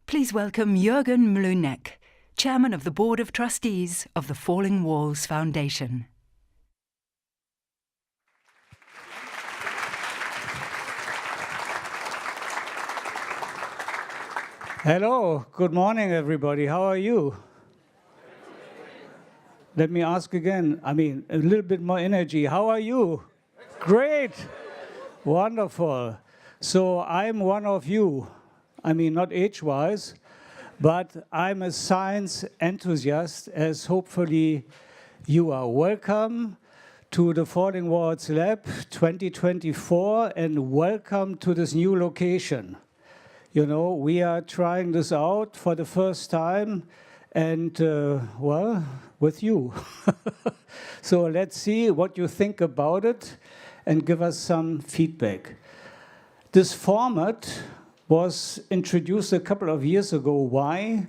Please welcome Jürgen Mlüneck, Chairman of the Board of Trustees of the Falling Walls Foundation. Hello, good morning everybody. How are you? Let me ask again, a little bit more energy. How are you? Great, wonderful. So I'm one of you. Not age-wise, but I'm a science enthusiast, as hopefully you are. Welcome to the Falling Walls Lab 2024 and welcome to this new location. We are trying this out for the first time and, well, with you. So let's see what you think about it and give us some feedback. This format was introduced a couple of years ago. Why?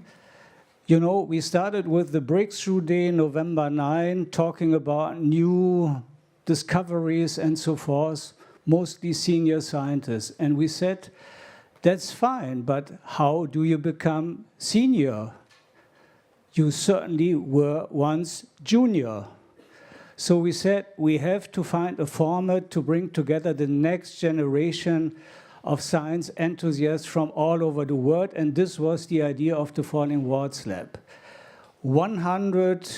We started with the Breakthrough Day, November 9, talking about new discoveries and so forth, mostly senior scientists. And we said, that's fine, but how do you become senior? You certainly were once junior. So we said we have to find a format to bring together the next generation of science enthusiasts from all over the world, and this was the idea of the Falling Walls Lab. 100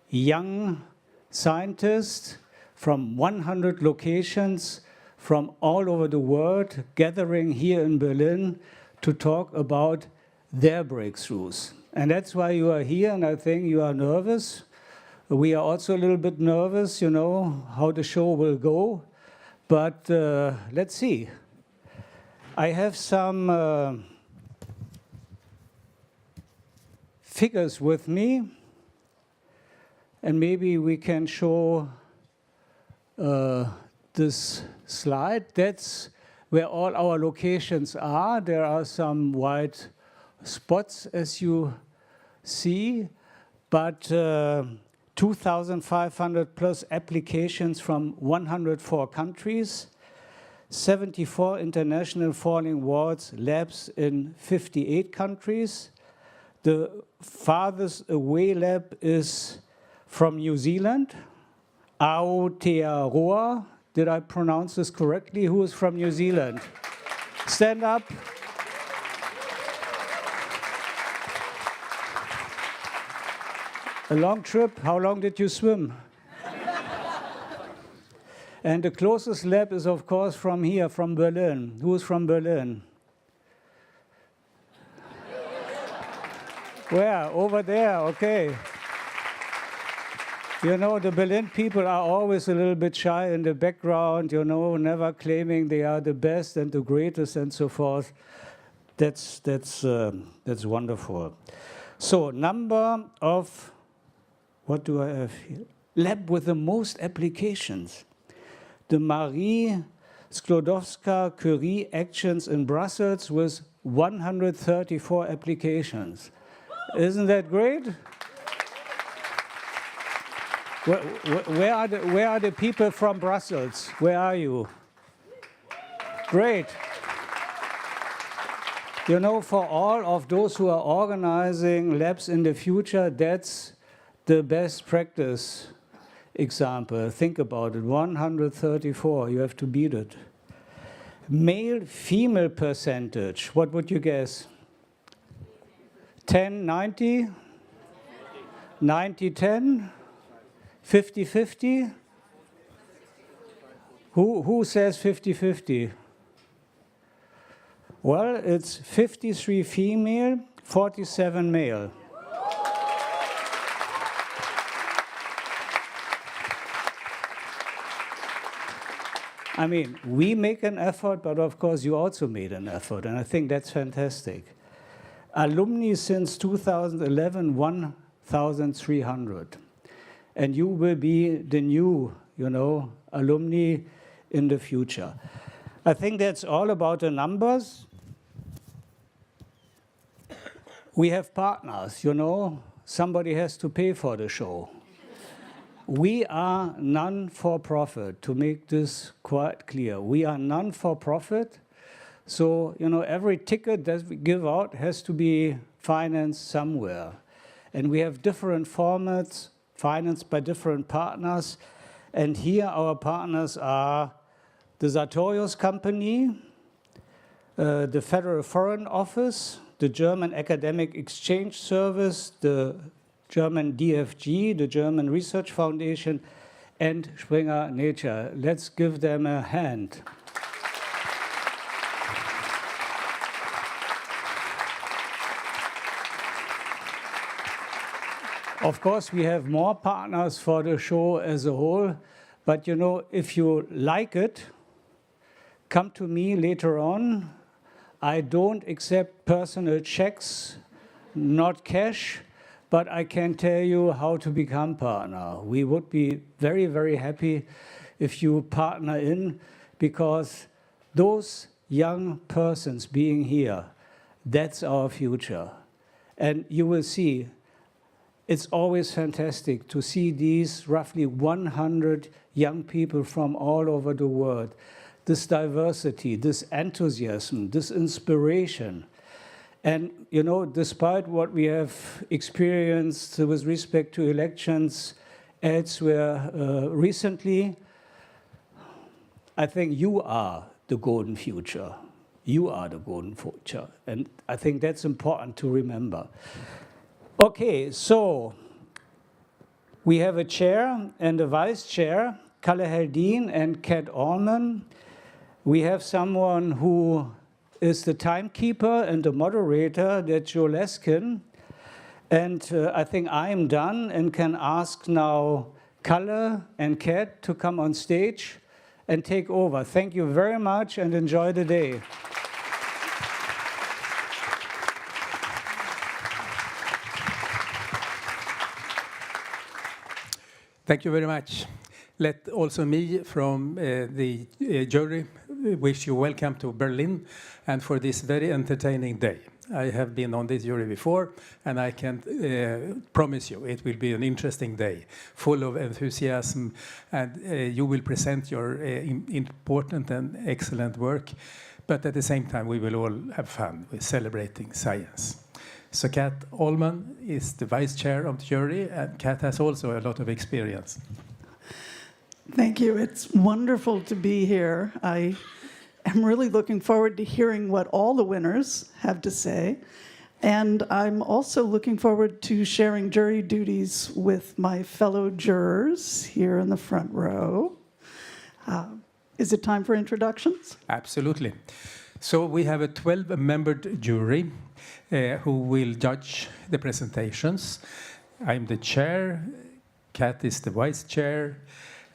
young scientists from 100 locations from all over the world gathering here in Berlin to talk about their breakthroughs. And that's why you are here, and I think you are nervous. We are also a little bit nervous, how the show will go. But let's see. I have some figures with me, and maybe we can show this slide. That's where all our locations are. There are some white spots, as you see, but 2,500 plus applications from 104 countries, 74 international Falling Walls labs in 58 countries. The farthest away lab is from New Zealand, Aotearoa. Did I pronounce this correctly? Who is from New Zealand? Stand up. A long trip. How long did you swim? And the closest lab is, of course, from here, from Berlin. Who is from Berlin? Where? Over there, okay. The Berlin people are always a little bit shy in the background, never claiming they are the best and the greatest and so forth. That's wonderful. So, number of, what do I have here? Lab with the most applications. The Marie Sklodowska-Curie Actions in Brussels with 134 applications. Isn't that great? Where are the people from Brussels? Where are you? Great. For all of those who are organizing labs in the future, that's the best practice example. Think about it, 134, you have to beat it. Male-female percentage, what would you guess? 10-90? 90-10? 50-50? Who says 50-50? Well, it's 53 female, 47 male. We make an effort, but of course you also made an effort, and I think that's fantastic. Alumni since 2011, 1,300. And you will be the new, alumni in the future. I think that's all about the numbers. We have partners, somebody has to pay for the show. We are non-for-profit, to make this quite clear. We are non-for-profit, So, every ticket that we give out has to be financed somewhere. And we have different formats, financed by different partners. And here our partners are the Sartorius Company, the Federal Foreign Office, the German Academic Exchange Service, the German DFG, the German Research Foundation, and Springer Nature. Let's give them a hand. Of course, we have more partners for the show as a whole, but if you like it, come to me later on. I don't accept personal checks, not cash, but I can tell you how to become partner. We would be very, very happy if you partner in, because those young persons being here, that's our future. And you will see, it's always fantastic to see these roughly 100 young people from all over the world. This diversity, this enthusiasm, this inspiration. And, despite what we have experienced with respect to elections elsewhere recently, I think you are the golden future. You are the golden future. And I think that's important to remember. Okay, so we have a chair and a vice chair, Kalle Heldin and Kat Allman. We have someone who is the timekeeper and the moderator, that's Joe Leskin. And I think I'm done and can ask now Kalle and Kat to come on stage and take over. Thank you very much and enjoy the day. Thank you very much. Let also me from the jury wish you welcome to Berlin and for this very entertaining day. I have been on this jury before, and I can promise you it will be an interesting day, full of enthusiasm, and you will present your important and excellent work, but at the same time we will all have fun with celebrating science. So Kat Allman is the vice chair of the jury, and Kat has also a lot of experience. Thank you. It's wonderful to be here. I am really looking forward to hearing what all the winners have to say. And I'm also looking forward to sharing jury duties with my fellow jurors here in the front row. Is it time for introductions? Absolutely. So we have a 12-membered jury who will judge the presentations. I'm the chair, Kat is the vice chair,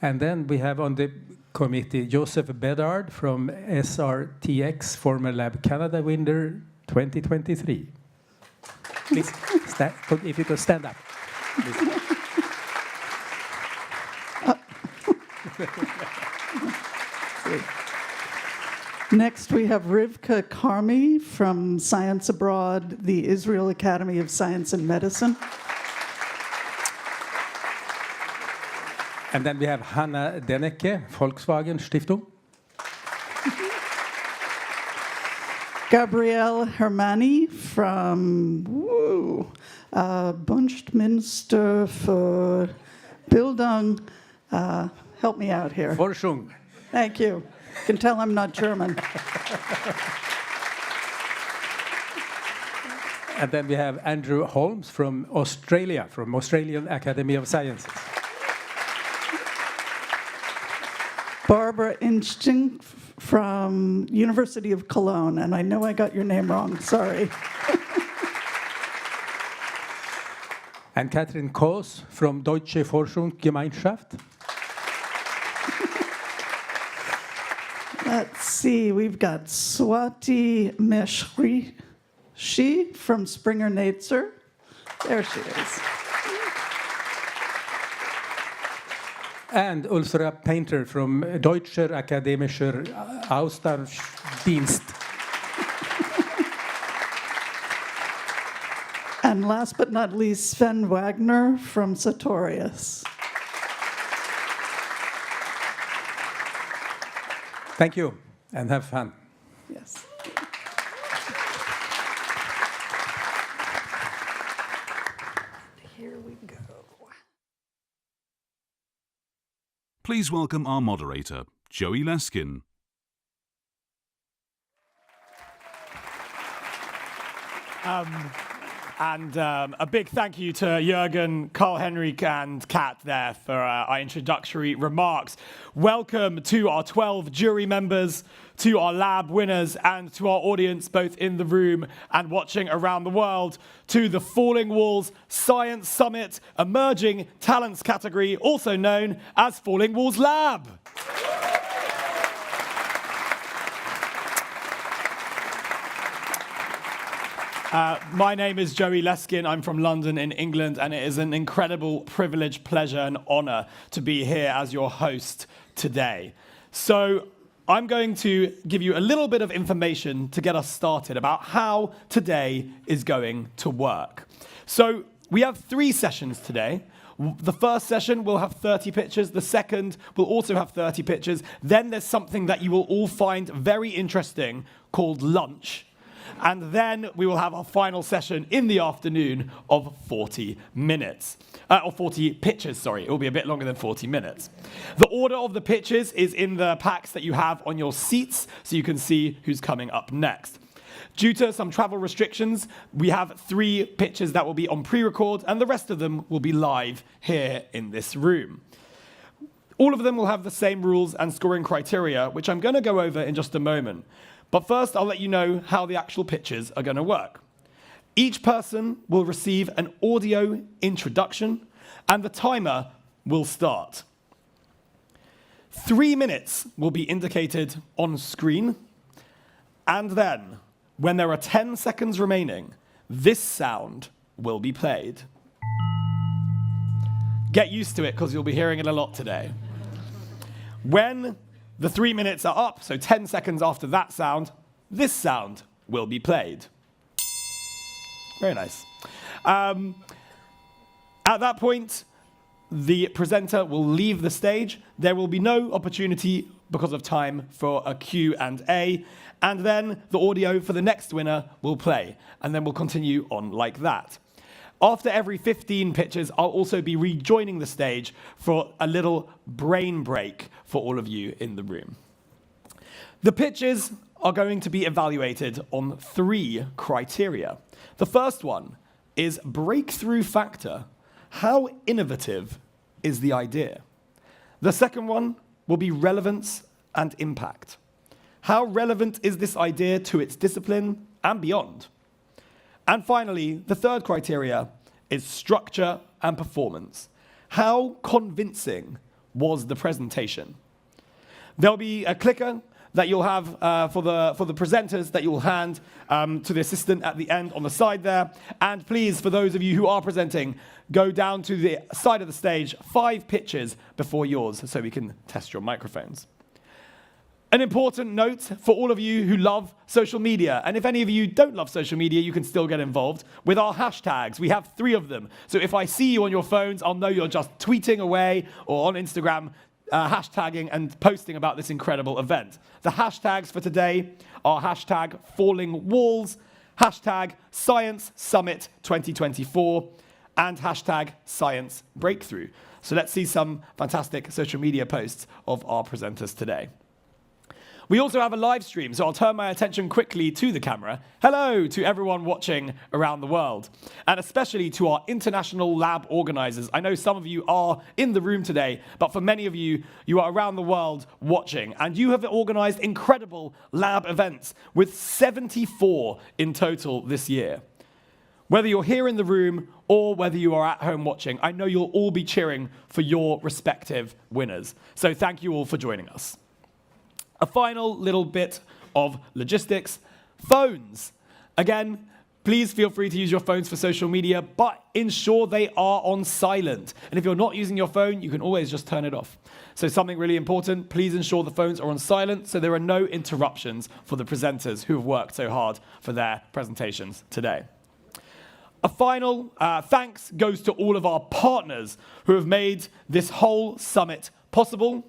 and then we have on the committee Joseph Bedard from SRTX, former Lab Canada winner 2023. Please, if you could stand up. Next, we have Rivka Karmi from Science Abroad, the Israel Academy of Science and Medicine. And then we have Hanna Dennecke, Volkswagen Stiftung. Gabrielle Hermani from Bundesminister für Bildung. Help me out here. Forschung. Thank you. You can tell I'm not German. And then we have Andrew Holmes from Australia, from Australian Academy of Sciences. Barbara Instinct from University of Cologne, and I know I got your name wrong, sorry. And Katrin Koos from Deutsche Forschungsgemeinschaft. Let's see, we've got Swati Meshrishi from Springer Nature. There she is. And Ursula Painter from Deutscher Akademischer Austauschdienst. And last but not least, Sven Wagner from Sartorius. Thank you, and have fun. Yes. Please welcome our moderator, Joey Leskin. A big thank you to Jürgen, Carl-Henrik, and Kat there for our introductory remarks. Welcome to our 12 jury members, to our lab winners, and to our audience both in the room and watching around the world, to the Falling Walls Science Summit Emerging Talents category, also known as Falling Walls Lab. My name is Joey Leskin. I'm from London in England, and it is an incredible privilege, pleasure, and honor to be here as your host today. So I'm going to give you a little bit of information to get us started about how today is going to work. So we have 3 sessions today. The first session will have 30 pictures. The second will also have 30 pictures. Then there's something that you will all find very interesting called lunch. And then we will have our final session in the afternoon of 40 minutes. Or 40 pitches, sorry. It will be a bit longer than 40 minutes. The order of the pitches is in the packs that you have on your seats, so you can see who's coming up next. Due to some travel restrictions, we have 3 pitches that will be on pre-record, and the rest of them will be live here in this room. All of them will have the same rules and scoring criteria, which I'm going to go over in just a moment. But first, I'll let you know how the actual pitches are going to work. Each person will receive an audio introduction, and the timer will start. 3 minutes will be indicated on screen, and then, when there are 10 seconds remaining, this sound will be played. Get used to it, because you'll be hearing it a lot today. When the 3 minutes are up, so 10 seconds after that sound, this sound will be played. Very nice. At that point, the presenter will leave the stage. There will be no opportunity, because of time, for a Q&A, and then the audio for the next winner will play, and then we'll continue on like that. After every 15 pitches, I'll also be rejoining the stage for a little brain break for all of you in the room. The pitches are going to be evaluated on 3 criteria. The first one is breakthrough factor. How innovative is the idea? The second one will be relevance and impact. How relevant is this idea to its discipline and beyond? And finally, the third criteria is structure and performance. How convincing was the presentation? There'll be a clicker that you'll have for the presenters that you'll hand to the assistant at the end on the side there. And please, for those of you who are presenting, go down to the side of the stage 5 pitches before yours so we can test your microphones. An important note for all of you who love social media, and if any of you don't love social media, you can still get involved with our hashtags. We have 3 of them. So if I see you on your phones, I'll know you're just tweeting away or on Instagram, hashtagging and posting about this incredible event. The hashtags for today are hashtag Falling Walls, hashtag Science Summit 2024, and hashtag Science Breakthrough. So let's see some fantastic social media posts of our presenters today. We also have a live stream, so I'll turn my attention quickly to the camera. Hello to everyone watching around the world, and especially to our international lab organizers. I know some of you are in the room today, but for many of you, you are around the world watching, and you have organized incredible lab events with 74 in total this year. Whether you're here in the room or whether you are at home watching, I know you'll all be cheering for your respective winners. So thank you all for joining us. A final little bit of logistics. Phones. Again, please feel free to use your phones for social media, but ensure they are on silent. And if you're not using your phone, you can always just turn it off. So something really important, please ensure the phones are on silent so there are no interruptions for the presenters who have worked so hard for their presentations today. A final thanks goes to all of our partners who have made this whole summit possible.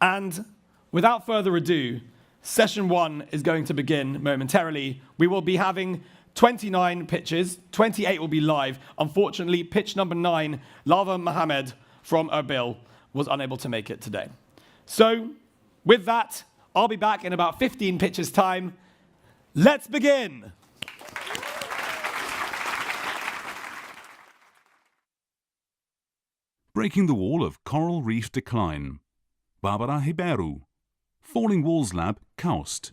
And without further ado, session 1 is going to begin momentarily. We will be having 29 pitches, 28 will be live. Unfortunately, pitch number 9, Lava Mohammed from Erbil, was unable to make it today. So, with that, I'll be back in about 15 pitches' time. Let's begin! Breaking the Wall of Coral Reef Decline. Barbara Ribeiro. Falling Walls Lab, KAUST.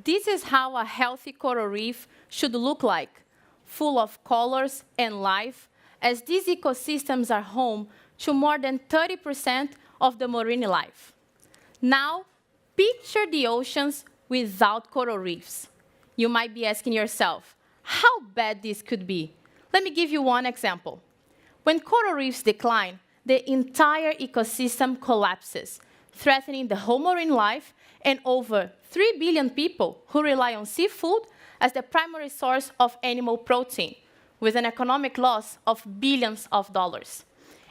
This is how a healthy coral reef should look like, full of colors and life, as these ecosystems are home to more than 30% of the marine life. Now, picture the oceans without coral reefs. You might be asking yourself, how bad this could be? Let me give you one example. When coral reefs decline, the entire ecosystem collapses, threatening the whole marine life and over 3 billion people who rely on seafood as the primary source of animal protein, with an economic loss of billions of dollars.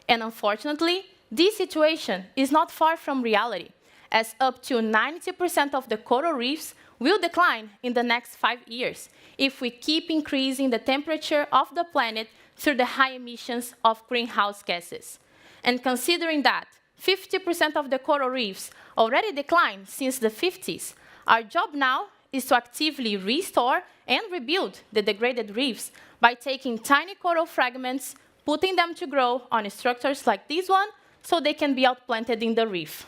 And unfortunately, this situation is not far from reality, as up to 90% of the coral reefs will decline in the next 5 years if we keep increasing the temperature of the planet through the high emissions of greenhouse gases. And considering that 50% of the coral reefs already declined since the 50s, our job now is to actively restore and rebuild the degraded reefs by taking tiny coral fragments, putting them to grow on structures like this one so they can be outplanted in the reef.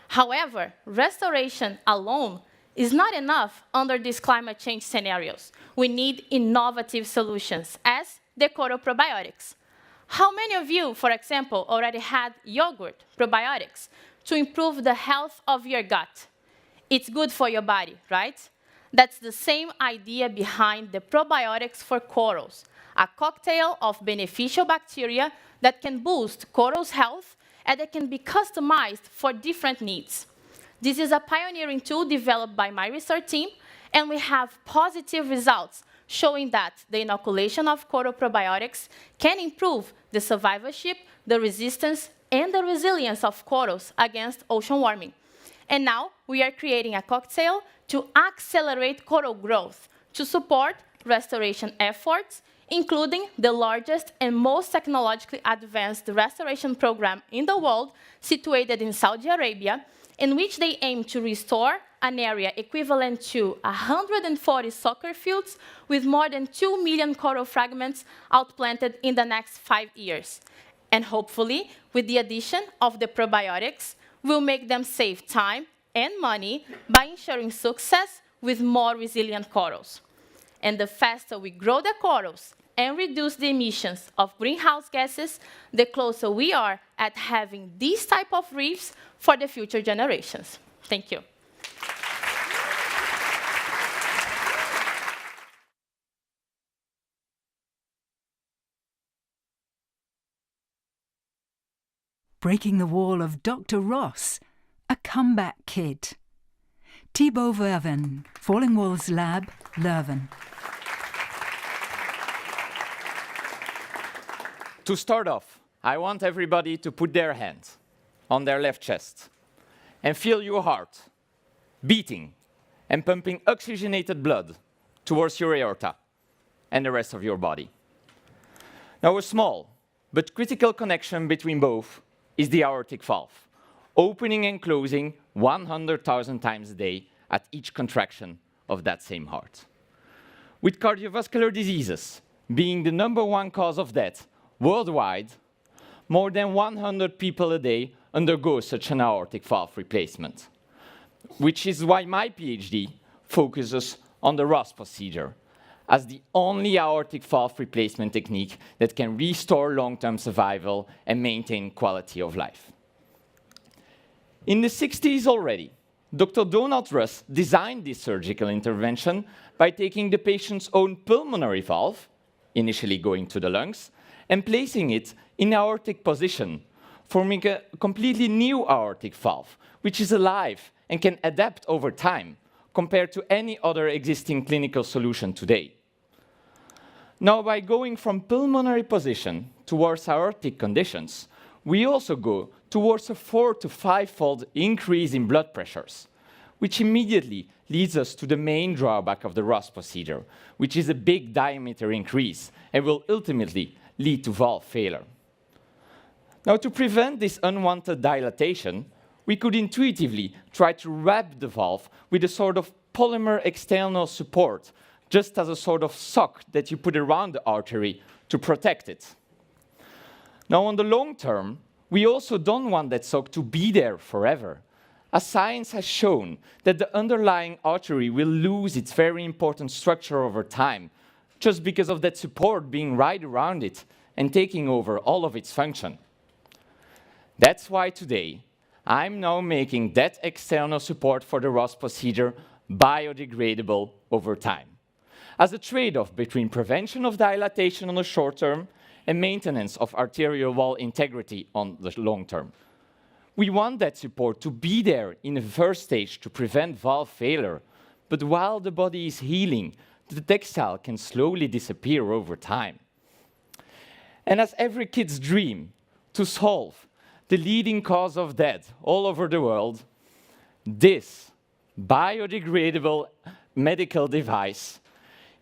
However, restoration alone is not enough under these climate change scenarios. We need innovative solutions, as the coral probiotics. How many of you, for example, already had yogurt probiotics to improve the health of your gut? It's good for your body, right? That's the same idea behind the probiotics for corals, a cocktail of beneficial bacteria that can boost corals' health and that can be customized for different needs. This is a pioneering tool developed by my research team, and we have positive results showing that the inoculation of coral probiotics can improve the survivorship, the resistance, and the resilience of corals against ocean warming. And now we are creating a cocktail to accelerate coral growth to support restoration efforts, including the largest and most technologically advanced restoration program in the world, situated in Saudi Arabia, in which they aim to restore an area equivalent to 140 soccer fields with more than 2 million coral fragments outplanted in the next 5 years. And hopefully, with the addition of the probiotics, we'll make them save time and money by ensuring success with more resilient corals. And the faster we grow the corals and reduce the emissions of greenhouse gases, the closer we are at having these type of reefs for the future generations. Thank you. Breaking the Wall of Dr. Ross, a comeback kid. Thibaut Verven, Falling Walls Lab, Leuven. To start off, I want everybody to put their hand on their left chest and feel your heart beating and pumping oxygenated blood towards your aorta and the rest of your body. Now, a small but critical connection between both is the aortic valve, opening and closing 100,000 times a day at each contraction of that same heart. With cardiovascular diseases being the #1 cause of death worldwide, more than 100 people a day undergo such an aortic valve replacement, which is why my PhD focuses on the Ross procedure as the only aortic valve replacement technique that can restore long-term survival and maintain quality of life. In the 60s already, Dr. Donald Russ designed this surgical intervention by taking the patient's own pulmonary valve, initially going to the lungs, and placing it in aortic position, forming a completely new aortic valve, which is alive and can adapt over time compared to any other existing clinical solution today. Now, by going from pulmonary position towards aortic conditions, we also go towards a 4 to 5-fold increase in blood pressures, which immediately leads us to the main drawback of the Ross procedure, which is a big diameter increase and will ultimately lead to valve failure. Now, to prevent this unwanted dilatation, we could intuitively try to wrap the valve with a sort of polymer external support, just as a sort of sock that you put around the artery to protect it. Now, on the long term, we also don't want that sock to be there forever, as science has shown that the underlying artery will lose its very important structure over time, just because of that support being right around it and taking over all of its function. That's why today, I'm now making that external support for the Ross procedure biodegradable over time, as a trade-off between prevention of dilatation on the short term and maintenance of arterial wall integrity on the long term. We want that support to be there in the first stage to prevent valve failure, but while the body is healing, the textile can slowly disappear over time. And as every kid's dream to solve the leading cause of death all over the world, this biodegradable medical device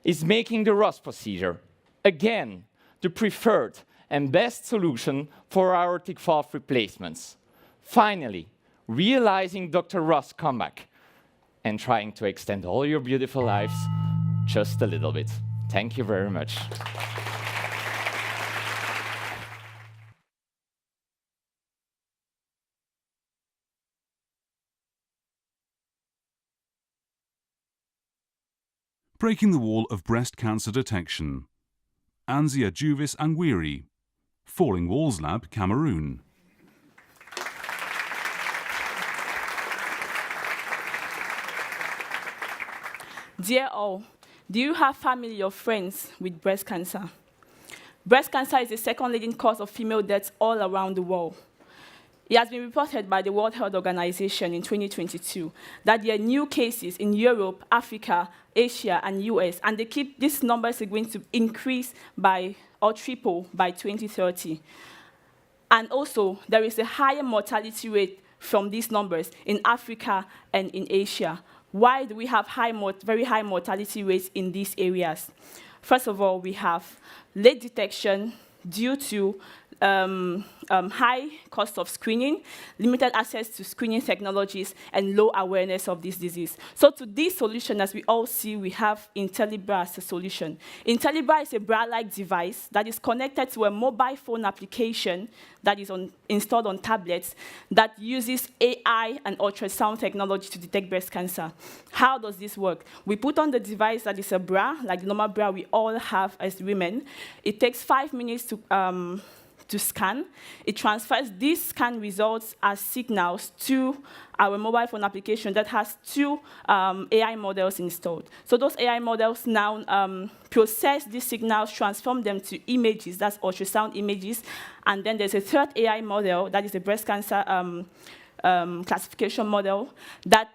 is making the Ross procedure, again, the preferred and best solution for aortic valve replacements. Finally, realizing Dr. Ross' comeback and trying to extend all your beautiful lives just a little bit. Thank you very much. Breaking the wall of breast cancer detection. Anzia Juvis Angwiri, Falling Walls Lab, Cameroon. Dear all, do you have family or friends with breast cancer? Breast cancer is the second leading cause of female deaths all around the world. It has been reported by the World Health Organization in 2022 that there are new cases in Europe, Africa, Asia, and US, and these numbers are going to increase by or triple by 2030. And also, there is a higher mortality rate from these numbers in Africa and in Asia. Why do we have very high mortality rates in these areas? First of all, we have late detection due to high cost of screening, limited access to screening technologies, and low awareness of this disease. So to this solution, as we all see, we have IntelliBra as a solution. IntelliBra is a bra-like device that is connected to a mobile phone application that is installed on tablets that uses AI and ultrasound technology to detect breast cancer. How does this work? We put on the device that is a bra, like the normal bra we all have as women. It takes 5 minutes to scan. It transfers these scan results as signals to our mobile phone application that has 2 AI models installed. So those AI models now process these signals, transform them to images, that's ultrasound images, and then there's a third AI model, that is a breast cancer classification model, that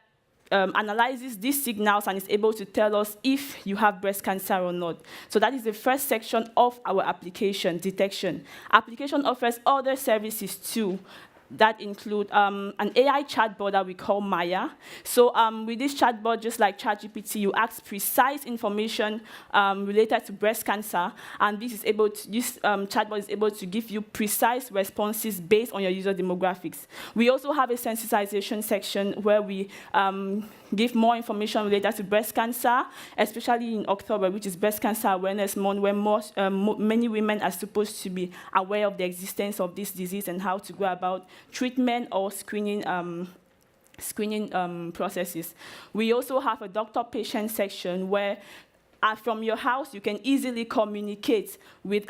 analyzes these signals and is able to tell us if you have breast cancer or not. So that is the first section of our application, detection. Application offers other services too, that include an AI chatbot that we call Maya. So with this chatbot, just like ChatGPT, you ask precise information related to breast cancer, and this chatbot is able to give you precise responses based on your user demographics. We also have a sensitization section where we give more information related to breast cancer, especially in October, which is Breast Cancer Awareness Month, where many women are supposed to be aware of the existence of this disease and how to go about treatment or screening processes. We also have a doctor-patient section where from your house, you can easily communicate with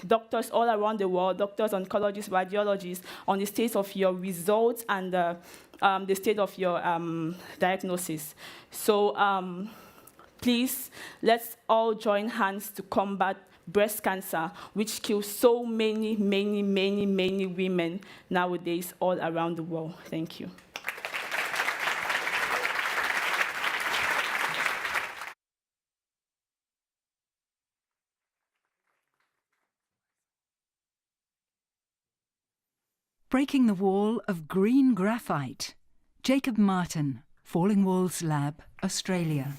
doctors all around the world, doctors, oncologists, radiologists, on the state of your results and the state of your diagnosis. So please, let's all join hands to combat breast cancer, which kills so many women nowadays all around the world. Thank you. Breaking the wall of green graphite. Jacob Martin, Falling Walls Lab, Australia.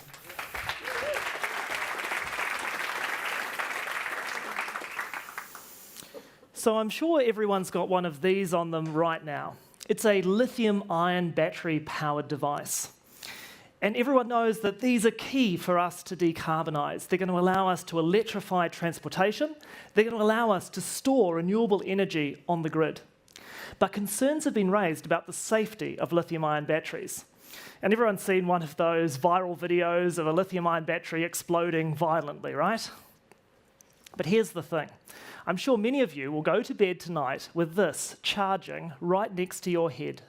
So I'm sure everyone's got one of these on them right now. It's a lithium-ion battery-powered device. And everyone knows that these are key for us to decarbonise. They're going to allow us to electrify transportation. They're going to allow us to store renewable energy on the grid. But concerns have been raised about the safety of lithium-ion batteries. And everyone's seen one of those viral videos of a lithium-ion battery exploding violently, right? But here's the thing. I'm sure many of you will go to bed tonight with this charging right next to your head.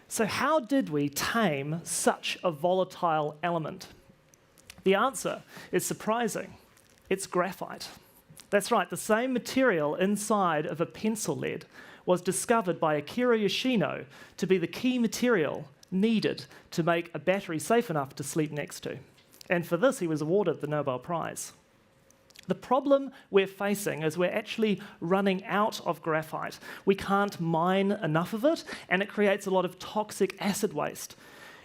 So how did we tame such a volatile element? The answer is surprising. It's graphite. That's right, the same material inside of a pencil lead was discovered by Akira Yoshino to be the key material needed to make a battery safe enough to sleep next to. And for this, he was awarded the Nobel Prize. The problem we're facing is we're actually running out of graphite. We can't mine enough of it, and it creates a lot of toxic acid waste.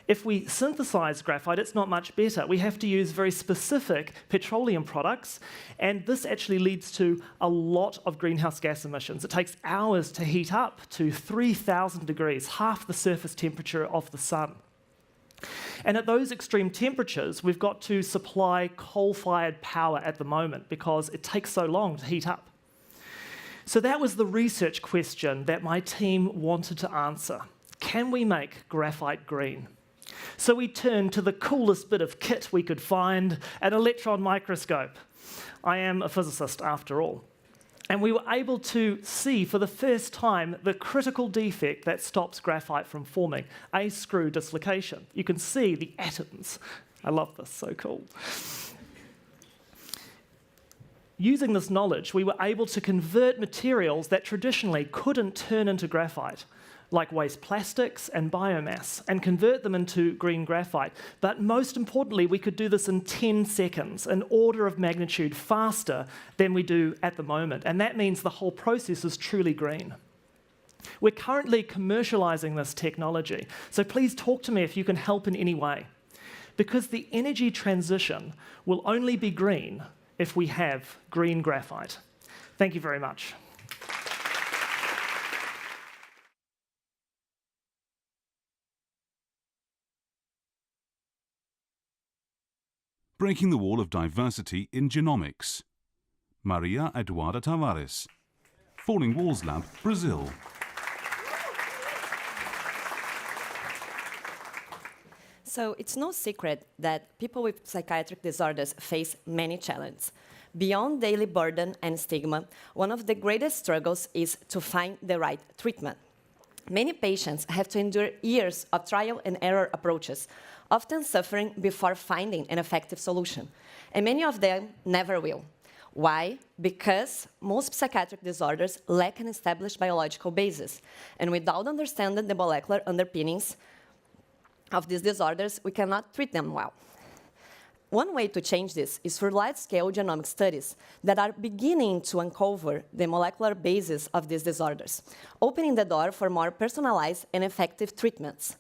If we synthesize graphite, it's not much better. We have to use very specific petroleum products, and this actually leads to a lot of greenhouse gas emissions. It takes hours to heat up to 3,000 degrees, half the surface temperature of the sun. And at those extreme temperatures, we've got to supply coal-fired power at the moment because it takes so long to heat up. So that was the research question that my team wanted to answer. Can we make graphite green? So we turned to the coolest bit of kit we could find, an electron microscope. I am a physicist after all. And we were able to see for the first time the critical defect that stops graphite from forming, a screw dislocation. You can see the atoms. I love this, so cool. Using this knowledge, we were able to convert materials that traditionally couldn't turn into graphite, like waste plastics and biomass, and convert them into green graphite. But most importantly, we could do this in 10 seconds, an order of magnitude faster than we do at the moment. And that means the whole process is truly green. We're currently commercializing this technology, so please talk to me if you can help in any way. Because the energy transition will only be green if we have green graphite. Thank you very much. Breaking the wall of diversity in genomics. Maria Eduarda Tavares. Falling Walls Lab, Brazil. So it's no secret that people with psychiatric disorders face many challenges. Beyond daily burden and stigma, one of the greatest struggles is to find the right treatment. Many patients have to endure years of trial and error approaches, often suffering before finding an effective solution. And many of them never will. Why? Because most psychiatric disorders lack an established biological basis. And without understanding the molecular underpinnings of these disorders, we cannot treat them well. One way to change this is through large-scale genomic studies that are beginning to uncover the molecular basis of these disorders, opening the door for more personalized and effective treatments.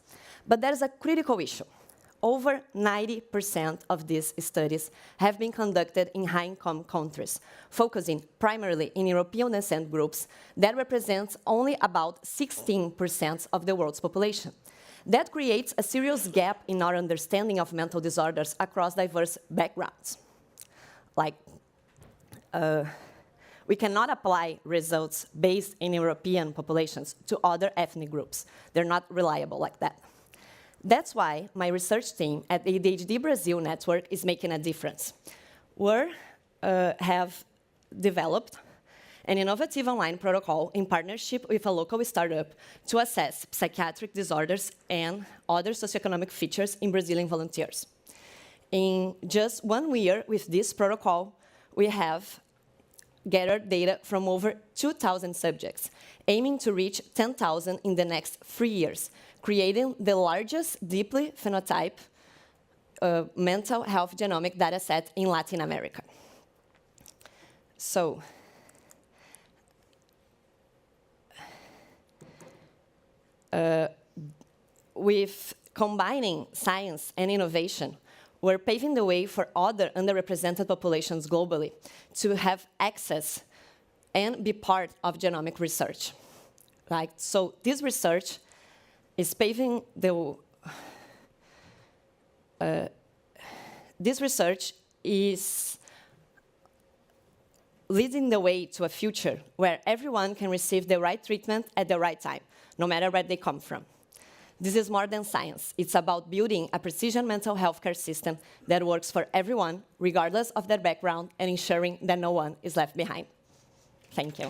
But there's a critical issue. Over 90% of these studies have been conducted in high-income countries, focusing primarily in European descent groups that represents only about 16% of the world's population. That creates a serious gap in our understanding of mental disorders across diverse backgrounds. We cannot apply results based in European populations to other ethnic groups. They're not reliable like that. That's why my research team at the ADHD Brazil network is making a difference. We have developed an innovative online protocol in partnership with a local startup to assess psychiatric disorders and other socioeconomic features in Brazilian volunteers. In just 1 year with this protocol, we have gathered data from over 2,000 subjects, aiming to reach 10,000 in the next 3 years, creating the largest deeply phenotype mental health genomic dataset in Latin America. So, with combining science and innovation, we're paving the way for other underrepresented populations globally to have access and be part of genomic research. So this research is paving the... this research is leading the way to a future where everyone can receive the right treatment at the right time, no matter where they come from. This is more than science. It's about building a precision mental health care system that works for everyone, regardless of their background, and ensuring that no one is left behind. Thank you.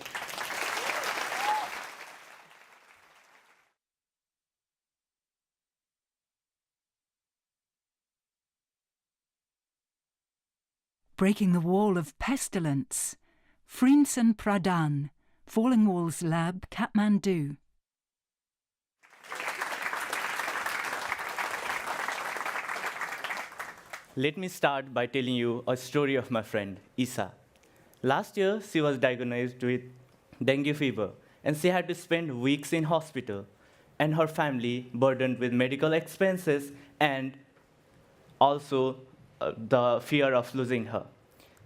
Breaking the Wall of Pestilence. Frinsen Pradhan, Falling Walls Lab, Kathmandu. Let me start by telling you a story of my friend, Isa. Last year, she was diagnosed with dengue fever, and she had to spend weeks in hospital, and her family burdened with medical expenses and also the fear of losing her.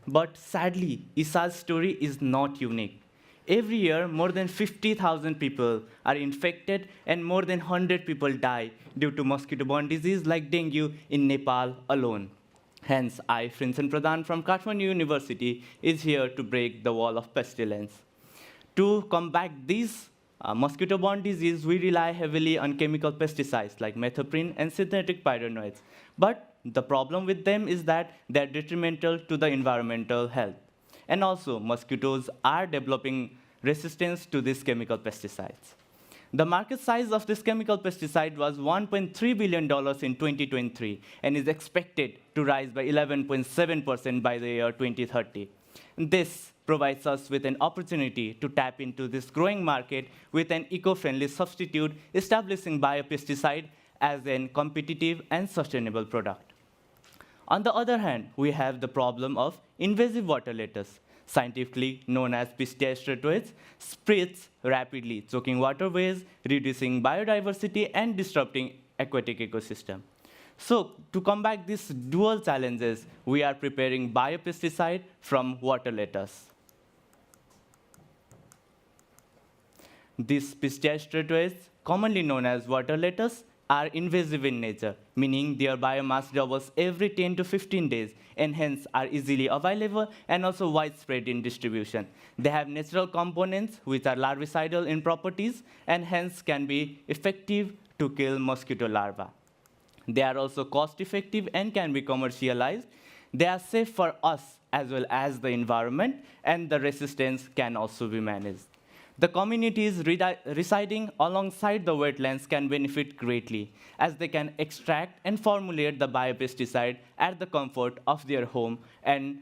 But sadly, Isa's story is not unique. Every year, more than 50,000 people are infected and more than 100 people die due to mosquito-borne disease like dengue in Nepal alone. Hence, I, Frinsen Pradhan from Kathmandu University, is here to break the wall of pestilence. To combat this mosquito-borne disease, we rely heavily on chemical pesticides like methoprin and synthetic pyrenoids. But the problem with them is that they're detrimental to the environmental health. And also, mosquitoes are developing resistance to these chemical pesticides. The market size of this chemical pesticide was $1.3 billion in 2023 and is expected to rise by 11.7% by the year 2030. This provides us with an opportunity to tap into this growing market with an eco-friendly substitute, establishing biopesticide as a competitive and sustainable product. On the other hand, we have the problem of invasive water lettuce, scientifically known as Pistia stratoides, spreads rapidly, choking waterways, reducing biodiversity, and disrupting aquatic ecosystem. So, to combat these dual challenges, we are preparing biopesticide from water lettuce. These Pistia stratoides, commonly known as water lettuce, are invasive in nature, meaning their biomass doubles every 10 to 15 days, and hence are easily available and also widespread in distribution. They have natural components which are larvicidal in properties and hence can be effective to kill mosquito larvae. They are also cost-effective and can be commercialized. They are safe for us as well as the environment, and the resistance can also be managed. The communities residing alongside the wetlands can benefit greatly, as they can extract and formulate the biopesticide at the comfort of their home and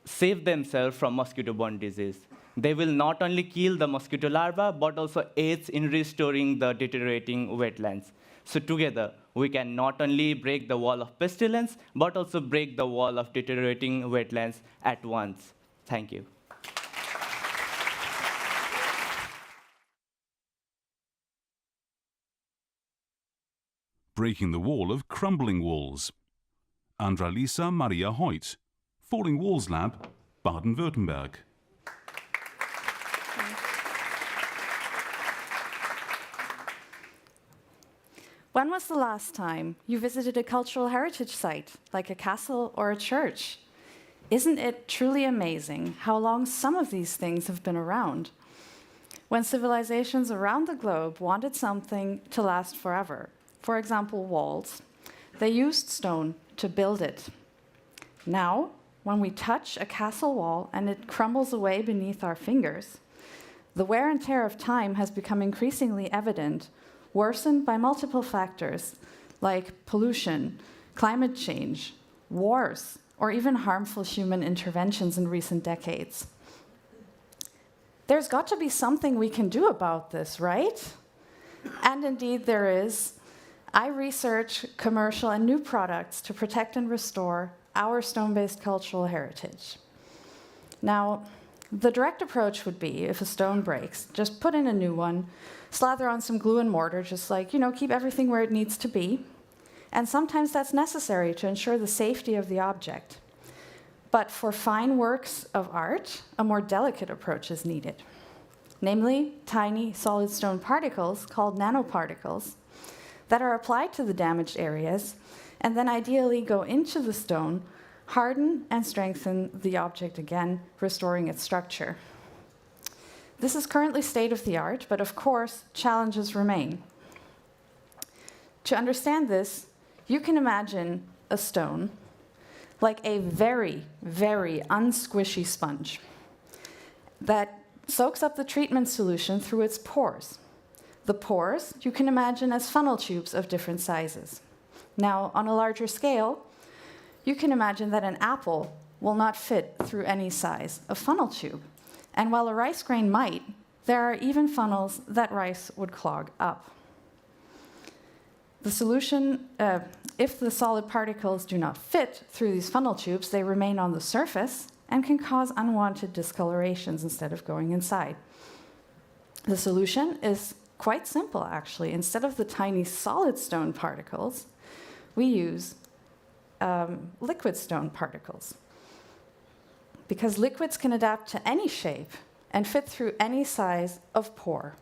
save themselves from mosquito-borne disease. They will not only kill the mosquito larvae, but also aids in restoring the deteriorating wetlands. So together, we can not only break the wall of pestilence, but also break the wall of deteriorating wetlands at once. Thank you. Breaking the Wall of Crumbling Walls. Andralisa Maria Hoyt, Falling Walls Lab, Baden-Württemberg. When was the last time you visited a cultural heritage site, like a castle or a church? Isn't it truly amazing how long some of these things have been around? When civilizations around the globe wanted something to last forever, for example, walls, they used stone to build it. Now, when we touch a castle wall and it crumbles away beneath our fingers, the wear and tear of time has become increasingly evident, worsened by multiple factors like pollution, climate change, wars, or even harmful human interventions in recent decades. There's got to be something we can do about this, right? And indeed there is. I research commercial and new products to protect and restore our stone-based cultural heritage. Now, The direct approach would be, if a stone breaks, just put in a new one, slather on some glue and mortar, just like, keep everything where it needs to be. And sometimes that's necessary to ensure the safety of the object. But for fine works of art, a more delicate approach is needed. Namely, tiny solid stone particles, called nanoparticles, that are applied to the damaged areas and then ideally go into the stone, harden and strengthen the object again, restoring its structure. This is currently state-of-the-art, but of course, challenges remain. To understand this, you can imagine a stone like a very, very unsquishy sponge that soaks up the treatment solution through its pores. The pores you can imagine as funnel tubes of different sizes. Now, on a larger scale, you can imagine that an apple will not fit through any size of funnel tube. And while a rice grain might, there are even funnels that rice would clog up. The solution, if the solid particles do not fit through these funnel tubes, they remain on the surface and can cause unwanted discolorations instead of going inside. The solution is quite simple, actually. Instead of the tiny solid stone particles, we use liquid stone particles, because liquids can adapt to any shape and fit through any size of pore.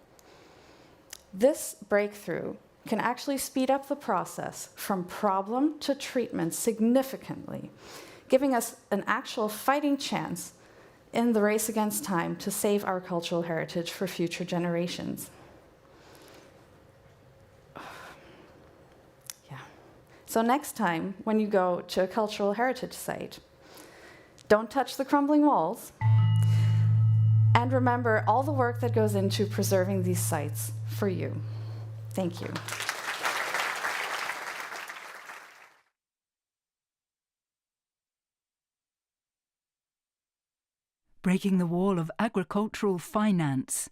This breakthrough can actually speed up the process from problem to treatment significantly, giving us an actual fighting chance in the race against time to save our cultural heritage for future generations. So next time, when you go to a cultural heritage site, don't touch the crumbling walls, and remember all the work that goes into preserving these sites for you. Thank you. Breaking the Wall of Agricultural Finance,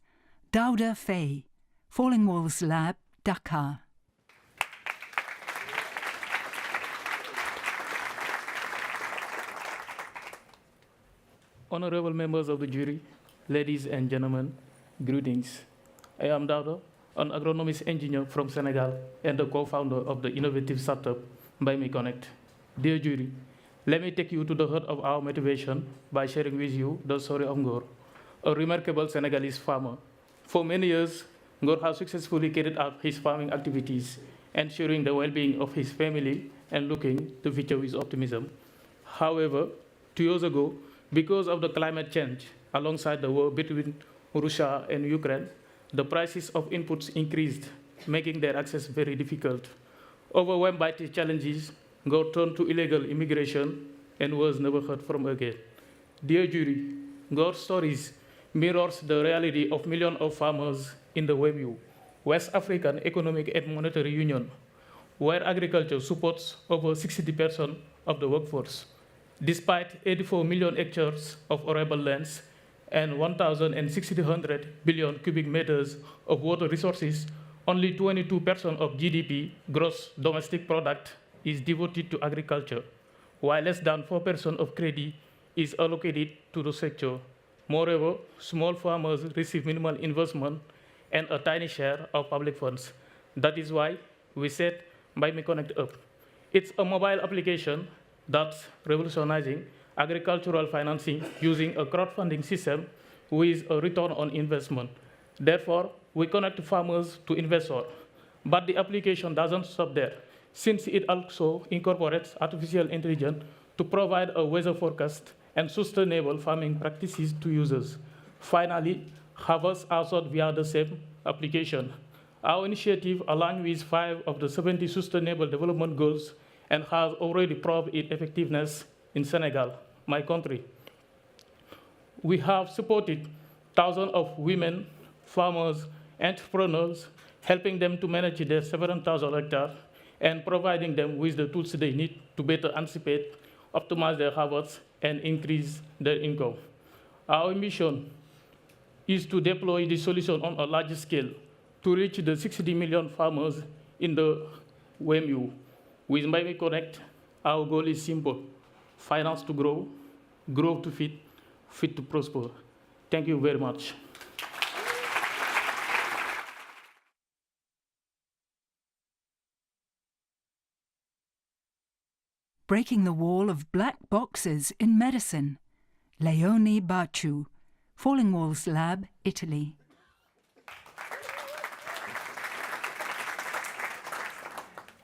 Dauda Faye, Falling Walls Lab, Dakar. Honorable members of the jury, ladies and gentlemen, greetings. I am Dauda, an agronomist engineer from Senegal and the co-founder of the innovative startup Buy Me Connect. Dear jury, let me take you to the heart of our motivation by sharing with you the story of Ngor, a remarkable Senegalese farmer. For many years, Ngor has successfully carried out his farming activities, ensuring the well-being of his family and looking to the future with optimism. However, 2 years ago, because of the climate change, alongside the war between Russia and Ukraine, the prices of inputs increased, making their access very difficult. Overwhelmed by these challenges, Ngor turned to illegal immigration and was never heard from again. Dear jury, Ngor's stories mirrors the reality of millions of farmers in the WEMU, West African Economic and Monetary Union, where agriculture supports over 60% of the workforce. Despite 84 million hectares of arable lands and 1,600 billion cubic meters of water resources, only 22% of GDP, gross domestic product, is devoted to agriculture, while less than 4% of credit is allocated to the sector. Moreover, small farmers receive minimal investment and a tiny share of public funds. That is why we set Buy Me Connect up. It's a mobile application that's revolutionizing agricultural financing using a crowdfunding system with a return on investment. Therefore, we connect farmers to investors. But the application doesn't stop there, since it also incorporates artificial intelligence to provide a weather forecast and sustainable farming practices to users. Finally, harvests are sold via the same application. Our initiative aligns with 5 of the 70 Sustainable Development Goals and has already proved its effectiveness in Senegal, my country. We have supported thousands of women, farmers, entrepreneurs, helping them to manage their 7,000 hectares and providing them with the tools they need to better anticipate, optimize their harvests, and increase their income. Our mission is to deploy this solution on a large scale to reach the 60 million farmers in the WEMU. With Buy Me Connect, our goal is simple: finance to grow, grow to fit, fit to prosper. Thank you very much. Breaking the wall of black boxes in medicine. Leone Baciu, Falling Walls Lab, Italy.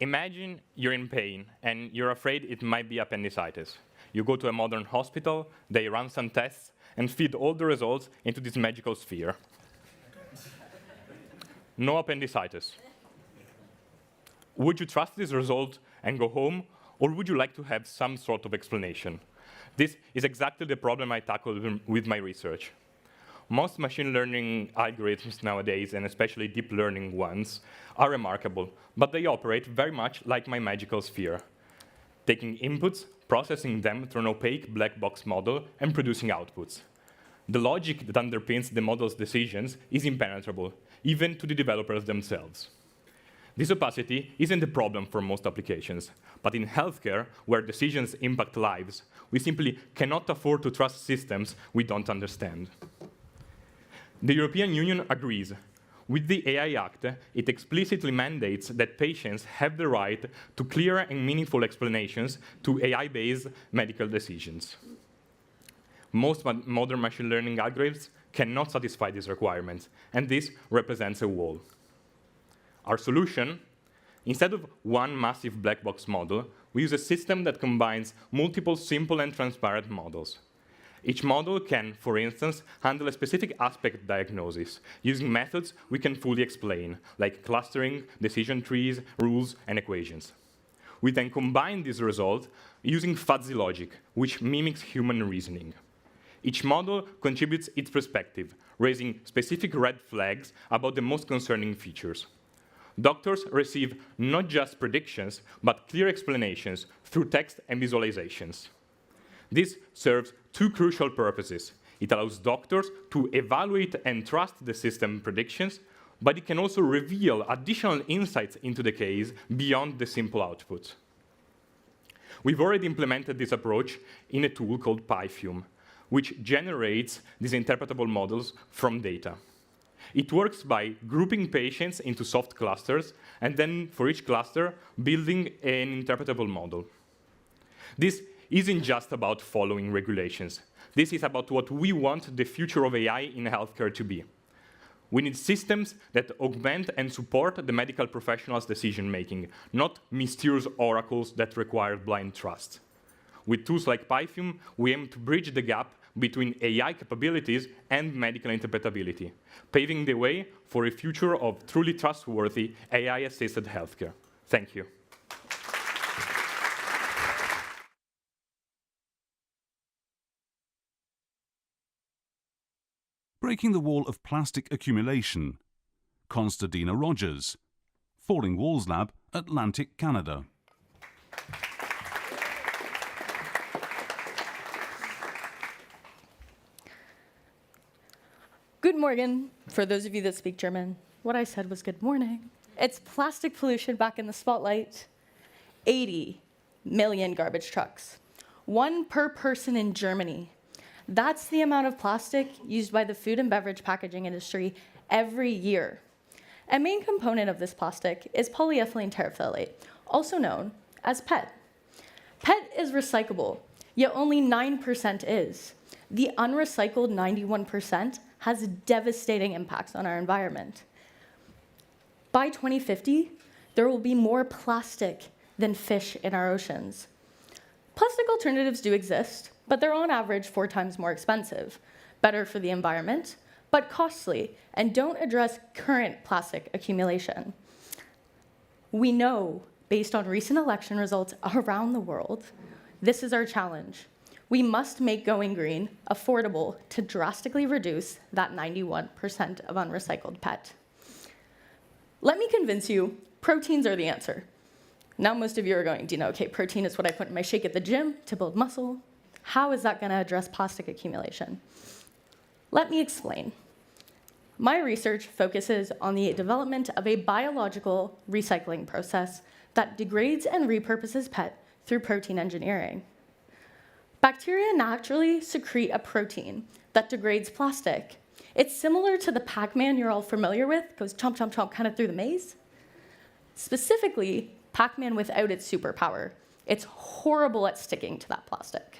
Imagine you're in pain and you're afraid it might be appendicitis. You go to a modern hospital, they run some tests, and feed all the results into this magical sphere. No appendicitis. Would you trust this result and go home, or would you like to have some sort of explanation? This is exactly the problem I tackled with my research. Most machine learning algorithms nowadays, and especially deep learning ones, are remarkable, but they operate very much like my magical sphere, taking inputs, processing them through an opaque black box model, and producing outputs. The logic that underpins the model's decisions is impenetrable, even to the developers themselves. This opacity isn't a problem for most applications, but in healthcare, where decisions impact lives, we simply cannot afford to trust systems we don't understand. The European Union agrees. With the AI Act, it explicitly mandates that patients have the right to clear and meaningful explanations to AI-based medical decisions. Most modern machine learning algorithms cannot satisfy these requirements, and this represents a wall. Our solution, instead of one massive black box model, we use a system that combines multiple simple and transparent models. Each model can, for instance, handle a specific aspect diagnosis using methods we can fully explain, like clustering, decision trees, rules, and equations. We then combine these results using fuzzy logic, which mimics human reasoning. Each model contributes its perspective, raising specific red flags about the most concerning features. Doctors receive not just predictions, but clear explanations through text and visualizations. This serves two crucial purposes. It allows doctors to evaluate and trust the system predictions, but it can also reveal additional insights into the case beyond the simple output. We've already implemented this approach in a tool called PyFume, which generates these interpretable models from data. It works by grouping patients into soft clusters, and then for each cluster, building an interpretable model. This isn't just about following regulations. This is about what we want the future of AI in healthcare to be. We need systems that augment and support the medical professionals' decision-making, not mysterious oracles that require blind trust. With tools like PyFume, we aim to bridge the gap between AI capabilities and medical interpretability, paving the way for a future of truly trustworthy AI-assisted healthcare. Thank you. Breaking the wall of plastic accumulation. Constadina Rogers, Falling Walls Lab, Atlantic Canada. Good morning, for those of you that speak German. What I said was good morning. It's plastic pollution back in the spotlight. 80 million garbage trucks, 1 per person in Germany. That's the amount of plastic used by the food and beverage packaging industry every year. A main component of this plastic is polyethylene terephthalate, also known as PET. PET is recyclable, yet only 9% is. The unrecycled 91% has devastating impacts on our environment. By 2050, there will be more plastic than fish in our oceans. Plastic alternatives do exist, but they're on average 4 times more expensive, better for the environment, but costly, and don't address current plastic accumulation. We know, based on recent election results around the world, this is our challenge. We must make going green affordable to drastically reduce that 91% of unrecycled PET. Let me convince you, proteins are the answer. Now most of you are going, Dina, okay, protein is what I put in my shake at the gym to build muscle. How is that going to address plastic accumulation? Let me explain. My research focuses on the development of a biological recycling process that degrades and repurposes PET through protein engineering. Bacteria naturally secrete a protein that degrades plastic. It's similar to the Pac-Man you're all familiar with, goes chomp, chomp, chomp, kind of through the maze. Specifically, Pac-Man without its superpower. It's horrible at sticking to that plastic.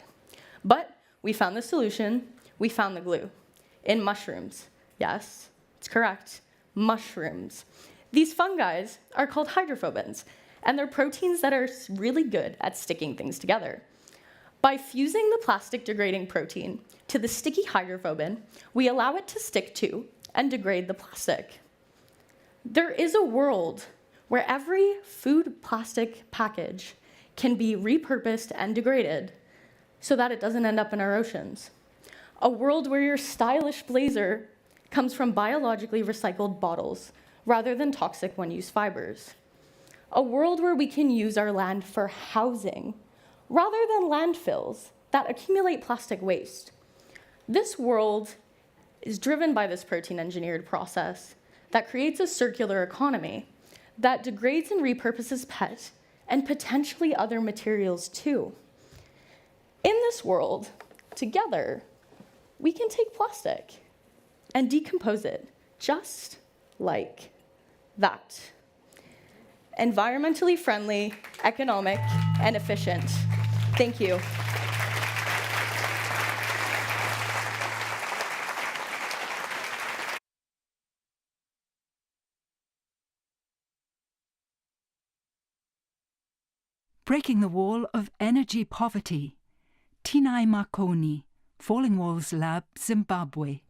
But we found the solution, we found the glue. In mushrooms. Yes, it's correct, mushrooms. These fungi are called hydrophobins, and they're proteins that are really good at sticking things together. By fusing the plastic-degrading protein to the sticky hydrophobin, we allow it to stick to and degrade the plastic. There is a world where every food plastic package can be repurposed and degraded so that it doesn't end up in our oceans. A world where your stylish blazer comes from biologically recycled bottles rather than toxic one-use fibers. A world where we can use our land for housing rather than landfills that accumulate plastic waste. This world is driven by this protein-engineered process that creates a circular economy that degrades and repurposes PET and potentially other materials too. In this world, together, we can take plastic and decompose it just like that. Environmentally friendly, economic, and efficient. Thank you. Breaking the Wall of Energy Poverty. Tinai Marconi, Falling Walls Lab, Zimbabwe.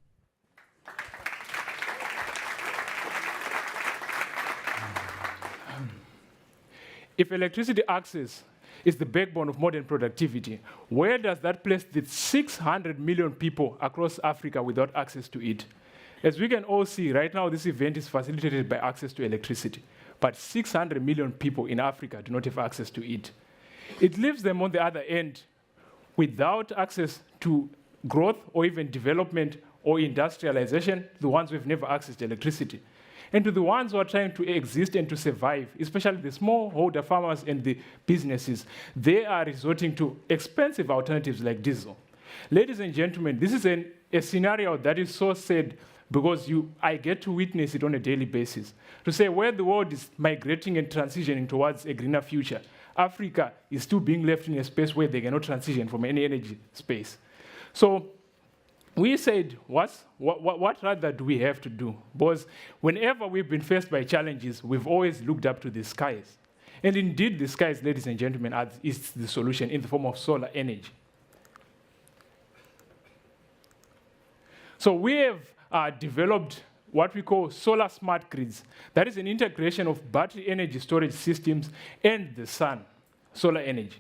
If electricity access is the backbone of modern productivity, where does that place the 600 million people across Africa without access to it? As we can all see, right now this event is facilitated by access to electricity, but 600 million people in Africa do not have access to it. It leaves them on the other end without access to growth or even development or industrialization, the ones who have never accessed electricity. And to the ones who are trying to exist and to survive, especially the smallholder farmers and the businesses, they are resorting to expensive alternatives like diesel. Ladies and gentlemen, this is a scenario that is so sad because I get to witness it on a daily basis. To say where the world is migrating and transitioning towards a greener future, Africa is still being left in a space where they cannot transition from any energy space. So we said, what rather do we have to do? Because whenever we've been faced by challenges, we've always looked up to the skies. And indeed, the skies, ladies and gentlemen, is the solution in the form of solar energy. So we have developed what we call solar smart grids. That is an integration of battery energy storage systems and the sun, solar energy.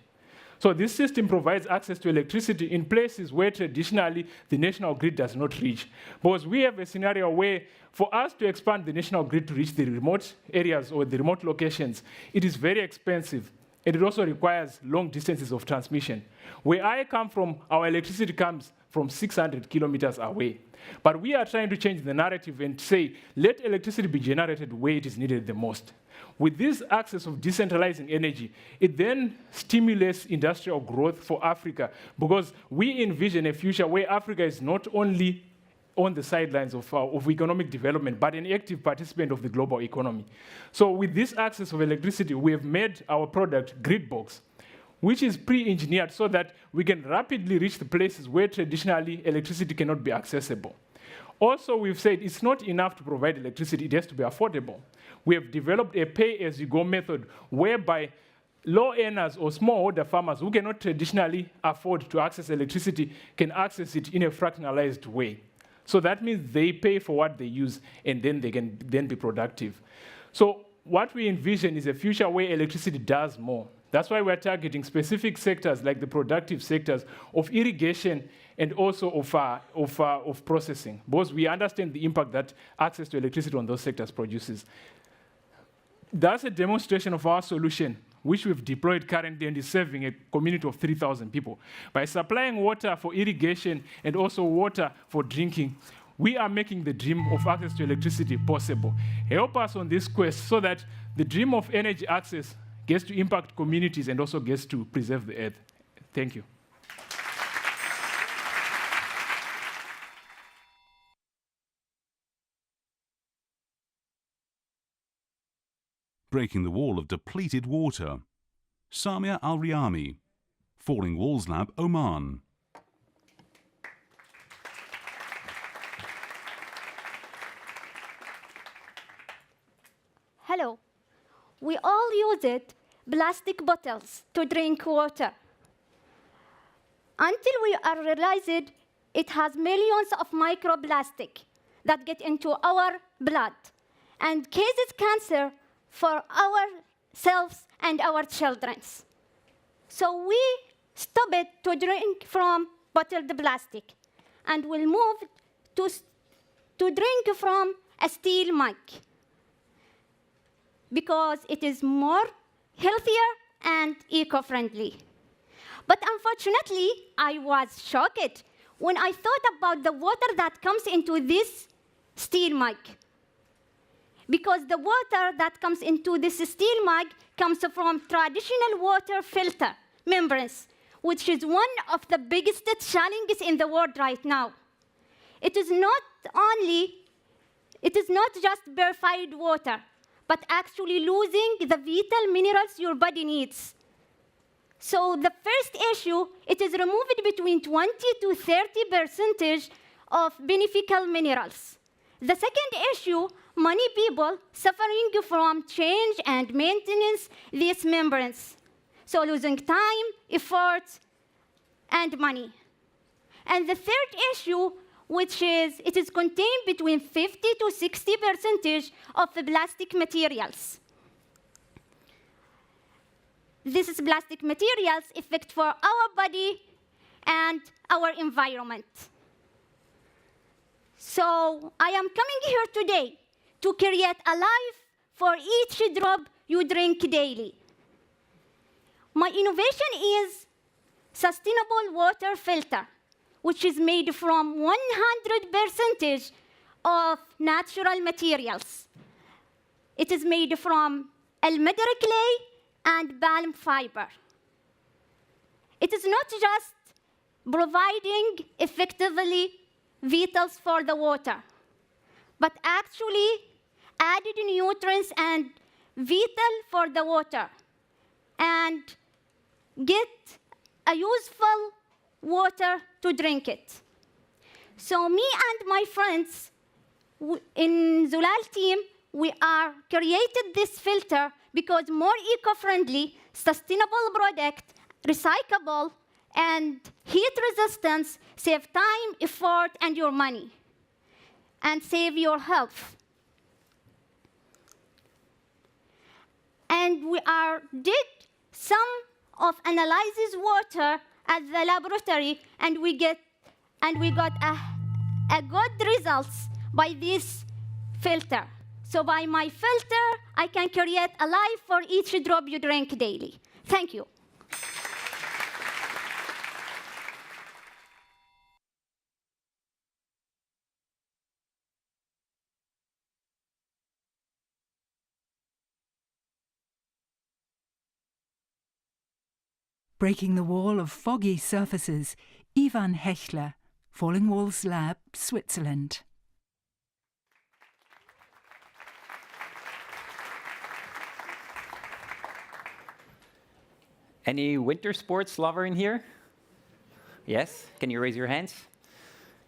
So this system provides access to electricity in places where traditionally the national grid does not reach. Because we have a scenario where for us to expand the national grid to reach the remote areas or the remote locations, it is very expensive. And it also requires long distances of transmission. Where I come from, our electricity comes from 600 kilometers away. But we are trying to change the narrative and say, let electricity be generated where it is needed the most. With this access of decentralizing energy, it then stimulates industrial growth for Africa because we envision a future where Africa is not only on the sidelines of economic development, but an active participant of the global economy. So with this access of electricity, we have made our product Gridbox, which is pre-engineered so that we can rapidly reach the places where traditionally electricity cannot be accessible. Also, we've said it's not enough to provide electricity, it has to be affordable. We have developed a pay-as-you-go method whereby low earners or smallholder farmers who cannot traditionally afford to access electricity can access it in a fractionalized way. So that means they pay for what they use and then they can then be productive. So what we envision is a future where electricity does more. That's why we're targeting specific sectors like the productive sectors of irrigation and also of processing, because we understand the impact that access to electricity on those sectors produces. That's a demonstration of our solution, which we've deployed currently and is serving a community of 3,000 people. By supplying water for irrigation and also water for drinking, we are making the dream of access to electricity possible. Help us on this quest so that the dream of energy access gets to impact communities and also gets to preserve the earth. Thank you. breaking the wall of depleted water. Samia Al-Riyami, Falling Walls Lab, Oman. Hello. We all use plastic bottles to drink water. Until we are realized it has millions of microplastic that get into our blood and causes cancer for ourselves and our children. So we stop it to drink from bottled plastic, and we'll move to drink from a steel mug, because it is more healthier and eco-friendly. But unfortunately, I was shocked when I thought about the water that comes into this steel mug. Because the water that comes into this steel mug comes from traditional water filter membranes, which is one of the biggest challenges in the world right now. It is not just purified water, but actually losing the vital minerals your body needs. So the first issue, it is removed between 20 to 30% of beneficial minerals. The second issue, many people suffering from change and maintenance these membranes. So losing time, effort, and money. And the third issue, which is, it is contained between 50 to 60% of the plastic materials. This is plastic materials effect for our body and our environment. So I am coming here today to create a life for each drop you drink daily. My innovation is sustainable water filter, which is made from 100% of natural materials. It is made from almandra clay and palm fiber. It is not just providing effectively vitals for the water, but actually added nutrients and vital for the water, and get a useful water to drink it. So me and my friends in Zulal team, we are created this filter because more eco-friendly, sustainable product, recyclable, and heat resistance save time, effort, and your money, and save your health. And we did some of analyzes water at the laboratory, and we got a good results by this filter. So by my filter, I can create a life for each drop you drink daily. Thank you. Breaking the wall of foggy surfaces, Ivan Hechler, Falling Walls Lab, Switzerland. Any winter sports lover in here? Yes? Can you raise your hands?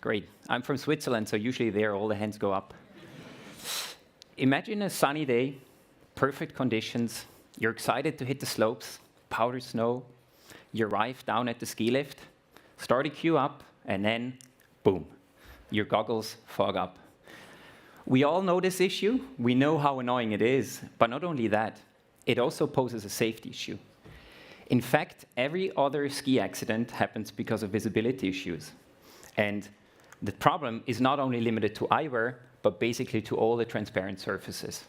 Great. I'm from Switzerland, so usually there all the hands go up. Imagine a sunny day, perfect conditions. You're excited to hit the slopes, powder snow. You arrive down at the ski lift, start a queue up, and then, boom, your goggles fog up. We all know this issue. We know how annoying it is. But not only that, it also poses a safety issue. In fact, every other ski accident happens because of visibility issues. And the problem is not only limited to eyewear, but basically to all the transparent surfaces.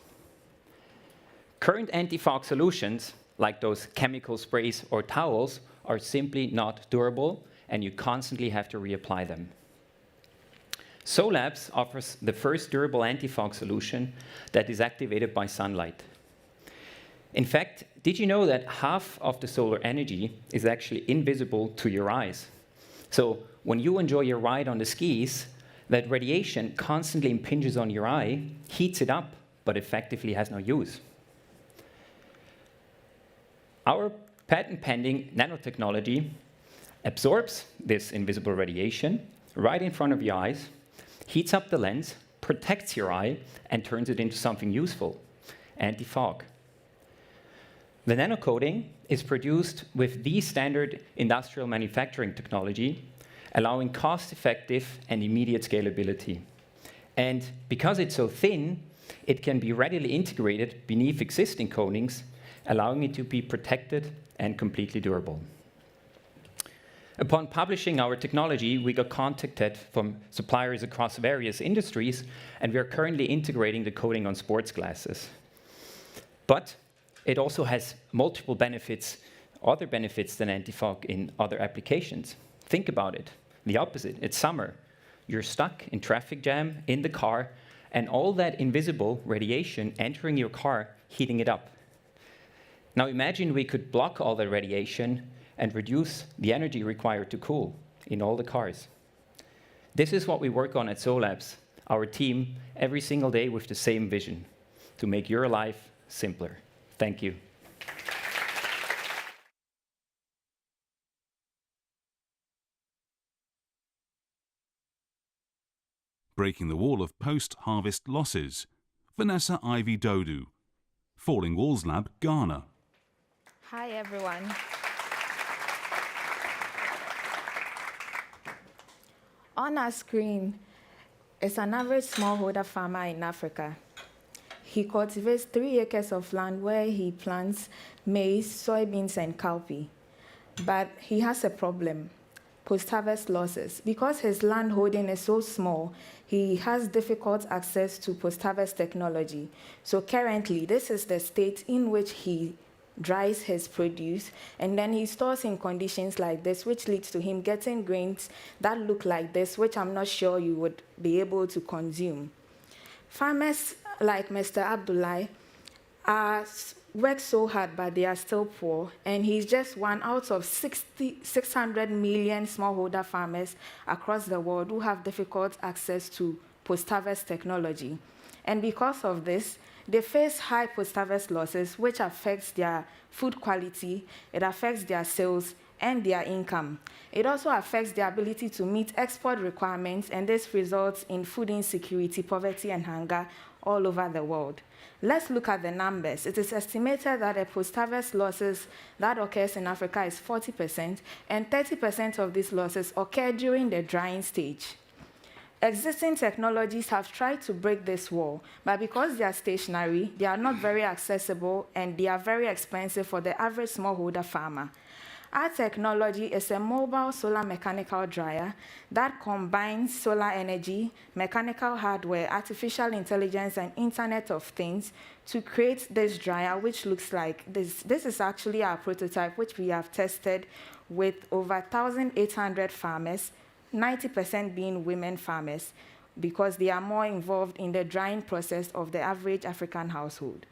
Current anti-fog solutions, like those chemical sprays or towels, are simply not durable, and you constantly have to reapply them. Solabs offers the first durable anti-fog solution that is activated by sunlight. In fact, did you know that half of the solar energy is actually invisible to your eyes? So when you enjoy your ride on the skis, that radiation constantly impinges on your eye, heats it up, but effectively has no use. Our patent-pending nanotechnology absorbs this invisible radiation right in front of your eyes, heats up the lens, protects your eye, and turns it into something useful, anti-fog. The nanocoating is produced with the standard industrial manufacturing technology, allowing cost-effective and immediate scalability. And because it's so thin, it can be readily integrated beneath existing coatings, allowing it to be protected and completely durable. Upon publishing our technology, we got contacted from suppliers across various industries, and we are currently integrating the coating on sports glasses. But it also has multiple benefits, other benefits than anti-fog in other applications. Think about it, the opposite. It's summer. You're stuck in traffic jam, in the car, and all that invisible radiation entering your car, heating it up. Now imagine we could block all the radiation and reduce the energy required to cool in all the cars. This is what we work on at Solabs, our team, every single day with the same vision, to make your life simpler. Thank you. Breaking the wall of post-harvest losses, Vanessa Ivy Dodu, Falling Walls Lab, Ghana. Hi, everyone. On our screen is an average smallholder farmer in Africa. He cultivates 3 acres of land where he plants maize, soybeans, and cowpea. But he has a problem, post-harvest losses. Because his land holding is so small, he has difficult access to post-harvest technology. So currently, this is the state in which he dries his produce, and then he stores in conditions like this, which leads to him getting grains that look like this, which I'm not sure you would be able to consume. Farmers like Mr. Abdullahi work so hard, but they are still poor, and he's just one out of 600 million smallholder farmers across the world who have difficult access to post-harvest technology. And because of this, they face high post-harvest losses, which affects their food quality, it affects their sales, and their income. It also affects their ability to meet export requirements, and this results in food insecurity, poverty, and hunger all over the world. Let's look at the numbers. It is estimated that the post-harvest losses that occurs in Africa is 40%, and 30% of these losses occur during the drying stage. Existing technologies have tried to break this wall, but because they are stationary, they are not very accessible, and they are very expensive for the average smallholder farmer. Our technology is a mobile solar mechanical dryer that combines solar energy, mechanical hardware, artificial intelligence, and Internet of Things to create this dryer, which looks like this. This is actually our prototype, which we have tested with over 1,800 farmers, 90% being women farmers, because they are more involved in the drying process of the average African household.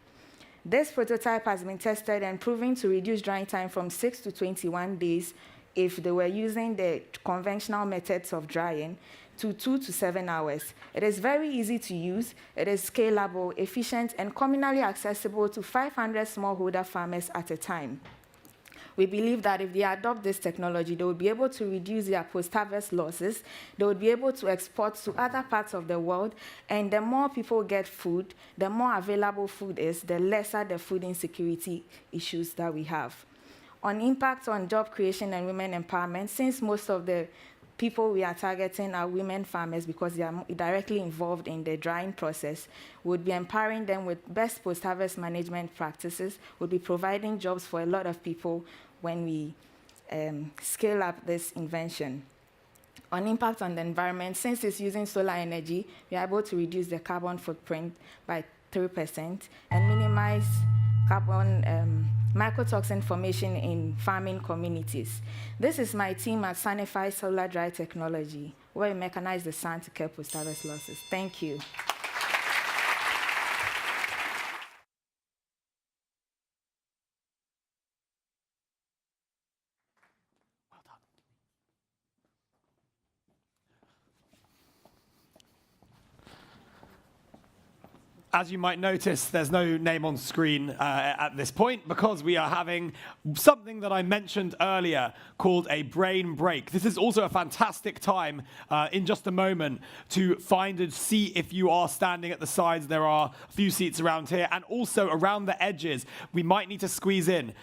This prototype has been tested and proven to reduce drying time from 6 to 21 days if they were using the conventional methods of drying, to 2 to 7 hours. It is very easy to use, it is scalable, efficient, and communally accessible to 500 smallholder farmers at a time. We believe that if they adopt this technology, they will be able to reduce their post-harvest losses, they will be able to export to other parts of the world, and the more people get food, the more available food is, the lesser the food insecurity issues that we have. On impact on job creation and women empowerment, since most of the people we are targeting are women farmers because they are directly involved in the drying process, would be empowering them with best post-harvest management practices, would be providing jobs for a lot of people when we scale up this invention. On impact on the environment, since it's using solar energy, we are able to reduce the carbon footprint by 3% and minimize carbon mycotoxin formation in farming communities. This is my team at Sunify Solar Dry Technology, where we mechanize the sun to curb post-harvest losses. Thank you. As you might notice, there's no name on screen at this point because we are having something that I mentioned earlier called a brain break. This is also a fantastic time in just a moment to find a seat if you are standing at the sides. There are a few seats around here and also around the edges. We might need to squeeze in.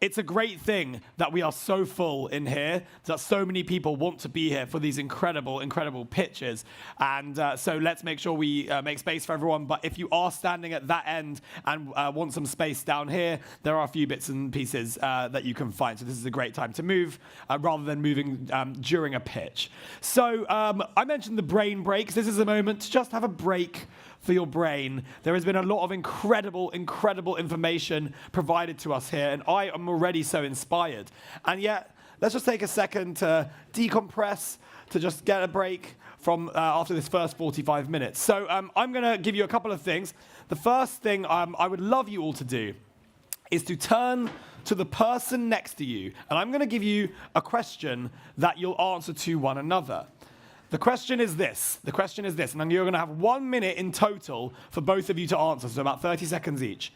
It's a great thing that we are so full in here, that so many people want to be here for these incredible, incredible pitches. And so let's make sure we make space for everyone. But if you are standing at that end and want some space down here, there are a few bits and pieces that you can find. So this is a great time to move rather than moving during a pitch. So I mentioned the brain breaks. This is a moment to just have a break for your brain. There has been a lot of incredible, incredible information provided to us here, and I am already so inspired. And yet, let's just take a second to decompress, to just get a break from after this first 45 minutes. So I'm going to give you a couple of things. The first thing I would love you all to do is to turn to the person next to you, and I'm going to give you a question that you'll answer to one another. The question is this, and you're going to have 1 minute in total for both of you to answer, so about 30 seconds each.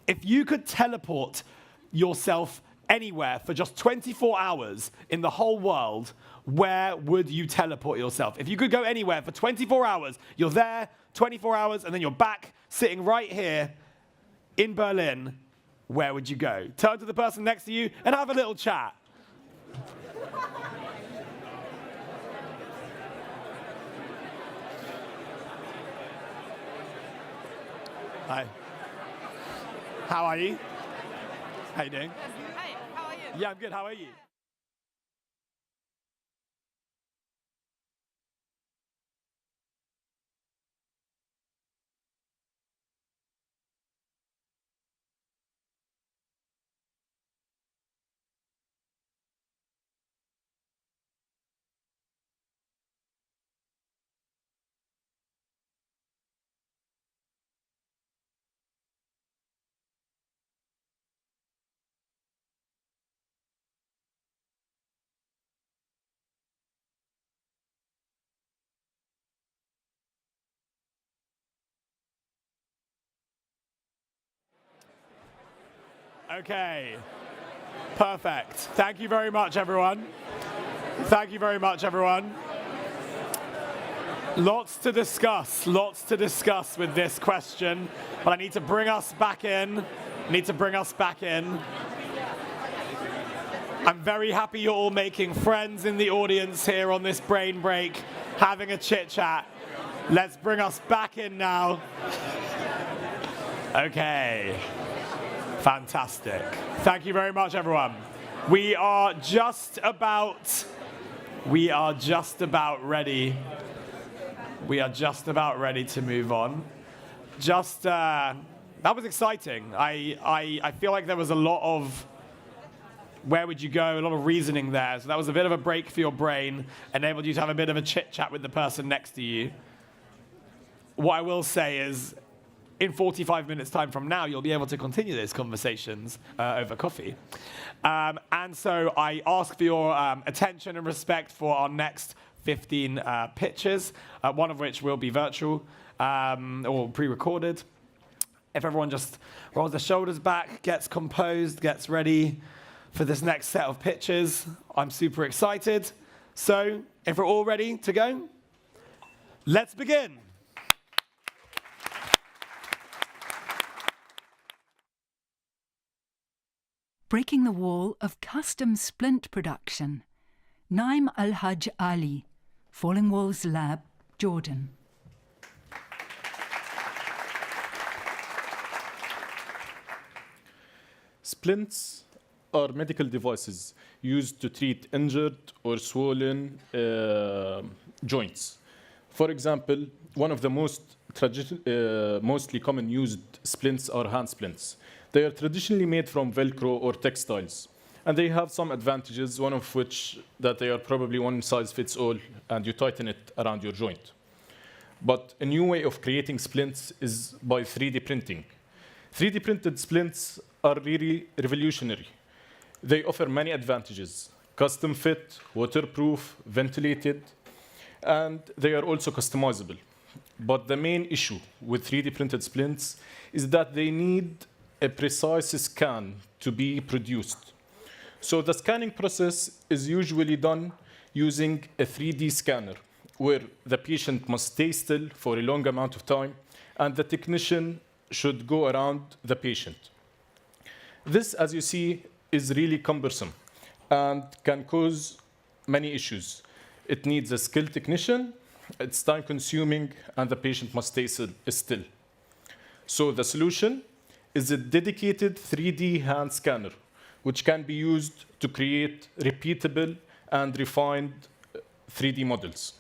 If you could teleport yourself anywhere for just 24 hours in the whole world, where would you teleport yourself? If you could go anywhere for 24 hours, you're there, 24 hours, and then you're back, sitting right here in Berlin, where would you go? Turn to the person next to you and have a little chat. Hi. How are you? How you doing? Hi, how are you? Yeah, I'm good. How are you? Okay, perfect. Thank you very much, everyone. Thank you very much, everyone. Lots to discuss with this question, but I need to bring us back in. I'm very happy you're all making friends in the audience here on this brain break, having a chit-chat. Let's bring us back in now. Okay. Fantastic. Thank you very much, everyone. We are just about ready. We are just about ready to move on. That was exciting. I feel like there was a lot of where would you go, a lot of reasoning there. So that was a bit of a break for your brain, enabled you to have a bit of a chit-chat with the person next to you. What I will say is, in 45 minutes' time from now, you'll be able to continue those conversations over coffee. And so I ask for your attention and respect for our next 15 pitches, one of which will be virtual or pre-recorded. If everyone just rolls their shoulders back, gets composed, gets ready for this next set of pitches, I'm super excited. So if we're all ready to go, let's begin. Breaking the Wall of Custom Splint Production. Naim Al-Hajj Ali, Falling Walls Lab, Jordan. Splints are medical devices used to treat injured or swollen joints. For example, one of the mostly common used splints are hand splints. They are traditionally made from Velcro or textiles, and they have some advantages, one of which that they are probably one size fits all, and you tighten it around your joint. But a new way of creating splints is by 3D printing. 3D printed splints are really revolutionary. They offer many advantages: custom fit, waterproof, ventilated, and they are also customizable. but the main issue with 3D printed splints is that they need a precise scan to be produced. So the scanning process is usually done using a 3D scanner, where the patient must stay still for a long amount of time, and the technician should go around the patient. This, as you see, is really cumbersome and can cause many issues. It needs a skilled technician, it's time-consuming, and the patient must stay still. So the solution is a dedicated 3D hand scanner, which can be used to create repeatable and refined 3D models.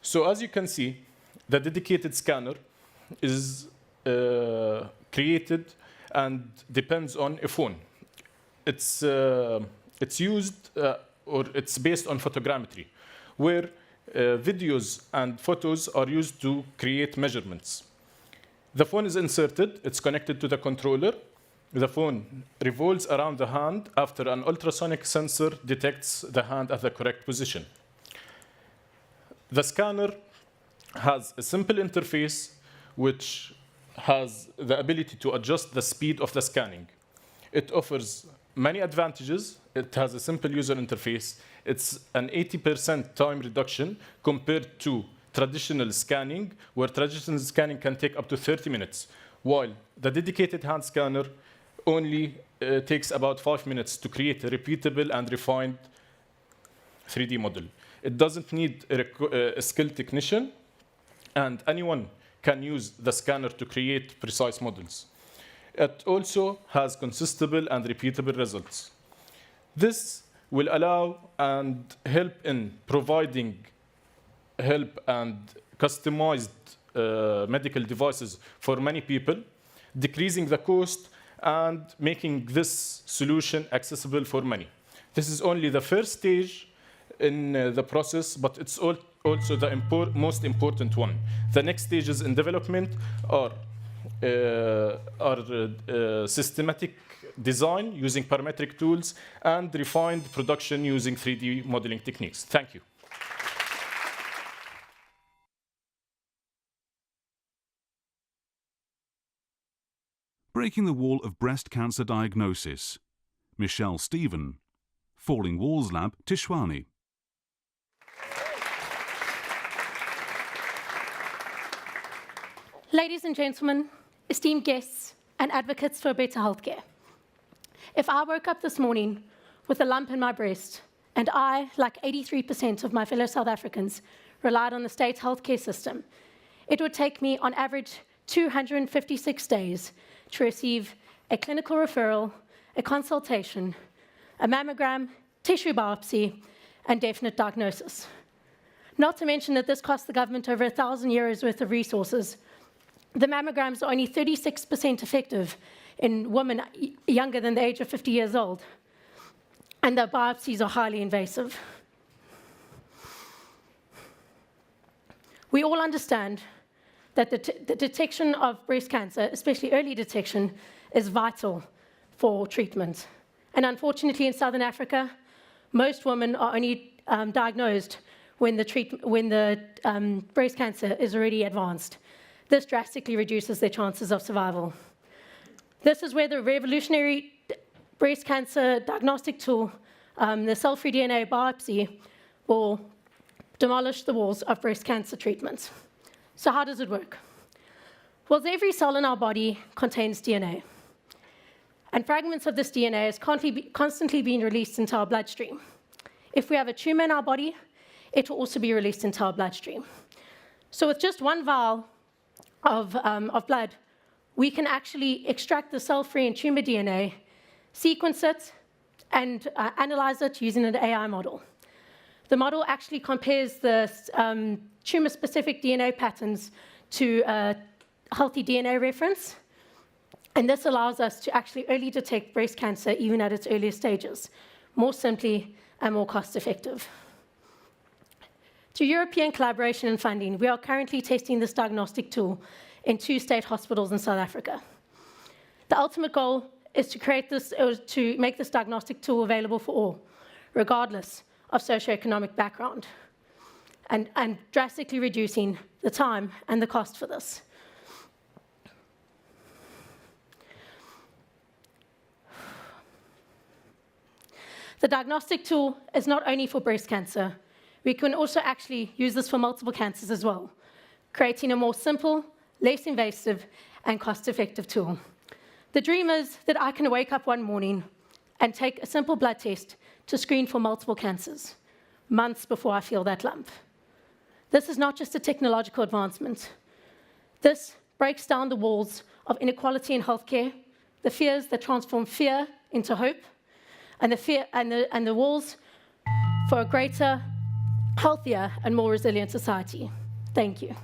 So as you can see, the dedicated scanner is created and depends on a phone. It's used, or it's based on photogrammetry, where videos and photos are used to create measurements. The phone is inserted, it's connected to the controller. The phone revolves around the hand after an ultrasonic sensor detects the hand at the correct position. The scanner has a simple interface which has the ability to adjust the speed of the scanning. It offers many advantages. It has a simple user interface. It's an 80% time reduction compared to traditional scanning, where traditional scanning can take up to 30 minutes, while the dedicated hand scanner only takes about 5 minutes to create a repeatable and refined 3D model. It doesn't need a skilled technician, and anyone can use the scanner to create precise models. It also has consistable and repeatable results. This will allow and help in providing help and customized medical devices for many people, decreasing the cost and making this solution accessible for many. This is only the first stage in the process, but it's also the most important one. The next stages in development are systematic design using parametric tools and refined production using 3D modeling techniques. Thank you. Breaking the wall of breast cancer diagnosis. Michelle Stephen. Falling Walls Lab, Tishwani. Ladies and gentlemen, esteemed guests, and advocates for better healthcare. If I woke up this morning with a lump in my breast, and I, like 83% of my fellow South Africans, relied on the state healthcare system, it would take me on average 256 days to receive a clinical referral, a consultation, a mammogram, tissue biopsy, and definite diagnosis. Not to mention that this costs the government over €1,000 worth of resources. The mammograms are only 36% effective in women younger than the age of 50 years old, and the biopsies are highly invasive. We all understand that the detection of breast cancer, especially early detection, is vital for treatment. And unfortunately, in Southern Africa, most women are only diagnosed when the breast cancer is already advanced. This drastically reduces their chances of survival. This is where the revolutionary breast cancer diagnostic tool, the cell-free DNA biopsy, will demolish the walls of breast cancer treatments. So how does it work? Well, every cell in our body contains DNA. And fragments of this DNA is constantly being released into our bloodstream. If we have a tumor in our body, it will also be released into our bloodstream. So with just one vial of blood, we can actually extract the cell-free and tumor DNA, sequence it, and analyze it using an AI model. The model actually compares the tumor-specific DNA patterns to a healthy DNA reference, and this allows us to actually early detect breast cancer even at its earliest stages, more simply and more cost-effective. Through European collaboration and funding, we are currently testing this diagnostic tool in 2 state hospitals in South Africa. The ultimate goal is to make this diagnostic tool available for all, regardless of socioeconomic background. and drastically reducing the time and the cost for this. The diagnostic tool is not only for breast cancer. We can also actually use this for multiple cancers as well, creating a more simple, less invasive, and cost-effective tool. The dream is that I can wake up one morning and take a simple blood test to screen for multiple cancers, months before I feel that lump. This is not just a technological advancement. This breaks down the walls of inequality in healthcare, the fears that transform fear into hope, and the walls for a greater, healthier, and more resilient society. Thank you.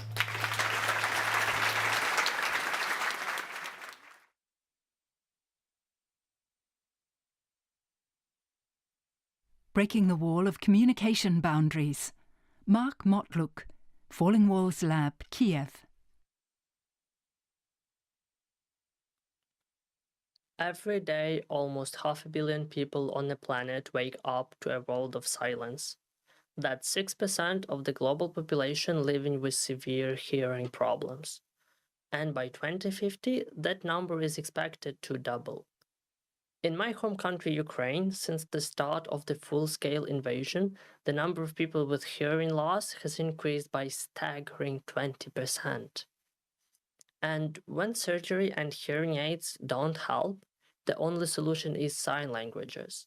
Breaking the wall of communication boundaries. Mark Motluk, Falling Walls Lab, Kiev. Every day, almost 500 million people on the planet wake up to a world of silence. That's 6% of the global population living with severe hearing problems. And by 2050, that number is expected to double. In my home country, Ukraine, since the start of the full-scale invasion, the number of people with hearing loss has increased by a staggering 20%. And when surgery and hearing aids don't help, the only solution is sign languages.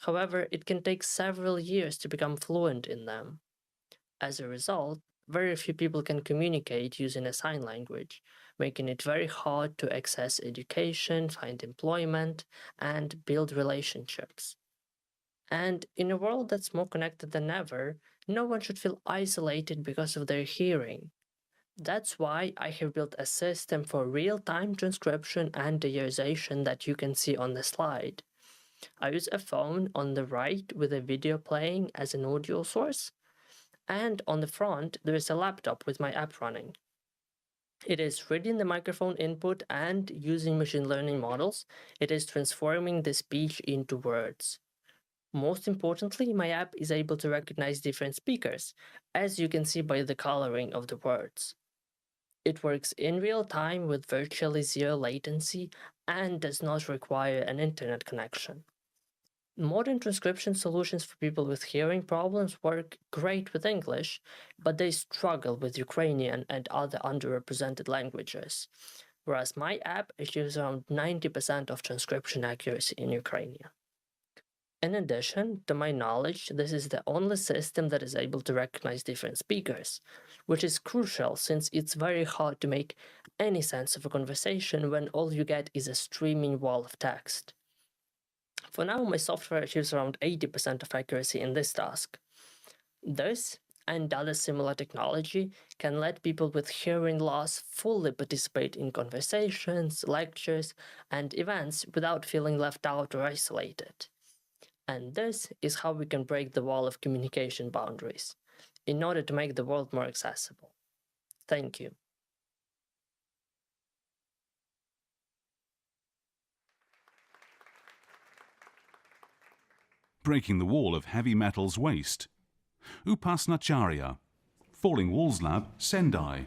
However, it can take several years to become fluent in them. As a result, very few people can communicate using a sign language, making it very hard to access education, find employment, and build relationships. And in a world that's more connected than ever, no one should feel isolated because of their hearing. That's why I have built a system for real-time transcription and diarization that you can see on the slide. I use a phone on the right with a video playing as an audio source, and on the front there is a laptop with my app running. It is reading the microphone input and, using machine learning models, it is transforming the speech into words. Most importantly, my app is able to recognize different speakers, as you can see by the coloring of the words. It works in real time with virtually zero latency and does not require an internet connection. Modern transcription solutions for people with hearing problems work great with English, but they struggle with Ukrainian and other underrepresented languages, whereas my app achieves around 90% of transcription accuracy in Ukrainian. In addition, to my knowledge, this is the only system that is able to recognize different speakers, which is crucial since it's very hard to make any sense of a conversation when all you get is a streaming wall of text. For now, my software achieves around 80% of accuracy in this task. This and other similar technology can let people with hearing loss fully participate in conversations, lectures, and events without feeling left out or isolated. And this is how we can break the wall of communication boundaries, in order to make the world more accessible. Thank you. Breaking the wall of heavy metals waste. Upasnacharya, Falling Walls Lab, Sendai.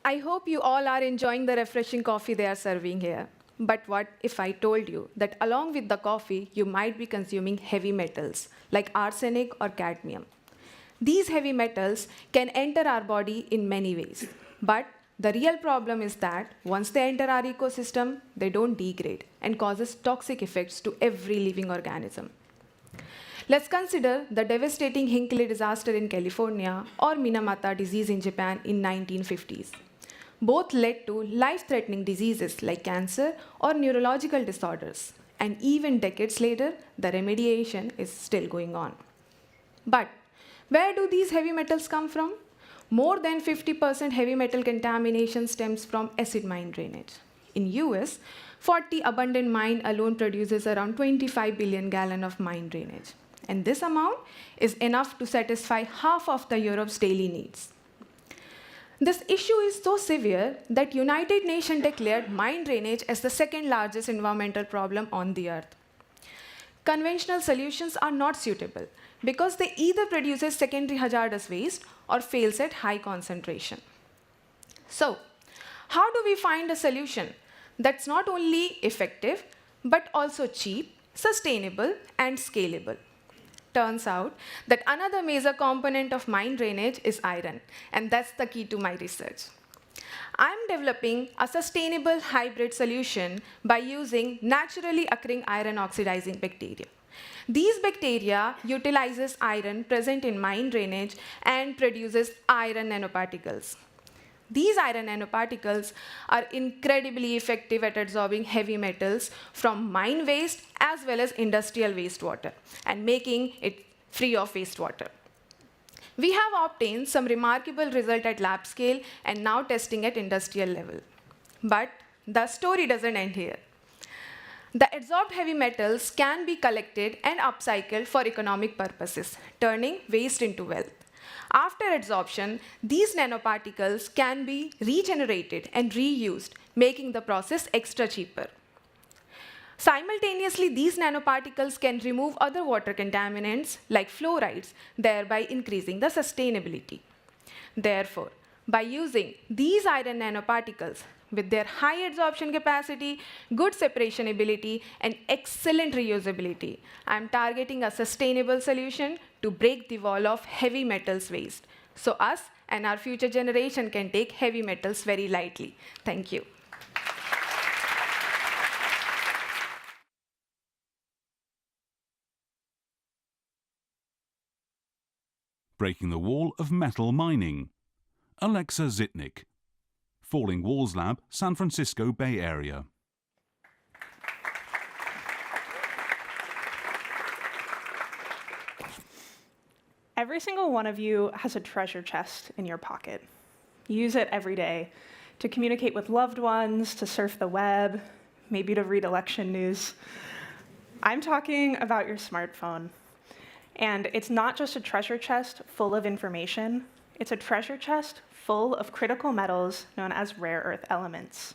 I hope you all are enjoying the refreshing coffee they are serving here. But what if I told you that along with the coffee, you might be consuming heavy metals like arsenic or cadmium? These heavy metals can enter our body in many ways. But the real problem is that once they enter our ecosystem, they don't degrade and causes toxic effects to every living organism. Let's consider the devastating Hinckley disaster in California or Minamata disease in Japan in 1950s. Both led to life-threatening diseases like cancer or neurological disorders. And even decades later, the remediation is still going on. But where do these heavy metals come from? More than 50% heavy metal contamination stems from acid mine drainage. In US, 40 abundant mine alone produces around 25 billion gallons of mine drainage. And this amount is enough to satisfy half of the Europe's daily needs. This issue is so severe that United Nations declared mine drainage as the second largest environmental problem on the earth. Conventional solutions are not suitable because they either produce secondary hazardous waste or fails at high concentration. So, how do we find a solution that's not only effective, but also cheap, sustainable, and scalable? Turns out that another major component of mine drainage is iron, and that's the key to my research. I'm developing a sustainable hybrid solution by using naturally occurring iron oxidizing bacteria. These bacteria utilizes iron present in mine drainage and produces iron nanoparticles. These iron nanoparticles are incredibly effective at absorbing heavy metals from mine waste as well as industrial wastewater and making it free of wastewater. We have obtained some remarkable results at lab scale and now testing at industrial level. But the story doesn't end here. The adsorbed heavy metals can be collected and upcycled for economic purposes, turning waste into wealth. After adsorption, these nanoparticles can be regenerated and reused, making the process extra cheaper. Simultaneously, these nanoparticles can remove other water contaminants like fluorides, thereby increasing the sustainability. Therefore, by using these iron nanoparticles with their high adsorption capacity, good separation ability, and excellent reusability, I'm targeting a sustainable solution to break the wall of heavy metals waste, so us and our future generation can take heavy metals very lightly. Thank you. Breaking the Wall of Metal Mining. Alexa Zitnik. Falling Walls Lab, San Francisco Bay Area. Every single one of you has a treasure chest in your pocket. You use it every day to communicate with loved ones, to surf the web, maybe to read election news. I'm talking about your smartphone. And it's not just a treasure chest full of information, it's a treasure chest full of critical metals known as rare earth elements.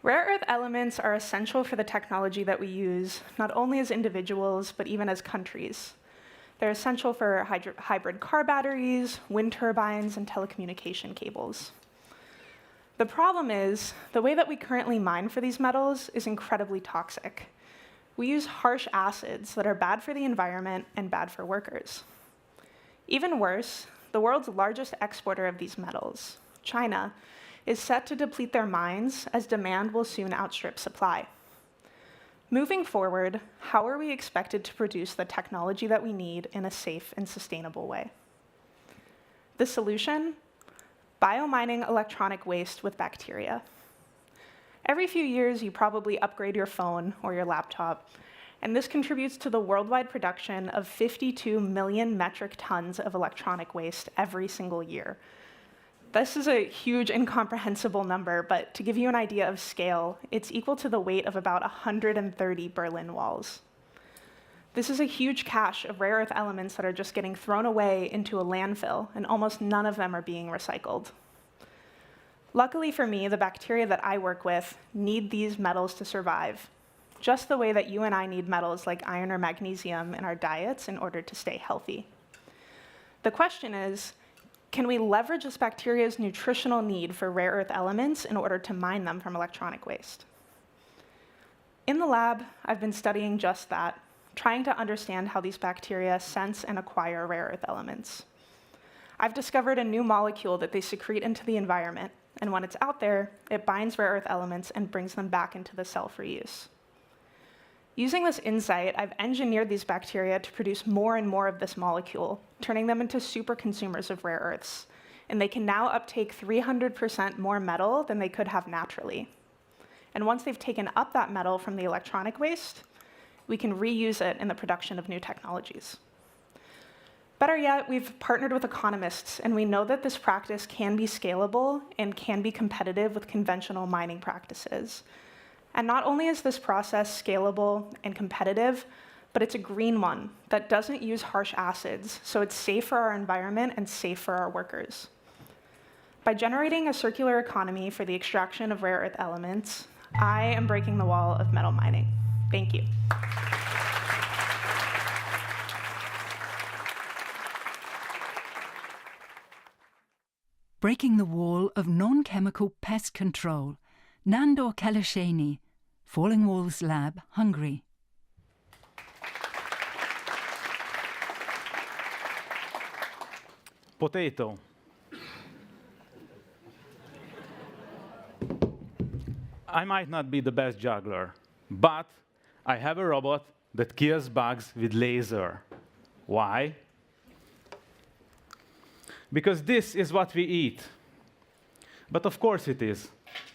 Rare earth elements are essential for the technology that we use, not only as individuals, but even as countries. They're essential for hybrid car batteries, wind turbines, and telecommunication cables. The problem is, the way that we currently mine for these metals is incredibly toxic. We use harsh acids that are bad for the environment and bad for workers. Even worse, the world's largest exporter of these metals, China, is set to deplete their mines as demand will soon outstrip supply. Moving forward, how are we expected to produce the technology that we need in a safe and sustainable way? The solution? Biomining electronic waste with bacteria. Every few years, you probably upgrade your phone or your laptop, and this contributes to the worldwide production of 52 million metric tons of electronic waste every single year. This is a huge, incomprehensible number, but to give you an idea of scale, it's equal to the weight of about 130 Berlin Walls. This is a huge cache of rare earth elements that are just getting thrown away into a landfill, and almost none of them are being recycled. Luckily for me, the bacteria that I work with need these metals to survive, just the way that you and I need metals like iron or magnesium in our diets in order to stay healthy. The question is, can we leverage this bacteria's nutritional need for rare earth elements in order to mine them from electronic waste? In the lab, I've been studying just that, trying to understand how these bacteria sense and acquire rare earth elements. I've discovered a new molecule that they secrete into the environment, and when it's out there, it binds rare earth elements and brings them back into the cell for use. Using this insight, I've engineered these bacteria to produce more and more of this molecule, turning them into super consumers of rare earths, and they can now uptake 300% more metal than they could have naturally. And once they've taken up that metal from the electronic waste, we can reuse it in the production of new technologies. Better yet, we've partnered with economists, and we know that this practice can be scalable and can be competitive with conventional mining practices. And not only is this process scalable and competitive, but it's a green one that doesn't use harsh acids, so it's safe for our environment and safe for our workers. By generating a circular economy for the extraction of rare earth elements, I am breaking the wall of metal mining. Thank you. Breaking the wall of non-chemical pest control, Nandor Kalasheni, Falling Walls Lab, Hungary. Potato. I might not be the best juggler, but I have a robot that kills bugs with laser. Why? Because this is what we eat. But of course it is.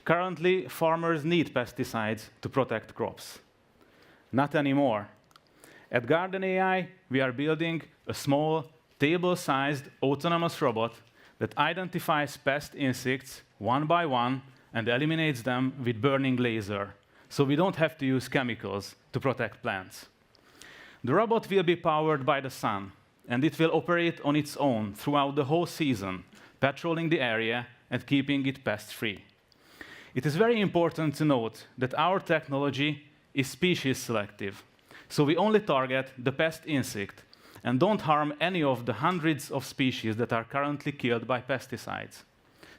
Currently, farmers need pesticides to protect crops. Not anymore. At Garden AI, we are building a small, table-sized autonomous robot that identifies pest insects one by one and eliminates them with burning laser, so we don't have to use chemicals to protect plants. The robot will be powered by the sun, and it will operate on its own throughout the whole season, patrolling the area and keeping it pest-free. It is very important to note that our technology is species selective, so we only target the pest insect and don't harm any of the hundreds of species that are currently killed by pesticides.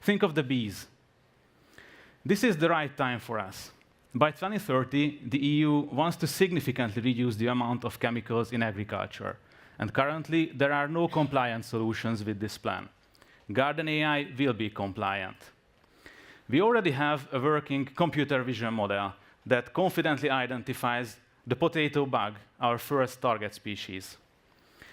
Think of the bees. This is the right time for us. By 2030, the EU wants to significantly reduce the amount of chemicals in agriculture, and currently there are no compliant solutions with this plan. Garden AI will be compliant. We already have a working computer vision model that confidently identifies the potato bug, our first target species.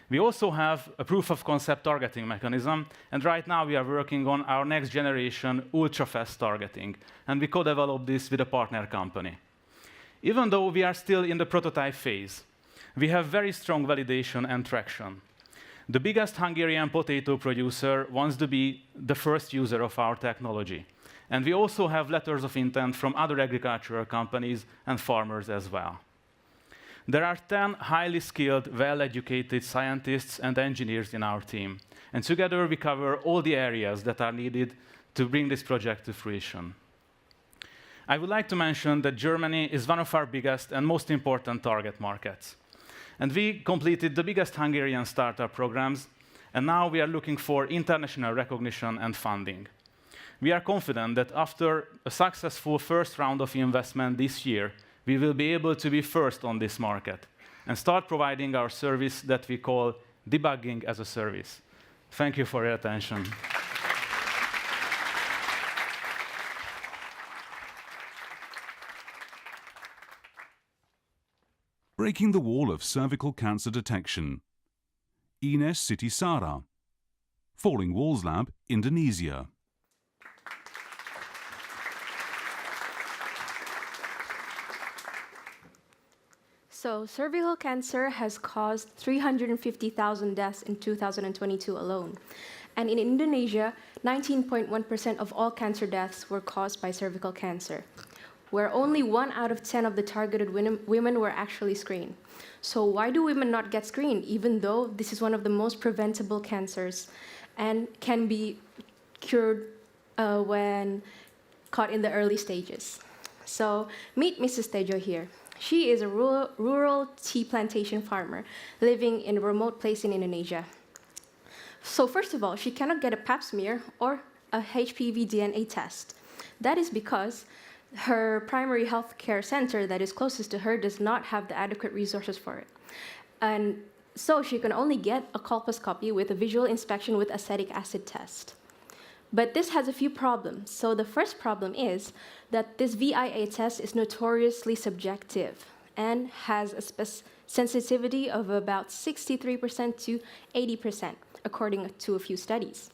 We also have a proof of concept targeting mechanism, and right now we are working on our next generation ultra-fast targeting, and we co-developed this with a partner company. Even though we are still in the prototype phase, we have very strong validation and traction. The biggest Hungarian potato producer wants to be the first user of our technology, and we also have letters of intent from other agricultural companies and farmers as well. There are 10 highly skilled, well-educated scientists and engineers in our team, and together we cover all the areas that are needed to bring this project to fruition. I would like to mention that Germany is one of our biggest and most important target markets. And we completed the biggest Hungarian startup programs, and now we are looking for international recognition and funding. We are confident that after a successful first round of investment this year, we will be able to be first on this market and start providing our service that we call debugging as a service. Thank you for your attention. Breaking the wall of cervical cancer detection. Ines Sitisara, Falling Walls Lab, Indonesia. So, cervical cancer has caused 350,000 deaths in 2022 alone. And in Indonesia, 19.1% of all cancer deaths were caused by cervical cancer, where only 1 out of 10 of the targeted women were actually screened. So why do women not get screened, even though this is one of the most preventable cancers and can be cured when caught in the early stages? So meet Mrs. Tejo here. She is a rural tea plantation farmer living in a remote place in Indonesia. So first of all, she cannot get a pap smear or a HPV DNA test. That is because her primary health care center that is closest to her does not have the adequate resources for it. And so she can only get a colposcopy with a visual inspection with acetic acid test. But this has a few problems. So the first problem is that this VIA test is notoriously subjective and has a sensitivity of about 63% to 80%, according to a few studies.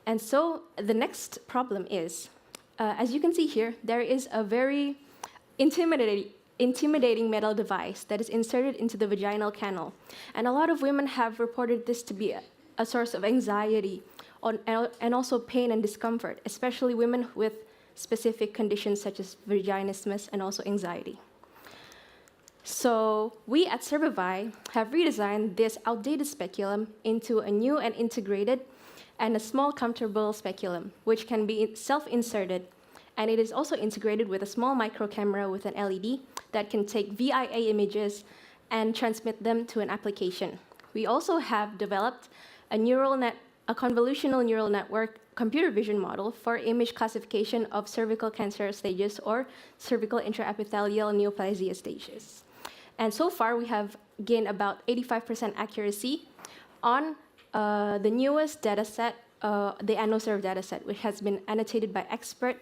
And so the next problem is, as you can see here, there is a very intimidating metal device that is inserted into the vaginal canal. And a lot of women have reported this to be a source of anxiety and also pain and discomfort, especially women with specific conditions such as vaginismus and also anxiety. So we at Servivi have redesigned this outdated speculum into a new and integrated and a small comfortable speculum, which can be self-inserted. And it is also integrated with a small micro camera with an LED that can take VIA images and transmit them to an application. We also have developed a convolutional neural network computer vision model for image classification of cervical cancer stages or cervical intraepithelial neoplasia stages. And so far, we have gained about 85% accuracy on the newest data set, the ANOSERV data set, which has been annotated by expert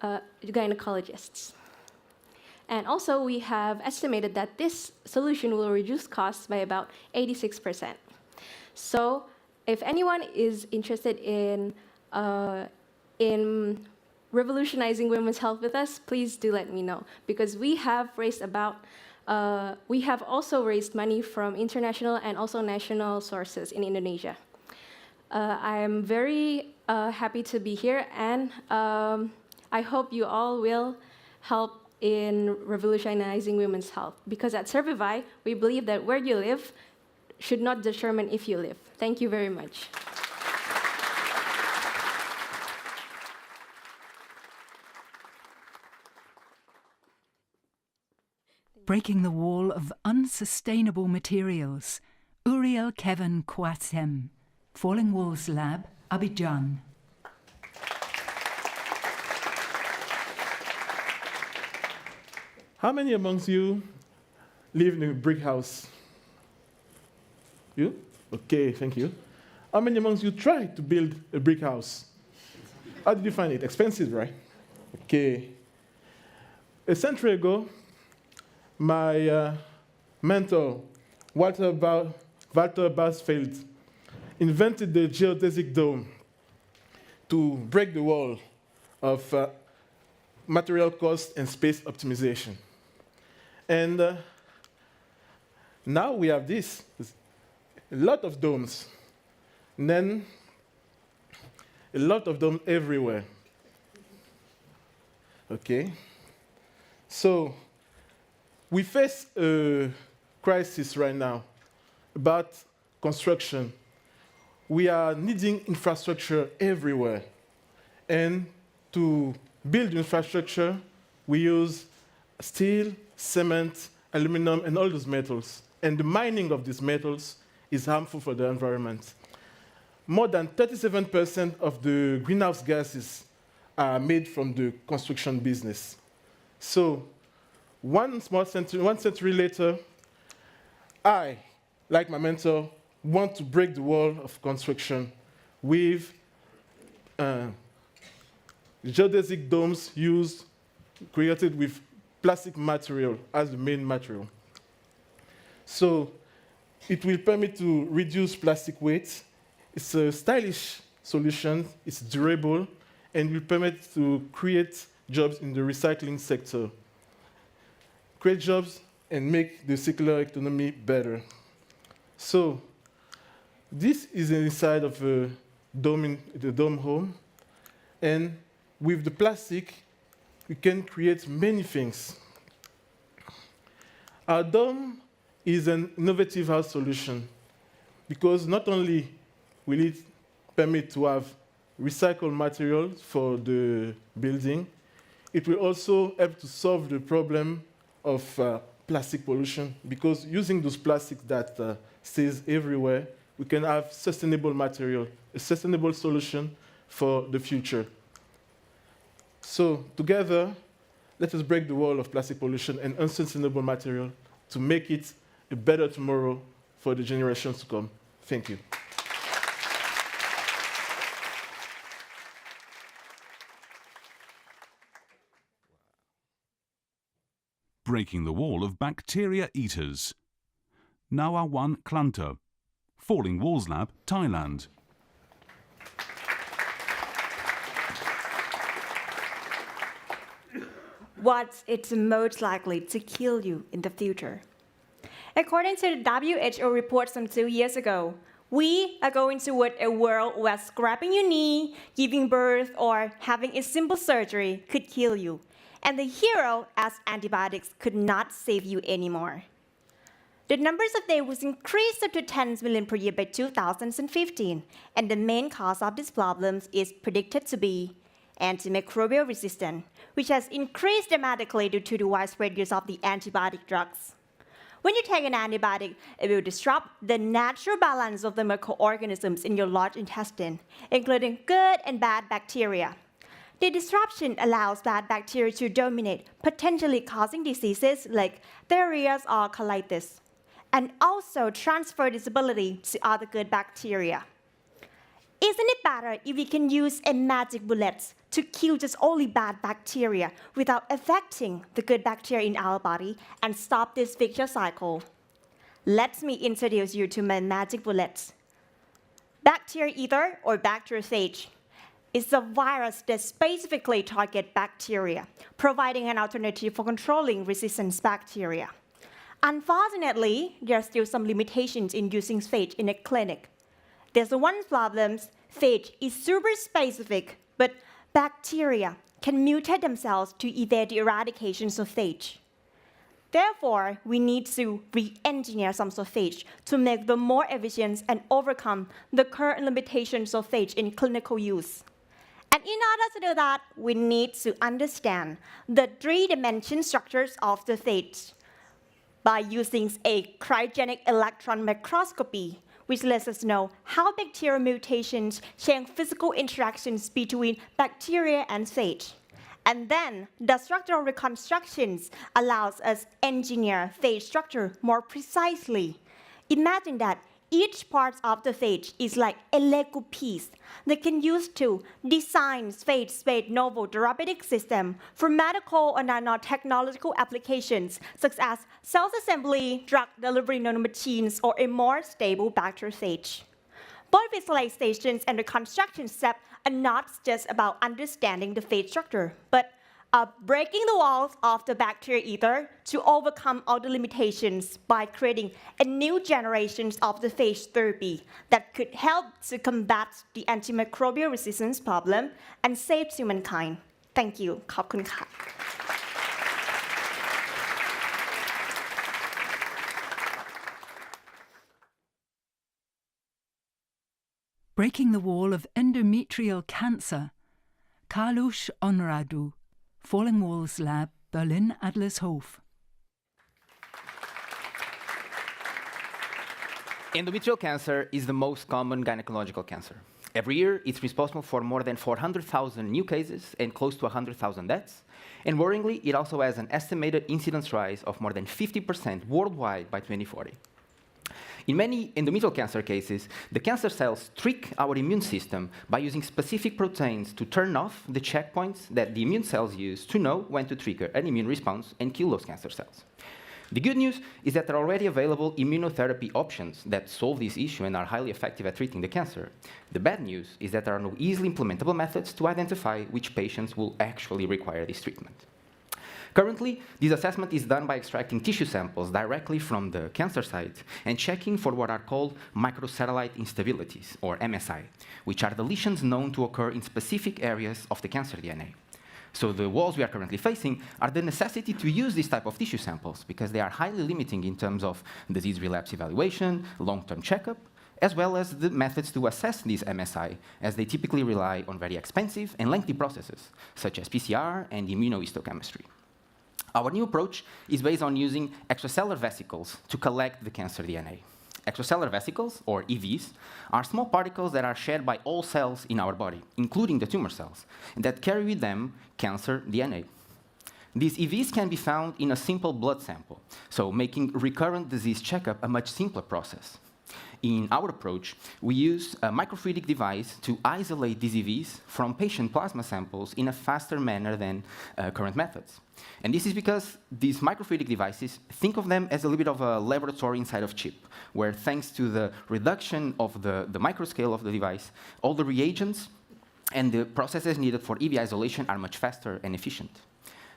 gynecologists. And also, we have estimated that this solution will reduce costs by about 86%. So if anyone is interested in revolutionizing women's health with us, please do let me know, because we have also raised money from international and also national sources in Indonesia. I am very happy to be here, and I hope you all will help in revolutionizing women's health, because at Servivai, we believe that where you live should not determine if you live. Thank you very much. Breaking the wall of unsustainable materials. Uriel Kevin Kouassem, Falling Walls Lab, Abidjan. How many amongst you live in a brick house? You? Okay, thank you. How many amongst you tried to build a brick house? How did you find it? Expensive, right? Okay. A century ago, my mentor, Walter Basfeld, invented the geodesic dome to break the wall of material cost and space optimization. And now we have this, a lot of domes, and then a lot of domes everywhere. Okay? So we face a crisis right now about construction. We are needing infrastructure everywhere. And to build infrastructure, we use steel, cement, aluminum, and all those metals. And the mining of these metals is harmful for the environment. More than 37% of the greenhouse gases are made from the construction business. So one century later, I, like my mentor, want to break the wall of construction with geodesic domes created with plastic material as the main material. So it will permit to reduce plastic weight. It's a stylish solution, it's durable, and will permit to create jobs in the recycling sector. Create jobs and make the circular economy better. So this is inside of the dome home, and with the plastic, we can create many things. Our dome is an innovative house solution because not only will it permit to have recycled materials for the building, it will also help to solve the problem of plastic pollution, because using those plastics that stays everywhere, we can have sustainable material, a sustainable solution for the future. So together, let us break the wall of plastic pollution and unsustainable material to make it a better tomorrow for the generations to come. Thank you. Breaking the wall of bacteria eaters. Nawawan Klanta, Falling Walls Lab, Thailand. What's it's most likely to kill you in the future? According to the WHO report some 2 years ago, we are going toward a world where scraping your knee, giving birth, or having a simple surgery could kill you, and the hero as antibiotics could not save you anymore. The numbers of deaths increased up to 10 million per year by 2015, and the main cause of this problem is predicted to be antimicrobial resistance, which has increased dramatically due to the widespread use of the antibiotic drugs. When you take an antibiotic, it will disrupt the natural balance of the microorganisms in your large intestine, including good and bad bacteria. The disruption allows bad bacteria to dominate, potentially causing diseases like diarrhea or colitis, and also transfer this ability to other good bacteria. Isn't it better if we can use a magic bullet to kill just only bad bacteria without affecting the good bacteria in our body and stop this vicious cycle? Let me introduce you to my magic bullet. Bacteria ether or bacteriophage is a virus that specifically targets bacteria, providing an alternative for controlling resistant bacteria. Unfortunately, there are still some limitations in using phage in a clinic. There's one problem: phage is super specific, but bacteria can mutate themselves to evade the eradication of phage. Therefore, we need to re-engineer some of phage to make them more efficient and overcome the current limitations of phage in clinical use. And in order to do that, we need to understand the three-dimensional structures of the phage by using a cryogenic electron microscopy, which lets us know how bacterial mutations change physical interactions between bacteria and phage. And then the structural reconstructions allows us to engineer phage structure more precisely. Imagine that each part of the phage is like a Lego piece that can use to design phage-based novel therapeutic system for medical and nanotechnological applications, such as cell assembly, drug delivery nanomachines, or a more stable bacteriophage. Both visualizations and the construction step are not just about understanding the phage structure, but breaking the walls of the bacteria ether to overcome all the limitations by creating a new generation of the phage therapy that could help to combat the antimicrobial resistance problem and save humankind. Thank you. ขอบคุณค่ะ Breaking the wall of endometrial cancer. Carlos Onradu, Falling Walls Lab, Berlin Adlershof. Endometrial cancer is the most common gynecological cancer. Every year, it's responsible for more than 400,000 new cases and close to 100,000 deaths. And worryingly, it also has an estimated incidence rise of more than 50% worldwide by 2040. In many endometrial cancer cases, the cancer cells trick our immune system by using specific proteins to turn off the checkpoints that the immune cells use to know when to trigger an immune response and kill those cancer cells. The good news is that there are already available immunotherapy options that solve this issue and are highly effective at treating the cancer. The bad news is that there are no easily implementable methods to identify which patients will actually require this treatment. Currently, this assessment is done by extracting tissue samples directly from the cancer site and checking for what are called microsatellite instabilities, or MSI, which are the lesions known to occur in specific areas of the cancer DNA. So the walls we are currently facing are the necessity to use this type of tissue samples because they are highly limiting in terms of disease relapse evaluation, long-term checkup, as well as the methods to assess these MSI, as they typically rely on very expensive and lengthy processes, such as PCR and immunohistochemistry. Our new approach is based on using extracellular vesicles to collect the cancer DNA. Extracellular vesicles, or EVs, are small particles that are shared by all cells in our body, including the tumor cells, and that carry with them cancer DNA. These EVs can be found in a simple blood sample, so making recurrent disease checkup a much simpler process. In our approach, we use a microfluidic device to isolate these EVs from patient plasma samples in a faster manner than current methods. And this is because these microfluidic devices, think of them as a little bit of a laboratory inside of chip, where thanks to the reduction of the microscale of the device, all the reagents and the processes needed for EV isolation are much faster and efficient.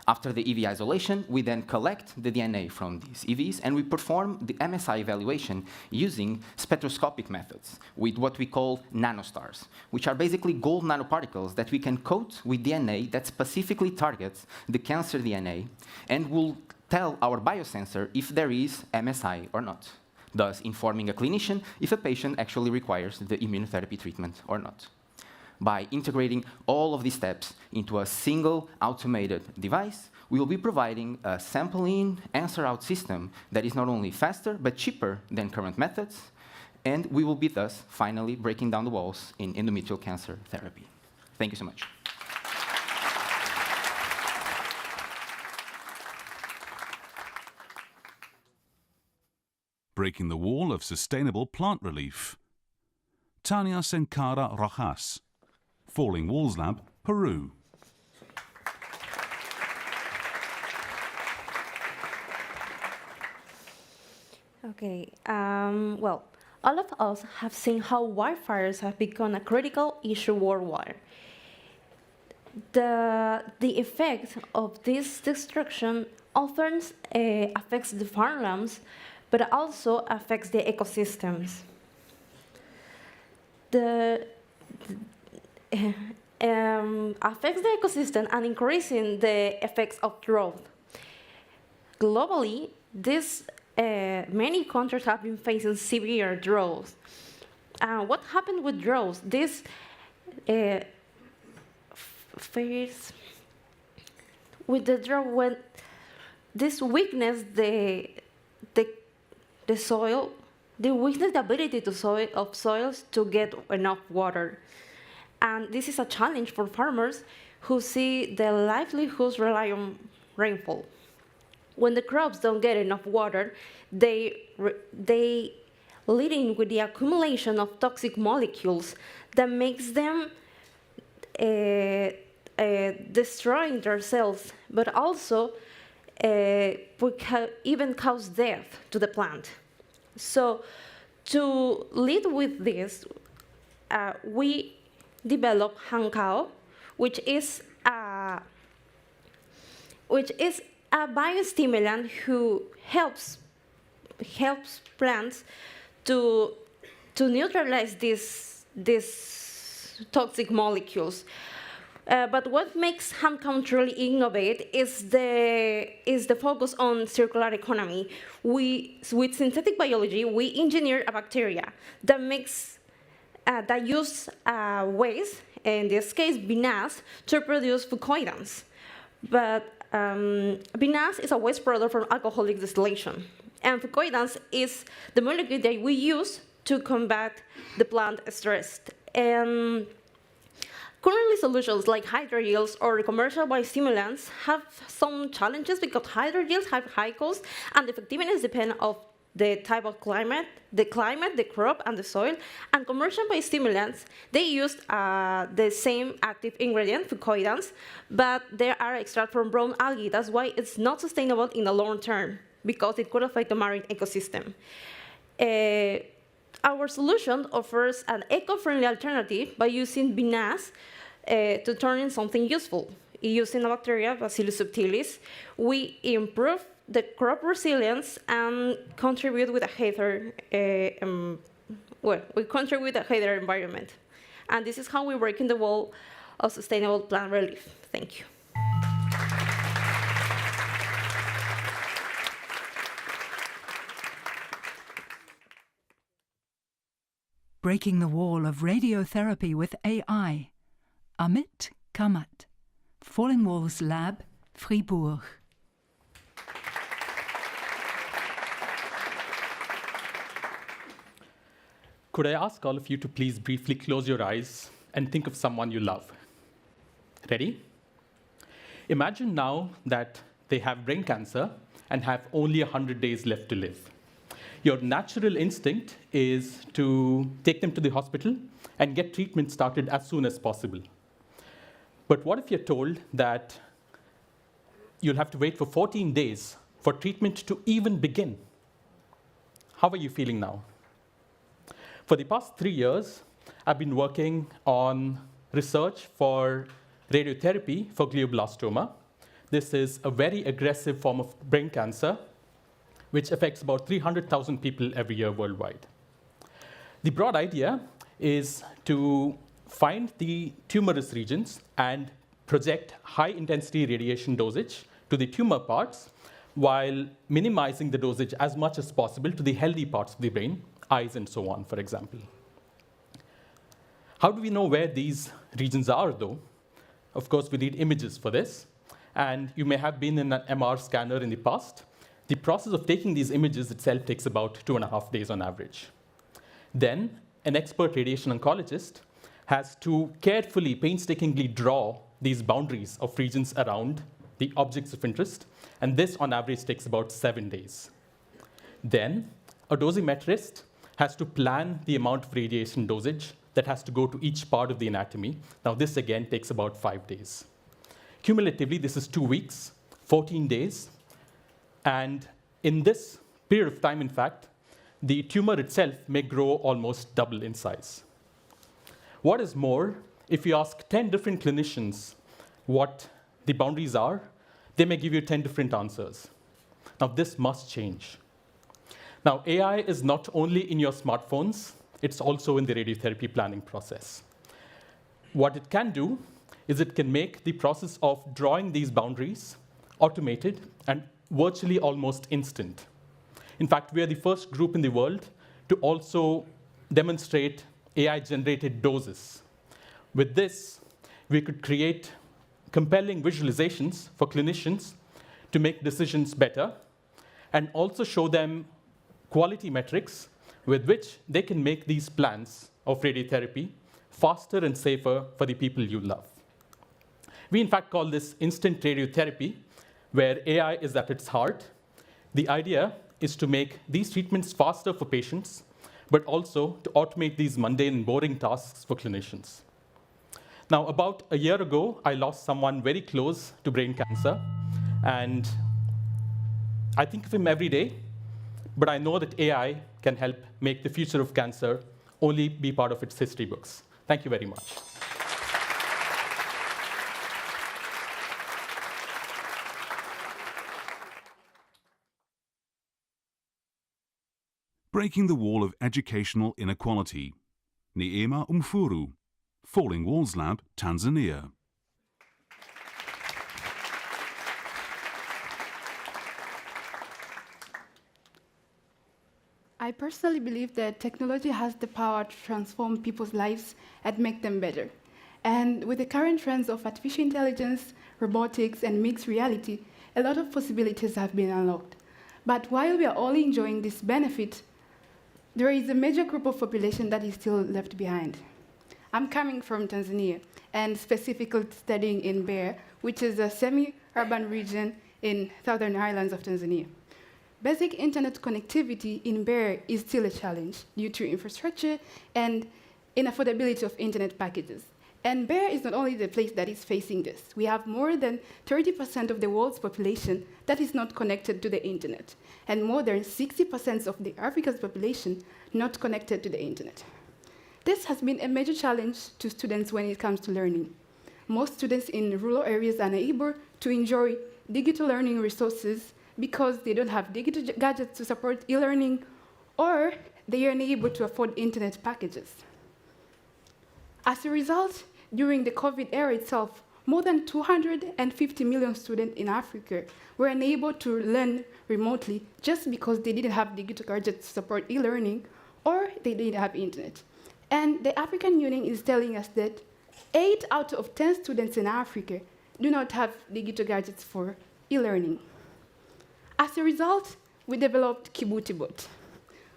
After the EV isolation, we then collect the DNA from these EVs, and we perform the MSI evaluation using spectroscopic methods with what we call nanostars, which are basically gold nanoparticles that we can coat with DNA that specifically targets the cancer DNA and will tell our biosensor if there is MSI or not, thus informing a clinician if a patient actually requires the immunotherapy treatment or not. By integrating all of these steps into a single automated device, we will be providing a sample-in, answer-out system that is not only faster, but cheaper than current methods, and we will be thus finally breaking down the walls in endometrial cancer therapy. Thank you so much. Breaking the wall of sustainable plant relief. Tania Sencara Rojas, Falling Walls Lab, Peru. Okay, well, all of us have seen how wildfires have become a critical issue worldwide. The effect of this destruction often affects the farmlands, but also affects the ecosystems. Affects the ecosystem and increasing the effects of drought. Globally, many countries have been facing severe droughts. What happened with droughts? This phase with the drought, when this weakness the soil, the weakness the ability of soils to get enough water. And this is a challenge for farmers who see their livelihoods rely on rainfall. When the crops don't get enough water, they leading with the accumulation of toxic molecules that makes them destroying their cells, but also even cause death to the plant. So to lead with this, we developed Hankao, which is a biostimulant who helps plants to neutralize these toxic molecules. But what makes Hankao truly innovate is the focus on circular economy. With synthetic biology, we engineer a bacteria that use waste, in this case vinasse, to produce fucoidans. But vinasse is a waste product from alcoholic distillation, and fucoidans is the molecule that we use to combat the plant stress. And currently, solutions like hydrogels or commercial biostimulants have some challenges because hydrogels have high costs, and the effectiveness depends on the type of climate, the crop, and the soil. And commercial biostimulants, they use the same active ingredient, fucoidans, but they are extracted from brown algae. That's why it's not sustainable in the long term, because it could affect the marine ecosystem. Our solution offers an eco-friendly alternative by using vinasse to turn in something useful. Using a bacteria, Bacillus subtilis, we improve the crop resilience and contribute with a heather. We contribute with a heather environment, and this is how we break in the wall of sustainable plant relief. Thank you. Breaking the wall of radiotherapy with AI. Amit Kamat, Falling Walls Lab, Fribourg. Could I ask all of you to please briefly close your eyes and think of someone you love? Ready? Imagine now that they have brain cancer and have only 100 days left to live. Your natural instinct is to take them to the hospital and get treatment started as soon as possible. But what if you're told that you'll have to wait for 14 days for treatment to even begin? How are you feeling now? For the past 3 years, I've been working on research for radiotherapy for glioblastoma. This is a very aggressive form of brain cancer, which affects about 300,000 people every year worldwide. The broad idea is to find the tumorous regions and project high-intensity radiation dosage to the tumor parts while minimizing the dosage as much as possible to the healthy parts of the brain, eyes and so on, for example. How do we know where these regions are, though? Of course, we need images for this. And you may have been in an MR scanner in the past. The process of taking these images itself takes about 2.5 days on average. Then, an expert radiation oncologist has to carefully, painstakingly draw these boundaries of regions around the objects of interest, and this, on average, takes about 7 days. Then, a dosimetrist has to plan the amount of radiation dosage that has to go to each part of the anatomy. Now, this, again, takes about 5 days. Cumulatively, this is 2 weeks, 14 days, and in this period of time, in fact, the tumor itself may grow almost double in size. What is more, if you ask 10 different clinicians what the boundaries are, they may give you 10 different answers. Now, this must change. Now, AI is not only in your smartphones, it's also in the radiotherapy planning process. What it can do is it can make the process of drawing these boundaries automated and virtually almost instant. In fact, we are the first group in the world to also demonstrate AI-generated doses. With this, we could create compelling visualizations for clinicians to make decisions better and also show them quality metrics with which they can make these plans of radiotherapy faster and safer for the people you love. We, in fact, call this instant radiotherapy, where AI is at its heart. The idea is to make these treatments faster for patients, but also to automate these mundane and boring tasks for clinicians. Now, about a year ago, I lost someone very close to brain cancer, and I think of him every day, but I know that AI can help make the future of cancer only be part of its history books. Thank you very much. Breaking the Wall of Educational Inequality. Neema Umfuru, Falling Walls Lab, Tanzania. I personally believe that technology has the power to transform people's lives and make them better. And with the current trends of artificial intelligence, robotics, and mixed reality, a lot of possibilities have been unlocked. But while we are all enjoying this benefit, there is a major group of population that is still left behind. I'm coming from Tanzania, and specifically studying in Mbeya, which is a semi-urban region in southern highlands of Tanzania. Basic internet connectivity in Mbeya is still a challenge due to infrastructure and inaffordability of internet packages. And Mbeya is not only the place that is facing this. We have more than 30% of the world's population that is not connected to the internet, and more than 60% of the Africa's population not connected to the internet. This has been a major challenge to students when it comes to learning. Most students in rural areas are unable to enjoy digital learning resources because they don't have digital gadgets to support e-learning, or they are unable to afford internet packages. As a result, during the COVID era itself, more than 250 million students in Africa were unable to learn remotely just because they didn't have digital gadgets to support e-learning, or they didn't have internet. And the African Union is telling us that 8 out of 10 students in Africa do not have digital gadgets for e-learning. As a result, we developed KibutiBot,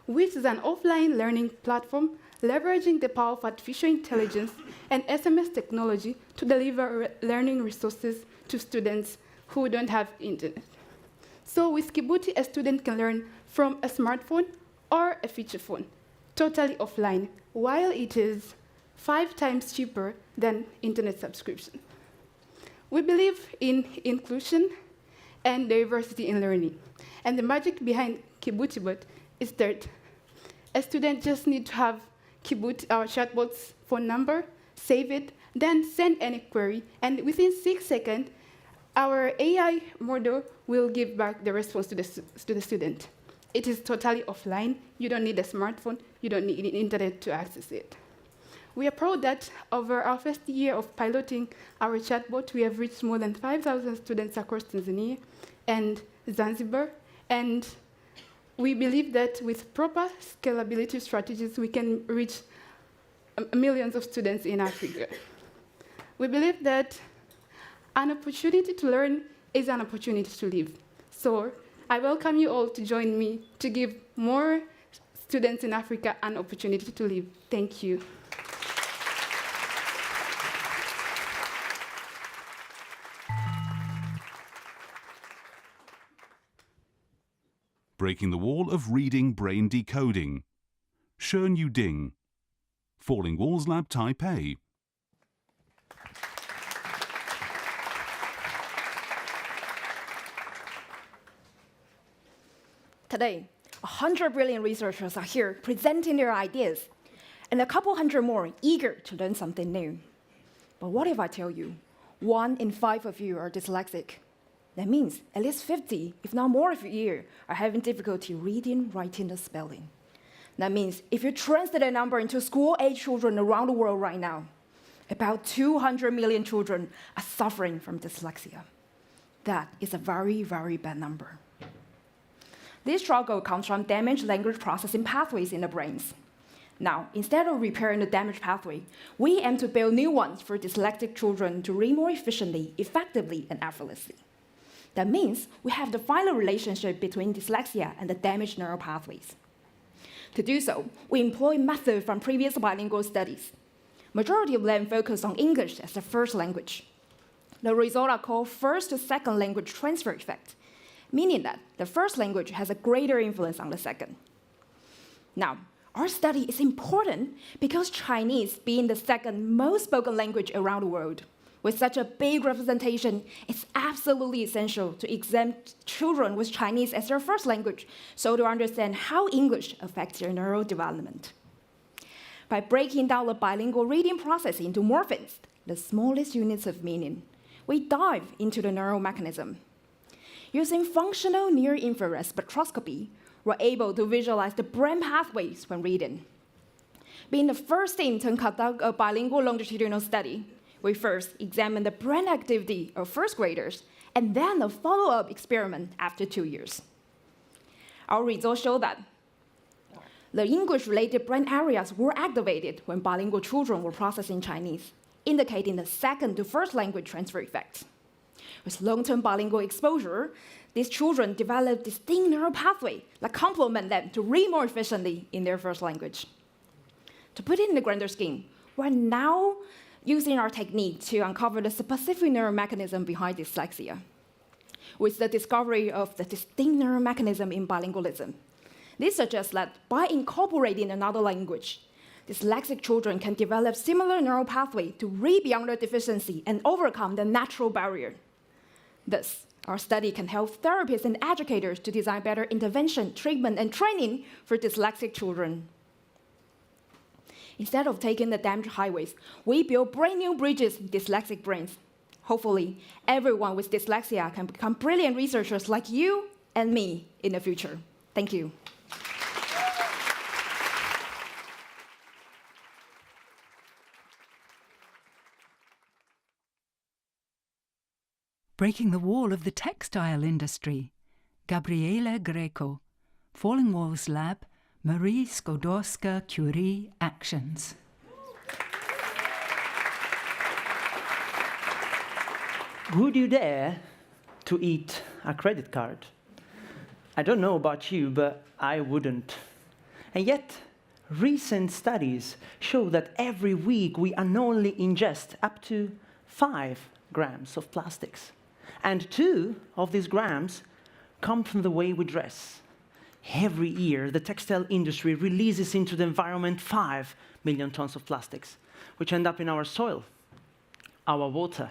which is an offline learning platform leveraging the power of artificial intelligence and SMS technology to deliver learning resources to students who don't have internet. So with Kibuti, a student can learn from a smartphone or a feature phone, totally offline, while it is 5 times cheaper than internet subscription. We believe in inclusion and diversity in learning. And the magic behind KibutiBot is that a student just needs to have Kibuti, our chatbot's phone number, save it, then send any query, and within 6 seconds, our AI model will give back the response to the student. It is totally offline. You don't need a smartphone. You don't need internet to access it. We are proud that over our first year of piloting our chatbot, we have reached more than 5,000 students across Tanzania, and Zanzibar. And we believe that with proper scalability strategies, we can reach millions of students in Africa. We believe that an opportunity to learn is an opportunity to live. So I welcome you all to join me to give more students in Africa an opportunity to live. Thank you. Breaking the Wall of Reading Brain Decoding. Shern Yu Ding. Falling Walls Lab, Taipei. Today, 100 brilliant researchers are here presenting their ideas, and a couple hundred more eager to learn something new. But what if I tell you, 1 in 5 of you are dyslexic? That means at least 50, if not more of you here, are having difficulty reading, writing, or spelling. That means if you translate that number into school-age children around the world right now, about 200 million children are suffering from dyslexia. That is a very, very bad number. This struggle comes from damaged language processing pathways in the brains. Now, instead of repairing the damaged pathway, we aim to build new ones for dyslexic children to read more efficiently, effectively, and effortlessly. That means we have to find a relationship between dyslexia and the damaged neural pathways. To do so, we employ methods from previous bilingual studies. Majority of them focus on English as the first language. The results are called first to second language transfer effect, meaning that the first language has a greater influence on the second. Now, our study is important because Chinese, being the second most spoken language around the world, with such a big representation, it's absolutely essential to examine children with Chinese as their first language so to understand how English affects their neural development. By breaking down the bilingual reading process into morphemes, the smallest units of meaning, we dive into the neural mechanism. Using functional near-infrared spectroscopy, we're able to visualize the brain pathways when reading. Being the first team to conduct a bilingual longitudinal study, we first examined the brain activity of first graders and then a follow-up experiment after 2 years. Our results show that the English-related brain areas were activated when bilingual children were processing Chinese, indicating the second to first language transfer effect. With long-term bilingual exposure, these children develop distinct neural pathways that complement them to read more efficiently in their first language. To put it in the grander scheme, we're now using our technique to uncover the specific neural mechanism behind dyslexia. With the discovery of the distinct neural mechanism in bilingualism, this suggests that by incorporating another language, dyslexic children can develop similar neural pathways to read beyond their deficiency and overcome the natural barrier. Thus, our study can help therapists and educators to design better intervention, treatment, and training for dyslexic children. Instead of taking the damaged highways, we build brand new bridges in dyslexic brains. Hopefully, everyone with dyslexia can become brilliant researchers like you and me in the future. Thank you. Breaking the wall of the textile industry. Gabriela Greco. Falling Walls Lab, Marie Skłodowska-Curie Actions. Would you dare to eat a credit card? I don't know about you, but I wouldn't. And yet, recent studies show that every week we unknowingly ingest up to 5 grams of plastics. And 2 of these grams come from the way we dress. Every year, the textile industry releases into the environment 5 million tons of plastics, which end up in our soil, our water,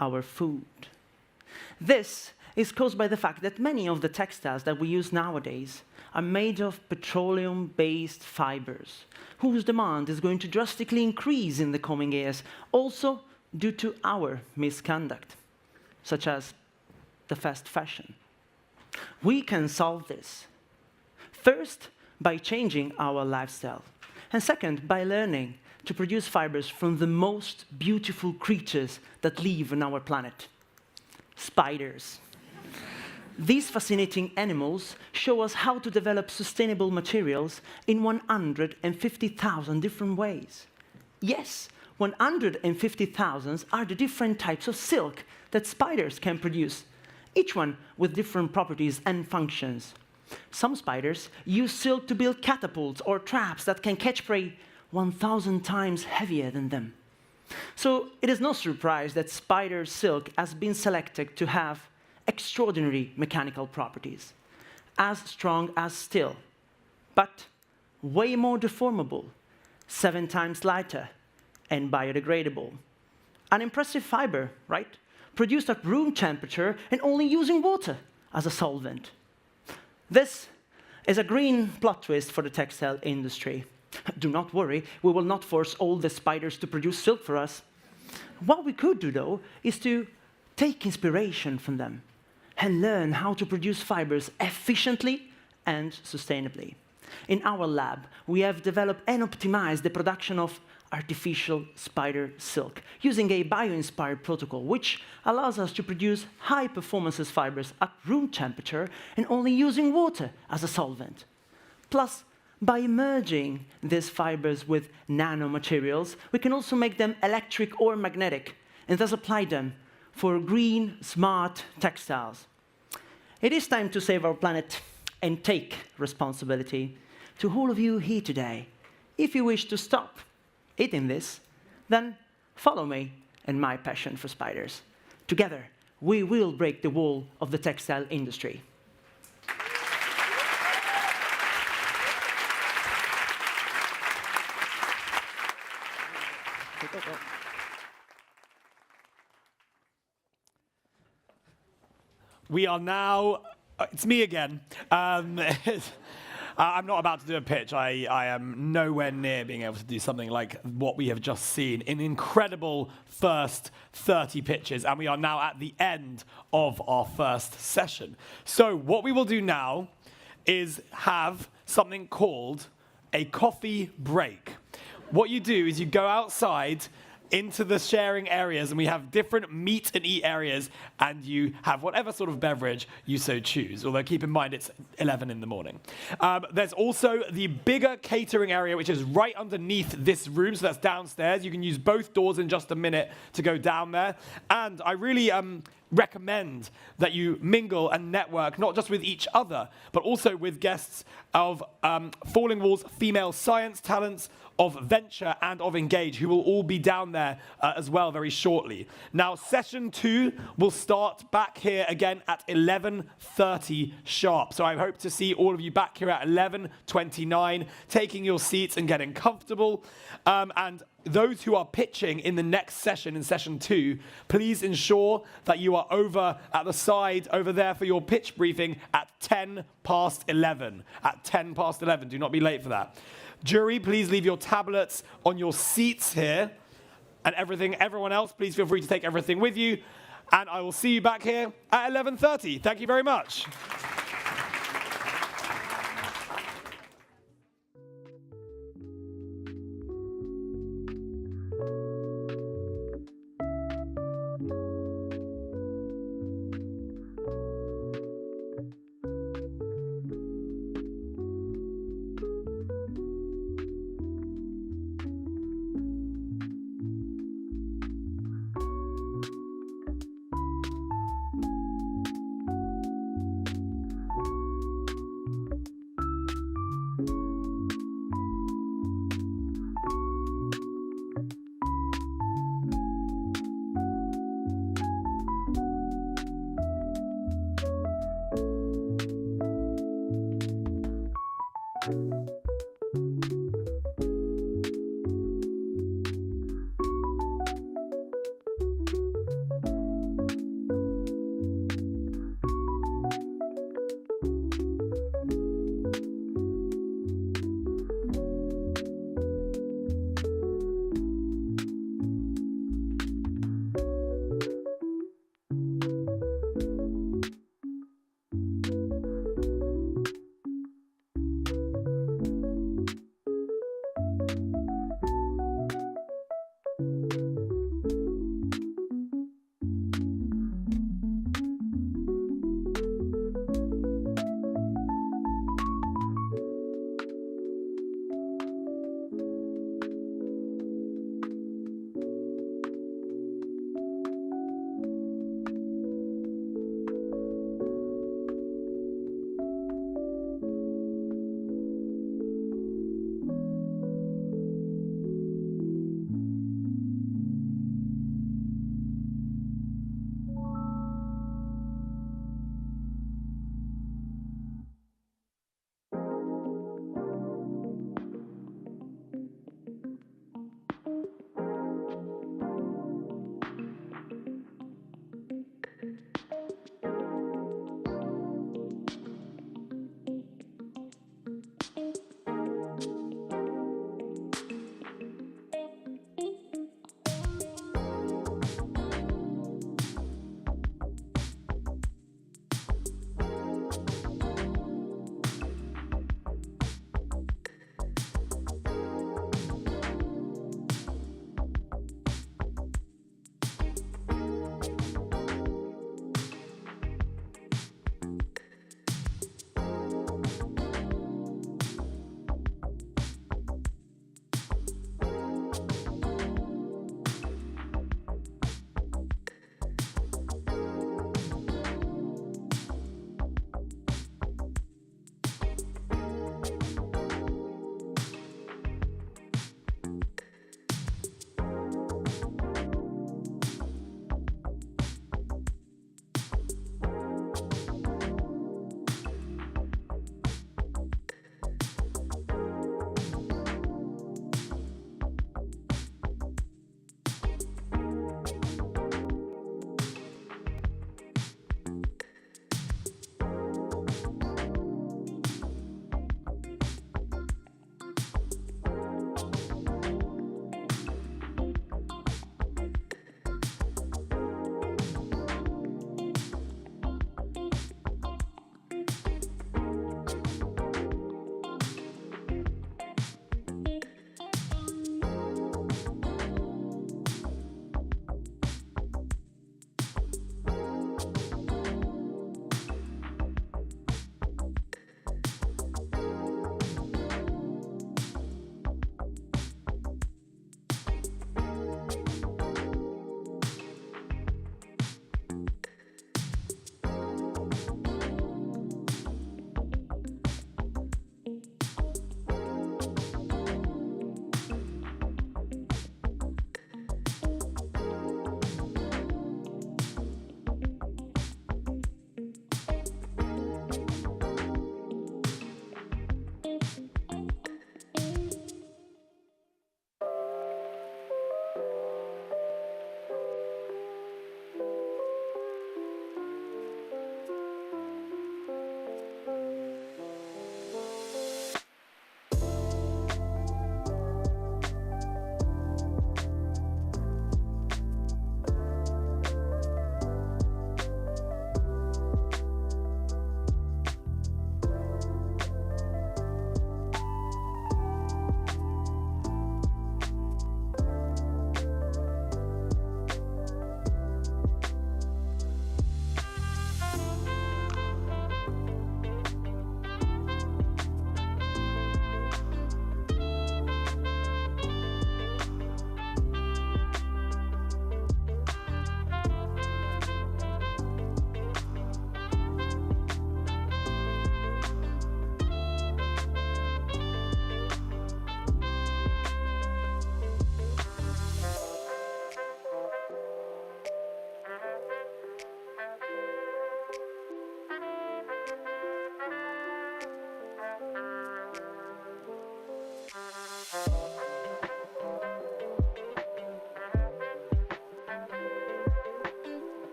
our food. This is caused by the fact that many of the textiles that we use nowadays are made of petroleum-based fibers, whose demand is going to drastically increase in the coming years, also due to our misconduct, such as the fast fashion. We can solve this. First, by changing our lifestyle. And second, by learning to produce fibers from the most beautiful creatures that live on our planet. Spiders. These fascinating animals show us how to develop sustainable materials in 150,000 different ways. Yes, 150,000 are the different types of silk that spiders can produce, each one with different properties and functions. Some spiders use silk to build catapults or traps that can catch prey 1,000 times heavier than them. So it is no surprise that spider silk has been selected to have extraordinary mechanical properties, as strong as steel, but way more deformable, 7 times lighter, and biodegradable. An impressive fiber, right? Produced at room temperature and only using water as a solvent. This is a green plot twist for the textile industry. Do not worry, we will not force all the spiders to produce silk for us. What we could do, though, is to take inspiration from them and learn how to produce fibers efficiently and sustainably. In our lab, we have developed and optimized the production of artificial spider silk using a bio-inspired protocol, which allows us to produce high-performance fibers at room temperature and only using water as a solvent. Plus, by merging these fibers with nanomaterials, we can also make them electric or magnetic, and thus apply them for green, smart textiles. It is time to save our planet and take responsibility. To all of you here today, if you wish to stop eating this, then follow me and my passion for spiders. Together, we will break the wall of the textile industry. We are now, it's me again. I'm not about to do a pitch. I am nowhere near being able to do something like what we have just seen. An incredible first 30 pitches, and we are now at the end of our first session. So what we will do now is have something called a coffee break. What you do is you go outside into the sharing areas, and we have different meet and eat areas, and you have whatever sort of beverage you so choose, although keep in mind it's 11 in the morning. There's also the bigger catering area, which is right underneath this room, so that's downstairs. You can use both doors in just a minute to go down there, and I really recommend that you mingle and network, not just with each other, but also with guests of Falling Walls female science talents, of Venture and of Engage, who will all be down there as well very shortly. Now, session 2 will start back here again at 11:30 sharp. So I hope to see all of you back here at 11:29, taking your seats and getting comfortable. And those who are pitching in the next session, in session 2, please ensure that you are over at the side over there for your pitch briefing at 11:10. At 11:10, do not be late for that. Jury, please leave your tablets on your seats here. And everyone else, please feel free to take everything with you. And I will see you back here at 11:30. Thank you very much.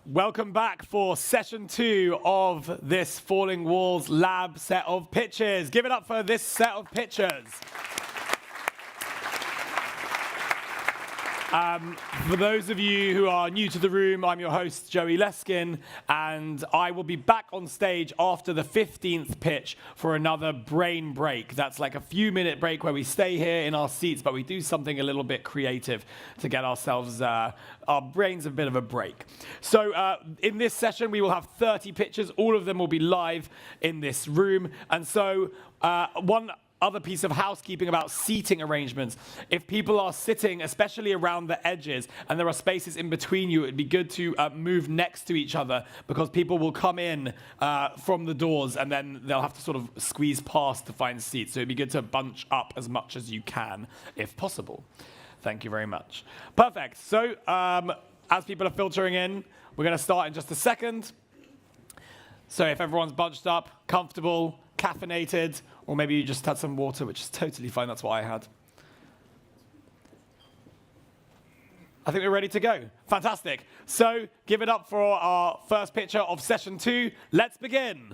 Welcome back for session 2 of this Falling Walls Lab set of pitches. Give it up for this set of pitches. For those of you who are new to the room, I'm your host, Joey Leskin, and I will be back on stage after the 15th pitch for another brain break. That's like a few-minute break where we stay here in our seats, but we do something a little bit creative to get ourselves, our brains a bit of a break. So in this session, we will have 30 pitches. All of them will be live in this room. And so one other piece of housekeeping about seating arrangements. If people are sitting, especially around the edges, and there are spaces in between you, it'd be good to move next to each other because people will come in from the doors and then they'll have to sort of squeeze past to find seats. So it'd be good to bunch up as much as you can, if possible. Thank you very much. Perfect. So as people are filtering in, we're going to start in just a second. So if everyone's bunched up, comfortable, caffeinated, or maybe you just had some water, which is totally fine. That's what I had. I think we're ready to go. Fantastic. So give it up for our first pitcher of session 2. Let's begin.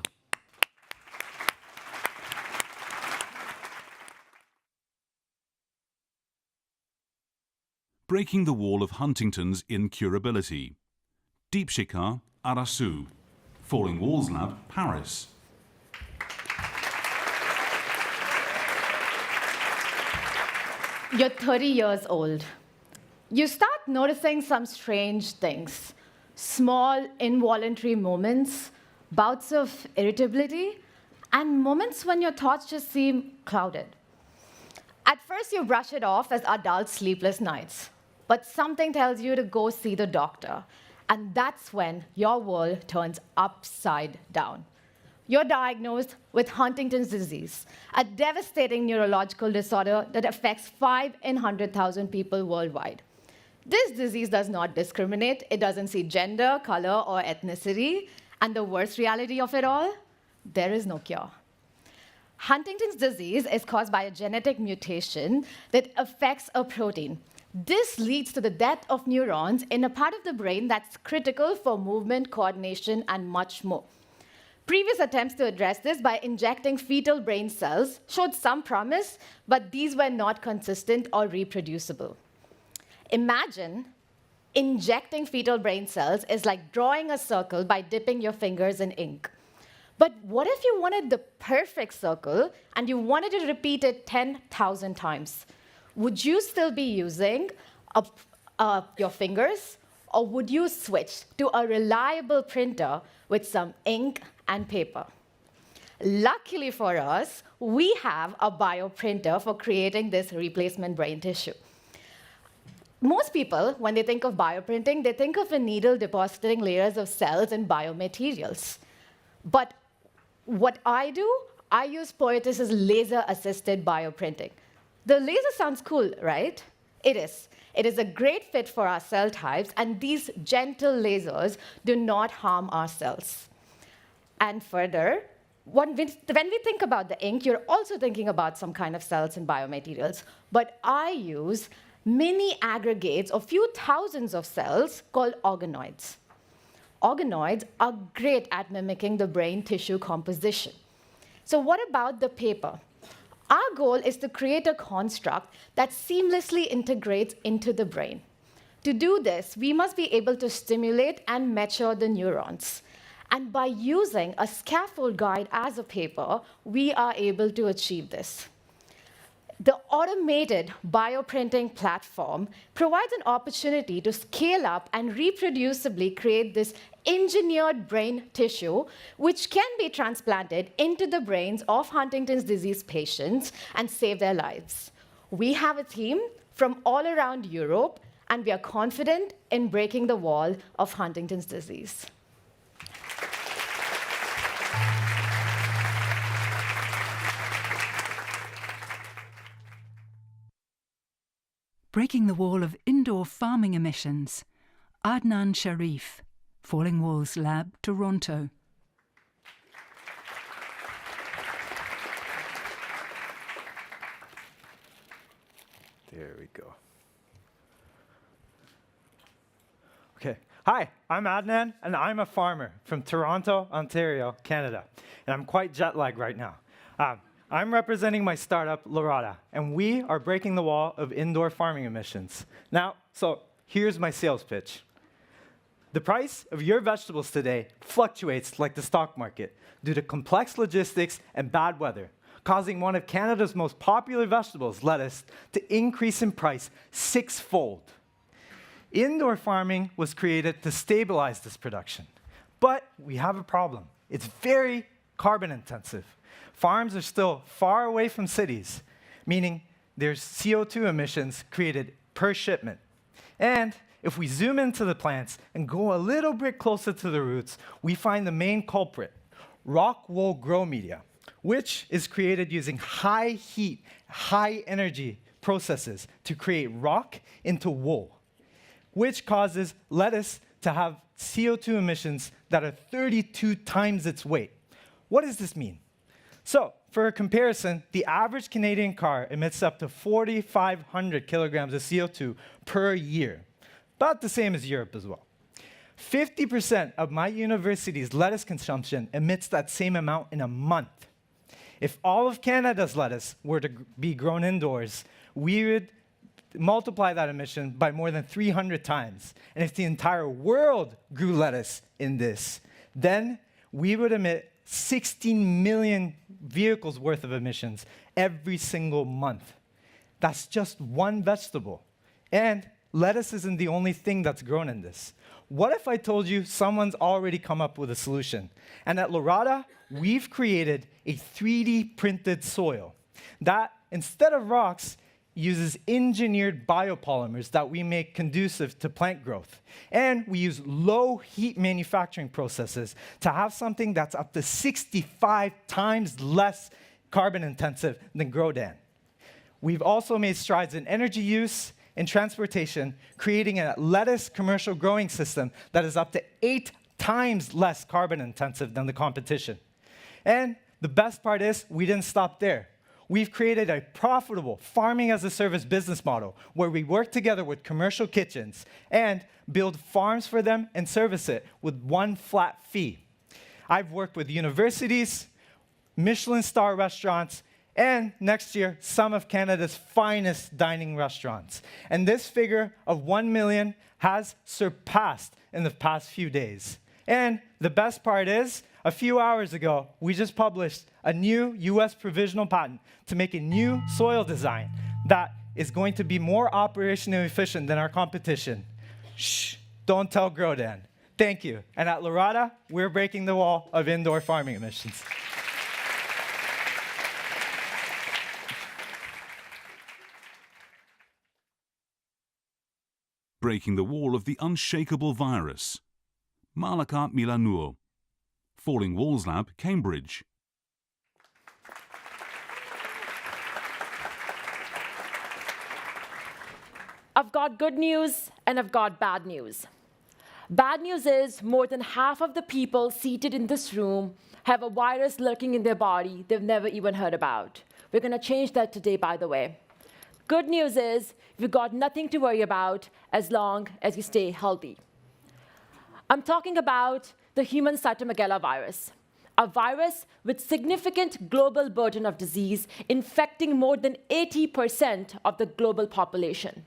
Breaking the wall of Huntington's incurability. Deepshikar Arasu. Falling Walls Lab, Paris. You're 30 years old. You start noticing some strange things. Small, involuntary moments, bouts of irritability, and moments when your thoughts just seem clouded. At first, you brush it off as adult sleepless nights. But something tells you to go see the doctor. And that's when your world turns upside down. You're diagnosed with Huntington's disease, a devastating neurological disorder that affects 5 in 100,000 people worldwide. This disease does not discriminate. It doesn't see gender, color, or ethnicity. And the worst reality of it all, there is no cure. Huntington's disease is caused by a genetic mutation that affects a protein. This leads to the death of neurons in a part of the brain that's critical for movement, coordination, and much more. Previous attempts to address this by injecting fetal brain cells showed some promise, but these were not consistent or reproducible. Imagine injecting fetal brain cells is like drawing a circle by dipping your fingers in ink. But what if you wanted the perfect circle and you wanted to repeat it 10,000 times? Would you still be using your fingers, or would you switch to a reliable printer with some ink and paper? Luckily for us, we have a bioprinter for creating this replacement brain tissue. Most people, when they think of bioprinting, they think of a needle depositing layers of cells and biomaterials. But what I do, I use Poetis's laser-assisted bioprinting. The laser sounds cool, right? It is. It is a great fit for our cell types, and these gentle lasers do not harm our cells. And further, when we think about the ink, you're also thinking about some kind of cells and biomaterials. But I use mini aggregates of few thousands of cells called organoids. Organoids are great at mimicking the brain tissue composition. So what about the paper? Our goal is to create a construct that seamlessly integrates into the brain. To do this, we must be able to stimulate and mature the neurons. And by using a scaffold guide as a paper, we are able to achieve this. The automated bioprinting platform provides an opportunity to scale up and reproducibly create this engineered brain tissue, which can be transplanted into the brains of Huntington's disease patients and save their lives. We have a team from all around Europe, and we are confident in breaking the wall of Huntington's disease. Breaking the wall of indoor farming emissions. Adnan Sharif, Falling Walls Lab, Toronto. There we go. Okay, Hi, I'm Adnan, and I'm a farmer from Toronto, Ontario, Canada. And I'm quite jet lagged right now. I'm representing my startup, Lorada, and we are breaking the wall of indoor farming emissions. Now, so here's my sales pitch. The price of your vegetables today fluctuates like the stock market due to complex logistics and bad weather, causing one of Canada's most popular vegetables, lettuce, to increase in price 6-fold. Indoor farming was created to stabilize this production. But we have a problem. It's very carbon intensive. Farms are still far away from cities, meaning there's CO2 emissions created per shipment. And if we zoom into the plants and go a little bit closer to the roots, we find the main culprit, rock wool grow media, which is created using high heat, high energy processes to create rock into wool, which causes lettuce to have CO2 emissions that are 32 times its weight. What does this mean? So, for a comparison, the average Canadian car emits up to 4,500 kilograms of CO2 per year, about the same as Europe as well. 50% of my university's lettuce consumption emits that same amount in a month. If all of Canada's lettuce were to be grown indoors, we would multiply that emission by more than 300 times. And if the entire world grew lettuce in this, then we would emit 16 million vehicles worth of emissions every single month. That's just one vegetable. And lettuce isn't the only thing that's grown in this. What if I told you someone's already come up with a solution? And at Lorada, we've created a 3D printed soil that, instead of rocks, uses engineered biopolymers that we make conducive to plant growth. And we use low heat manufacturing processes to have something that's up to 65 times less carbon intensive than Grodan. We've also made strides in energy use and transportation, creating a lettuce commercial growing system that is up to 8 times less carbon intensive than the competition. And the best part is, we didn't stop there. We've created a profitable farming-as-a-service business model where we work together with commercial kitchens and build farms for them and service it with one flat fee. I've worked with universities, Michelin star restaurants, and next year, some of Canada's finest dining restaurants. And this figure of 1 million has surpassed in the past few days. And the best part is, a few hours ago, we just published a new US provisional patent to make a new soil design that is going to be more operationally efficient than our competition. Shh, don't tell Grodan. Thank you. And at Lorada, we're breaking the wall of indoor farming emissions. Breaking the wall of the unshakable virus. Malakat Milanur. Falling Walls Lab, Cambridge. I've got good news and I've got bad news. Bad news is more than half of the people seated in this room have a virus lurking in their body they've never even heard about. We're going to change that today, by the way. Good news is you've got nothing to worry about as long as you stay healthy. I'm talking about the human cytomegalovirus, a virus with significant global burden of disease infecting more than 80% of the global population.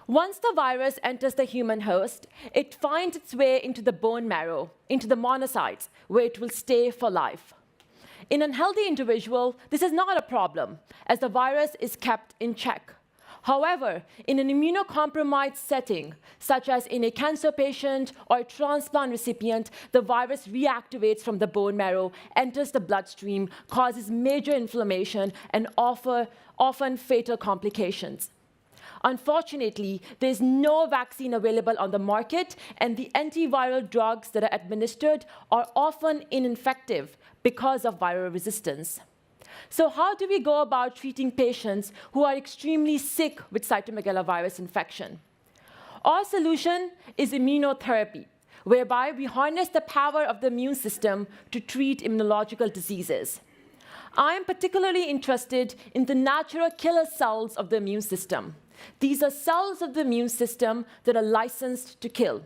Once the virus enters the human host, it finds its way into the bone marrow, into the monocytes, where it will stay for life. In a healthy individual, this is not a problem, as the virus is kept in check. However, in an immunocompromised setting, such as in a cancer patient or a transplant recipient, the virus reactivates from the bone marrow, enters the bloodstream, causes major inflammation, and often fatal complications. Unfortunately, there is no vaccine available on the market, and the antiviral drugs that are administered are often ineffective because of viral resistance. So how do we go about treating patients who are extremely sick with cytomegalovirus infection? Our solution is immunotherapy, whereby we harness the power of the immune system to treat immunological diseases. I am particularly interested in the natural killer cells of the immune system. These are cells of the immune system that are licensed to kill.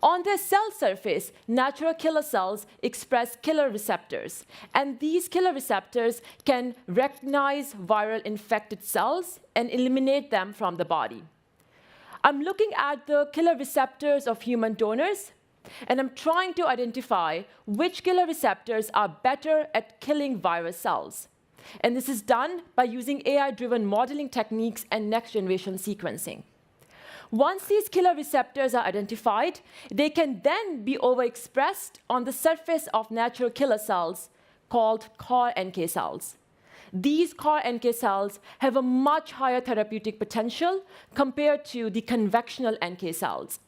On their cell surface, natural killer cells express killer receptors, and these killer receptors can recognize viral infected cells and eliminate them from the body. I'm looking at the killer receptors of human donors, and I'm trying to identify which killer receptors are better at killing virus cells. And this is done by using AI-driven modeling techniques and next-generation sequencing. Once these killer receptors are identified, they can then be overexpressed on the surface of natural killer cells called CAR-NK cells. These CAR-NK cells have a much higher therapeutic potential compared to the conventional NK cells.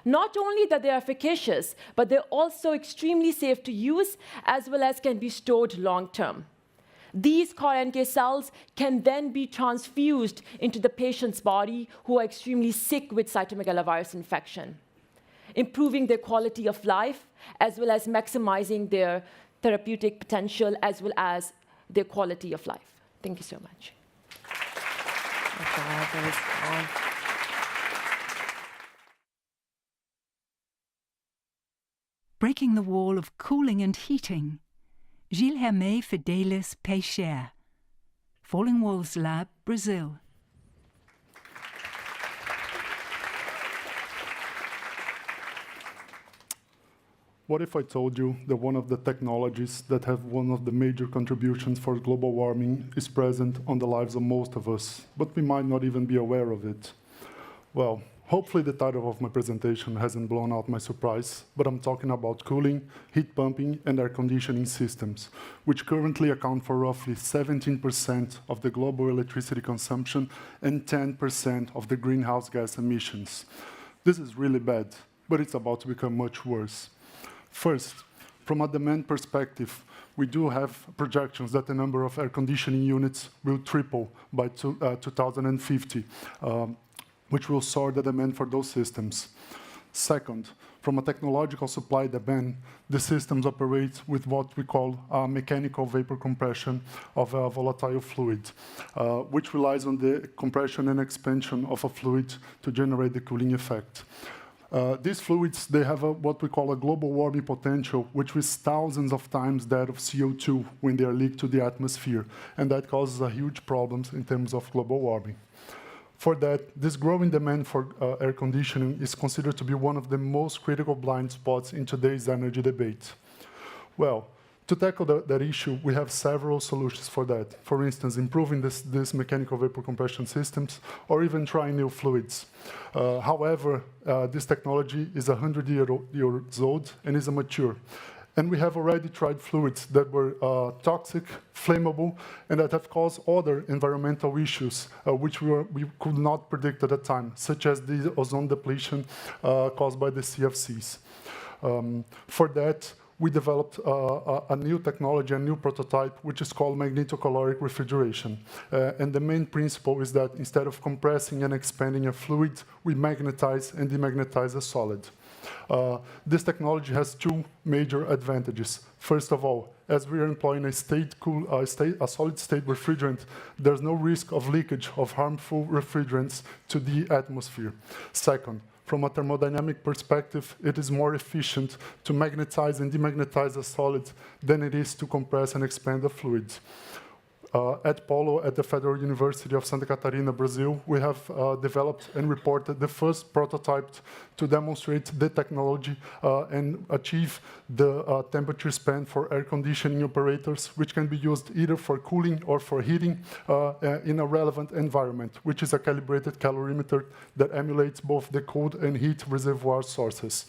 Not only that they are efficacious, but they're also extremely safe to use, as well as can be stored long-term. These CAR-NK cells can then be transfused into the patient's body who are extremely sick with cytomegalovirus infection, improving their quality of life, as well as maximizing their therapeutic potential, as well as their quality of life. Thank you so much. Breaking the wall of cooling and heating. Gilles Hermé Fidelis Peixer, Falling Walls Lab, Brazil. What if I told you that one of the technologies that have one of the major contributions for global warming is present on the lives of most of us, but we might not even be aware of it? Well, hopefully the title of my presentation hasn't blown out my surprise, but I'm talking about cooling, heat pumping, and air conditioning systems, which currently account for roughly 17% of the global electricity consumption and 10% of the greenhouse gas emissions. This is really bad, but it's about to become much worse. First, from a demand perspective, we do have projections that the number of air conditioning units will triple by 2050, which will soar the demand for those systems. Second, from a technological supply demand, the systems operate with what we call mechanical vapor compression of a volatile fluid, which relies on the compression and expansion of a fluid to generate the cooling effect. These fluids, they have what we call a global warming potential, which is thousands of times that of CO2 when they are leaked to the atmosphere, and that causes a huge problems in terms of global warming. For that, this growing demand for air conditioning is considered to be one of the most critical blind spots in today's energy debate. Well, to tackle that issue, we have several solutions for that. For instance, improving this mechanical vapor compression systems, or even trying new fluids. However, this technology is 100 years old and is immature. And we have already tried fluids that were toxic, flammable, and that have caused other environmental issues, which we could not predict at the time, such as the ozone depletion caused by the CFCs. For that, we developed a new technology, a new prototype, which is called magnetocaloric refrigeration. And the main principle is that instead of compressing and expanding a fluid, we magnetize and demagnetize a solid. This technology has two major advantages. First of all, as we are employing a solid-state refrigerant, there's no risk of leakage of harmful refrigerants to the atmosphere. Second, from a thermodynamic perspective, it is more efficient to magnetize and demagnetize a solid than it is to compress and expand a fluid. At Polo, at the Federal University of Santa Catarina, Brazil, we have developed and reported the first prototype to demonstrate the technology and achieve the temperature span for air conditioning operators, which can be used either for cooling or for heating in a relevant environment, which is a calibrated calorimeter that emulates both the cold and heat reservoir sources.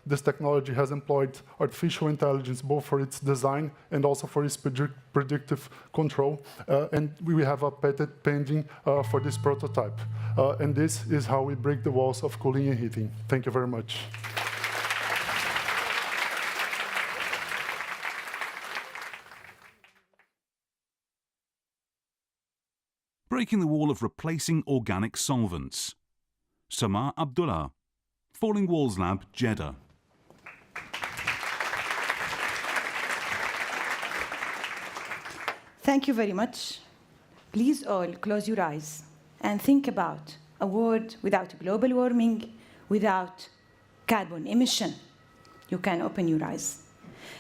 This technology has employed artificial intelligence both for its design and also for its predictive control, and we have a patent pending for this prototype. And this is how we break the walls of cooling and heating. Thank you very much. Breaking the wall of replacing organic solvents. Samar Abdullah, Falling Walls Lab, Jeddah. Thank you very much. Please all close your eyes and think about a world without global warming, without carbon emission. You can open your eyes.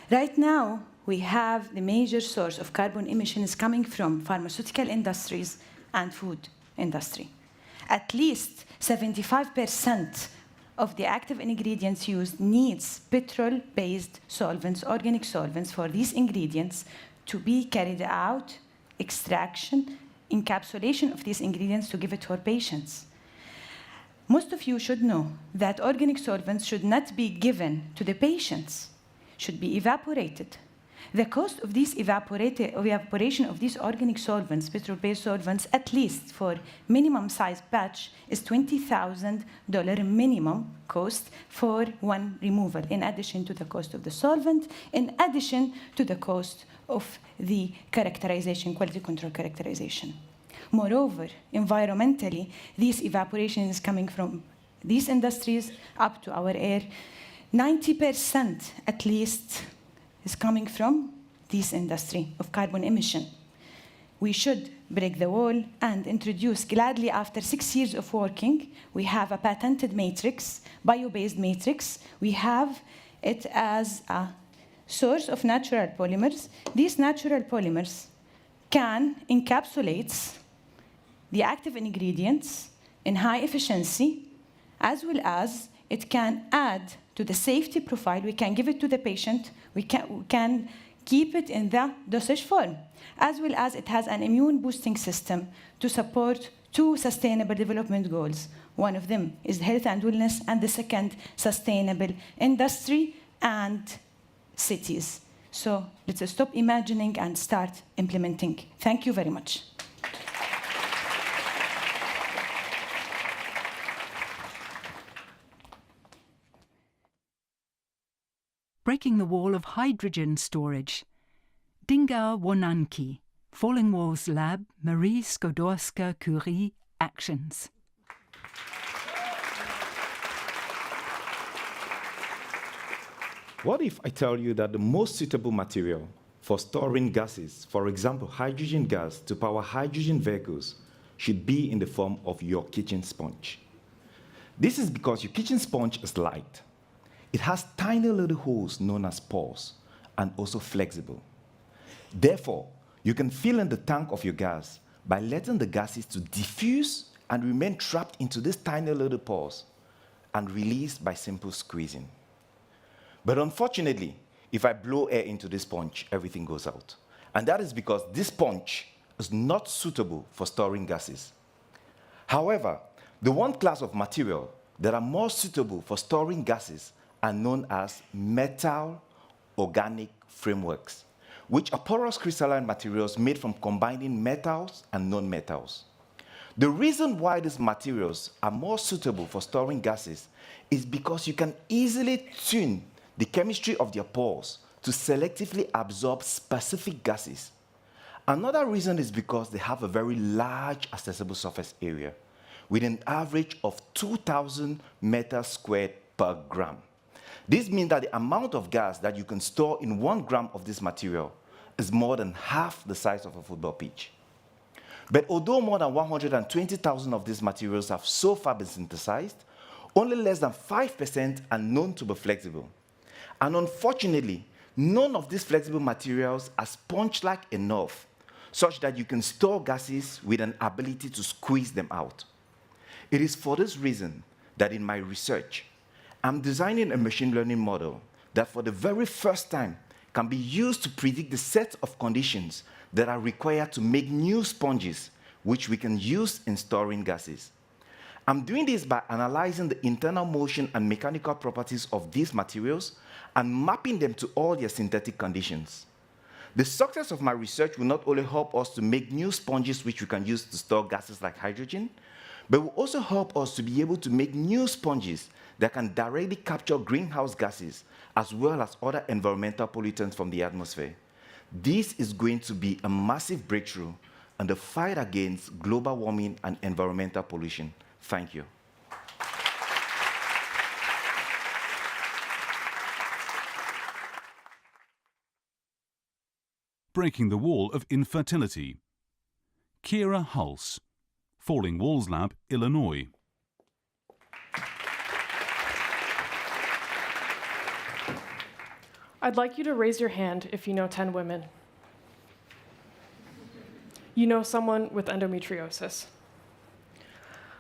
Right now, we have the major source of carbon emissions coming from pharmaceutical industries and food industry. At least 75% of the active ingredients used needs petrol-based solvents, organic solvents for these ingredients to be carried out, extraction, encapsulation of these ingredients to give it to our patients. Most of you should know that organic solvents should not be given to the patients, should be evaporated. The cost of this evaporation of these organic solvents, petrol-based solvents, at least for minimum size batch, is $20,000 minimum cost for one removal, in addition to the cost of the solvent, in addition to the cost of the characterization, quality control characterization. Moreover, environmentally, this evaporation is coming from these industries up to our air. 90% at least is coming from this industry of carbon emission. We should break the wall and introduce, gladly after 6 years of working, we have a patented matrix, bio-based matrix. We have it as a source of natural polymers. These natural polymers can encapsulate the active ingredients in high efficiency, as well as it can add to the safety profile. We can give it to the patient. We can keep it in the dosage form, as well as it has an immune boosting system to support 2 sustainable development goals. One of them is health and wellness, and the second, sustainable industry and cities. So let's stop imagining and start implementing. Thank you very much. Breaking the wall of hydrogen storage. Dinga Wonanki, Falling Walls Lab, Marie Skłodowska-Curie Actions. What if I tell you that the most suitable material for storing gases, for example, hydrogen gas to power hydrogen vehicles, should be in the form of your kitchen sponge? This is because your kitchen sponge is light. It has tiny little holes known as pores and also flexible. Therefore, you can fill in the tank of your gas by letting the gases to diffuse and remain trapped into these tiny little pores and released by simple squeezing. But unfortunately, if I blow air into this sponge, everything goes out. And that is because this sponge is not suitable for storing gases. However, the one class of material that are more suitable for storing gases are known as metal organic frameworks, which are porous crystalline materials made from combining metals and non-metals. The reason why these materials are more suitable for storing gases is because you can easily tune the chemistry of their pores to selectively absorb specific gases. Another reason is because they have a very large accessible surface area, with an average of 2,000 meters squared per gram. This means that the amount of gas that you can store in 1 gram of this material is more than half the size of a football pitch. But although more than 120,000 of these materials have so far been synthesized, only less than 5% are known to be flexible. And unfortunately, none of these flexible materials are sponge-like enough such that you can store gases with an ability to squeeze them out. It is for this reason that in my research, I'm designing a machine learning model that for the very first time can be used to predict the set of conditions that are required to make new sponges, which we can use in storing gases. I'm doing this by analyzing the internal motion and mechanical properties of these materials and mapping them to all their synthetic conditions. The success of my research will not only help us to make new sponges which we can use to store gases like hydrogen, but will also help us to be able to make new sponges that can directly capture greenhouse gases as well as other environmental pollutants from the atmosphere. This is going to be a massive breakthrough in the fight against global warming and environmental pollution. Thank you. Breaking the Wall of Infertility. Kira Hulse, Falling Walls Lab, Illinois. I'd like you to raise your hand if you know 10 women. You know someone with endometriosis.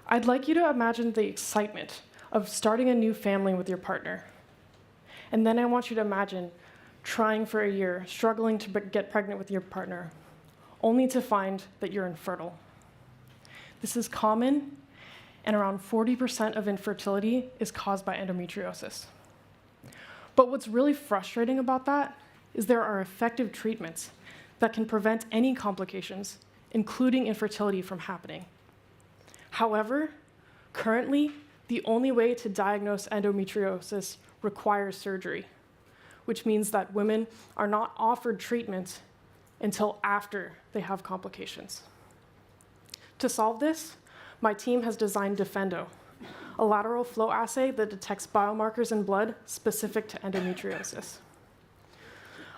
I'd like you to imagine the excitement of starting a new family with your partner. And then I want you to imagine trying for a year, struggling to get pregnant with your partner, only to find that you're infertile. This is common, and around 40% of infertility is caused by endometriosis. But what's really frustrating about that is there are effective treatments that can prevent any complications, including infertility, from happening. However, currently, the only way to diagnose endometriosis requires surgery, which means that women are not offered treatment until after they have complications. To solve this, my team has designed Defendo, a lateral flow assay that detects biomarkers in blood specific to endometriosis.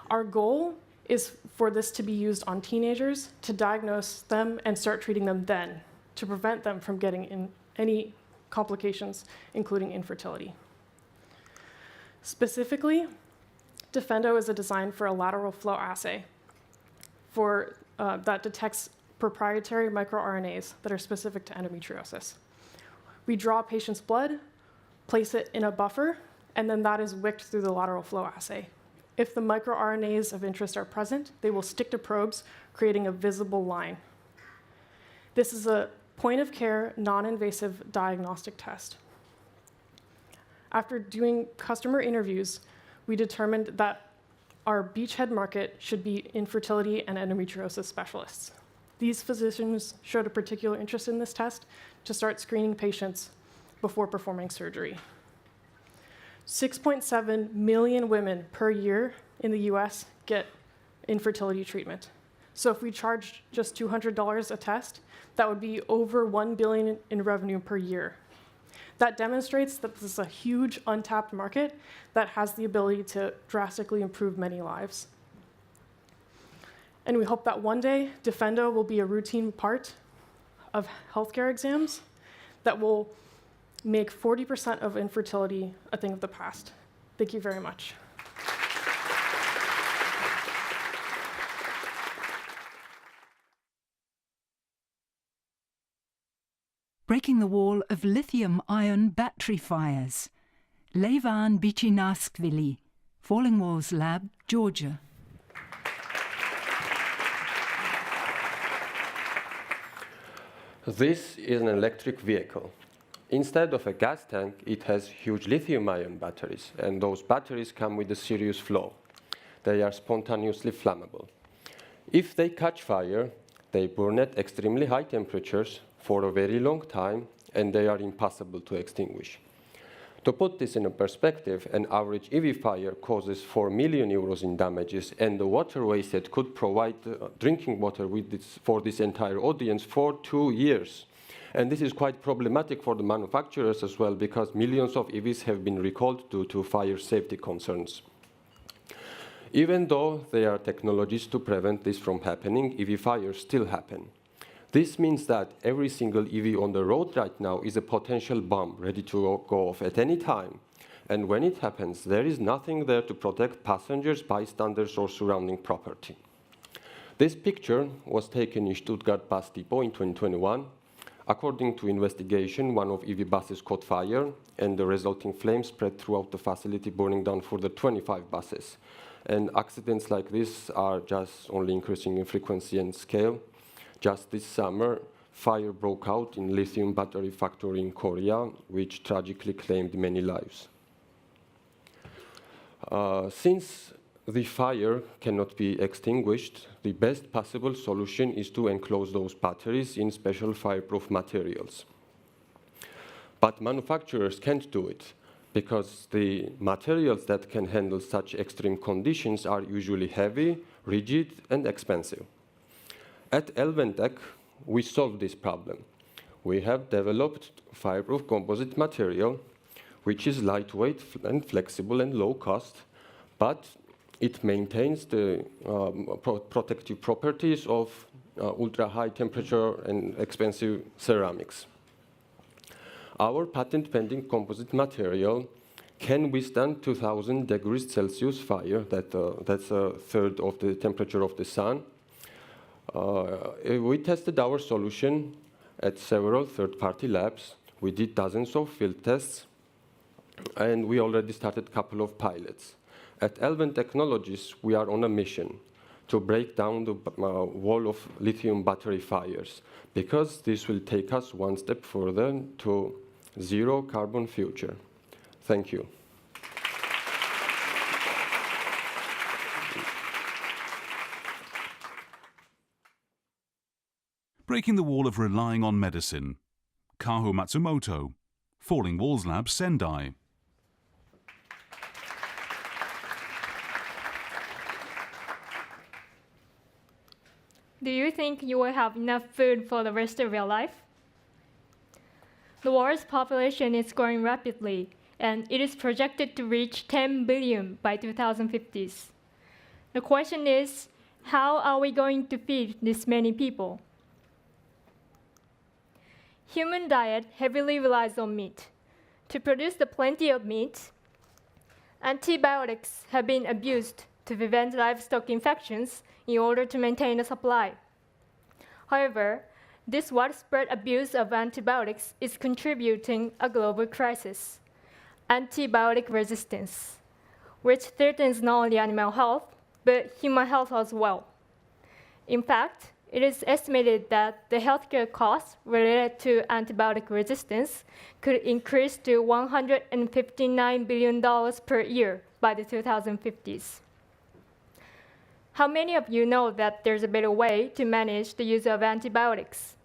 Our goal is for this to be used on teenagers to diagnose them and start treating them then, to prevent them from getting any complications, including infertility. Specifically, Defendo is a design for a lateral flow assay that detects proprietary microRNAs that are specific to endometriosis. We draw a patient's blood, place it in a buffer, and then that is wicked through the lateral flow assay. If the microRNAs of interest are present, they will stick to probes, creating a visible line. This is a point-of-care, non-invasive diagnostic test. After doing customer interviews, we determined that our beachhead market should be infertility and endometriosis specialists. These physicians showed a particular interest in this test to start screening patients before performing surgery. 6.7 million women per year in the US get infertility treatment. So if we charged just $200 a test, that would be over $1 billion in revenue per year. That demonstrates that this is a huge untapped market that has the ability to drastically improve many lives. And we hope that one day, Defendo will be a routine part of healthcare exams that will make 40% of infertility a thing of the past. Thank you very much. Breaking the wall of lithium-ion battery fires. Leivan Bicinaskvili, Falling Walls Lab, Georgia. This is an electric vehicle. Instead of a gas tank, it has huge lithium-ion batteries, and those batteries come with a serious flaw. They are spontaneously flammable. If they catch fire, they burn at extremely high temperatures for a very long time, and they are impossible to extinguish. To put this in a perspective, an average EV fire causes 4 million euros in damages, and the water wasted could provide drinking water for this entire audience for 2 years. And this is quite problematic for the manufacturers as well, because millions of EVs have been recalled due to fire safety concerns. Even though there are technologies to prevent this from happening, EV fires still happen. This means that every single EV on the road right now is a potential bomb ready to go off at any time. And when it happens, there is nothing there to protect passengers, bystanders, or surrounding property. This picture was taken in Stuttgart bus depot in 2021. According to investigation, one of EV buses caught fire, and the resulting flames spread throughout the facility, burning down further 25 buses. And accidents like this are just only increasing in frequency and scale. Just this summer, fire broke out in lithium battery factory in Korea, which tragically claimed many lives. Since the fire cannot be extinguished, the best possible solution is to enclose those batteries in special fireproof materials. But manufacturers can't do it, because the materials that can handle such extreme conditions are usually heavy, rigid, and expensive. At Elventech, we solved this problem. We have developed fireproof composite material, which is lightweight and flexible and low cost, but it maintains the protective properties of ultra-high temperature and expensive ceramics. Our patent-pending composite material can withstand 2000 degrees Celsius fire. That's a third of the temperature of the sun. We tested our solution at several third-party labs. We did dozens of field tests, and we already started a couple of pilots. At Elven Technologies, we are on a mission to break down the wall of lithium battery fires, because this will take us one step further to zero carbon future. Thank you. Breaking the wall of relying on medicine. Kaho Matsumoto, Falling Walls Lab, Sendai. Do you think you will have enough food for the rest of your life? The world's population is growing rapidly, and it is projected to reach 10 billion by 2050. The question is, how are we going to feed this many people? Human diet heavily relies on meat. To produce the plenty of meat, antibiotics have been abused to prevent livestock infections in order to maintain the supply. However, this widespread abuse of antibiotics is contributing a global crisis, antibiotic resistance, which threatens not only animal health, but human health as well. In fact, it is estimated that the healthcare costs related to antibiotic resistance could increase to $159 billion per year by the 2050s. How many of you know that there's a better way to manage the use of antibiotics?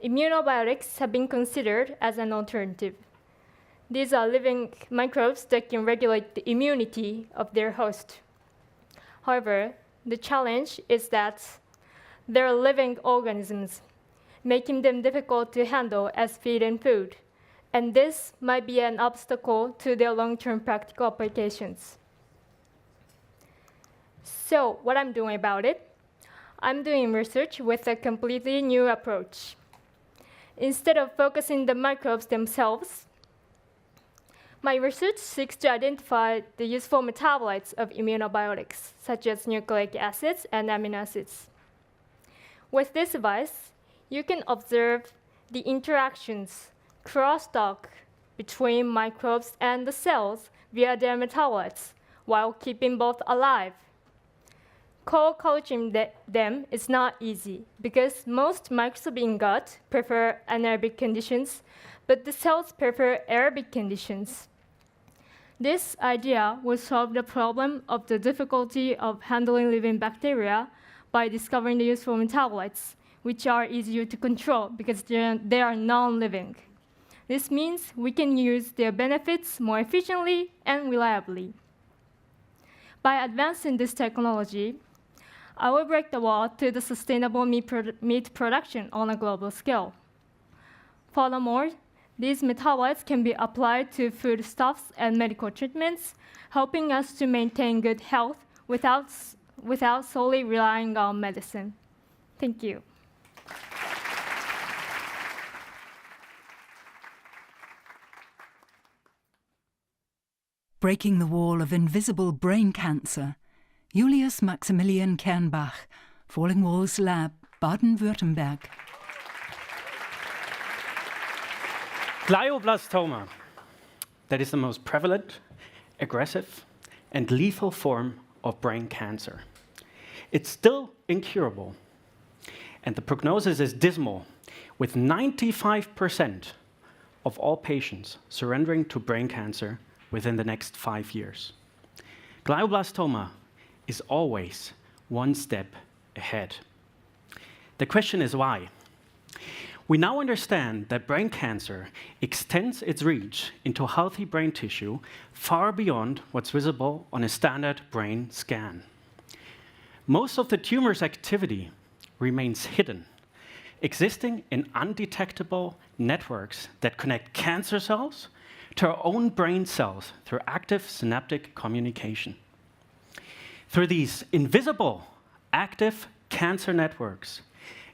Immunobiotics have been considered as an alternative. These are living microbes that can regulate the immunity of their host. However, the challenge is that they're living organisms, making them difficult to handle as feed and food, and this might be an obstacle to their long-term practical applications. So, what I'm doing about it? I'm doing research with a completely new approach. Instead of focusing the microbes themselves, my research seeks to identify the useful metabolites of immunobiotics, such as nucleic acids and amino acids. With this device, you can observe the interactions, crosstalk between microbes and the cells via their metabolites, while keeping both alive. Co-culturing them is not easy, because most microbes in gut prefer anaerobic conditions, but the cells prefer aerobic conditions. This idea will solve the problem of the difficulty of handling living bacteria by discovering the useful metabolites, which are easier to control because they are non-living. This means we can use their benefits more efficiently and reliably. By advancing this technology, I will break the wall to the sustainable meat production on a global scale. Furthermore, these metabolites can be applied to foodstuffs and medical treatments, helping us to maintain good health without solely relying on medicine. Thank you. Breaking the wall of invisible brain cancer. Julius Maximilian Kernbach, Falling Walls Lab, Baden-Württemberg. Glioblastoma, that is the most prevalent, aggressive, and lethal form of brain cancer. It's still incurable, and the prognosis is dismal, with 95% of all patients surrendering to brain cancer within the next 5 years. Glioblastoma is always one step ahead. The question is why? We now understand that brain cancer extends its reach into healthy brain tissue far beyond what's visible on a standard brain scan. Most of the tumor's activity remains hidden, existing in undetectable networks that connect cancer cells to our own brain cells through active synaptic communication. Through these invisible, active cancer networks,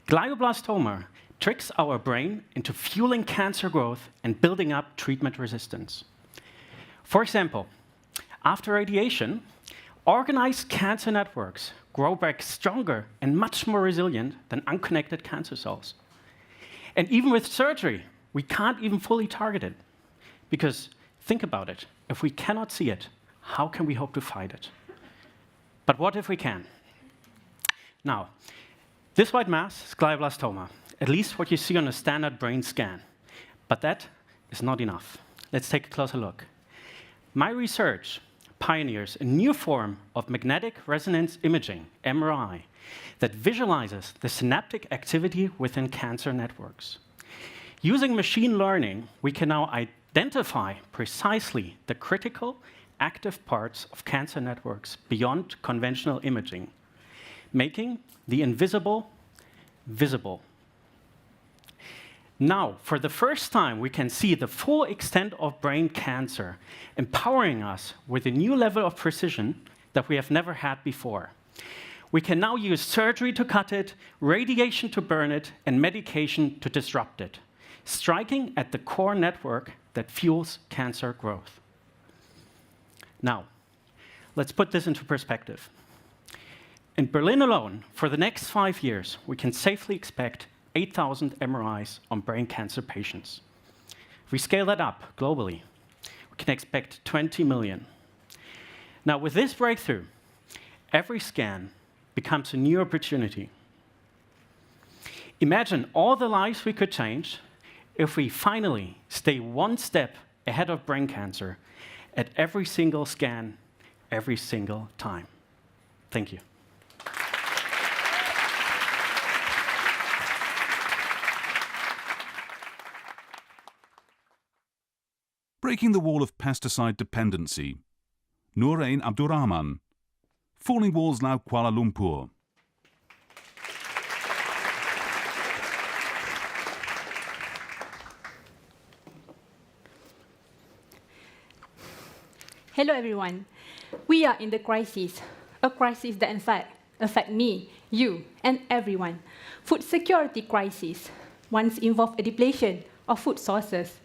glioblastoma tricks our brain into fueling cancer growth and building up treatment resistance. For example, after radiation, organized cancer networks grow back stronger and much more resilient than unconnected cancer cells. And even with surgery, we can't even fully target it. Because think about it, if we cannot see it, how can we hope to fight it? But what if we can? Now, this white mass is glioblastoma, at least what you see on a standard brain scan. But that is not enough. Let's take a closer look. My research pioneers a new form of magnetic resonance imaging, MRI, that visualizes the synaptic activity within cancer networks. Using machine learning, we can now identify precisely the critical active parts of cancer networks beyond conventional imaging, making the invisible visible. Now, for the first time, we can see the full extent of brain cancer, empowering us with a new level of precision that we have never had before. We can now use surgery to cut it, radiation to burn it, and medication to disrupt it, striking at the core network that fuels cancer growth. Now, let's put this into perspective. In Berlin alone, for the next 5 years, we can safely expect 8,000 MRIs on brain cancer patients. If we scale that up globally, we can expect 20 million. Now, with this breakthrough, every scan becomes a new opportunity. Imagine all the lives we could change if we finally stay one step ahead of brain cancer at every single scan, every single time. Thank you. Breaking the wall of pesticide dependency. Nourain Abdurrahman. Falling Walls Lab, Kuala Lumpur. Hello everyone. We are in the crisis, a crisis that in fact affects me, you, and everyone. Food security crisis once involved a depletion of food sources.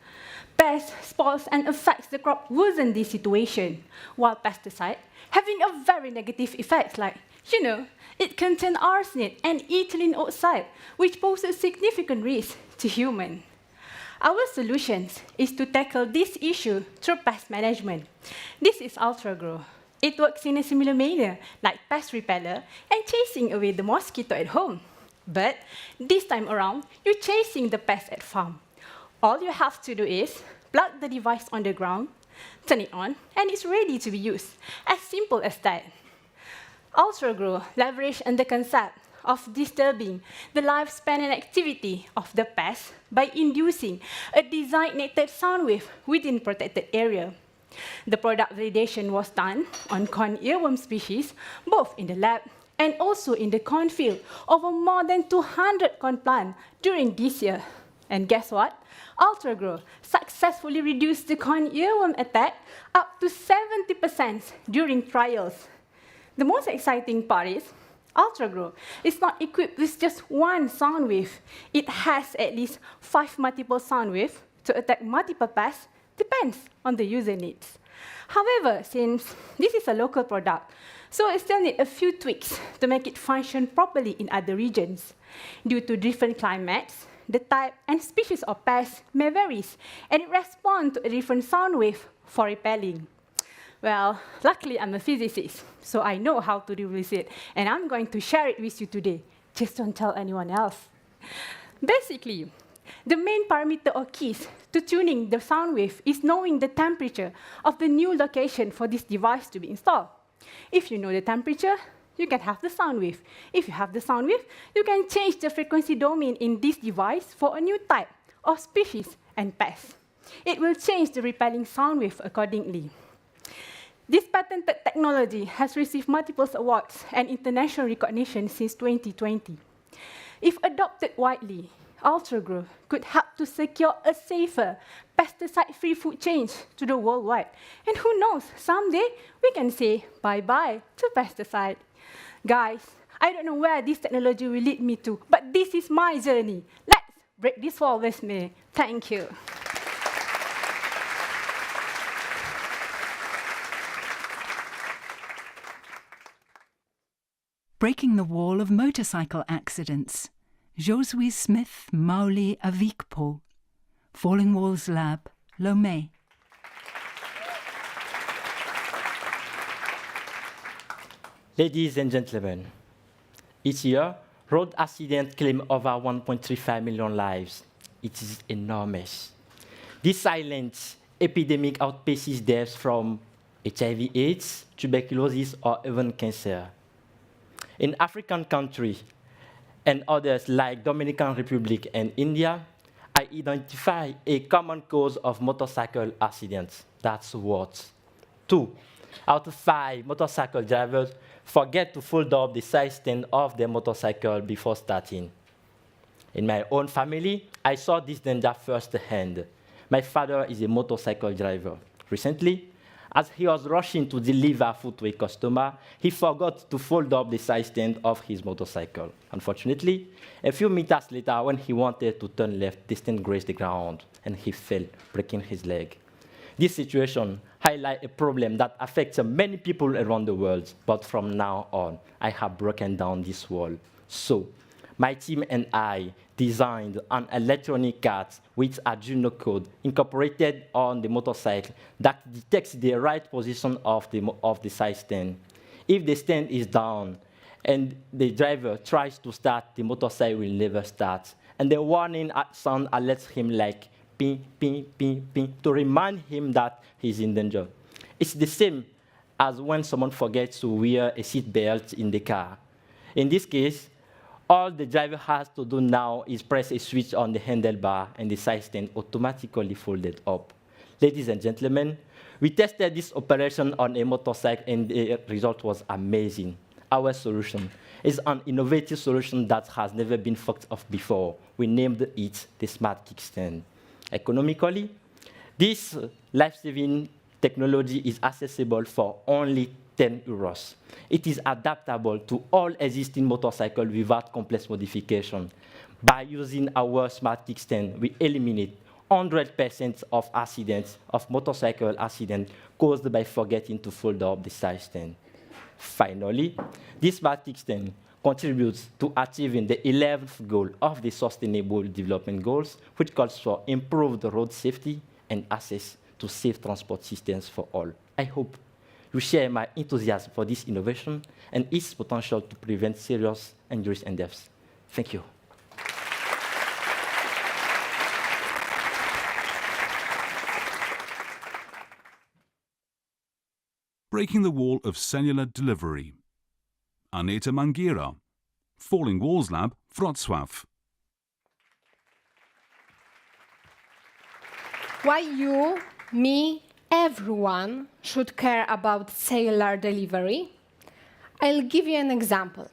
Pests, spoils, and affects the crop worsen this situation, while pesticide having a very negative effect like, it contains arsenic and ethylene oxide, which poses significant risk to humans. Our solution is to tackle this issue through pest management. This is UltraGrow. It works in a similar manner, like pest repeller and chasing away the mosquito at home. But this time around, you're chasing the pest at farm. All you have to do is plug the device on the ground, turn it on, and it's ready to be used. As simple as that. UltraGrow leverages on the concept of disturbing the lifespan and activity of the pest by inducing a designated sound wave within protected area. The product validation was done on corn earworm species, both in the lab and also in the cornfield, over more than 200 corn plants during this year. And guess what? UltraGrow successfully reduced the corn earworm attack up to 70% during trials. The most exciting part is UltraGrow is not equipped with just one sound wave. It has at least 5 multiple sound waves to attack multiple pests, depends on the user needs. However, since this is a local product, so it still needs a few tweaks to make it function properly in other regions. Due to different climates, the type and species of pests may vary, and it responds to a different sound wave for repelling. Well, luckily I'm a physicist, so I know how to deal with it, and I'm going to share it with you today. Just don't tell anyone else. Basically, the main parameter or keys to tuning the sound wave is knowing the temperature of the new location for this device to be installed. If you know the temperature, you can have the sound wave. If you have the sound wave, you can change the frequency domain in this device for a new type of species and pest. It will change the repelling sound wave accordingly. This patented technology has received multiple awards and international recognition since 2020. If adopted widely, UltraGrow could help to secure a safer, pesticide-free food chain to the worldwide. And who knows, someday we can say bye-bye to pesticide. Guys, I don't know where this technology will lead me to, but this is my journey. Let's break this wall with me. Thank you. Breaking the wall of motorcycle accidents. Josue Smith Mauli Avikpo. Falling Walls Lab, Lomé. Ladies and gentlemen, each year, road accidents claim over 1.35 million lives. It is enormous. This silent epidemic outpaces deaths from HIV/AIDS, tuberculosis, or even cancer. In African countries and others like Dominican Republic and India, I identify a common cause of motorcycle accidents. That's what? 2 out of 5 motorcycle drivers forget to fold up the side stand of their motorcycle before starting. In my own family, I saw this danger firsthand. My father is a motorcycle driver. Recently, as he was rushing to deliver food to a customer, he forgot to fold up the side stand of his motorcycle. Unfortunately, a few meters later, when he wanted to turn left, the stand grazed the ground, and he fell, breaking his leg. This situation highlights a problem that affects many people around the world, but from now on, I have broken down this wall. So, my team and I designed an electronic card with Arduino code incorporated on the motorcycle that detects the right position of the side stand. If the stand is down and the driver tries to start, the motorcycle will never start. And the warning sound alerts him like ping, ping, ping, ping, to remind him that he's in danger. It's the same as when someone forgets to wear a seat belt in the car. In this case, all the driver has to do now is press a switch on the handlebar and the side stand automatically folded up. Ladies and gentlemen, we tested this operation on a motorcycle and the result was amazing. Our solution is an innovative solution that has never been thought of before. We named it the Smart Kickstand. Economically, this life-saving technology is accessible for only 10 euros. It is adaptable to all existing motorcycles without complex modification. By using our Smart Kickstand, we eliminate 100% of accidents, of motorcycle accidents caused by forgetting to fold up the side stand. Finally, this Smart Kickstand contributes to achieving the 11th goal of the Sustainable Development Goals, which calls for improved road safety and access to safe transport systems for all. I hope you share my enthusiasm for this innovation and its potential to prevent serious injuries and deaths. Thank you. Breaking the wall of cellular delivery. Aneta Mangira, Falling Walls Lab, Wrocław. Why you, me, everyone should care about cellular delivery? I'll give you an example.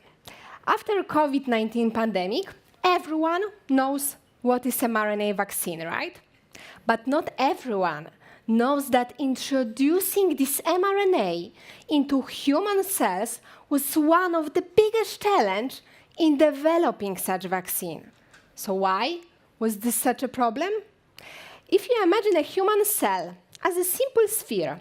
After COVID-19 pandemic, everyone knows what is mRNA vaccine, right? But not everyone knows that introducing this mRNA into human cells was one of the biggest challenges in developing such vaccine. So why was this such a problem? If you imagine a human cell as a simple sphere,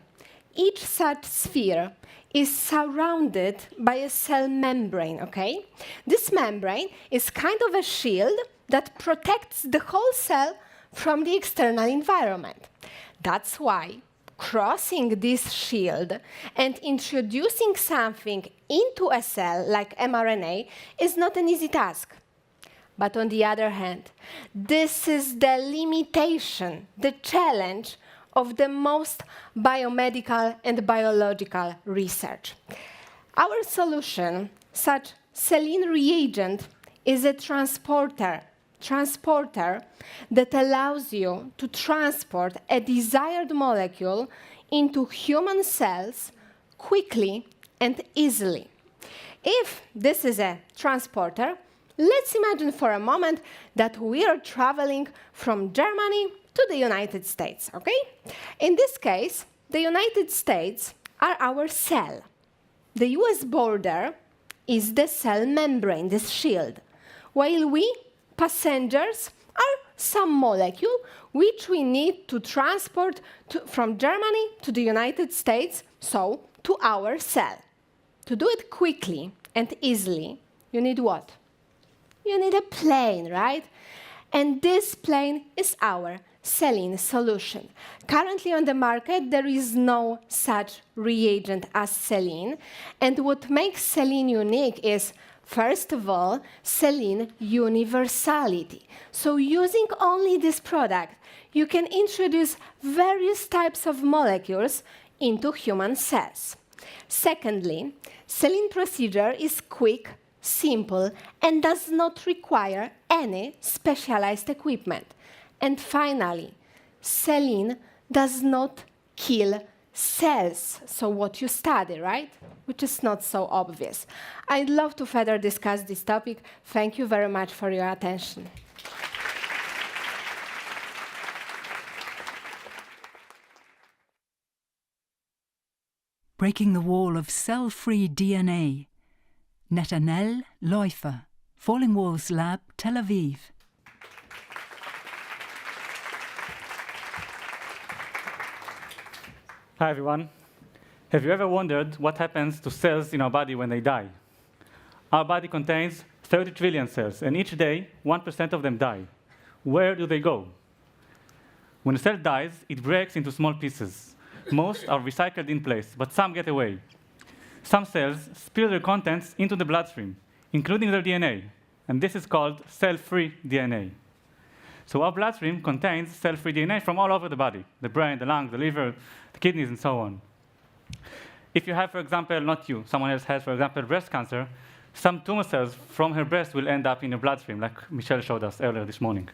each such sphere is surrounded by a cell membrane, okay? This membrane is kind of a shield that protects the whole cell from the external environment. That's why crossing this shield and introducing something into a cell like mRNA is not an easy task. But on the other hand, this is the limitation, the challenge of the most biomedical and biological research. Our solution, such saline reagent, is a transporter that allows you to transport a desired molecule into human cells quickly and easily. If this is a transporter, let's imagine for a moment that we are traveling from Germany to the United States, okay? In this case, the United States are our cell. The US border is the cell membrane, this shield, while we, passengers, are some molecule which we need to transport from Germany to the United States, so to our cell. To do it quickly and easily, you need what? You need a plane, right? And this plane is our saline solution. Currently on the market, there is no such reagent as saline. And what makes saline unique is, first of all, saline universality. So using only this product, you can introduce various types of molecules into human cells. Secondly, saline procedure is quick, simple, and does not require any specialized equipment. And finally, saline does not kill cells, so what you study, right? Which is not so obvious. I'd love to further discuss this topic. Thank you very much for your attention. Breaking the wall of cell-free DNA. Netanel Läufer, Falling Walls Lab, Tel Aviv. Hi everyone. Have you ever wondered what happens to cells in our body when they die? Our body contains 30 trillion cells, and each day, 1% of them die. Where do they go? When a cell dies, it breaks into small pieces. Most are recycled in place, but some get away. Some cells spill their contents into the bloodstream, including their DNA, and this is called cell-free DNA. So our bloodstream contains cell-free DNA from all over the body, the brain, the lungs, the liver, the kidneys, and so on. If you have, for example, not you, someone else has, for example, breast cancer, some tumor cells from her breast will end up in your bloodstream, like Michelle showed us earlier this morning.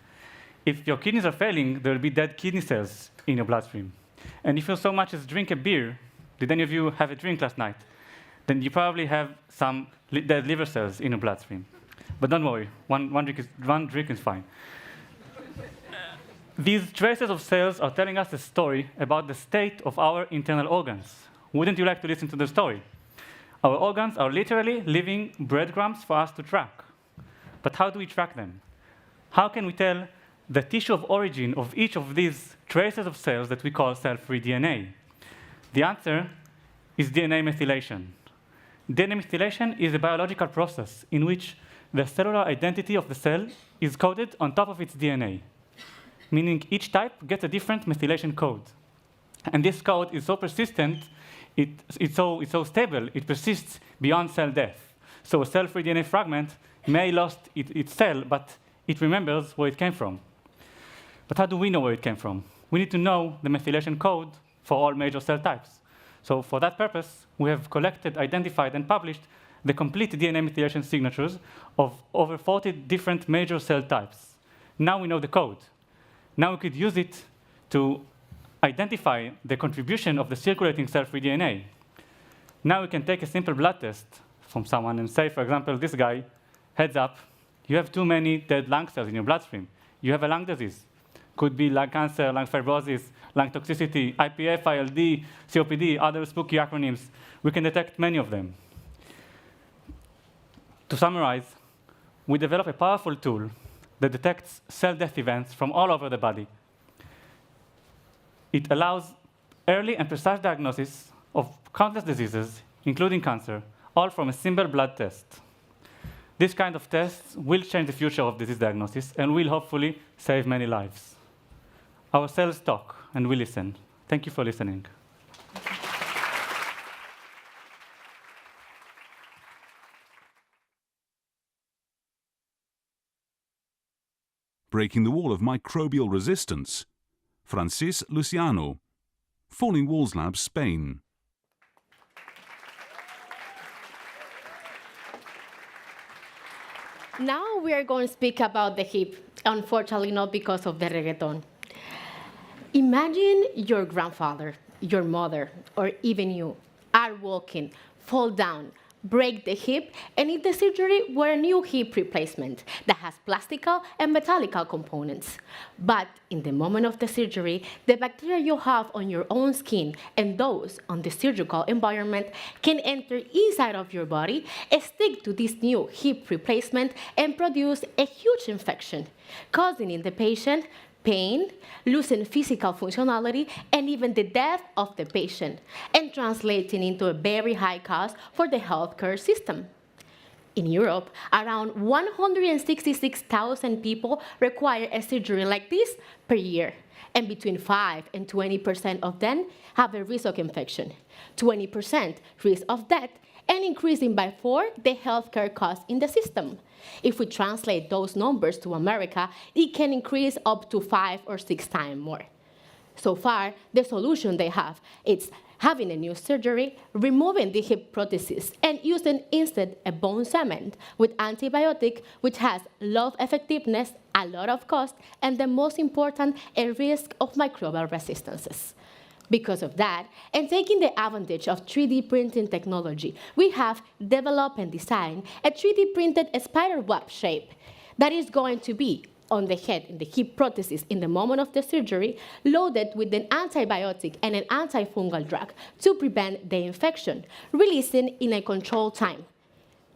If your kidneys are failing, there will be dead kidney cells in your bloodstream. And if you so much as drink a beer, did any of you have a drink last night? Then you probably have some dead liver cells in your bloodstream. But don't worry, one drink is fine. These traces of cells are telling us a story about the state of our internal organs. Wouldn't you like to listen to the story? Our organs are literally living breadcrumbs for us to track. But how do we track them? How can we tell the tissue of origin of each of these traces of cells that we call cell-free DNA? The answer is DNA methylation. DNA methylation is a biological process in which the cellular identity of the cell is coded on top of its DNA, meaning each type gets a different methylation code. And this code is so persistent, it's so stable, it persists beyond cell death. So a cell-free DNA fragment may lost its cell, but it remembers where it came from. But how do we know where it came from? We need to know the methylation code for all major cell types. So for that purpose, we have collected, identified, and published the complete DNA methylation signatures of over 40 different major cell types. Now we know the code. Now we could use it to identify the contribution of the circulating cell-free DNA. Now we can take a simple blood test from someone and say, for example, this guy, heads up, you have too many dead lung cells in your bloodstream. You have a lung disease. Could be lung cancer, lung fibrosis, lung toxicity, IPF, ILD, COPD, other spooky acronyms. We can detect many of them. To summarize, we develop a powerful tool that detects cell death events from all over the body. It allows early and precise diagnosis of countless diseases, including cancer, all from a simple blood test. This kind of tests will change the future of disease diagnosis and will hopefully save many lives. Our cells talk and we listen. Thank you for listening. Breaking the wall of microbial resistance. Francis Luciano, Falling Walls Lab, Spain. Now we are going to speak about the hip, unfortunately not because of the reggaeton. Imagine your grandfather, your mother, or even you are walking, fall down, break the hip, and if the surgery were a new hip replacement that has plastical and metallical components. But in the moment of the surgery, the bacteria you have on your own skin and those on the surgical environment can enter inside of your body, stick to this new hip replacement, and produce a huge infection, causing in the patient pain, losing physical functionality, and even the death of the patient, and translating into a very high cost for the healthcare system. In Europe, around 166,000 people require a surgery like this per year, and between 5 and 20% of them have a risk of infection, 20% risk of death, and increasing by 4 the healthcare costs in the system. If we translate those numbers to America, it can increase up to 5 or 6 times more. So far, the solution they have is having a new surgery, removing the hip prosthesis, and using instead a bone cement with antibiotic, which has low effectiveness, a lot of cost, and the most important, a risk of microbial resistances. Because of that, and taking the advantage of 3D printing technology, we have developed and designed a 3D printed spider web shape that is going to be on the head, in the hip prosthesis, in the moment of the surgery, loaded with an antibiotic and an antifungal drug to prevent the infection, releasing in a controlled time.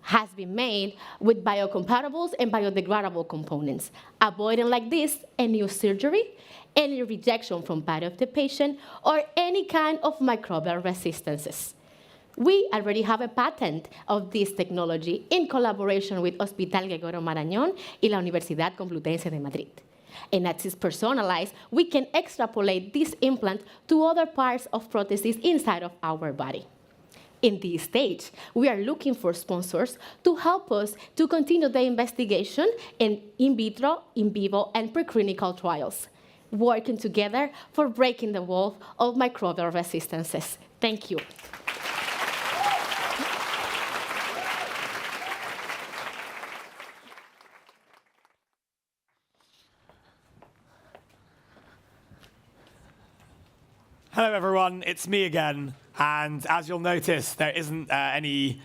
Has been made with biocompatibles and biodegradable components, avoiding like this a new surgery, any rejection from part of the patient, or any kind of microbial resistances. We already have a patent of this technology in collaboration with Hospital Gregorio Marañón y la Universidad Complutense de Madrid. And as it's personalized, we can extrapolate this implant to other parts of prosthesis inside of our body. In this stage, we are looking for sponsors to help us to continue the investigation in vitro, in vivo, and preclinical trials, working together for breaking the wall of microbial resistances. Thank you. Hello, everyone. It's me again. And as you'll notice, there isn't any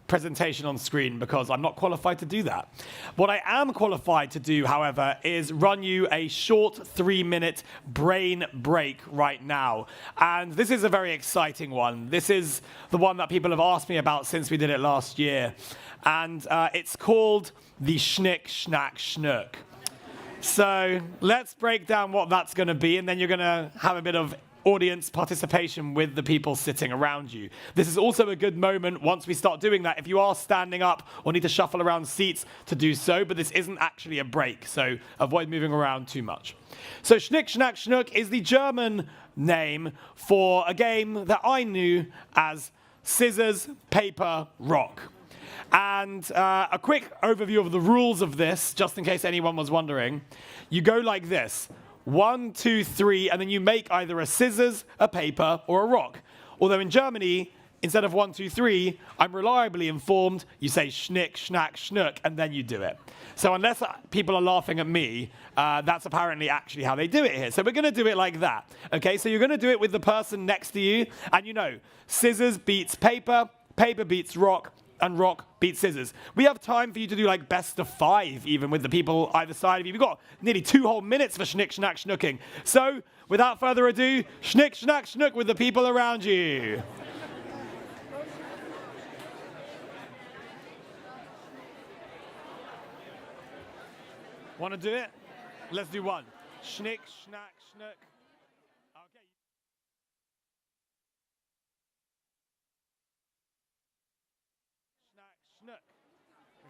presentation on screen because I'm not qualified to do that. What I am qualified to do, however, is run you a short 3-minute brain break right now. And this is a very exciting one. This is the one that people have asked me about since we did it last year. And it's called the Schnick, Schnack, Schnuck. So let's break down what that's going to be, and then you're going to have a bit of audience participation with the people sitting around you. This is also a good moment once we start doing that if you are standing up or need to shuffle around seats to do so, but this isn't actually a break, so avoid moving around too much. So Schnick, Schnack, Schnuck is the German name for a game that I knew as scissors, paper, rock. And a quick overview of the rules of this, just in case anyone was wondering. You go like this. 1, 2, 3, and then you make either a scissors, a paper, or a rock. Although in Germany, instead of 1, 2, 3, I'm reliably informed you say Schnick, Schnack, Schnuck, and then you do it. So unless people are laughing at me, that's apparently actually how they do it here. So we're going to do it like that. Okay, so you're going to do it with the person next to you, and you know, scissors beats paper, paper beats rock, and rock beats scissors. We have time for you to do like best of 5, even with the people either side of you. We've got nearly 2 whole minutes for Schnick, Schnack, Schnucking. So, without further ado, Schnick, Schnack, Schnuck with the people around you. Want to do it? Let's do one. Schnick, Schnack, Schnuck.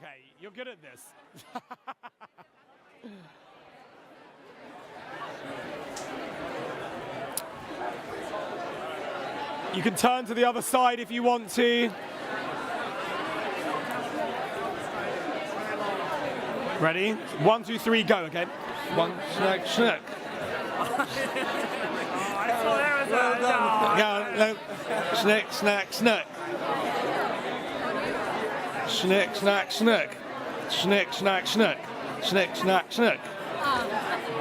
Okay, you're good at this. You can turn to the other side if you want to. Ready? 1, 2, 3, go, okay? 1, Schnack, Schnuck. Go, Schnick, Schnack, Schnuck. Schnick, Schnack, Schnuck. Schnick, Schnack, Schnuck. Schnick, Schnack, Schnuck.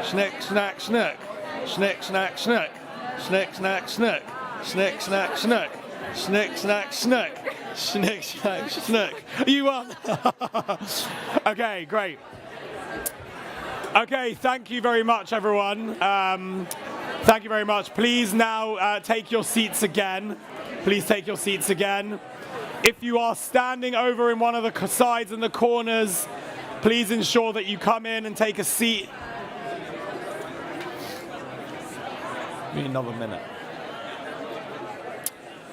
Schnick, Schnack, Schnuck. Schnick, Schnack, Schnuck. Schnick, Schnack, Schnuck. Schnick, Schnack, Schnuck. Schnick, Schnack, Schnuck. Schnick, schnack, schnook. You won. Okay, great. Okay, thank you very much, everyone. Thank you very much. Please now take your seats again. Please take your seats again. If you are standing over in one of the sides and the corners, please ensure that you come in and take a seat. Give me another minute.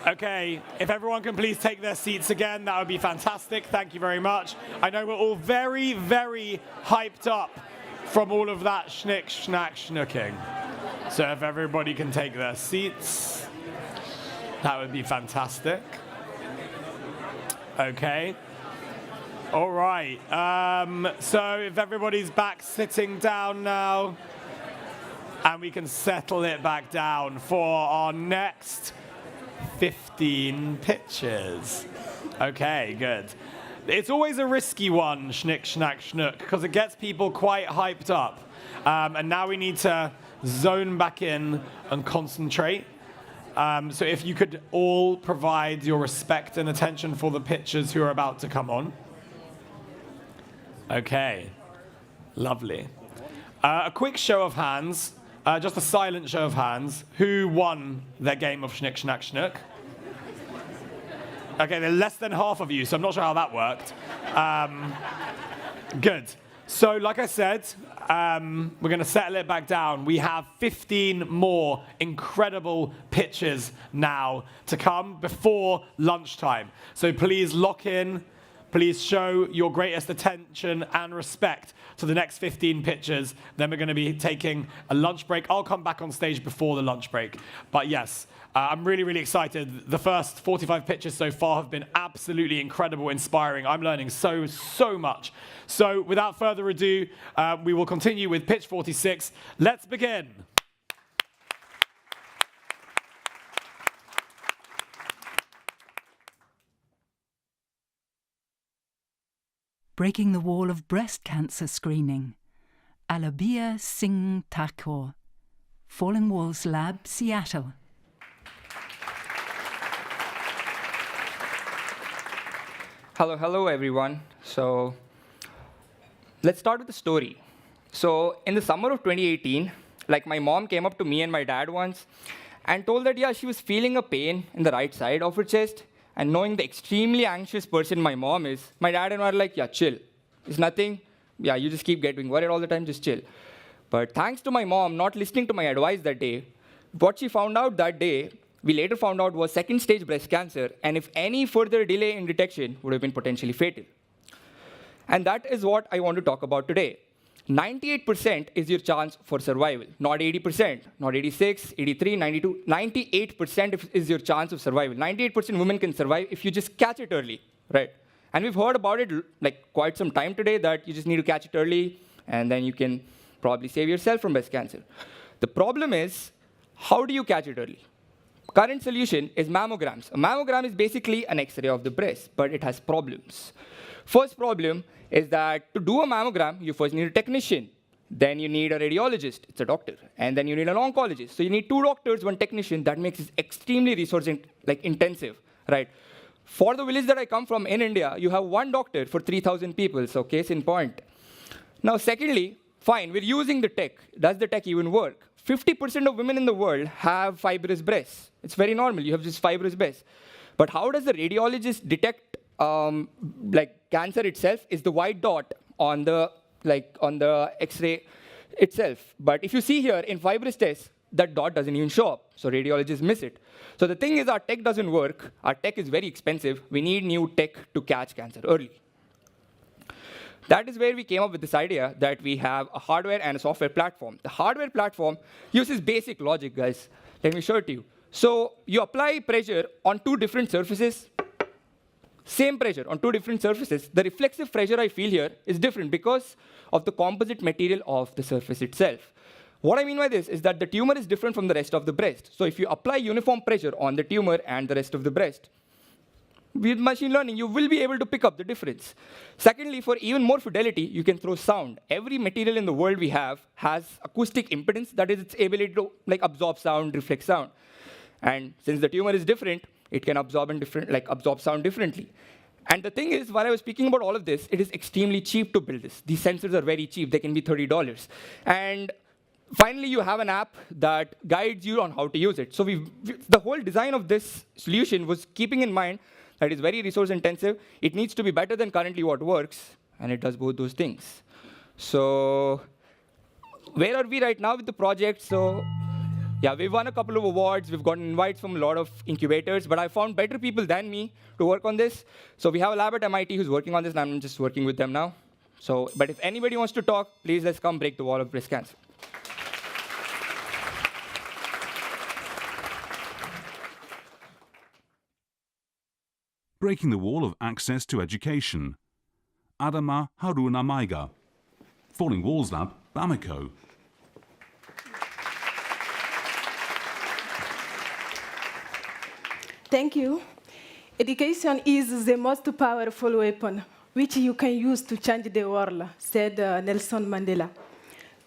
Okay, if everyone can please take their seats again, that would be fantastic. Thank you very much. I know we're all very, very hyped up from all of that schnick, schnack, schnooking. So if everybody can take their seats, that would be fantastic. Okay. All right. So if everybody's back sitting down now, and we can settle it back down for our next 15 pitches. Okay, good. It's always a risky one, schnick, schnack, schnook, because it gets people quite hyped up. And now we need to zone back in and concentrate. So if you could all provide your respect and attention for the pitchers who are about to come on. Okay, lovely. A quick show of hands. Just a silent show of hands. Who won their game of Schnick, Schnack, Schnook? Okay, there are less than half of you, so I'm not sure how that worked. Good. So, like I said, we're going to settle it back down. We have 15 more incredible pitches now to come before lunchtime. So please lock in. Please show your greatest attention and respect to the next 15 pitches. Then we're going to be taking a lunch break. I'll come back on stage before the lunch break. But yes, I'm really, really excited. The first 45 pitches so far have been absolutely incredible, inspiring. I'm learning so much. So without further ado, we will continue with pitch 46. Let's begin. Breaking the wall of breast cancer screening. Alabia Singh Thakur, Falling Walls Lab, Seattle. Hello everyone. So let's start with the story. So in the summer of 2018, like my mom came up to me and my dad once and told that, yeah, she was feeling a pain in the right side of her chest. And knowing the extremely anxious person my mom is, my dad and I were like, yeah, chill. It's nothing. Yeah, you just keep getting worried all the time, just chill. But thanks to my mom not listening to my advice that day, what she found out that day, we later found out was second stage breast cancer, and if any further delay in detection would have been potentially fatal. And that is what I want to talk about today. 98% is your chance for survival, not 80%, not 86, 83, 92. 98% is your chance of survival. 98% women can survive if you just catch it early, right? And we've heard about it like quite some time today, that you just need to catch it early, and then you can probably save yourself from breast cancer. The problem is, how do you catch it early? Current solution is mammograms. A mammogram is basically an X-ray of the breast, but it has problems. First problem is that to do a mammogram, you first need a technician. Then you need a radiologist, it's a doctor. And then you need an oncologist. So you need 2 doctors, 1 technician. That makes it extremely resource intensive, right? For the village that I come from in India, you have 1 doctor for 3,000 people, so case in point. Now, secondly, fine, we're using the tech. Does the tech even work? 50% of women in the world have fibrous breasts. It's very normal, you have just fibrous breasts. But how does the radiologist detect cancer itself is the white dot on the X-ray itself. But if you see here in fibrous tests, that dot doesn't even show up. So radiologists miss it. So the thing is, our tech doesn't work. Our tech is very expensive. We need new tech to catch cancer early. That is where we came up with this idea that we have a hardware and a software platform. The hardware platform uses basic logic, guys. Let me show it to you. So you apply pressure on 2 different surfaces. Same pressure on 2 different surfaces. The reflexive pressure I feel here is different because of the composite material of the surface itself. What I mean by this is that the tumor is different from the rest of the breast. So if you apply uniform pressure on the tumor and the rest of the breast, with machine learning, you will be able to pick up the difference. Secondly, for even more fidelity, you can throw sound. Every material in the world we have has acoustic impedance, that is its ability to absorb sound, reflect sound. And since the tumor is different, It can absorb sound differently. And the thing is, while I was speaking about all of this, it is extremely cheap to build this. These sensors are very cheap. They can be $30. And finally, you have an app that guides you on how to use it. So the whole design of this solution was keeping in mind that it's very resource intensive. It needs to be better than currently what works, and it does both those things. So where are we right now with the project? So yeah, we've won a couple of awards. We've gotten invites from a lot of incubators, but I found better people than me to work on this. So we have a lab at MIT who's working on this, and I'm just working with them now. But if anybody wants to talk, please let's come break the wall of breast cancer. Breaking the wall of access to education. Adama Haruna Maiga. Falling Walls Lab, Bamako. Thank you. Education is the most powerful weapon which you can use to change the world, said Nelson Mandela.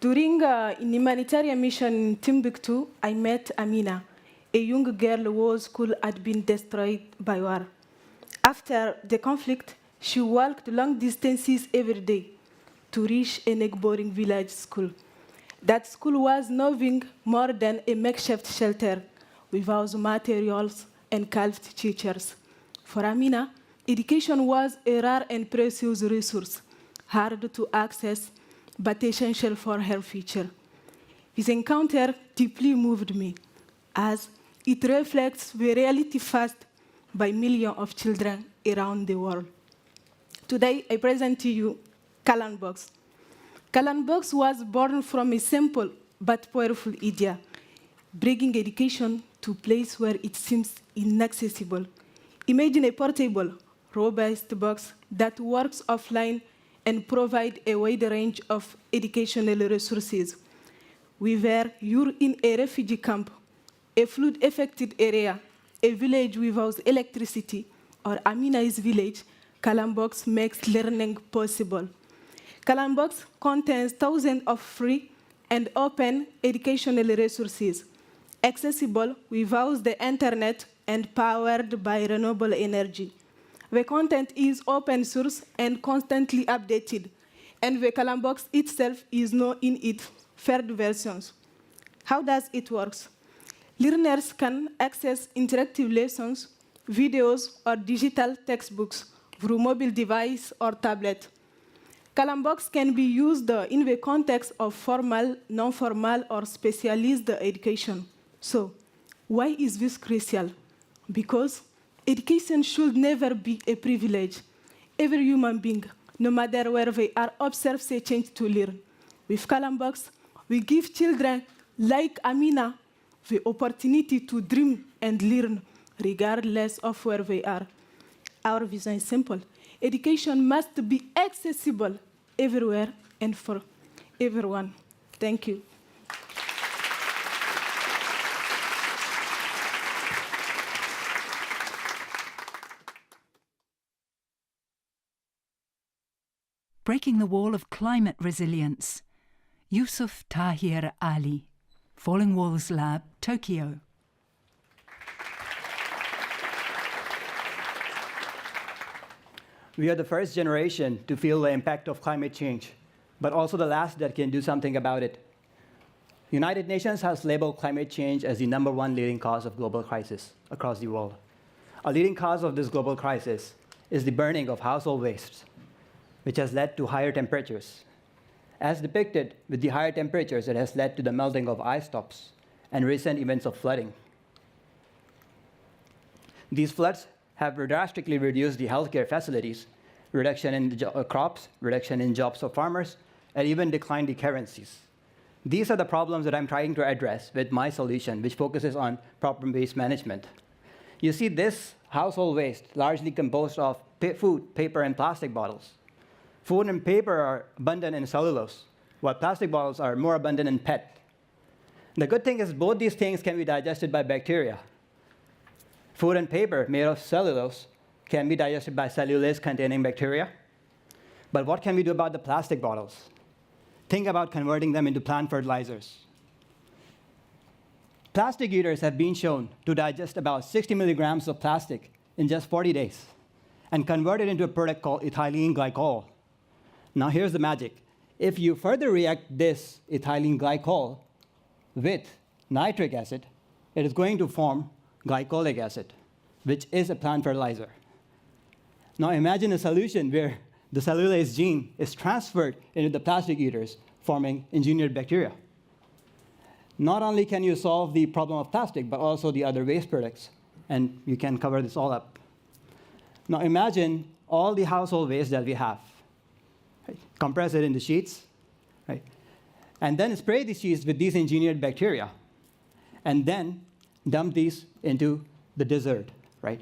During a humanitarian mission in Timbuktu, I met Amina, a young girl whose school had been destroyed by war. After the conflict, she walked long distances every day to reach a neighboring village school. That school was nothing more than a makeshift shelter without materials and craft teachers. For Amina, education was a rare and precious resource, hard to access, but essential for her future. This encounter deeply moved me, as it reflects the reality faced by millions of children around the world. Today, I present to you Kalanbox. Kalanbox was born from a simple but powerful idea, bringing education to a place where it seems inaccessible. Imagine a portable, robust box that works offline and provides a wide range of educational resources. Whether you're in a refugee camp, a flood-affected area, a village without electricity, or Amina's village, Kalanbox makes learning possible. Kalanbox contains thousands of free and open educational resources, accessible without the internet and powered by renewable energy. The content is open source and constantly updated, and the Kalanbox itself is now in its third versions. How does it work? Learners can access interactive lessons, videos, or digital textbooks through mobile device or tablet. Kalanbox can be used in the context of formal, non-formal, or specialized education. So, why is this crucial? Because education should never be a privilege. Every human being, no matter where they are, observes a change to learn. With Kalanbox, we give children like Amina the opportunity to dream and learn, regardless of where they are. Our vision is simple. Education must be accessible everywhere and for everyone. Thank you. Breaking the wall of climate resilience. Yusuf Tahir Ali, Falling Walls Lab, Tokyo. We are the first generation to feel the impact of climate change, but also the last that can do something about it. United Nations has labeled climate change as the #1 leading cause of global crisis across the world. A leading cause of this global crisis is the burning of household wastes, which has led to higher temperatures. As depicted, with the higher temperatures, it has led to the melting of ice tops and recent events of flooding. These floods have drastically reduced the healthcare facilities, reduction in crops, reduction in jobs of farmers, and even declined the currencies. These are the problems that I'm trying to address with my solution, which focuses on problem waste management. You see this household waste, largely composed of food, paper, and plastic bottles. Food and paper are abundant in cellulose, while plastic bottles are more abundant in PET. The good thing is both these things can be digested by bacteria. Food and paper made of cellulose can be digested by cellulase-containing bacteria. But what can we do about the plastic bottles? Think about converting them into plant fertilizers. Plastic eaters have been shown to digest about 60 milligrams of plastic in just 40 days and convert it into a product called ethylene glycol. Now here's the magic. If you further react this ethylene glycol with nitric acid, it is going to form glycolic acid, which is a plant fertilizer. Now imagine a solution where the cellulase gene is transferred into the plastic eaters, forming engineered bacteria. Not only can you solve the problem of plastic, but also the other waste products, and you can cover this all up. Now imagine all the household waste that we have. Right? Compress it into sheets, right? And then spray the sheets with these engineered bacteria, and then dump these into the dessert, right?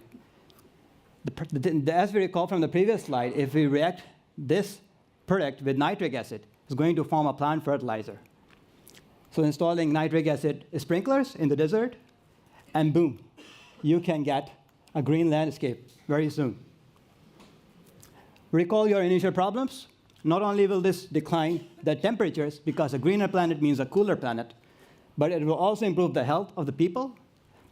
As we recall from the previous slide, if we react this product with nitric acid, it's going to form a plant fertilizer. So installing nitric acid sprinklers in the desert, and boom, you can get a green landscape very soon. Recall your initial problems. Not only will this decline the temperatures, because a greener planet means a cooler planet, but it will also improve the health of the people,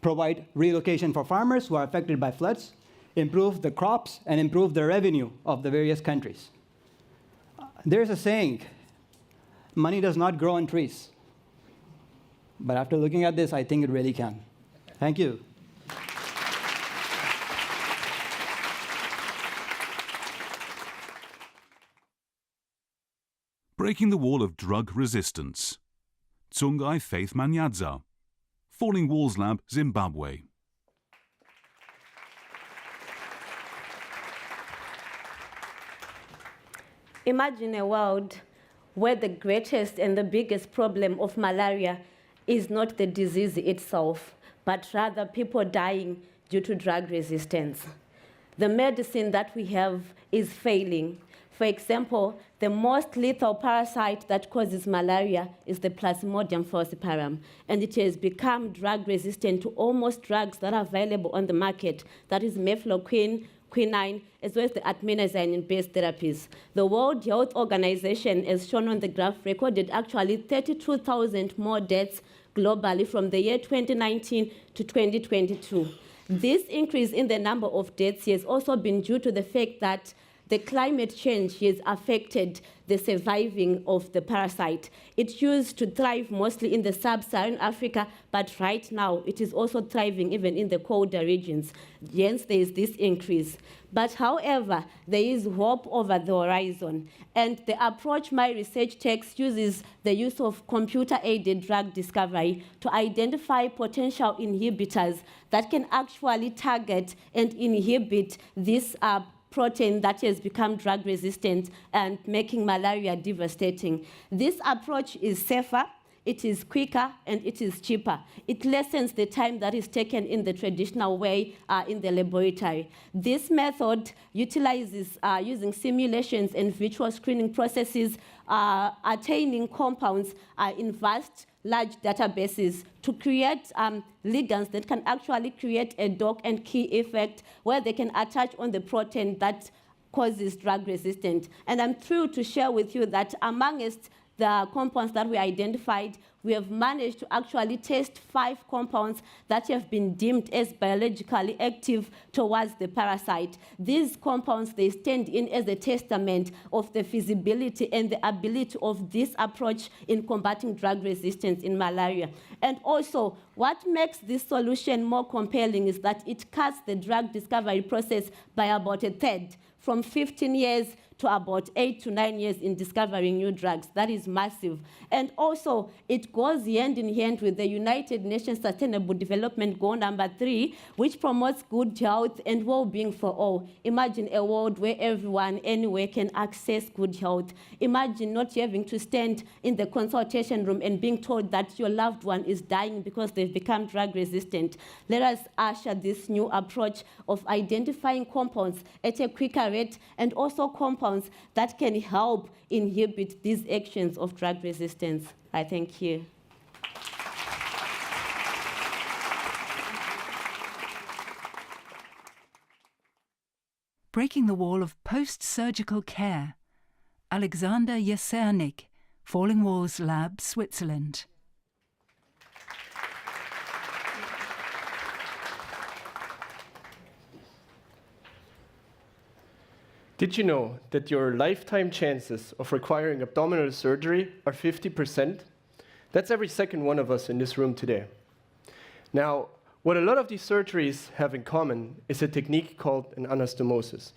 provide relocation for farmers who are affected by floods, improve the crops, and improve the revenue of the various countries. There's a saying, money does not grow on trees. But after looking at this, I think it really can. Thank you. Breaking the wall of drug resistance. Tsungai Faith Manyadza. Falling Walls Lab, Zimbabwe. Imagine a world where the greatest and the biggest problem of malaria is not the disease itself, but rather people dying due to drug resistance. The medicine that we have is failing. For example, the most lethal parasite that causes malaria is the Plasmodium falciparum, and it has become drug resistant to almost drugs that are available on the market, that is mefloquine, quinine, as well as the artemisinin-based therapies. The World Health Organization, as shown on the graph, recorded actually 32,000 more deaths globally from the year 2019 to 2022. This increase in the number of deaths has also been due to the fact that the climate change has affected the surviving of the parasite. It used to thrive mostly in the sub-Saharan Africa, but right now it is also thriving even in the colder regions. Hence, there is this increase. But however, there is hope over the horizon. And the approach my research takes uses the use of computer-aided drug discovery to identify potential inhibitors that can actually target and inhibit this protein that has become drug resistant and making malaria devastating. This approach is safer, it is quicker, and it is cheaper. It lessens the time that is taken in the traditional way in the laboratory. This method utilizes using simulations and virtual screening processes, attaining compounds in vast large databases to create ligands that can actually create a dock and key effect where they can attach on the protein that causes drug resistance. And I'm thrilled to share with you that amongst the compounds that we identified, we have managed to actually test 5 compounds that have been deemed as biologically active towards the parasite. These compounds, they stand in as a testament of the feasibility and the ability of this approach in combating drug resistance in malaria. And also, what makes this solution more compelling is that it cuts the drug discovery process by about a third, from 15 years to about 8 to 9 years in discovering new drugs. That is massive. And also, it goes hand in hand with the United Nations Sustainable Development Goal number 3, which promotes good health and well-being for all. Imagine a world where everyone, anywhere, can access good health. Imagine not having to stand in the consultation room and being told that your loved one is dying because they've become drug resistant. Let us usher this new approach of identifying compounds at a quicker rate, and also compounds that can help inhibit these actions of drug resistance. I thank you. Breaking the wall of post-surgical care. Alexander Jesernik, Falling Walls Lab, Switzerland. Did you know that your lifetime chances of requiring abdominal surgery are 50%? That's every second one of us in this room today. Now, what a lot of these surgeries have in common is a technique called an anastomosis.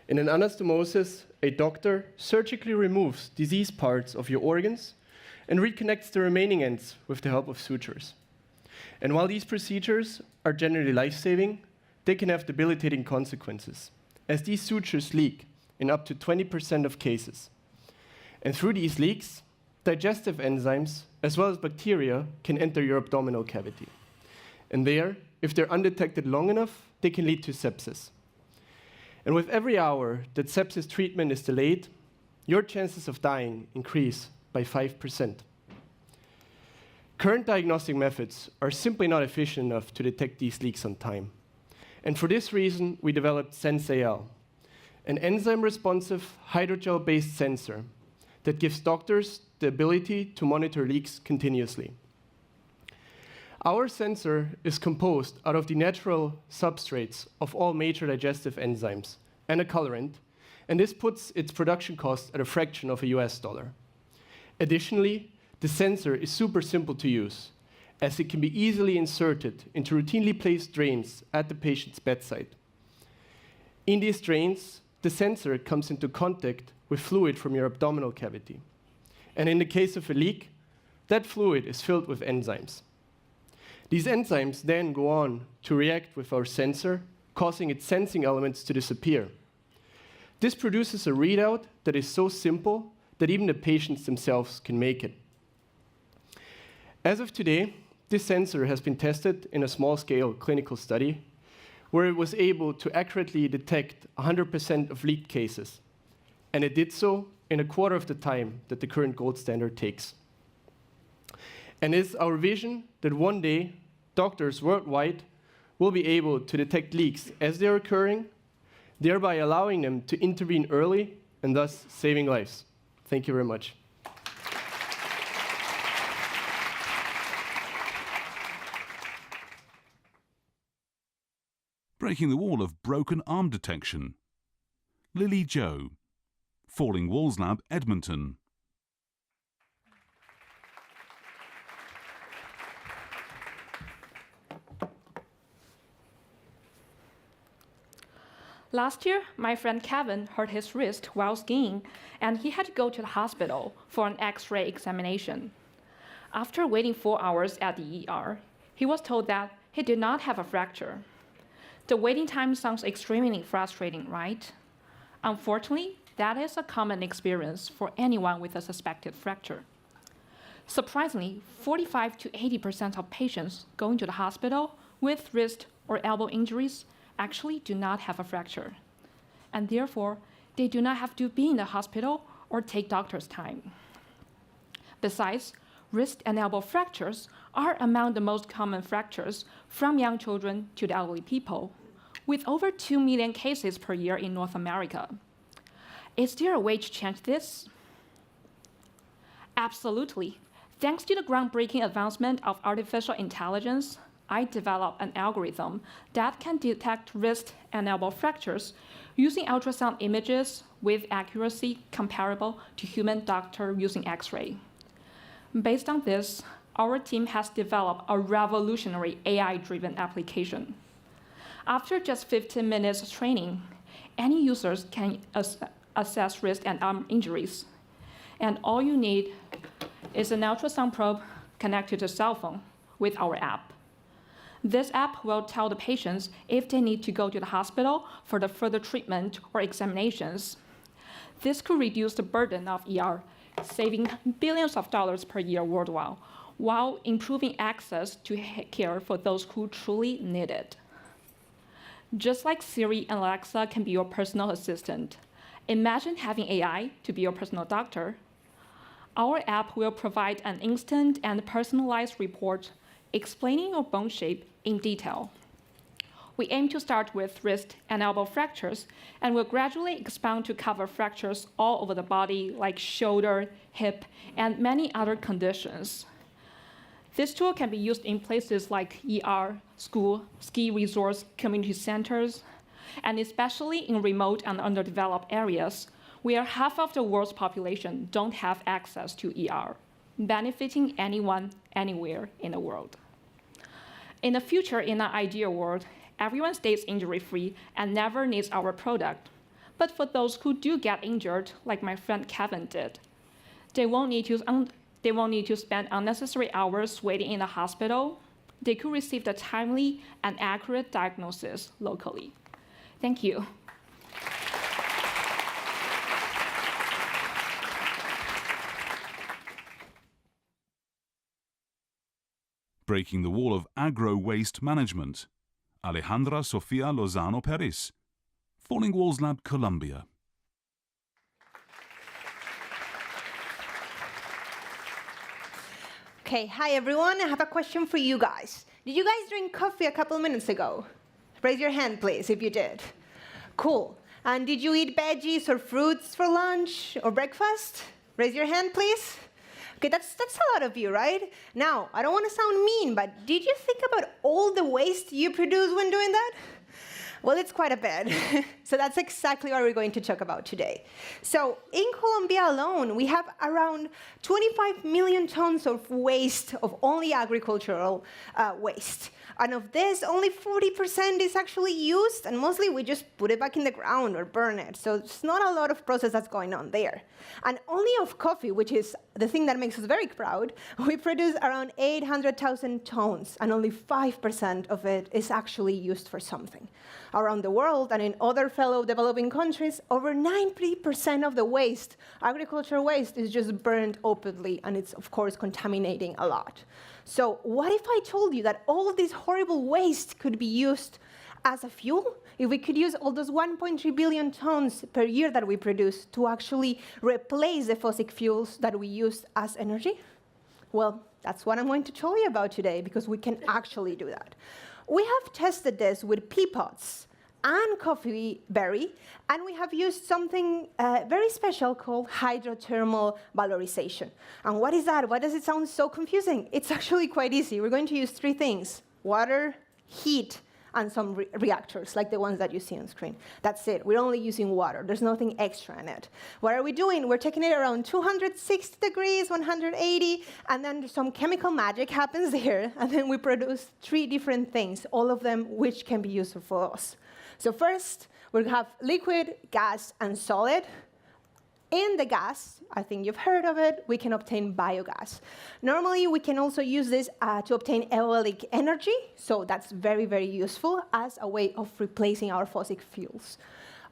In an anastomosis, a doctor surgically removes diseased parts of your organs and reconnects the remaining ends with the help of sutures. And while these procedures are generally life-saving, they can have debilitating consequences, as these sutures leak in up to 20% of cases. And through these leaks, digestive enzymes, as well as bacteria, can enter your abdominal cavity. And there, if they're undetected long enough, they can lead to sepsis. And with every hour that sepsis treatment is delayed, your chances of dying increase by 5%. Current diagnostic methods are simply not efficient enough to detect these leaks on time. And for this reason, we developed SenseAL, an enzyme-responsive hydrogel-based sensor that gives doctors the ability to monitor leaks continuously. Our sensor is composed out of the natural substrates of all major digestive enzymes and a colorant, and this puts its production cost at a fraction of $1. Additionally, the sensor is super simple to use, as it can be easily inserted into routinely placed drains at the patient's bedside. In these drains, the sensor comes into contact with fluid from your abdominal cavity. And in the case of a leak, that fluid is filled with enzymes. These enzymes then go on to react with our sensor, causing its sensing elements to disappear. This produces a readout that is so simple that even the patients themselves can make it. As of today, this sensor has been tested in a small-scale clinical study where it was able to accurately detect 100% of leak cases, and it did so in a quarter of the time that the current gold standard takes. And it's our vision that one day, doctors worldwide will be able to detect leaks as they're occurring, thereby allowing them to intervene early and thus saving lives. Thank you very much. Breaking the wall of broken arm detection. Lily Joe, Falling Walls Lab, Edmonton. Last year, my friend Kevin hurt his wrist while skiing, and he had to go to the hospital for an X-ray examination. After waiting 4 hours at the ER, he was told that he did not have a fracture. The waiting time sounds extremely frustrating, right? Unfortunately, that is a common experience for anyone with a suspected fracture. Surprisingly, 45 to 80% of patients going to the hospital with wrist or elbow injuries actually do not have a fracture, and therefore, they do not have to be in the hospital or take doctor's time. Besides, wrist and elbow fractures are among the most common fractures from young children to the elderly people, with over 2 million cases per year in North America. Is there a way to change this? Absolutely. Thanks to the groundbreaking advancement of artificial intelligence, I developed an algorithm that can detect wrist and elbow fractures using ultrasound images with accuracy comparable to human doctor using X-ray. Based on this, our team has developed a revolutionary AI-driven application. After just 15 minutes of training, any users can assess wrist and arm injuries. And all you need is an ultrasound probe connected to a cell phone with our app. This app will tell the patients if they need to go to the hospital for the further treatment or examinations. This could reduce the burden of ER, saving billions of dollars per year worldwide, while improving access to care for those who truly need it. Just like Siri and Alexa can be your personal assistant, imagine having AI to be your personal doctor. Our app will provide an instant and personalized report explaining your bone shape in detail. We aim to start with wrist and elbow fractures and will gradually expand to cover fractures all over the body like shoulder, hip, and many other conditions. This tool can be used in places like ER, school, ski resorts, community centers. and especially in remote and underdeveloped areas, where half of the world's population don't have access to ER, benefiting anyone, anywhere in the world. In the future, in an ideal world, everyone stays injury-free and never needs our product. But for those who do get injured, like my friend Kevin did, they won't need to spend unnecessary hours waiting in the hospital. They could receive the timely and accurate diagnosis locally. Thank you. Breaking the Wall of Agro-Waste Management, Alejandra Sofia Lozano Perez, Falling Walls Lab, Colombia. Okay, hi everyone. I have a question for you guys. Did you guys drink coffee a couple minutes ago? Raise your hand, please, if you did. Cool. And did you eat veggies or fruits for lunch or breakfast? Raise your hand, please. Okay, that's a lot of you, right? Now, I don't want to sound mean, but did you think about all the waste you produce when doing that? Well, it's quite a bit. So that's exactly what we're going to talk about today. So in Colombia alone, we have around 25 million tons of waste, of only agricultural waste. And of this, only 40% is actually used, and mostly we just put it back in the ground or burn it. So it's not a lot of process that's going on there. And only of coffee, which is the thing that makes us very proud, we produce around 800,000 tons, and only 5% of it is actually used for something. Around the world and in other fellow developing countries, over 90% of the waste, agricultural waste, is just burned openly, and it's, of course, contaminating a lot. So what if I told you that all of this horrible waste could be used as a fuel? If we could use all those 1.3 billion tons per year that we produce to actually replace the fossil fuels that we use as energy? Well, that's what I'm going to tell you about today, because we can actually do that. We have tested this with pea pods and coffee berry, and we have used something very special called hydrothermal valorization. And what is that? Why does it sound so confusing? It's actually quite easy. We're going to use three things: water, heat, and some reactors, like the ones that you see on screen. That's it. We're only using water. There's nothing extra in it. What are we doing? We're taking it around 260 degrees, 180, and then some chemical magic happens there, and then we produce three different things, all of them which can be useful for us. So first, we have liquid, gas, and solid. In the gas, I think you've heard of it, we can obtain biogas. Normally, we can also use this to obtain aeolic energy, so that's very, very useful as a way of replacing our fossil fuels.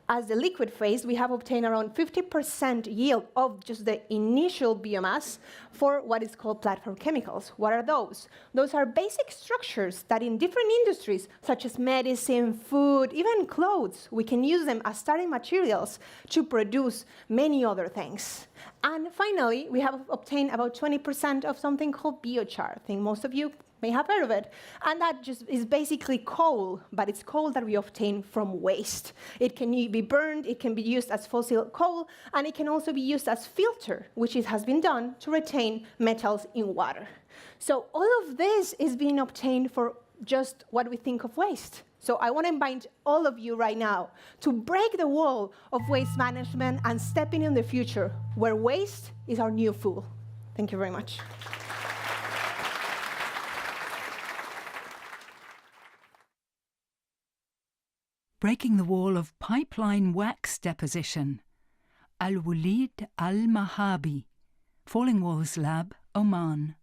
As the liquid phase, we have obtained around 50% yield of just the initial biomass for what is called platform chemicals. What are those? Those are basic structures that in different industries, such as medicine, food, even clothes, we can use them as starting materials to produce many other things. And finally, we have obtained about 20% of something called biochar. I think most of you may have heard of it. And that just is basically coal, but it's coal that we obtain from waste. It can be burned, it can be used as fossil coal, and it can also be used as filter, which has been done to retain metals in water. So all of this is being obtained for just what we think of waste. So I want to invite all of you right now to break the wall of waste management and step in the future, where waste is our new fuel. Thank you very much. Breaking the wall of pipeline wax deposition, Al-Walid Al-Mahabi, Falling Walls Lab, Oman.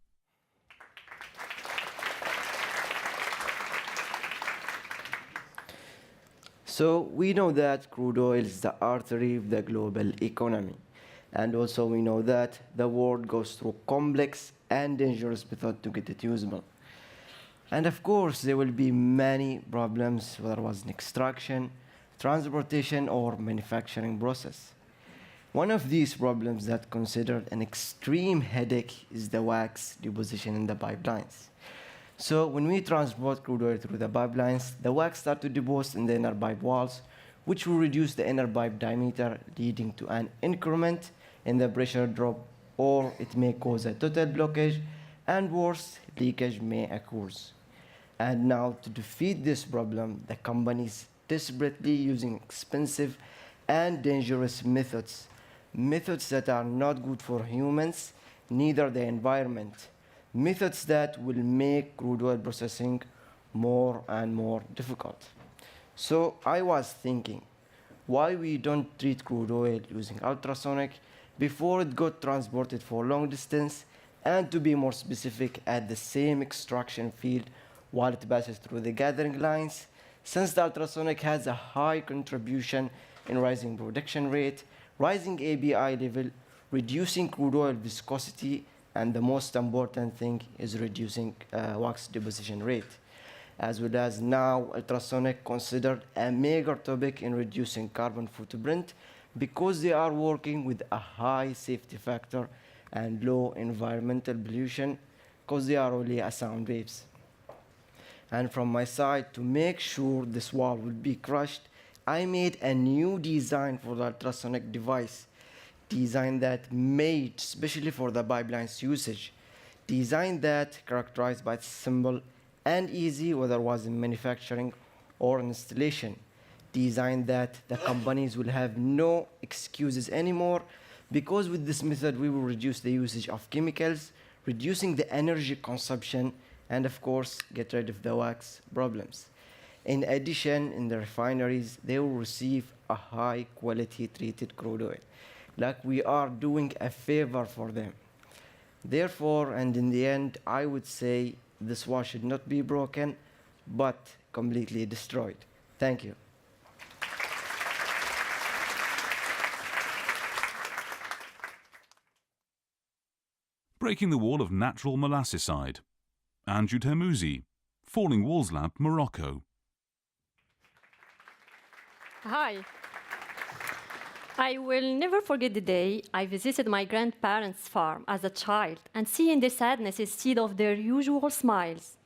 So we know that crude oil is the artery of the global economy. And also we know that the world goes through complex and dangerous methods to get it usable. And of course, there will be many problems, whether it was in extraction, transportation, or manufacturing process. One of these problems that considered an extreme headache is the wax deposition in the pipelines. So when we transport crude oil through the pipelines, the wax starts to deposit in the inner pipe walls, which will reduce the inner pipe diameter, leading to an increment in the pressure drop, or it may cause a total blockage, and worse, leakage may occur. And now, to defeat this problem, the companies desperately using expensive and dangerous methods. Methods that are not good for humans, neither the environment. Methods that will make crude oil processing more and more difficult. So I was thinking, why we don't treat crude oil using ultrasonic before it got transported for long distance, and to be more specific, at the same extraction field while it passes through the gathering lines, since the ultrasonic has a high contribution in rising production rate, rising API level, reducing crude oil viscosity, and the most important thing is reducing wax deposition rate. As well as now ultrasonic considered a major topic in reducing carbon footprint because they are working with a high safety factor and low environmental pollution because they are only sound waves. And from my side, to make sure this wall will be crushed, I made a new design for the ultrasonic device. Design that made specially for the pipelines usage. Design that characterized by its simple and easy, whether it was in manufacturing or installation. Design that the companies will have no excuses anymore, because with this method we will reduce the usage of chemicals, reducing the energy consumption, and of course get rid of the wax problems. In addition, in the refineries, they will receive a high quality treated crude oil, like we are doing a favor for them. Therefore, and in the end, I would say this wall should not be broken, but completely destroyed. Thank you. Breaking the Wall of Natural Molassicide. Andrew Termuzi, Falling Walls Lab, Morocco. Hi. I will never forget the day I visited my grandparents' farm as a child and seeing their sadness instead of their usual smiles.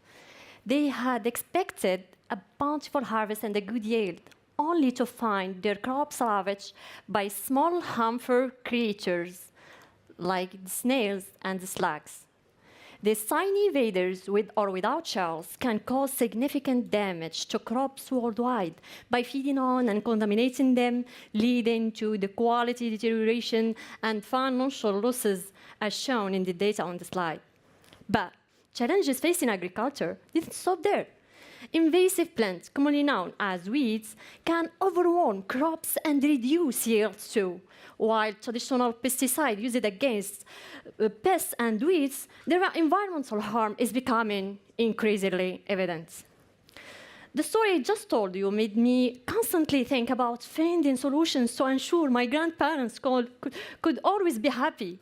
They had expected a bountiful harvest and a good yield, only to find their crops ravaged by small harmful creatures like the snails and the slugs. These tiny invaders, with or without shells, can cause significant damage to crops worldwide by feeding on and contaminating them, leading to the quality deterioration and financial losses as shown in the data on the slide. But challenges facing agriculture didn't stop there. Invasive plants, commonly known as weeds, can overwhelm crops and reduce yields too. While traditional pesticides used against pests and weeds, their environmental harm is becoming increasingly evident. The story I just told you made me constantly think about finding solutions to ensure my grandparents could always be happy.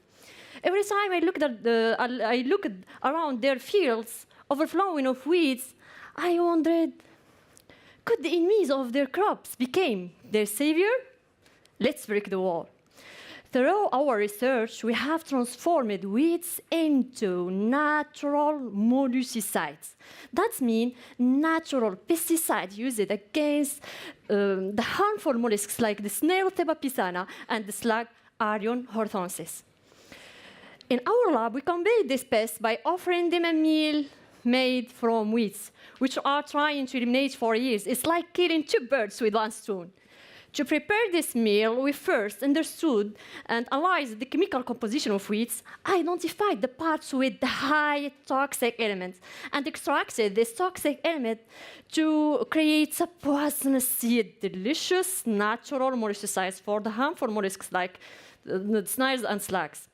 Every time I looked around their fields overflowing of weeds, I wondered, could the enemies of their crops become their savior? Let's break the wall. Through our research, we have transformed weeds into natural molluscicides. That means natural pesticides used against the harmful mollusks like the snail Theba pisana and the slug Arion hortensis. In our lab, we combat this pest by offering them a meal made from weeds, which are trying to eliminate for years. It's like killing two birds with one stone. To prepare this meal, we first understood and analyzed the chemical composition of weeds, identified the parts with the high toxic elements, and extracted this toxic element to create a poisonous yet delicious natural molluscicides for the harmful mollusks like snails and slugs.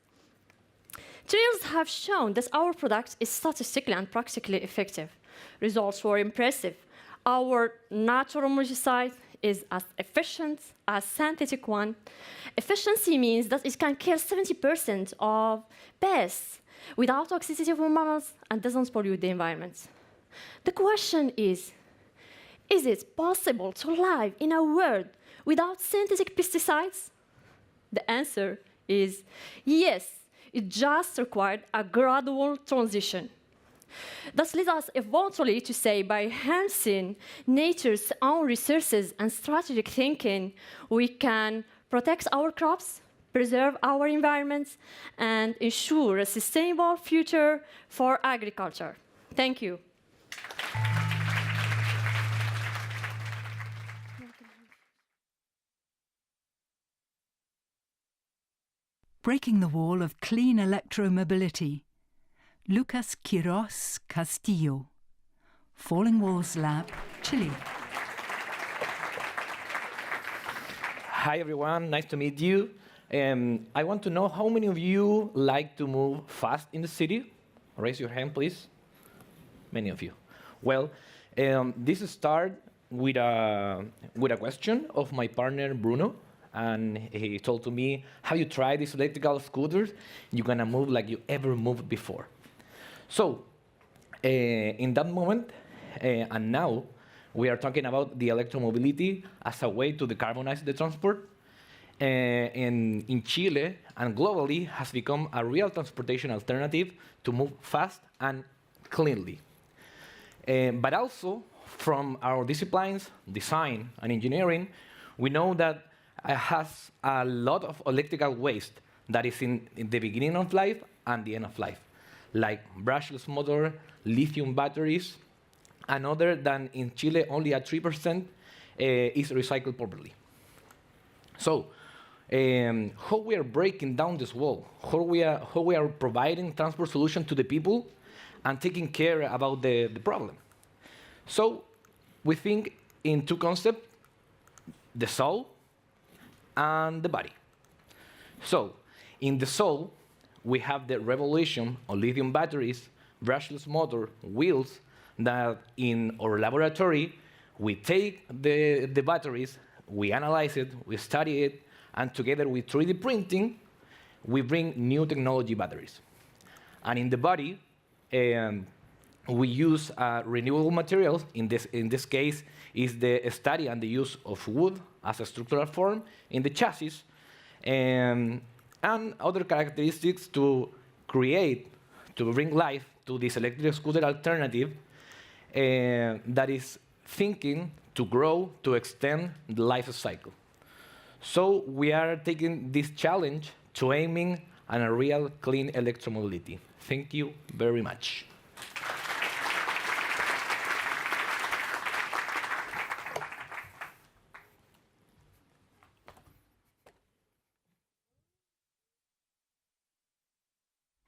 Trials have shown that our product is statistically and practically effective. Results were impressive. Our natural molluscicide is as efficient as synthetic one. Efficiency means that it can kill 70% of pests without toxicity for mammals and doesn't pollute the environment. The question is it possible to live in a world without synthetic pesticides? The answer is yes. It just required a gradual transition. That leads us eventually to say by harnessing nature's own resources and strategic thinking, we can protect our crops, preserve our environments, and ensure a sustainable future for agriculture. Thank you. Breaking the wall of clean electromobility. Lucas Quiros Castillo. Falling Walls Lab, Chile. Hi everyone, nice to meet you. I want to know how many of you like to move fast in the city? Raise your hand, please. Many of you. Well, this started with a question of my partner Bruno, and he told to me, have you tried these electrical scooters? You're gonna move like you ever moved before. So, in that moment, and now, we are talking about the electromobility as a way to decarbonize the transport. In Chile and globally has become a real transportation alternative to move fast and cleanly. But also, from our disciplines, design and engineering, we know that it has a lot of electrical waste that is in the beginning of life and the end of life, like brushless motor, lithium batteries, and other than in Chile, only at 3% is recycled properly. So, how we are breaking down this wall, how we are providing transport solution to the people and taking care about the problem. So, we think in two concepts, the soul and the body. So, in the soul, we have the revolution of lithium batteries, brushless motor, wheels, that in our laboratory, we take the batteries, we analyze it, we study it, and together with 3D printing, we bring new technology batteries. And in the body, we use renewable materials. In this case, is the study and the use of wood as a structural form in the chassis, and other characteristics to bring life to this electric scooter alternative that is thinking to grow, to extend the life cycle. So we are taking this challenge to aiming at a real clean electromobility. Thank you very much.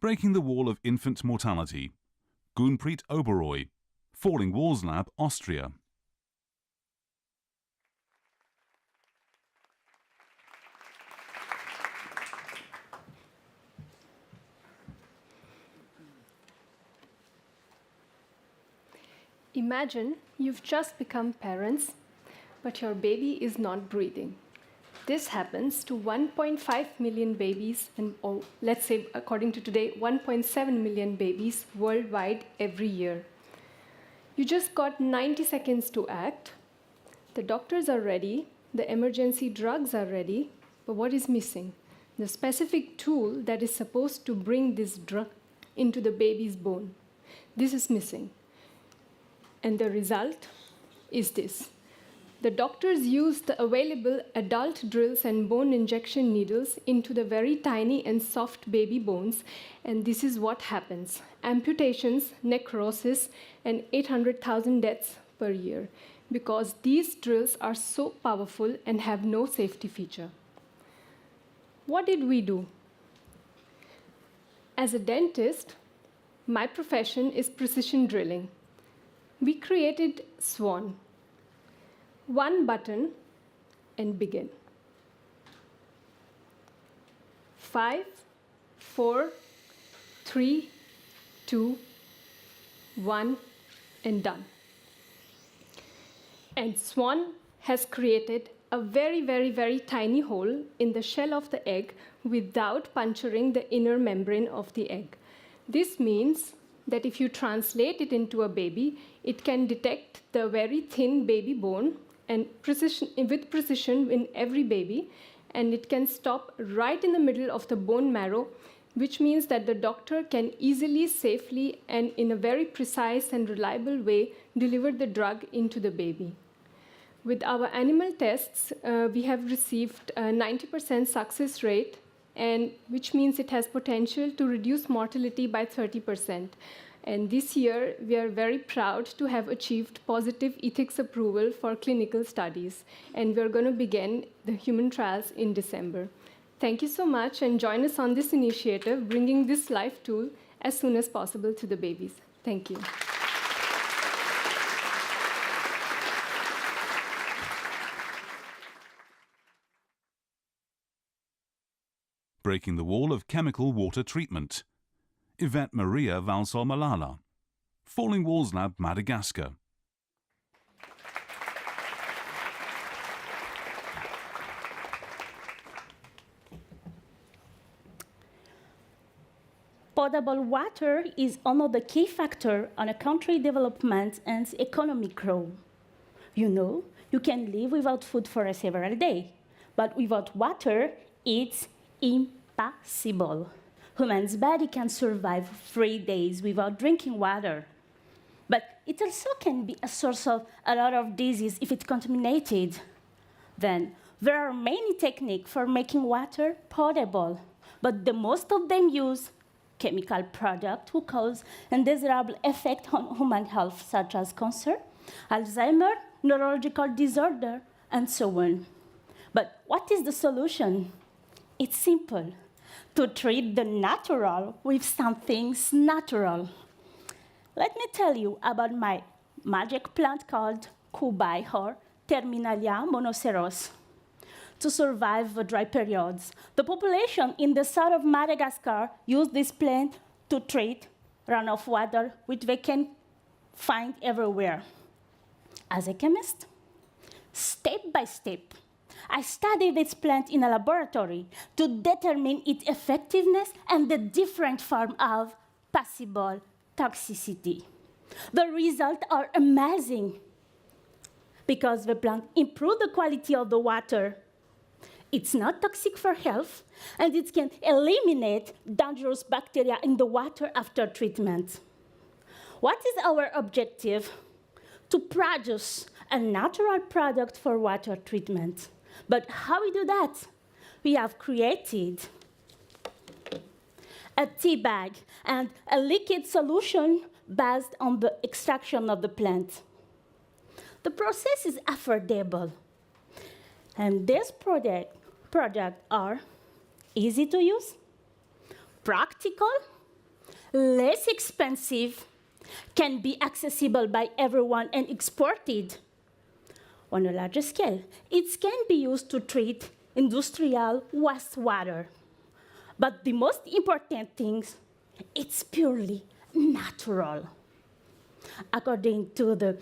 Breaking the Wall of Infant Mortality. Gunpreet Oberoi, Falling Walls Lab, Austria. Imagine you've just become parents, but your baby is not breathing. This happens to 1.5 million babies, or let's say, according to today, 1.7 million babies worldwide every year. You just got 90 seconds to act. The doctors are ready, the emergency drugs are ready, but what is missing? The specific tool that is supposed to bring this drug into the baby's bone. This is missing. And the result is this. The doctors use the available adult drills and bone injection needles into the very tiny and soft baby bones, and this is what happens. Amputations, necrosis, and 800,000 deaths per year, because these drills are so powerful and have no safety feature. What did we do? As a dentist, my profession is precision drilling. We created Swan. One button and begin. 5, 4, 3, 2, 1, and done. And Swan has created a very, very, very tiny hole in the shell of the egg without puncturing the inner membrane of the egg. This means that if you translate it into a baby, it can detect the very thin baby bone and with precision in every baby, and it can stop right in the middle of the bone marrow, which means that the doctor can easily, safely, and in a very precise and reliable way deliver the drug into the baby. With our animal tests, we have received a 90% success rate, and which means it has potential to reduce mortality by 30%. And this year, we are very proud to have achieved positive ethics approval for clinical studies, and we're going to begin the human trials in December. Thank you so much, and join us on this initiative, bringing this life tool as soon as possible to the babies. Thank you. Breaking the wall of chemical water treatment. Yvette Maria Valsol Malala. Falling Walls Lab, Madagascar. Potable water is another key factor on a country development and economic growth. You know, you can live without food for several days, but without water, it's impossible. Human's body can survive 3 days without drinking water. But it also can be a source of a lot of disease if it's contaminated. Then, there are many techniques for making water potable, but the most of them use chemical products who cause undesirable effects on human health, such as cancer, Alzheimer, neurological disorder, and so on. But what is the solution? It's simple: to treat the natural with something natural. Let me tell you about my magic plant called convey or Terminalia monoceros. To survive the dry periods, the population in the south of Madagascar use this plant to treat runoff water, which they can find everywhere. As a chemist, step by step, I studied this plant in a laboratory to determine its effectiveness and the different forms of possible toxicity. The results are amazing because the plant improves the quality of the water. It's not toxic for health, and it can eliminate dangerous bacteria in the water after treatment. What is our objective? To produce a natural product for water treatment. But how we do that? We have created a tea bag and a liquid solution based on the extraction of the plant. The process is affordable. And these products are easy to use, practical, less expensive, can be accessible by everyone and exported. On a larger scale, it can be used to treat industrial wastewater. But the most important thing, it's purely natural. According to the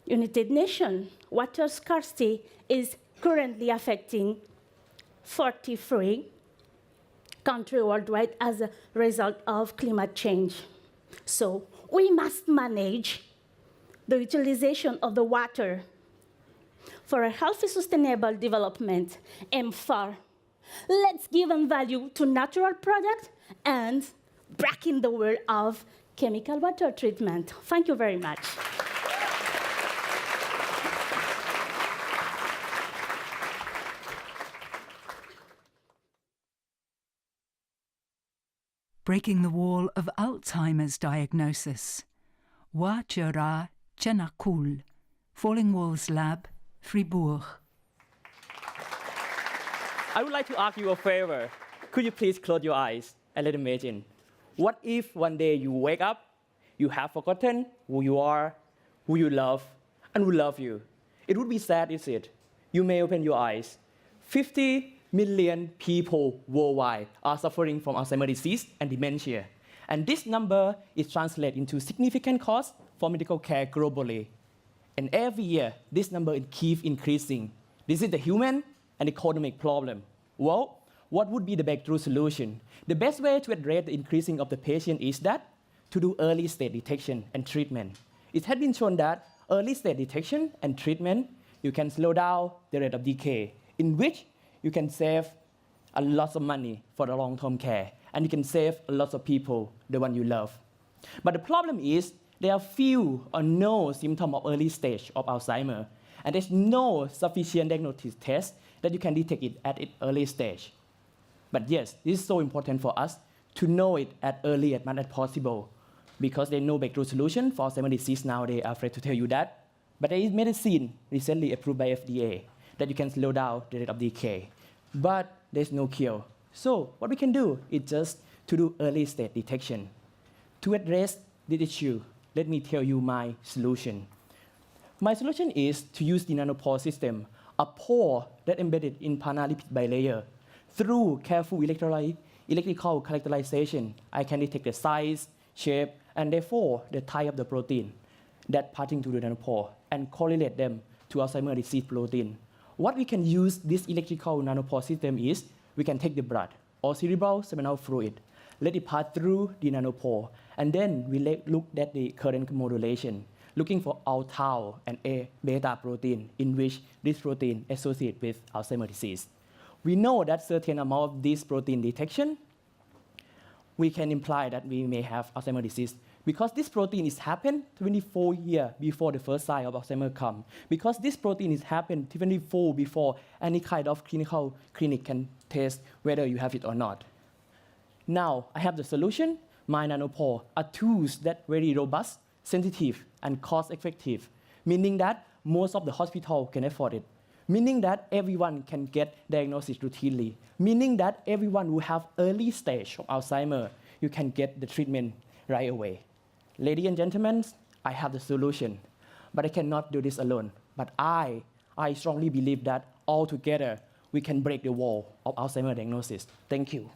United Nations, water scarcity is currently affecting 43 countries worldwide as a result of climate change. So we must manage the utilization of the water for a healthy, sustainable development. And for, let's give value to natural products and breaking the world of chemical water treatment. Thank you very much. Breaking the wall of Alzheimer's diagnosis. Wachera Chenakul, Falling Walls Lab, Fribourg. I would like to ask you a favor. Could you please close your eyes and let imagine? What if one day you wake up, you have forgotten who you are, who you love, and who love you? It would be sad, is it? You may open your eyes. 50 million people worldwide are suffering from Alzheimer's disease and dementia. And this number is translated into significant costs for medical care globally. And every year, this number keeps increasing. This is the human and economic problem. Well, what would be the breakthrough solution? The best way to address the increasing of the patient is that to do early stage detection and treatment. It has been shown that early stage detection and treatment, you can slow down the rate of decay, in which you can save a lot of money for the long-term care, and you can save a lot of people, the one you love. But the problem is there are few or no symptoms of early stage of Alzheimer's, and there's no sufficient diagnostic test that you can detect it at its early stage. But yes, this is so important for us to know it as early as much as possible, because there's no breakthrough solution for Alzheimer's disease nowadays. I'm afraid to tell you that. But there is medicine recently approved by FDA that you can slow down the rate of decay. But there's no cure So what we can do is just to do early stage detection. To address this issue, let me tell you my solution. My solution is to use the nanopore system, a pore that embedded in panalipid bilayer. Through careful electrical characterization, I can detect the size, shape, and therefore the type of the protein that passing through the nanopore and correlate them to Alzheimer's disease protein. What we can use this electrical nanopore system is we can take the blood or cerebral seminal fluid, let it pass through the nanopore, and then we look at the current modulation, looking for tau and beta protein in which this protein associated with Alzheimer's disease. We know that certain amount of this protein detection, we can imply that we may have Alzheimer's disease because this protein is happened 24 years before the first sign of Alzheimer's come. Because this protein is happened 24 before any kind of clinic can test whether you have it or not. Now, I have the solution. My nanopore are tools that very robust, sensitive, and cost-effective, meaning that most of the hospital can afford it, meaning that everyone can get diagnosis routinely, meaning that everyone who have early stage of Alzheimer's, you can get the treatment right away. Ladies and gentlemen, I have the solution, but I cannot do this alone. But I strongly believe that all together, we can break the wall of Alzheimer's diagnosis. Thank you.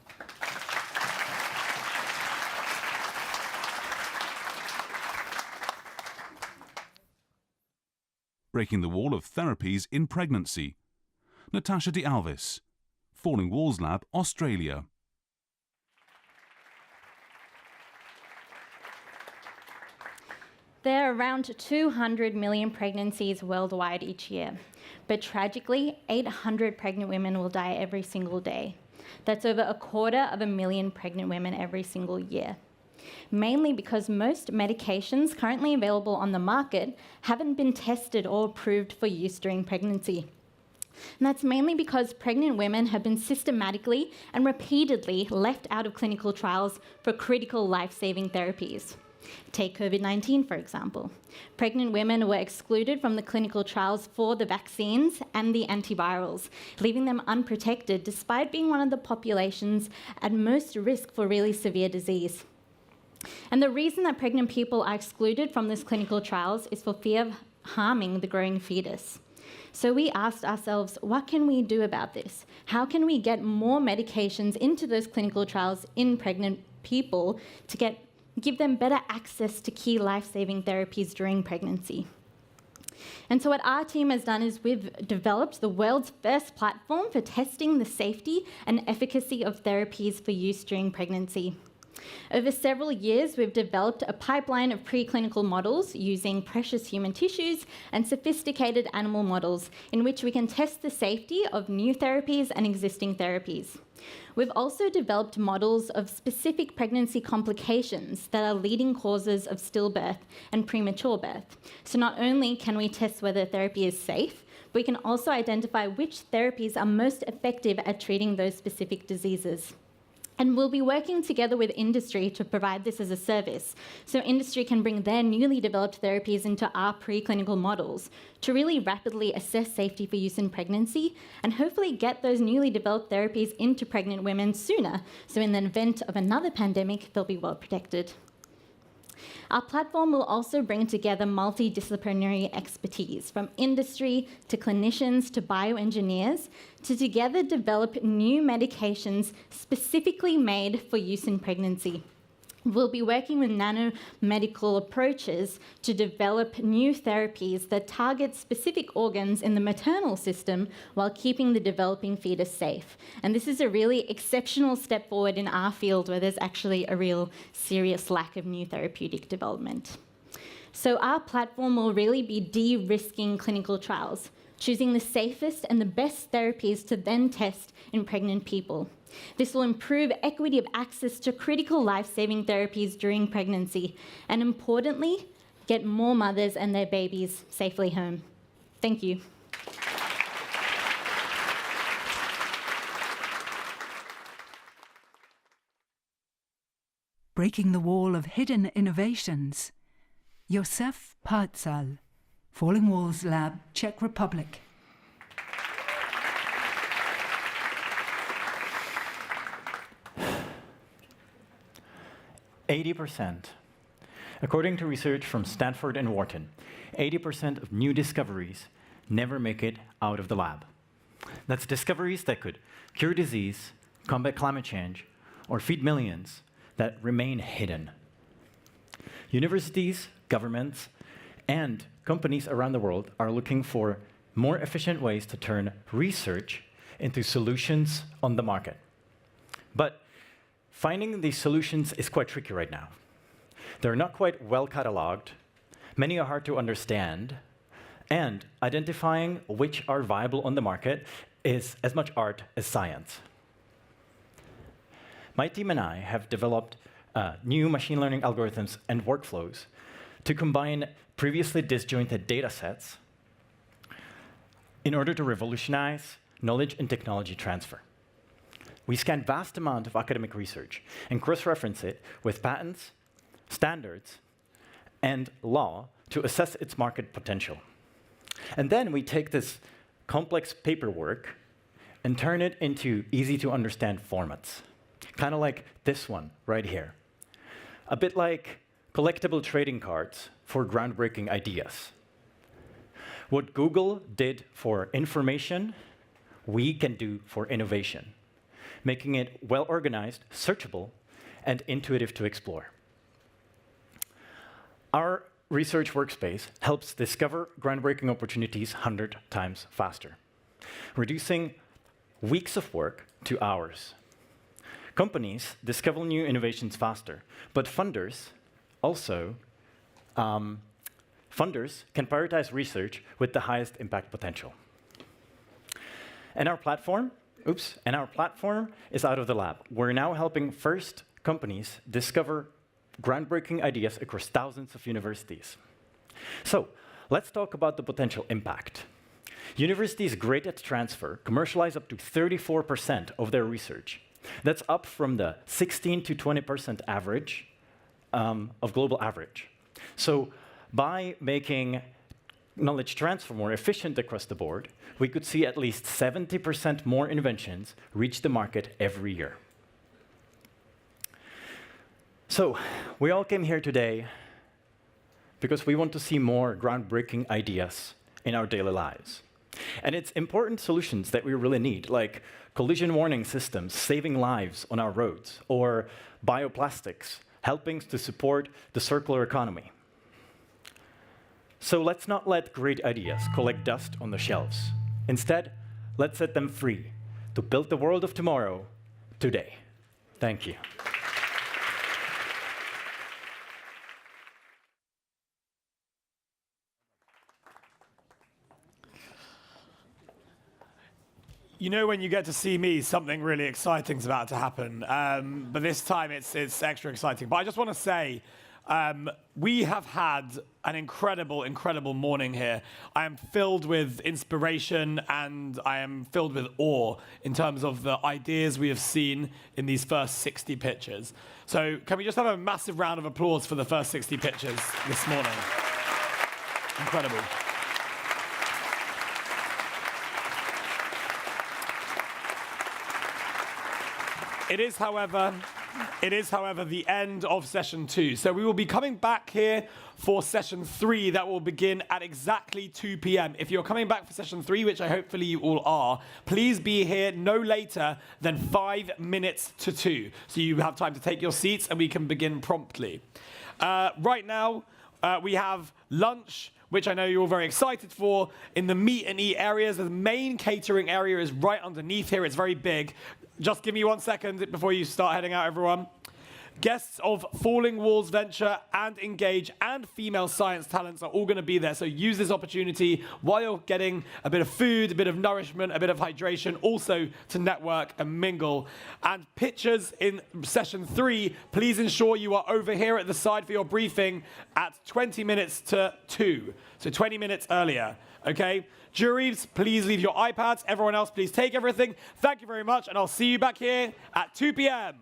Breaking the wall of therapies in pregnancy. Natasha de Alvis, Falling Walls Lab, Australia. There are around 200 million pregnancies worldwide each year, but tragically, 800 pregnant women will die every single day. That's over 250,000 pregnant women every single year. Mainly because most medications currently available on the market haven't been tested or approved for use during pregnancy. And that's mainly because pregnant women have been systematically and repeatedly left out of clinical trials for critical life-saving therapies. Take COVID-19, for example. Pregnant women were excluded from the clinical trials for the vaccines and the antivirals, leaving them unprotected despite being one of the populations at most risk for really severe disease. And the reason that pregnant people are excluded from these clinical trials is for fear of harming the growing fetus. So we asked ourselves, what can we do about this? How can we get more medications into those clinical trials in pregnant people to give them better access to key life-saving therapies during pregnancy? And so what our team has done is we've developed the world's first platform for testing the safety and efficacy of therapies for use during pregnancy. Over several years, we've developed a pipeline of preclinical models using precious human tissues and sophisticated animal models in which we can test the safety of new therapies and existing therapies. We've also developed models of specific pregnancy complications that are leading causes of stillbirth and premature birth. So not only can we test whether therapy is safe, but we can also identify which therapies are most effective at treating those specific diseases. And we'll be working together with industry to provide this as a service, so industry can bring their newly developed therapies into our preclinical models to really rapidly assess safety for use in pregnancy and hopefully get those newly developed therapies into pregnant women sooner, so in the event of another pandemic, they'll be well protected. Our platform will also bring together multidisciplinary expertise, from industry to clinicians to bioengineers, to together develop new medications specifically made for use in pregnancy. We'll be working with nanomedical approaches to develop new therapies that target specific organs in the maternal system while keeping the developing fetus safe. And this is a really exceptional step forward in our field where there's actually a real serious lack of new therapeutic development. So our platform will really be de-risking clinical trials, choosing the safest and the best therapies to then test in pregnant people. This will improve equity of access to critical life-saving therapies during pregnancy, and importantly, get more mothers and their babies safely home. Thank you. Breaking the wall of hidden innovations. Josef Partzal, Falling Walls Lab, Czech Republic. 80%. According to research from Stanford and Wharton, 80% of new discoveries never make it out of the lab. That's discoveries that could cure disease, combat climate change, or feed millions that remain hidden. Universities, governments, and companies around the world are looking for more efficient ways to turn research into solutions on the market. But finding these solutions is quite tricky right now. They're not quite well cataloged, many are hard to understand, and identifying which are viable on the market is as much art as science. My team and I have developed new machine learning algorithms and workflows to combine previously disjointed data sets in order to revolutionize knowledge and technology transfer. We scan vast amount of academic research and cross-reference it with patents, standards, and law to assess its market potential. And then we take this complex paperwork and turn it into easy-to-understand formats, kind of like this one right here. A bit like collectible trading cards for groundbreaking ideas. What Google did for information, we can do for innovation, making it well-organized, searchable, and intuitive to explore. Our research workspace helps discover groundbreaking opportunities 100 times faster, reducing weeks of work to hours. Companies discover new innovations faster, but funders also can prioritize research with the highest impact potential. And our platform is out of the lab. We're now helping first companies discover groundbreaking ideas across thousands of universities. So let's talk about the potential impact. Universities great at transfer commercialize up to 34% of their research. That's up from the 16 to 20% average of global average. So by making knowledge transfer more efficient across the board, we could see at least 70% more inventions reach the market every year. So we all came here today because we want to see more groundbreaking ideas in our daily lives. And it's important solutions that we really need, like collision warning systems saving lives on our roads, or bioplastics helping to support the circular economy. So let's not let great ideas collect dust on the shelves. Instead, let's set them free to build the world of tomorrow today. Thank you. You know when you get to see me, something really exciting is about to happen. But this time it's extra exciting. But I just want to say, we have had an incredible morning here. I am filled with inspiration and I am filled with awe in terms of the ideas we have seen in these first 60 pitches. So can we just have a massive round of applause for the first 60 pitches this morning? Incredible. It is, however, the end of session 2. So we will be coming back here for session 3 that will begin at exactly 2 p.m. If you're coming back for session 3, which I hopefully you all are, please be here no later than 5 minutes to 2. So you have time to take your seats and we can begin promptly. Right now, we have lunch, which I know you're all very excited for, in the meet and eat areas. The main catering area is right underneath here. It's very big. Just give me 1 second before you start heading out, everyone. Guests of Falling Walls Venture and Engage and Female Science Talents are all going to be there. So use this opportunity while you're getting a bit of food, a bit of nourishment, a bit of hydration, also to network and mingle. And pitchers in session 3, please ensure you are over here at the side for your briefing at 20 minutes to 2. So 20 minutes earlier, okay? Juries, please leave your iPads. Everyone else, please take everything. Thank you very much, and I'll see you back here at 2 p.m.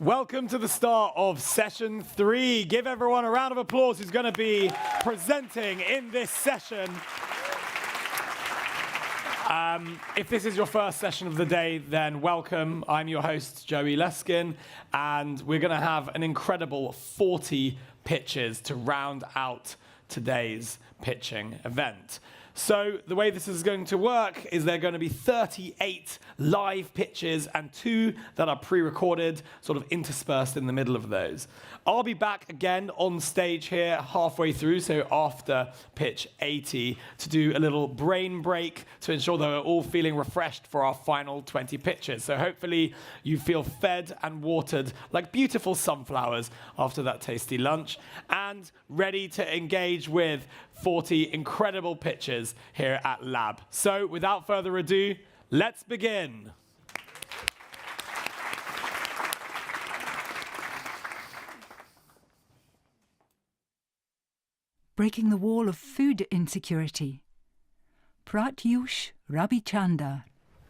Welcome to the start of session 3. Give everyone a round of applause who's going to be presenting in this session. If this is your first session of the day, then welcome. I'm your host, Joey Leskin, and we're going to have an incredible 40 pitches to round out today's pitching event. So the way this is going to work is there are going to be 38 live pitches and 2 that are pre-recorded, sort of interspersed in the middle of those. I'll be back again on stage here halfway through, so after pitch 80, to do a little brain break to ensure that we're all feeling refreshed for our final 20 pitches. So hopefully you feel fed and watered like beautiful sunflowers after that tasty lunch and ready to engage with 40 incredible pitches here at Lab. So without further ado, let's begin. Breaking the wall of food insecurity. Pratyush Ravichander,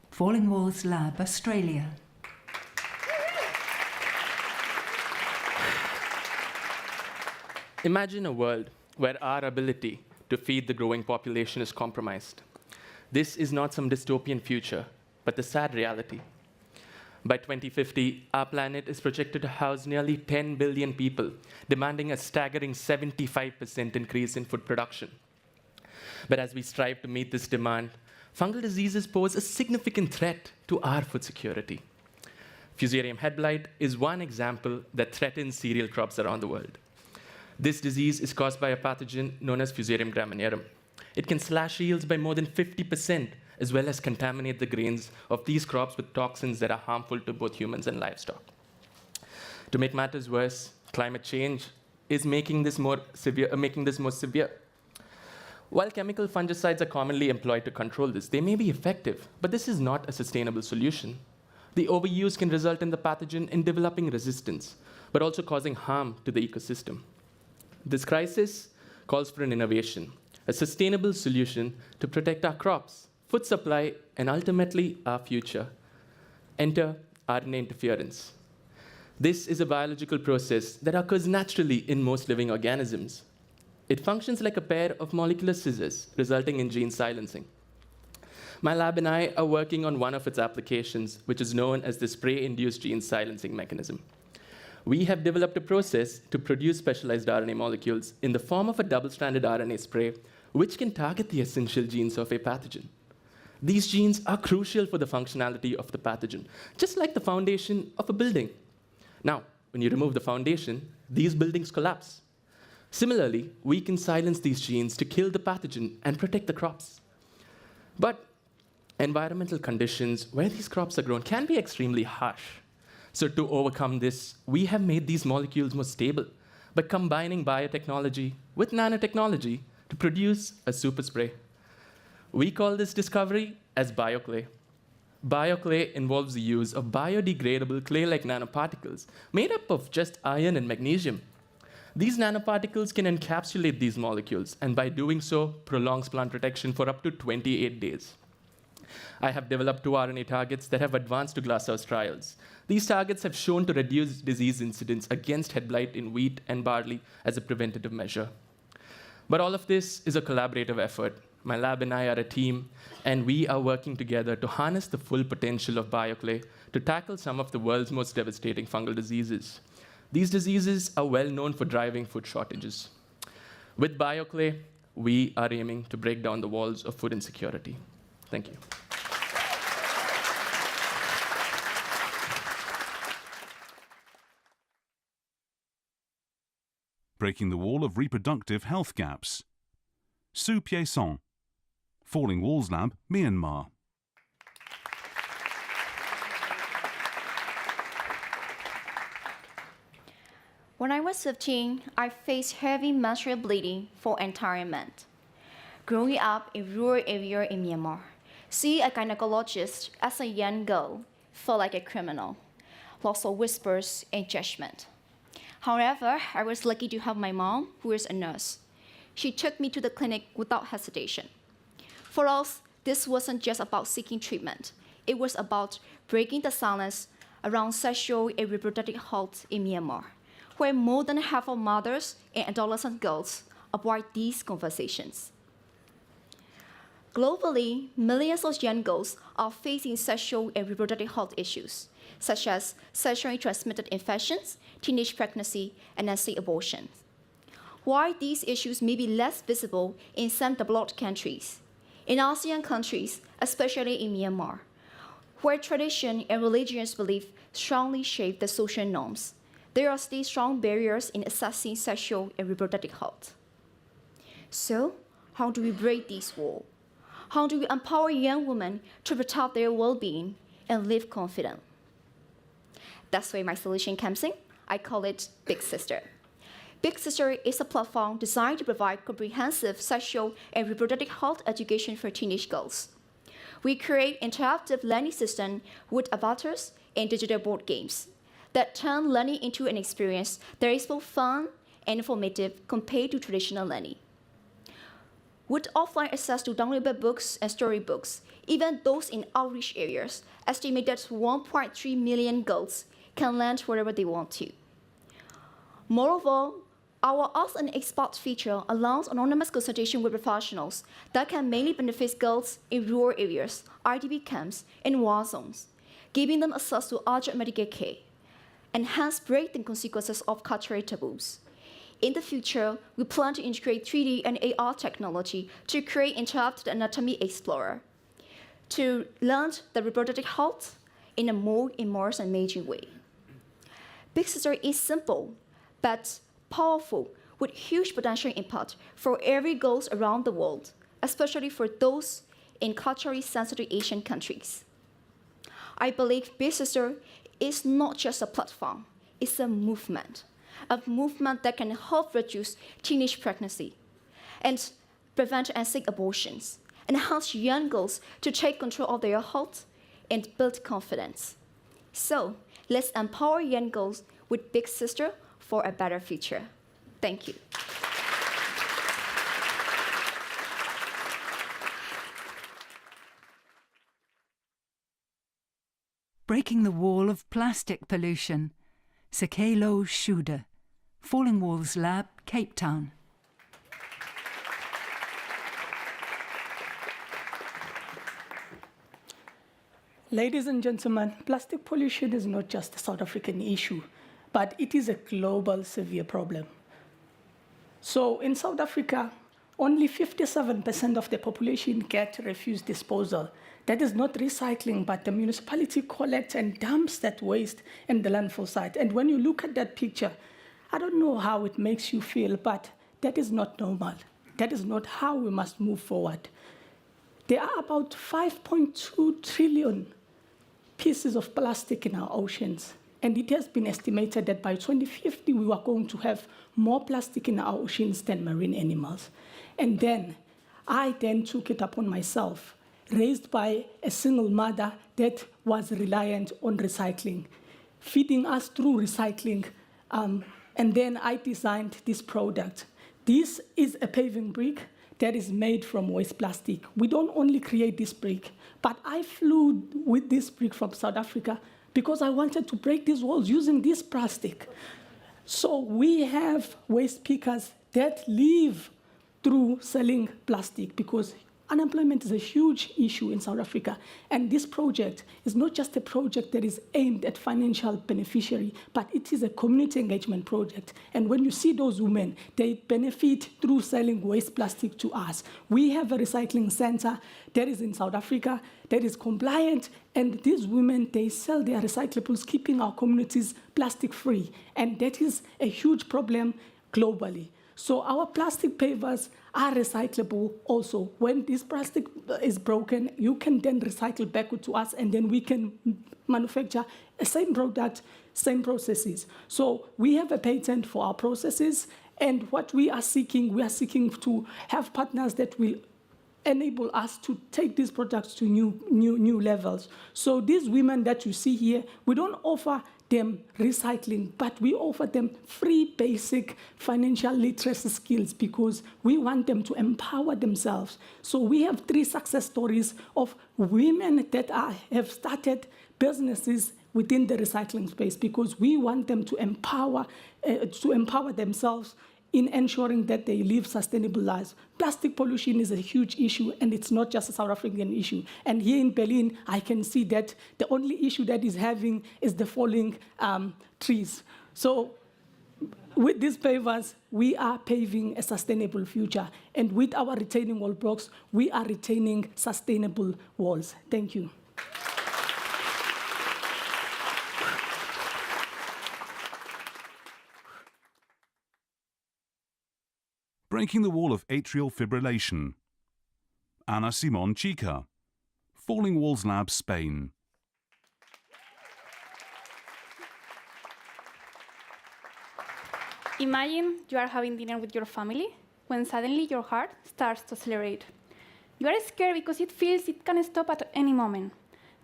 Falling Walls Lab, Australia. Imagine a world where our ability to feed the growing population is compromised. This is not some dystopian future, but the sad reality. By 2050, our planet is projected to house nearly 10 billion people, demanding a staggering 75% increase in food production. But as we strive to meet this demand, fungal diseases pose a significant threat to our food security. Fusarium head blight is one example that threatens cereal crops around the world. This disease is caused by a pathogen known as Fusarium graminearum. It can slash yields by more than 50%, as well as contaminate the grains of these crops with toxins that are harmful to both humans and livestock. To make matters worse, climate change is making this more severe. While chemical fungicides are commonly employed to control this, they may be effective, but this is not a sustainable solution. The overuse can result in the pathogen in developing resistance, but also causing harm to the ecosystem. This crisis calls for an innovation, a sustainable solution to protect our crops, food supply, and ultimately our future. Enter RNA interference. This is a biological process that occurs naturally in most living organisms. It functions like a pair of molecular scissors, resulting in gene silencing. My lab and I are working on one of its applications, which is known as the spray-induced gene silencing mechanism. We have developed a process to produce specialized RNA molecules in the form of a double-stranded RNA spray, which can target the essential genes of a pathogen. These genes are crucial for the functionality of the pathogen, just like the foundation of a building. Now, when you remove the foundation, these buildings collapse. Similarly, we can silence these genes to kill the pathogen and protect the crops. But environmental conditions where these crops are grown can be extremely harsh. So to overcome this, we have made these molecules more stable by combining biotechnology with nanotechnology to produce a super spray. We call this discovery as BioClay. BioClay involves the use of biodegradable clay-like nanoparticles made up of just iron and magnesium. These nanoparticles can encapsulate these molecules, and by doing so, prolongs plant protection for up to 28 days. I have developed 2 RNA targets that have advanced to glasshouse trials. These targets have shown to reduce disease incidence against head blight in wheat and barley as a preventative measure. But all of this is a collaborative effort. My lab and I are a team, and we are working together to harness the full potential of BioClay to tackle some of the world's most devastating fungal diseases. These diseases are well known for driving food shortages. With BioClay, we are aiming to break down the walls of food insecurity. Thank you. Breaking the wall of reproductive health gaps. Sue Piesson, Falling Walls Lab, Myanmar. When I was 15, I faced heavy menstrual bleeding for entire month. Growing up in rural area in Myanmar, seeing a gynecologist as a young girl felt like a criminal, lots of whispers and judgment. However, I was lucky to have my mom, who is a nurse. She took me to the clinic without hesitation. For us, this wasn't just about seeking treatment. It was about breaking the silence around sexual and reproductive health in Myanmar, where more than half of mothers and adolescent girls avoid these conversations. Globally, millions of young girls are facing sexual and reproductive health issues, such as sexually transmitted infections, teenage pregnancy, and unsafe abortion. While these issues may be less visible in some developed countries, in ASEAN countries, especially in Myanmar, where tradition and religious belief strongly shape the social norms, there are still strong barriers in accessing sexual and reproductive health. So, how do we break this wall? How do we empower young women to protect their well-being and live confident? That's where my solution comes in. I call it Big Sister. Big Sister is a platform designed to provide comprehensive sexual and reproductive health education for teenage girls. We create interactive learning systems with avatars and digital board games that turn learning into an experience that is both fun and informative compared to traditional learning. With offline access to downloadable books and storybooks, even those in outreach areas, estimated 1.3 million girls can learn wherever they want to. Moreover, our Ask an Expert feature allows anonymous consultation with professionals that can mainly benefit girls in rural areas, IDP camps, and war zones, giving them access to urgent medical care, and hence break the consequences of cultural taboos. In the future, we plan to integrate 3D and AR technology to create interactive anatomy explorer, to learn the reproductive health in a more immersive and amazing way. Big Sister is simple, but powerful, with huge potential impact for every girl around the world, especially for those in culturally sensitive Asian countries. I believe Big Sister is not just a platform, it's a movement that can help reduce teenage pregnancy and prevent unsafe abortions, and enhance young girls to take control of their health and build confidence. So let's empower young girls with Big Sister for a better future. Thank you. Breaking the wall of plastic pollution. Sekelo Shuda, Falling Walls Lab, Cape Town. Ladies and gentlemen, plastic pollution is not just a South African issue, but it is a global severe problem. So in South Africa, only 57% of the population get refuse disposal. That is not recycling, but the municipality collects and dumps that waste in the landfill site. And when you look at that picture, I don't know how it makes you feel, but that is not normal. That is not how we must move forward. There are about 5.2 trillion pieces of plastic in our oceans. And it has been estimated that by 2050, we are going to have more plastic in our oceans than marine animals. And then, I took it upon myself, raised by a single mother that was reliant on recycling, feeding us through recycling. And then I designed this product. This is a paving brick that is made from waste plastic. We don't only create this brick, but I flew with this brick from South Africa because I wanted to break these walls using this plastic. So we have waste pickers that live through selling plastic because unemployment is a huge issue in South Africa. And this project is not just a project that is aimed at financial beneficiary, but it is a community engagement project. And when you see those women, they benefit through selling waste plastic to us. We have a recycling center that is in South Africa that is compliant, and these women, they sell their recyclables, keeping our communities plastic-free. And that is a huge problem globally. So our plastic pavers are recyclable also. When this plastic is broken, you can then recycle back to us, and then we can manufacture the same product, same processes. So we have a patent for our processes, and what we are seeking to have partners that will enable us to take these products to new levels. So these women that you see here, we don't offer them recycling, but we offer them free basic financial literacy skills because we want them to empower themselves. So we have 3 success stories of women that have started businesses within the recycling space, because we want them to empower themselves in ensuring that they live sustainable lives. Plastic pollution is a huge issue, and it's not just a South African issue. And here in Berlin, I can see that the only issue that is having is the falling trees. So with these pavers, we are paving a sustainable future. And with our retaining wall blocks, we are retaining sustainable walls. Thank you. Breaking the wall of atrial fibrillation. Ana Simon Chica, Falling Walls Lab, Spain. Imagine you are having dinner with your family when suddenly your heart starts to accelerate. You are scared because it feels it can stop at any moment.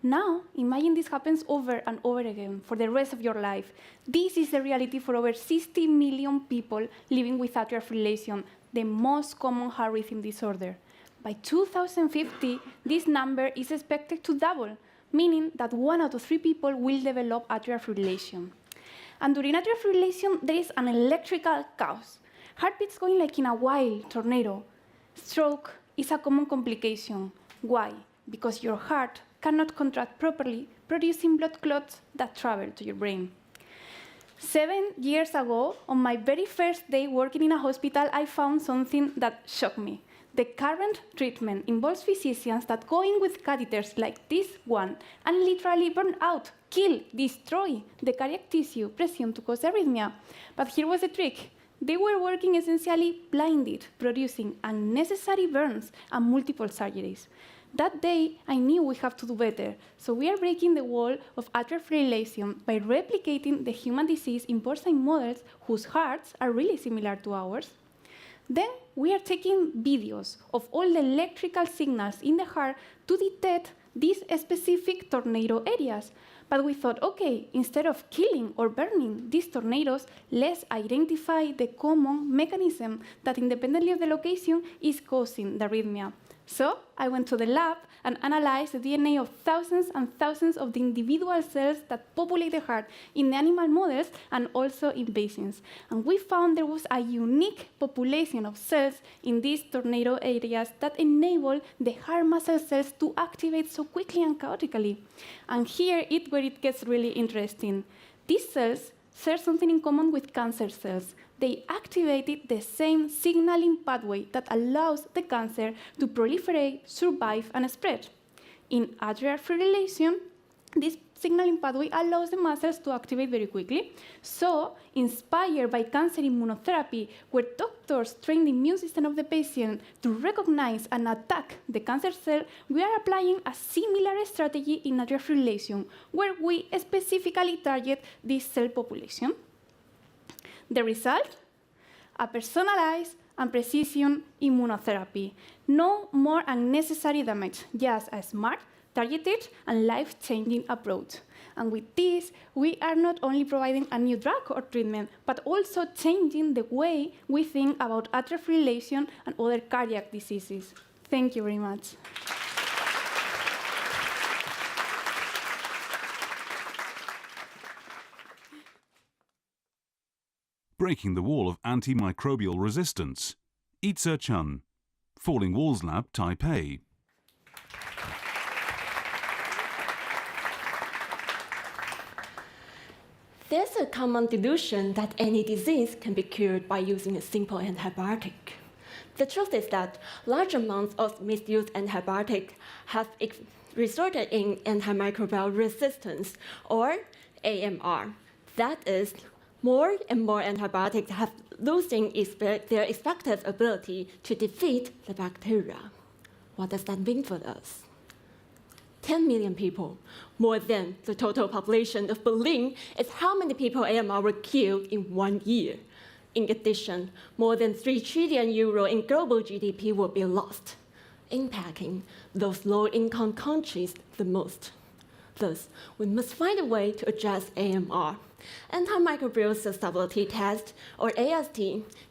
Now, imagine this happens over and over again for the rest of your life. This is the reality for over 60 million people living with atrial fibrillation, the most common heart rhythm disorder. By 2050, this number is expected to double, meaning that 1 out of 3 people will develop atrial fibrillation. And during atrial fibrillation, there is an electrical chaos. Heartbeats going like in a wild tornado. Stroke is a common complication. Why? Because your heart cannot contract properly, producing blood clots that travel to your brain. 7 years ago, on my very first day working in a hospital, I found something that shocked me. The current treatment involves physicians that go in with catheters like this one and literally burn out, kill, destroy the cardiac tissue presumed to cause arrhythmia. But here was the trick. They were working essentially blinded, producing unnecessary burns and multiple surgeries. That day, I knew we have to do better, so we are breaking the wall of atrial fibrillation by replicating the human disease in porcine models whose hearts are really similar to ours. Then we are taking videos of all the electrical signals in the heart to detect these specific tornado areas. But we thought, okay, instead of killing or burning these tornadoes, let's identify the common mechanism that independently of the location is causing the arrhythmia. So I went to the lab and analyzed the DNA of thousands and thousands of the individual cells that populate the heart in the animal models and also in basins. And we found there was a unique population of cells in these tornado areas that enable the heart muscle cells to activate so quickly and chaotically. And here is where it gets really interesting. These cells share something in common with cancer cells. They activated the same signaling pathway that allows the cancer to proliferate, survive, and spread. In atrial fibrillation, this signaling pathway allows the muscles to activate very quickly. So, inspired by cancer immunotherapy, where doctors train the immune system of the patient to recognize and attack the cancer cell, we are applying a similar strategy in atrial fibrillation, where we specifically target this cell population. The result? A personalized and precision immunotherapy. No more unnecessary damage, just a smart, targeted, and life-changing approach. And with this, we are not only providing a new drug or treatment, but also changing the way we think about atrial fibrillation and other cardiac diseases. Thank you very much. Breaking the wall of antimicrobial resistance. Itza Chun, Falling Walls Lab, Taipei. There's a common delusion that any disease can be cured by using a simple antibiotic. The truth is that large amounts of misused antibiotics have resulted in antimicrobial resistance, or AMR. That is, more and more antibiotics have losing their effective ability to defeat the bacteria. What does that mean for us? 10 million people, more than the total population of Berlin, is how many people AMR will kill in 1 year. In addition, more than 3 trillion euro in global GDP will be lost, impacting those low-income countries the most. Thus, we must find a way to address AMR. Antimicrobial susceptibility test, or AST,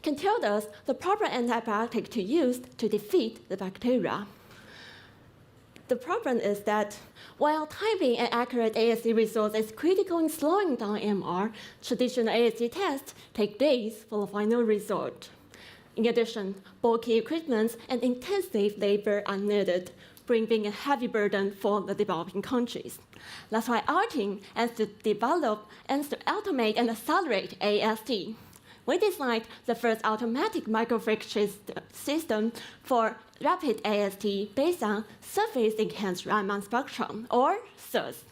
can tell us the proper antibiotic to use to defeat the bacteria. The problem is that while typing an accurate ASD result is critical in slowing down MR, traditional ASD tests take days for the final result. In addition, bulky equipment and intensive labor are needed, bringing a heavy burden for the developing countries. That's why our team aims to develop and to automate and accelerate ASD. We designed the first automatic microfracture system for rapid ASD based on surface-enhanced Raman spectrum, or SERS.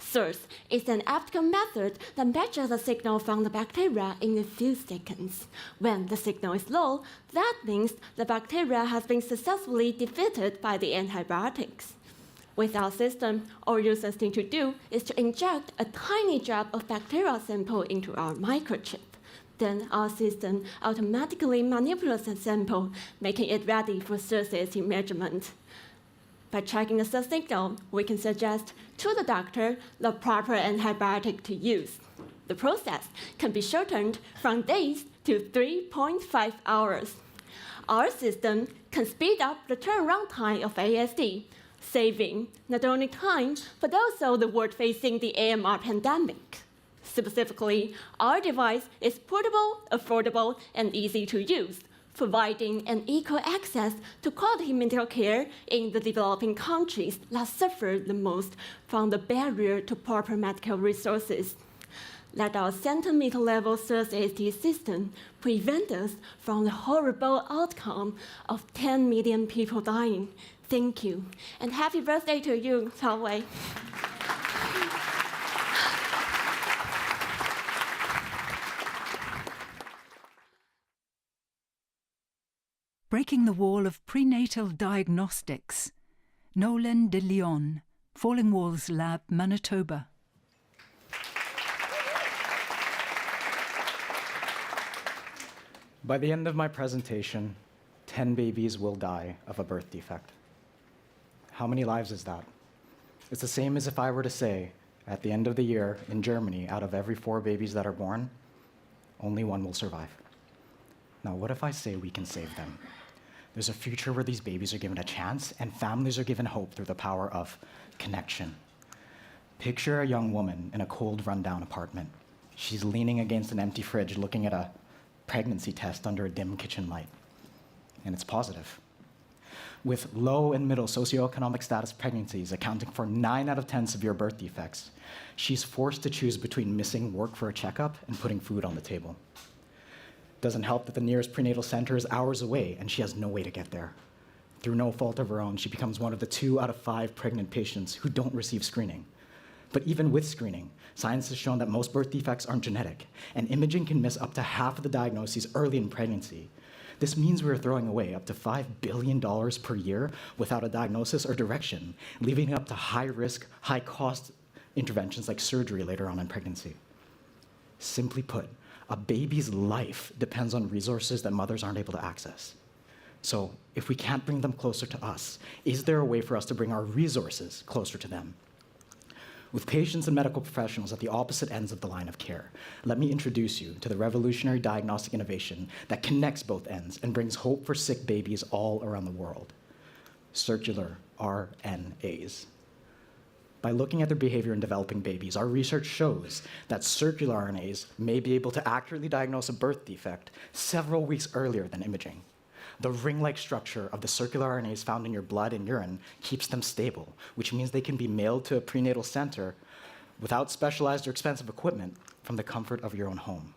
SERS is an optical method that measures the signal from the bacteria in a few seconds. When the signal is low, that means the bacteria has been successfully defeated by the antibiotics. With our system, all users need to do is to inject a tiny drop of bacterial sample into our microchip. Then our system automatically manipulates the sample, making it ready for SERS measurement. By tracking the SERS signal, we can suggest to the doctor the proper antibiotic to use. The process can be shortened from days to 3.5 hours. Our system can speed up the turnaround time of ASD, saving not only time, but also the world facing the AMR pandemic. Specifically, our device is portable, affordable, and easy to use, providing an equal access to quality medical care in the developing countries that suffer the most from the barrier to proper medical resources. Let our centimeter-level SERS ASD system prevent us from the horrible outcome of 10 million people dying. Thank you, and happy birthday to you, Cao Wei. Breaking the Wall of Prenatal Diagnostics. Nolan de Leon, Falling Walls Lab, Manitoba. By the end of my presentation, 10 babies will die of a birth defect. How many lives is that? It's the same as if I were to say, at the end of the year in Germany, out of every 4 babies that are born, only 1 will survive. Now, what if I say we can save them? There's a future where these babies are given a chance and families are given hope through the power of connection. Picture a young woman in a cold, rundown apartment. She's leaning against an empty fridge looking at a pregnancy test under a dim kitchen light. And it's positive. With low and middle socioeconomic status pregnancies accounting for 9 out of 10 severe birth defects, she's forced to choose between missing work for a checkup and putting food on the table. Doesn't help that the nearest prenatal center is hours away and she has no way to get there. Through no fault of her own, she becomes one of the 2 out of 5 pregnant patients who don't receive screening. But even with screening, science has shown that most birth defects aren't genetic, and imaging can miss up to half of the diagnoses early in pregnancy. This means we're throwing away up to $5 billion per year without a diagnosis or direction, leaving it up to high-risk, high-cost interventions like surgery later on in pregnancy. Simply put, a baby's life depends on resources that mothers aren't able to access. So if we can't bring them closer to us, is there a way for us to bring our resources closer to them? With patients and medical professionals at the opposite ends of the line of care, let me introduce you to the revolutionary diagnostic innovation that connects both ends and brings hope for sick babies all around the world. Circular RNAs. By looking at their behavior in developing babies, our research shows that circular RNAs may be able to accurately diagnose a birth defect several weeks earlier than imaging. The ring-like structure of the circular RNAs found in your blood and urine keeps them stable, which means they can be mailed to a prenatal center without specialized or expensive equipment from the comfort of your own home.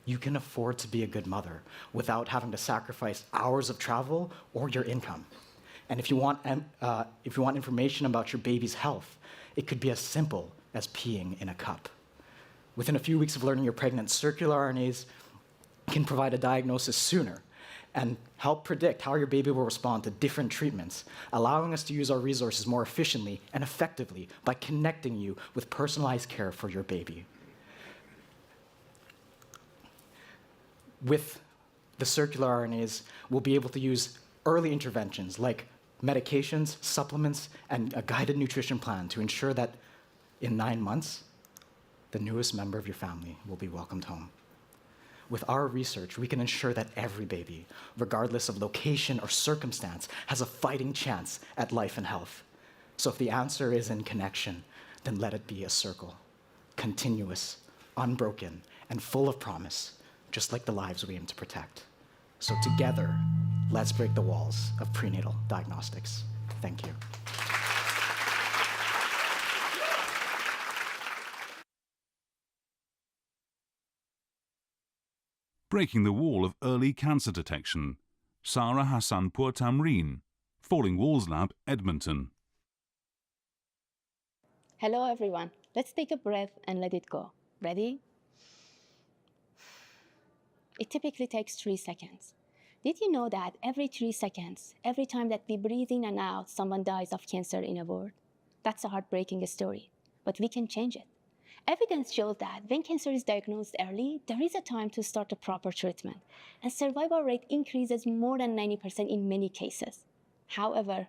You can afford to be a good mother without having to sacrifice hours of travel or your income. And if you want information about your baby's health, it could be as simple as peeing in a cup. Within a few weeks of learning you're pregnant, circular RNAs can provide a diagnosis sooner and help predict how your baby will respond to different treatments, allowing us to use our resources more efficiently and effectively by connecting you with personalized care for your baby. With the circular RNAs, we'll be able to use early interventions like medications, supplements, and a guided nutrition plan to ensure that in 9 months, the newest member of your family will be welcomed home. With our research, we can ensure that every baby, regardless of location or circumstance, has a fighting chance at life and health. So if the answer is in connection, then let it be a circle, continuous, unbroken, and full of promise, just like the lives we aim to protect. So together, let's break the walls of prenatal diagnostics. Thank you. Breaking the wall of early cancer detection. Sarah Hassanpour Tamreen, Falling Walls Lab, Edmonton. Hello, everyone. Let's take a breath and let it go. Ready? It typically takes 3 seconds. Did you know that every 3 seconds, every time that we breathe in and out, someone dies of cancer in a world? That's a heartbreaking story, but we can change it. Evidence shows that when cancer is diagnosed early, there is a time to start a proper treatment, and survival rate increases more than 90% in many cases. However,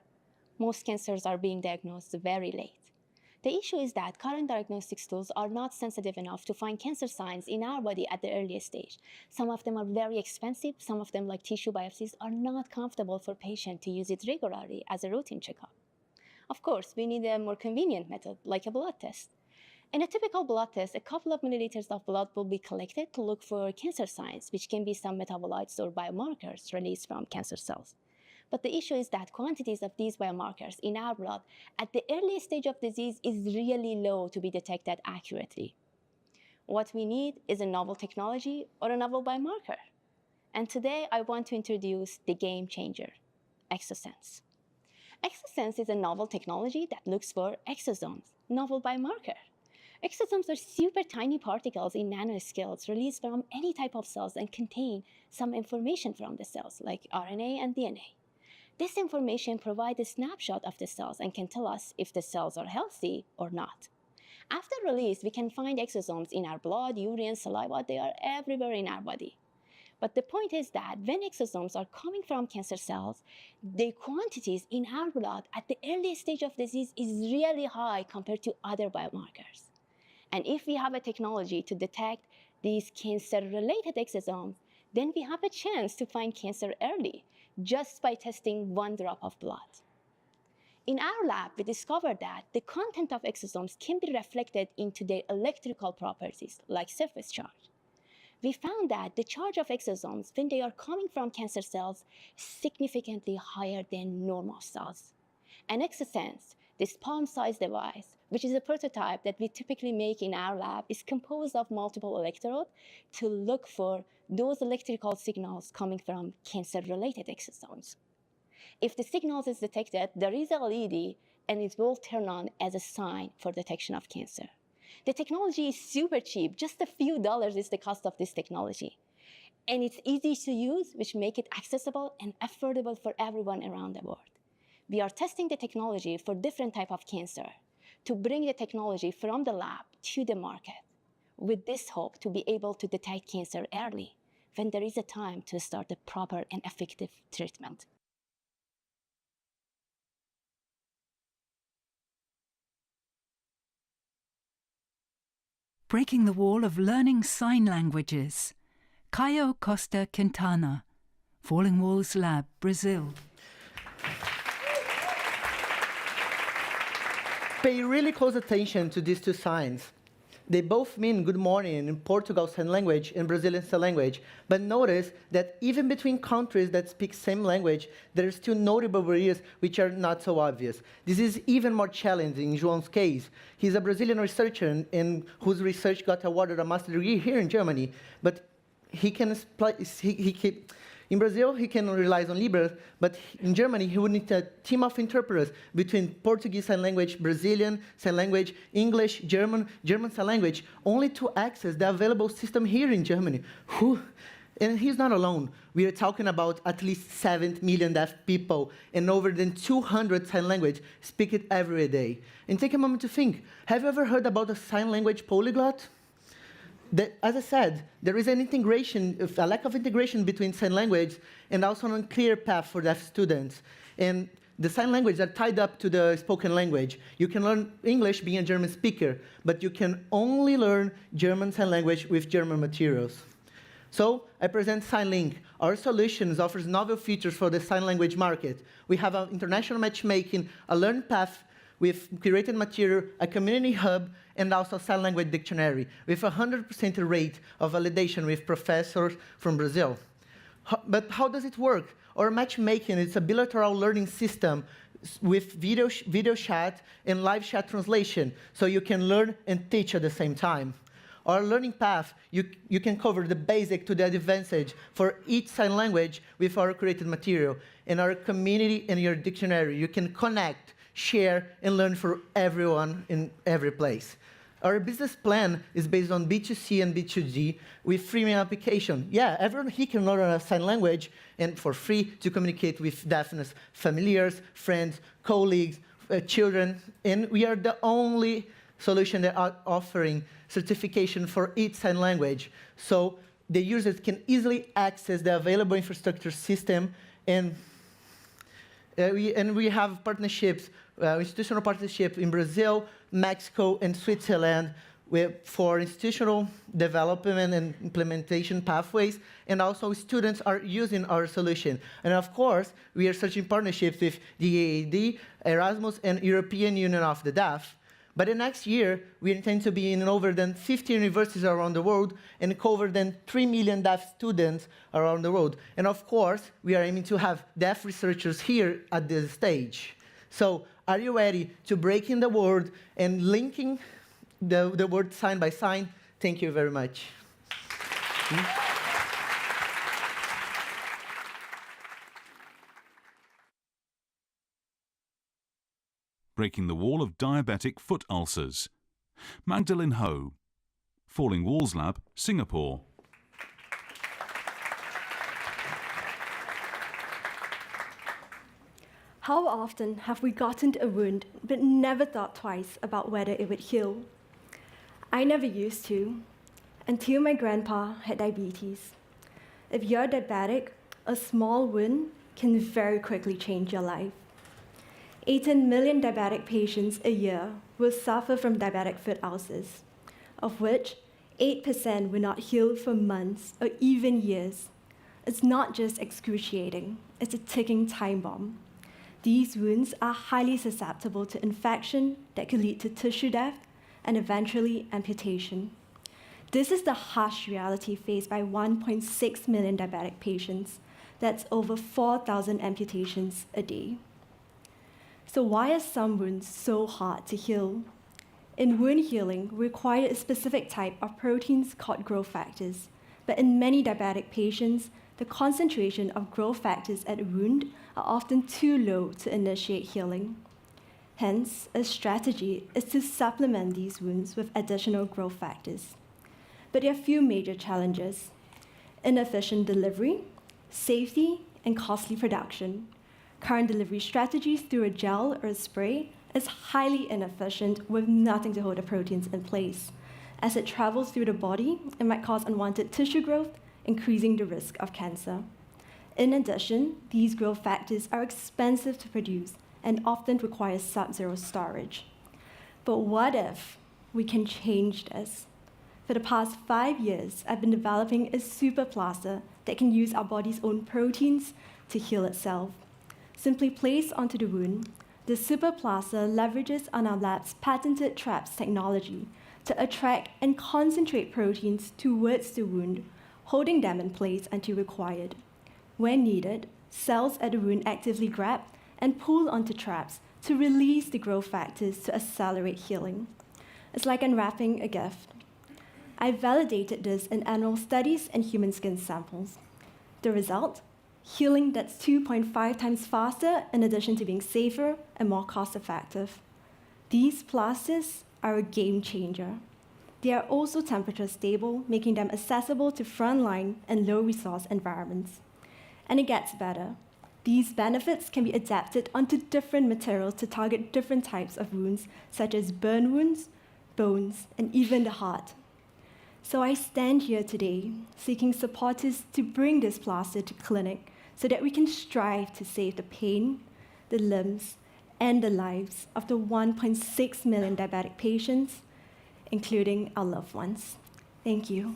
most cancers are being diagnosed very late. The issue is that current diagnostic tools are not sensitive enough to find cancer signs in our body at the earliest stage. Some of them are very expensive. Some of them, like tissue biopsies, are not comfortable for patients to use it regularly as a routine checkup. Of course, we need a more convenient method, like a blood test. In a typical blood test, a couple of milliliters of blood will be collected to look for cancer signs, which can be some metabolites or biomarkers released from cancer cells. But the issue is that quantities of these biomarkers in our blood at the early stage of disease is really low to be detected accurately. What we need is a novel technology or a novel biomarker. And today I want to introduce the game changer, Exosense. Exosense is a novel technology that looks for exosomes, novel biomarker. Exosomes are super tiny particles in nanoscales released from any type of cells and contain some information from the cells, like RNA and DNA. This information provides a snapshot of the cells and can tell us if the cells are healthy or not. After release, we can find exosomes in our blood, urine, saliva. They are everywhere in our body. But the point is that when exosomes are coming from cancer cells, the quantities in our blood at the early stage of disease is really high compared to other biomarkers. And if we have a technology to detect these cancer-related exosomes, then we have a chance to find cancer early, just by testing 1 drop of blood. In our lab, we discovered that the content of exosomes can be reflected into their electrical properties, like surface charge. We found that the charge of exosomes, when they are coming from cancer cells, is significantly higher than normal cells. And Exosense, this palm-sized device, which is a prototype that we typically make in our lab, is composed of multiple electrodes to look for those electrical signals coming from cancer-related exosomes. If the signals is detected, there is a LED, and it will turn on as a sign for detection of cancer. The technology is super cheap. Just a few dollars is the cost of this technology. And it's easy to use, which makes it accessible and affordable for everyone around the world. We are testing the technology for different types of cancer to bring the technology from the lab to the market, with this hope to be able to detect cancer early when there is a time to start a proper and effective treatment. Breaking the wall of learning sign languages. Caio Costa Quintana, Falling Walls Lab, Brazil. Pay really close attention to these two signs. They both mean good morning in Portugal sign language and Brazilian sign language, but notice that even between countries that speak same language, there are still notable barriers which are not so obvious. This is even more challenging in João's case. He's a Brazilian researcher and whose research got awarded a master's degree here in Germany, but in Brazil, he can rely on Libras, but in Germany, he would need a team of interpreters between Portuguese Sign Language, Brazilian Sign Language, English, German Sign Language, only to access the available system here in Germany. Whew. And he's not alone. We are talking about at least 7 million deaf people and over than 200 sign language speak it every day. And take a moment to think, have you ever heard about a sign language polyglot? As I said, there is an integration, a lack of integration between sign language and also an unclear path for deaf students. And the sign language are tied up to the spoken language. You can learn English being a German speaker, but you can only learn German sign language with German materials. So I present SignLink. Our solutions offers novel features for the sign language market. We have an international matchmaking, a learn path We've curated material, a community hub, and also a sign language dictionary with 100% rate of validation with professors from Brazil. But how does it work? Our matchmaking is a bilateral learning system with video chat and live chat translation, so you can learn and teach at the same time. Our learning path, you can cover the basic to the advanced for each sign language with our created material. In our community and your dictionary, you can connect, share, and learn for everyone in every place. Our business plan is based on B2C and B2G with freemium application. Yeah, everyone here can learn a sign language and for free to communicate with deafness familiars, friends, colleagues, children. And we are the only solution that are offering certification for each sign language. So the users can easily access the available infrastructure system, and we have partnerships, institutional partnership in Brazil, Mexico, and Switzerland for institutional development and implementation pathways, and also students are using our solution. And of course, we are searching partnerships with the EAD, Erasmus, and European Union of the Deaf. By the next year, we intend to be in over than 50 universities around the world and cover than 3 million deaf students around the world. And of course, we are aiming to have deaf researchers here at this stage. So are you ready to break in the word and linking the word sign by sign? Thank you very much. Breaking the wall of diabetic foot ulcers. Magdalene Ho, Falling Walls Lab, Singapore. How often have we gotten a wound but never thought twice about whether it would heal? I never used to, until my grandpa had diabetes. If you're diabetic, a small wound can very quickly change your life. 18 million diabetic patients a year will suffer from diabetic foot ulcers, of which 8% will not heal for months or even years. It's not just excruciating, it's a ticking time bomb. These wounds are highly susceptible to infection that could lead to tissue death and eventually amputation. This is the harsh reality faced by 1.6 million diabetic patients. That's over 4,000 amputations a day. So why are some wounds so hard to heal? In wound healing, we require a specific type of proteins called growth factors. But in many diabetic patients, the concentration of growth factors at a wound are often too low to initiate healing. Hence, a strategy is to supplement these wounds with additional growth factors. But there are a few major challenges: inefficient delivery, safety, and costly production. Current delivery strategies through a gel or a spray is highly inefficient with nothing to hold the proteins in place. As it travels through the body, it might cause unwanted tissue growth, increasing the risk of cancer. In addition, these growth factors are expensive to produce and often require sub-zero storage. But what if we can change this? For the past 5 years, I've been developing a super plaster that can use our body's own proteins to heal itself. Simply placed onto the wound, the super plaster leverages on our lab's patented traps technology to attract and concentrate proteins towards the wound, holding them in place until required. When needed, cells at the wound actively grab and pull onto traps to release the growth factors to accelerate healing. It's like unwrapping a gift. I validated this in animal studies and human skin samples. The result? Healing that's 2.5 times faster, in addition to being safer and more cost-effective. These plasters are a game changer. They are also temperature stable, making them accessible to frontline and low-resource environments. And it gets better. These benefits can be adapted onto different materials to target different types of wounds, such as burn wounds, bones, and even the heart. So I stand here today, seeking supporters to bring this plaster to clinic so that we can strive to save the pain, the limbs, and the lives of the 1.6 million diabetic patients, including our loved ones. Thank you.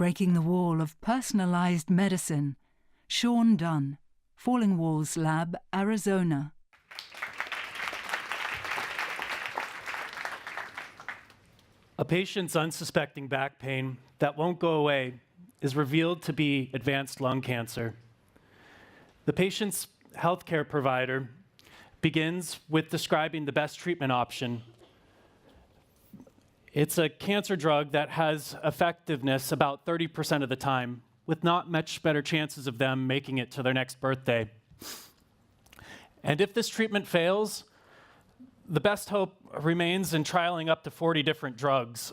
Breaking the wall of personalized medicine, Sean Dunn, Falling Walls Lab, Arizona. A patient's unsuspecting back pain that won't go away is revealed to be advanced lung cancer. The patient's healthcare provider begins with describing the best treatment option. It's a cancer drug that has effectiveness about 30% of the time, with not much better chances of them making it to their next birthday. And if this treatment fails, the best hope remains in trialing up to 40 different drugs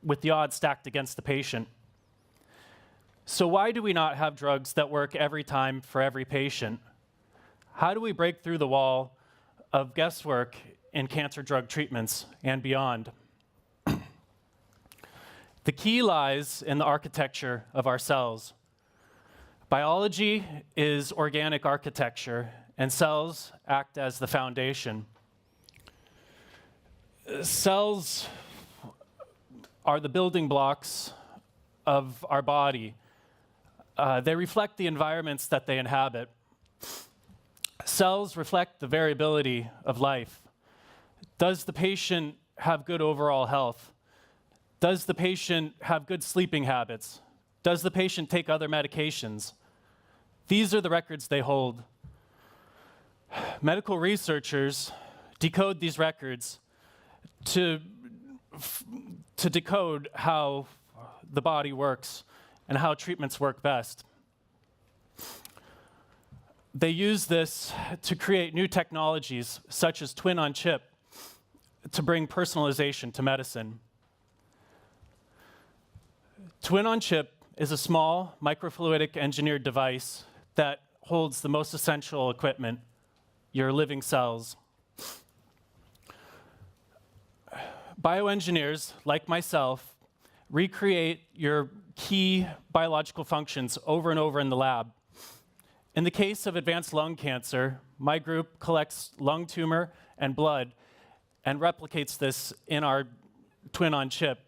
with the odds stacked against the patient. So why do we not have drugs that work every time for every patient? How do we break through the wall of guesswork in cancer drug treatments and beyond? The key lies in the architecture of our cells. Biology is organic architecture, and cells act as the foundation. Cells are the building blocks of our body. They reflect the environments that they inhabit. Cells reflect the variability of life. Does the patient have good overall health? Does the patient have good sleeping habits? Does the patient take other medications? These are the records they hold. Medical researchers decode these records to decode how the body works and how treatments work best. They use this to create new technologies, such as twin-on-chip, to bring personalization to medicine. Twin-on-chip is a small, microfluidic engineered device that holds the most essential equipment, your living cells. Bioengineers, like myself, recreate your key biological functions over and over in the lab. In the case of advanced lung cancer, my group collects lung tumor and blood and replicates this in our twin-on-chip.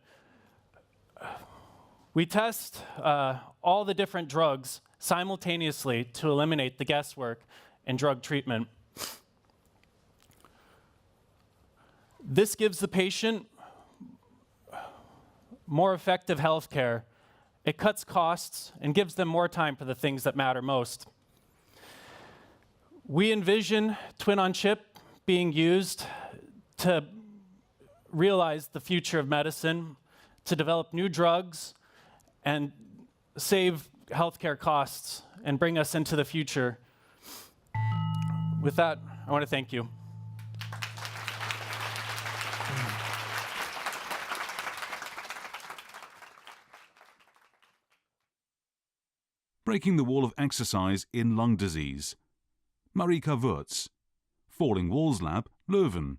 We test all the different drugs simultaneously to eliminate the guesswork in drug treatment. This gives the patient more effective health care. It cuts costs and gives them more time for the things that matter most. We envision twin-on-chip being used to realize the future of medicine, to develop new drugs, and save healthcare costs and bring us into the future. With that, I want to thank you. Breaking the wall of exercise in lung disease. Marika Wurz, Falling Walls Lab, Leuven.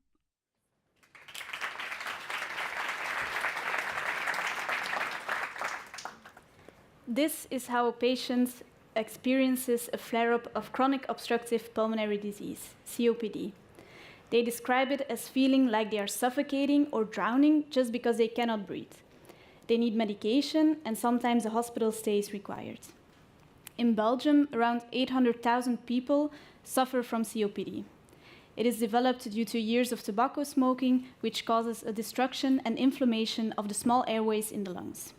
This is how a patient experiences a flare-up of chronic obstructive pulmonary disease, COPD. They describe it as feeling like they are suffocating or drowning just because they cannot breathe. They need medication, and sometimes a hospital stay is required. In Belgium, around 800,000 people suffer from COPD. It is developed due to years of tobacco smoking, which causes a destruction and inflammation of the small airways in the lungs.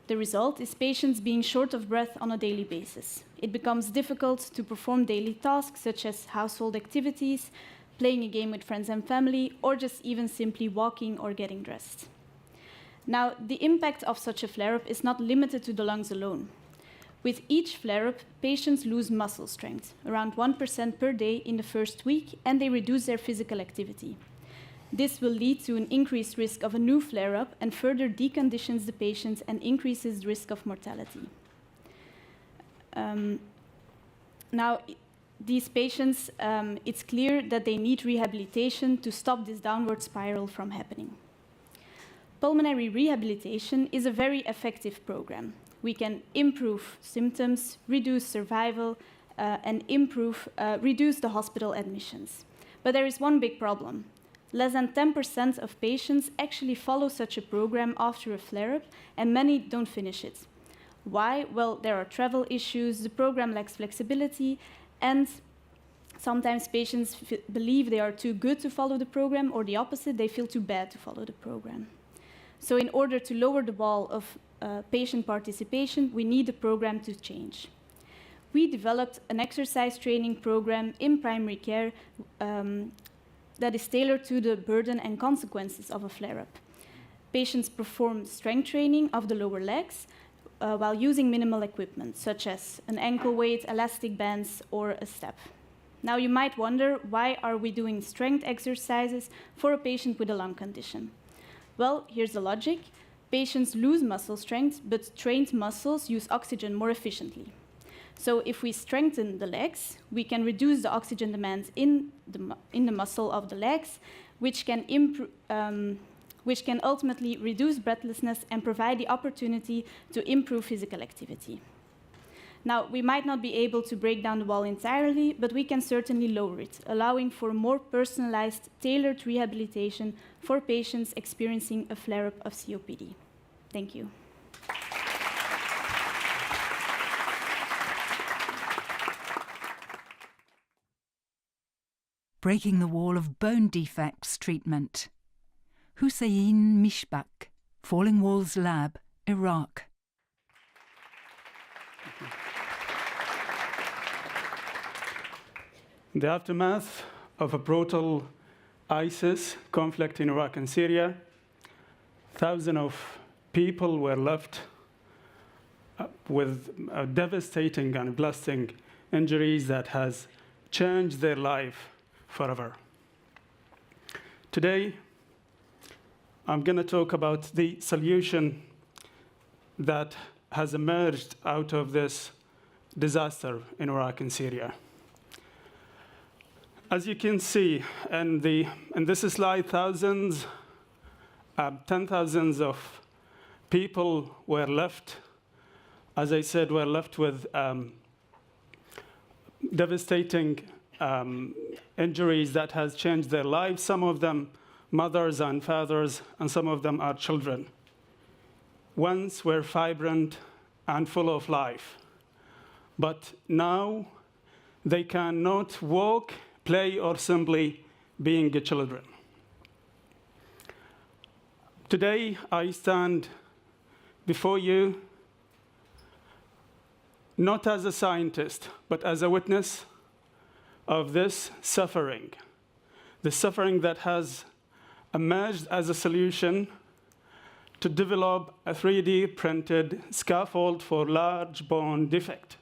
The result is patients being short of breath on a daily basis. It becomes difficult to perform daily tasks such as household activities, playing a game with friends and family, or just even simply walking or getting dressed. Now, the impact of such a flare-up is not limited to the lungs alone. With each flare-up, patients lose muscle strength, around 1% per day in the first week, and they reduce their physical activity. This will lead to an increased risk of a new flare-up and further deconditions the patients and increases the risk of mortality. Now, these patients, it's clear that they need rehabilitation to stop this downward spiral from happening. Pulmonary rehabilitation is a very effective program. We can improve symptoms, reduce survival, and reduce the hospital admissions. But there is one big problem. Less than 10% of patients actually follow such a program after a flare-up, and many don't finish it. Why? Well, there are travel issues, the program lacks flexibility, and sometimes patients believe they are too good to follow the program, or the opposite, they feel too bad to follow the program. So in order to lower the wall of patient participation, we need the program to change. We developed an exercise training program in primary care that is tailored to the burden and consequences of a flare-up. Patients perform strength training of the lower legs while using minimal equipment, such as an ankle weight, elastic bands, or a step. Now you might wonder, why are we doing strength exercises for a patient with a lung condition? Well, here's the logic. Patients lose muscle strength, but trained muscles use oxygen more efficiently. So if we strengthen the legs, we can reduce the oxygen demands in the muscle of the legs, which can ultimately reduce breathlessness and provide the opportunity to improve physical activity. Now, we might not be able to break down the wall entirely, but we can certainly lower it, allowing for more personalized, tailored rehabilitation for patients experiencing a flare-up of COPD. Thank you. Breaking the wall of bone defects treatment. Hussein Mishbak, Falling Walls Lab, Iraq. In the aftermath of a brutal ISIS conflict in Iraq and Syria, thousands of people were left with devastating and blasting injuries that has changed their life forever. Today, I'm going to talk about the solution that has emerged out of this disaster in Iraq and Syria. As you can see in this slide, thousands, 10,000s of people were left, as I said, were left with devastating injuries that has changed their lives. Some of them mothers and fathers, and some of them are children. Once were vibrant and full of life, but now they cannot walk, play, or simply being children. Today, I stand before you not as a scientist, but as a witness of this suffering, the suffering that has emerged as a solution to develop a 3D printed scaffold for large bone defect.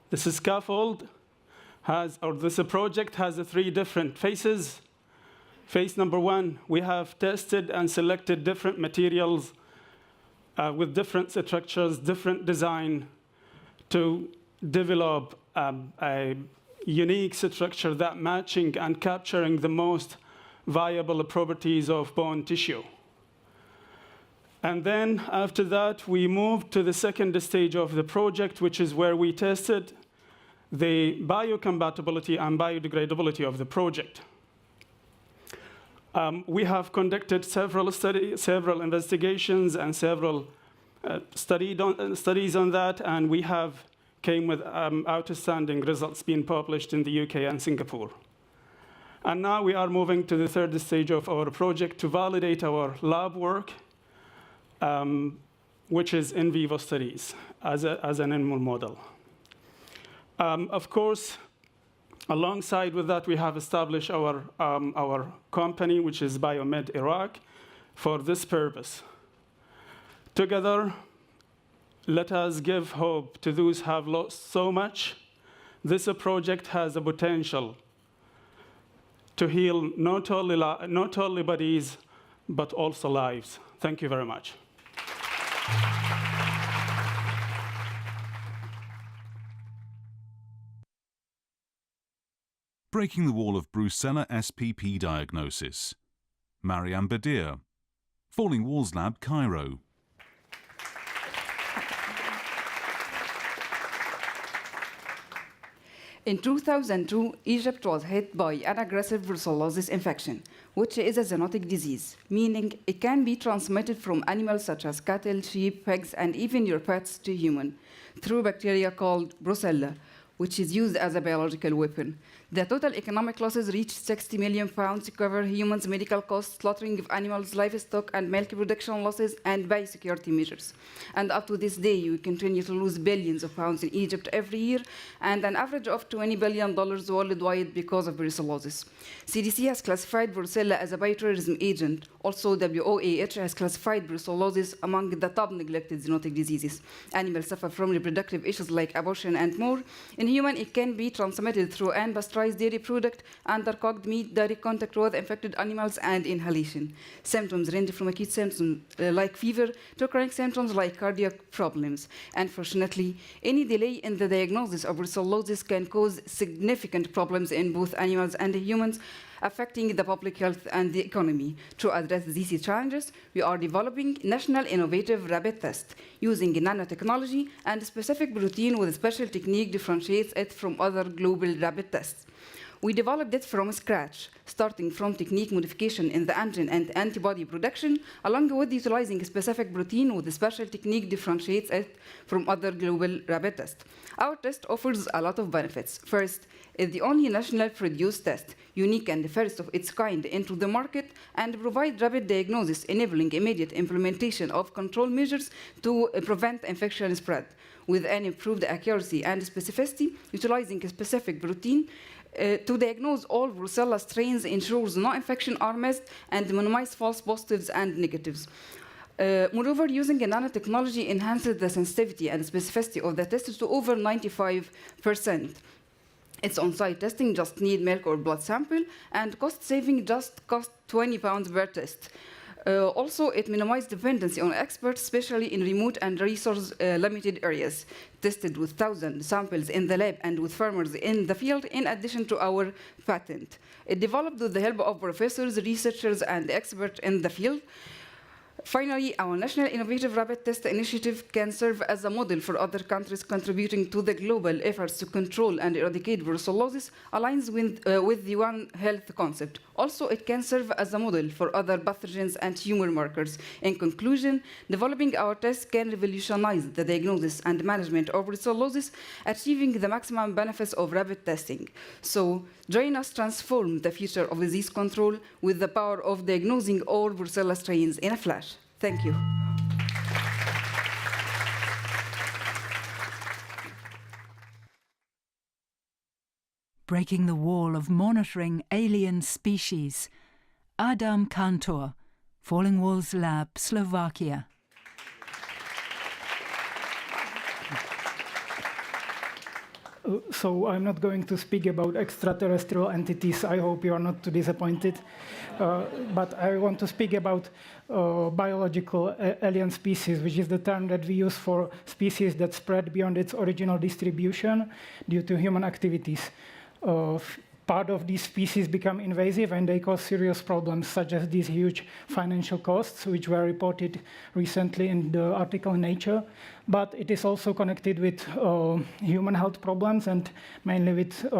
This scaffold this project has 3 different phases. Phase number 1, we have tested and selected different materials with different structures, different design to develop a unique structure that matching and capturing the most viable properties of bone tissue. And then after that, we moved to the second stage of the project, which is where we tested the biocompatibility and biodegradability of the project. We have conducted several investigations and several studies on that, and we have came with outstanding results being published in the UK and Singapore. And now we are moving to the third stage of our project to validate our lab work, which is in vivo studies as an animal model. Of course, alongside with that, we have established our company, which is Biomed Iraq, for this purpose. Together, let us give hope to those who have lost so much. This project has the potential to heal not only bodies, but also lives. Thank you very much. Breaking the wall of Brucella SPP diagnosis. Mariam Badir, Falling Walls Lab, Cairo. In 2002, Egypt was hit by an aggressive brucellosis infection, which is a zoonotic disease, meaning it can be transmitted from animals such as cattle, sheep, pigs, and even your pets to human through a bacteria called Brucella, which is used as a biological weapon. The total economic losses reached 60 million pounds to cover humans' medical costs, slaughtering of animals, livestock, and milk production losses, and biosecurity measures. And up to this day, we continue to lose billions of pounds in Egypt every year, and an average of $20 billion worldwide because of brucellosis. CDC has classified brucella as a bioterrorism agent. Also, WOAH has classified brucellosis among the top neglected zoonotic diseases. Animals suffer from reproductive issues like abortion and more. In human, it can be transmitted through an pasteurized dairy product, undercooked meat, direct contact with infected animals, and inhalation. Symptoms range from acute symptoms like fever to chronic symptoms like cardiac problems. Unfortunately, any delay in the diagnosis of brucellosis can cause significant problems in both animals and humans, affecting the public health and the economy. To address these challenges, we are developing national innovative rapid test using nanotechnology, and a specific protein with a special technique differentiates it from other global rapid tests. We developed it from scratch, starting from technique modification in the engine and antibody production, along with utilizing a specific protein with a special technique differentiates it from other global rapid tests. Our test offers a lot of benefits. First, it's the only national produced test, unique and the first of its kind into the market, and provides rapid diagnosis, enabling immediate implementation of control measures to prevent infection spread. With an improved accuracy and specificity, utilizing a specific protein, to diagnose all brucella strains ensures no infection are missed and minimize false positives and negatives. Moreover, using a nanotechnology enhances the sensitivity and specificity of the test to over 95%. It's on-site testing, just need milk or blood sample, and cost saving just cost 20 pounds per test. Also, it minimized dependency on experts, especially in remote and resource-limited areas, tested with 1,000 samples in the lab and with farmers in the field, in addition to our patent. It developed with the help of professors, researchers, and experts in the field. Finally, our National Innovative Rapid Test Initiative can serve as a model for other countries contributing to the global efforts to control and eradicate brucellosis, aligns with the One Health concept. Also, it can serve as a model for other pathogens and tumor markers. In conclusion, developing our test can revolutionize the diagnosis and management of brucellosis, achieving the maximum benefits of rapid testing. So, join us transform the future of disease control with the power of diagnosing all brucella strains in a flash. Thank you. Breaking the wall of monitoring alien species. Adam Kantor, Falling Walls Lab, Slovakia. So I'm not going to speak about extraterrestrial entities. I hope you are not too disappointed. But I want to speak about biological alien species, which is the term that we use for species that spread beyond its original distribution due to human activities. Part of these species become invasive and they cause serious problems, such as these huge financial costs, which were reported recently in the article Nature. But it is also connected with human health problems and mainly with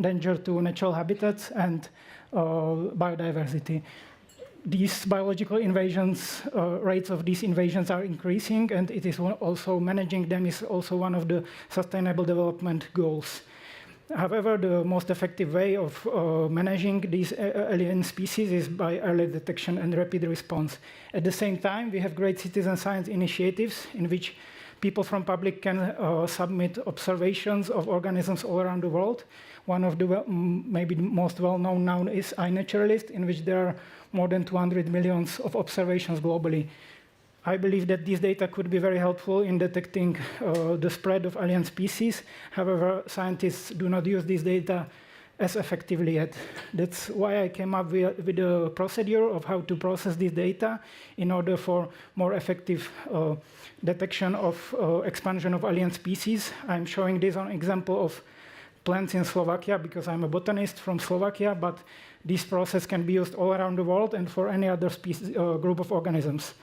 danger to natural habitats and biodiversity. These biological invasions, rates of these invasions are increasing, and it is also managing them is also one of the Sustainable Development Goals. However, the most effective way of managing these alien species is by early detection and rapid response. At the same time, we have great citizen science initiatives in which people from public can submit observations of organisms all around the world. One of the maybe most well-known now is iNaturalist, in which there are more than 200 million of observations globally. I believe that these data could be very helpful in detecting the spread of alien species. However, scientists do not use these data as effectively yet. That's why I came up with a procedure of how to process this data in order for more effective detection of expansion of alien species. I'm showing this on example of plants in Slovakia because I'm a botanist from Slovakia, but this process can be used all around the world and for any other species, group of organisms.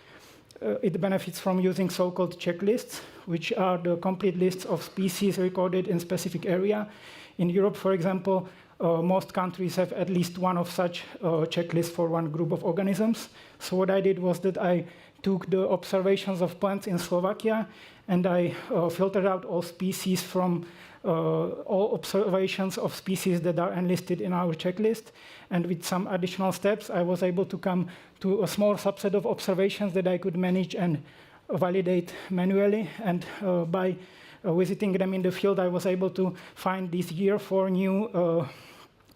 It benefits from using so-called checklists, which are the complete lists of species recorded in specific area. in Europe, for example, most countries have at least one of such checklists for one group of organisms. So what I did was that I took the observations of plants in Slovakia, and I filtered out all species from all observations of species that are enlisted in our checklist. And with some additional steps, I was able to come to a small subset of observations that I could manage and validate manually. And by visiting them in the field, I was able to find this year 4 new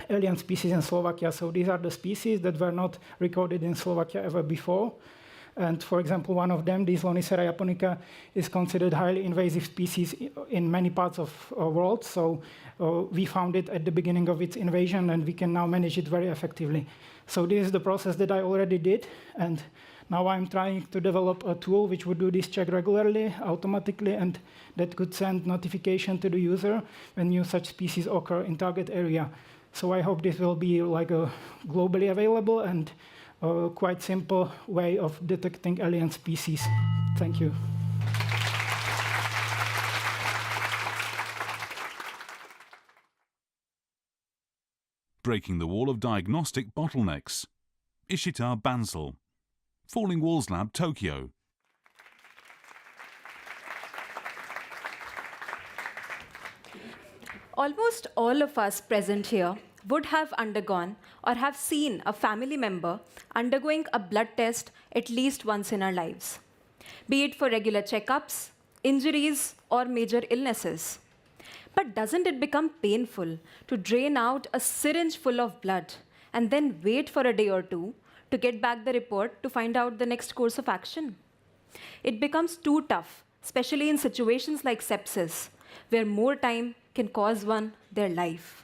alien species in Slovakia. So these are the species that were not recorded in Slovakia ever before. And for example, one of them, this Lonicera japonica, is considered highly invasive species in many parts of the world. So we found it at the beginning of its invasion, and we can now manage it very effectively. So this is the process that I already did. And now I'm trying to develop a tool which would do this check regularly, automatically, and that could send notification to the user when new such species occur in target area. So I hope this will be like a globally available and quite simple way of detecting alien species. Thank you. Breaking the wall of diagnostic bottlenecks. Ishita Bansal. Falling Walls Lab, Tokyo. Almost all of us present here would have undergone or have seen a family member undergoing a blood test at least once in our lives, be it for regular checkups, injuries, or major illnesses. But doesn't it become painful to drain out a syringe full of blood and then wait for a day or two to get back the report to find out the next course of action? It becomes too tough, especially in situations like sepsis, where more time can cost one their life.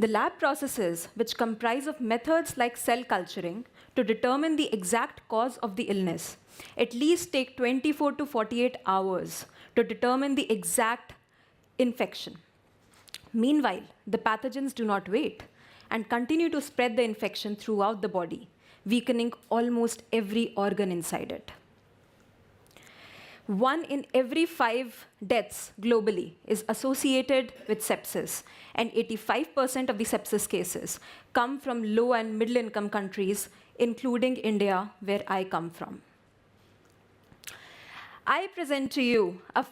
The lab processes, which comprise of methods like cell culturing to determine the exact cause of the illness, at least take 24 to 48 hours to determine the exact infection. Meanwhile, the pathogens do not wait and continue to spread the infection throughout the body, weakening almost every organ inside it. 1 in every 5 deaths globally is associated with sepsis, and 85% of the sepsis cases come from low and middle income countries, including India, where I come from. I present to you a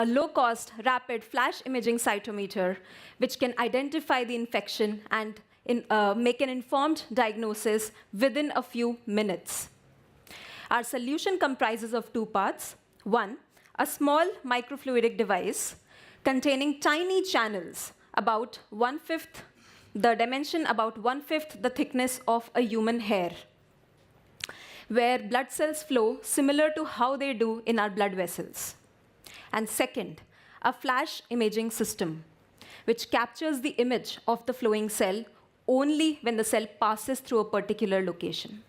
low-cost, rapid flash imaging cytometer, which can identify the infection and make an informed diagnosis within a few minutes. Our solution comprises of 2 parts. 1, a small microfluidic device containing tiny channels about 1/5 the dimension, about 1/5 the thickness of a human hair, where blood cells flow similar to how they do in our blood vessels. And second, a flash imaging system, which captures the image of the flowing cell only when the cell passes through a particular location.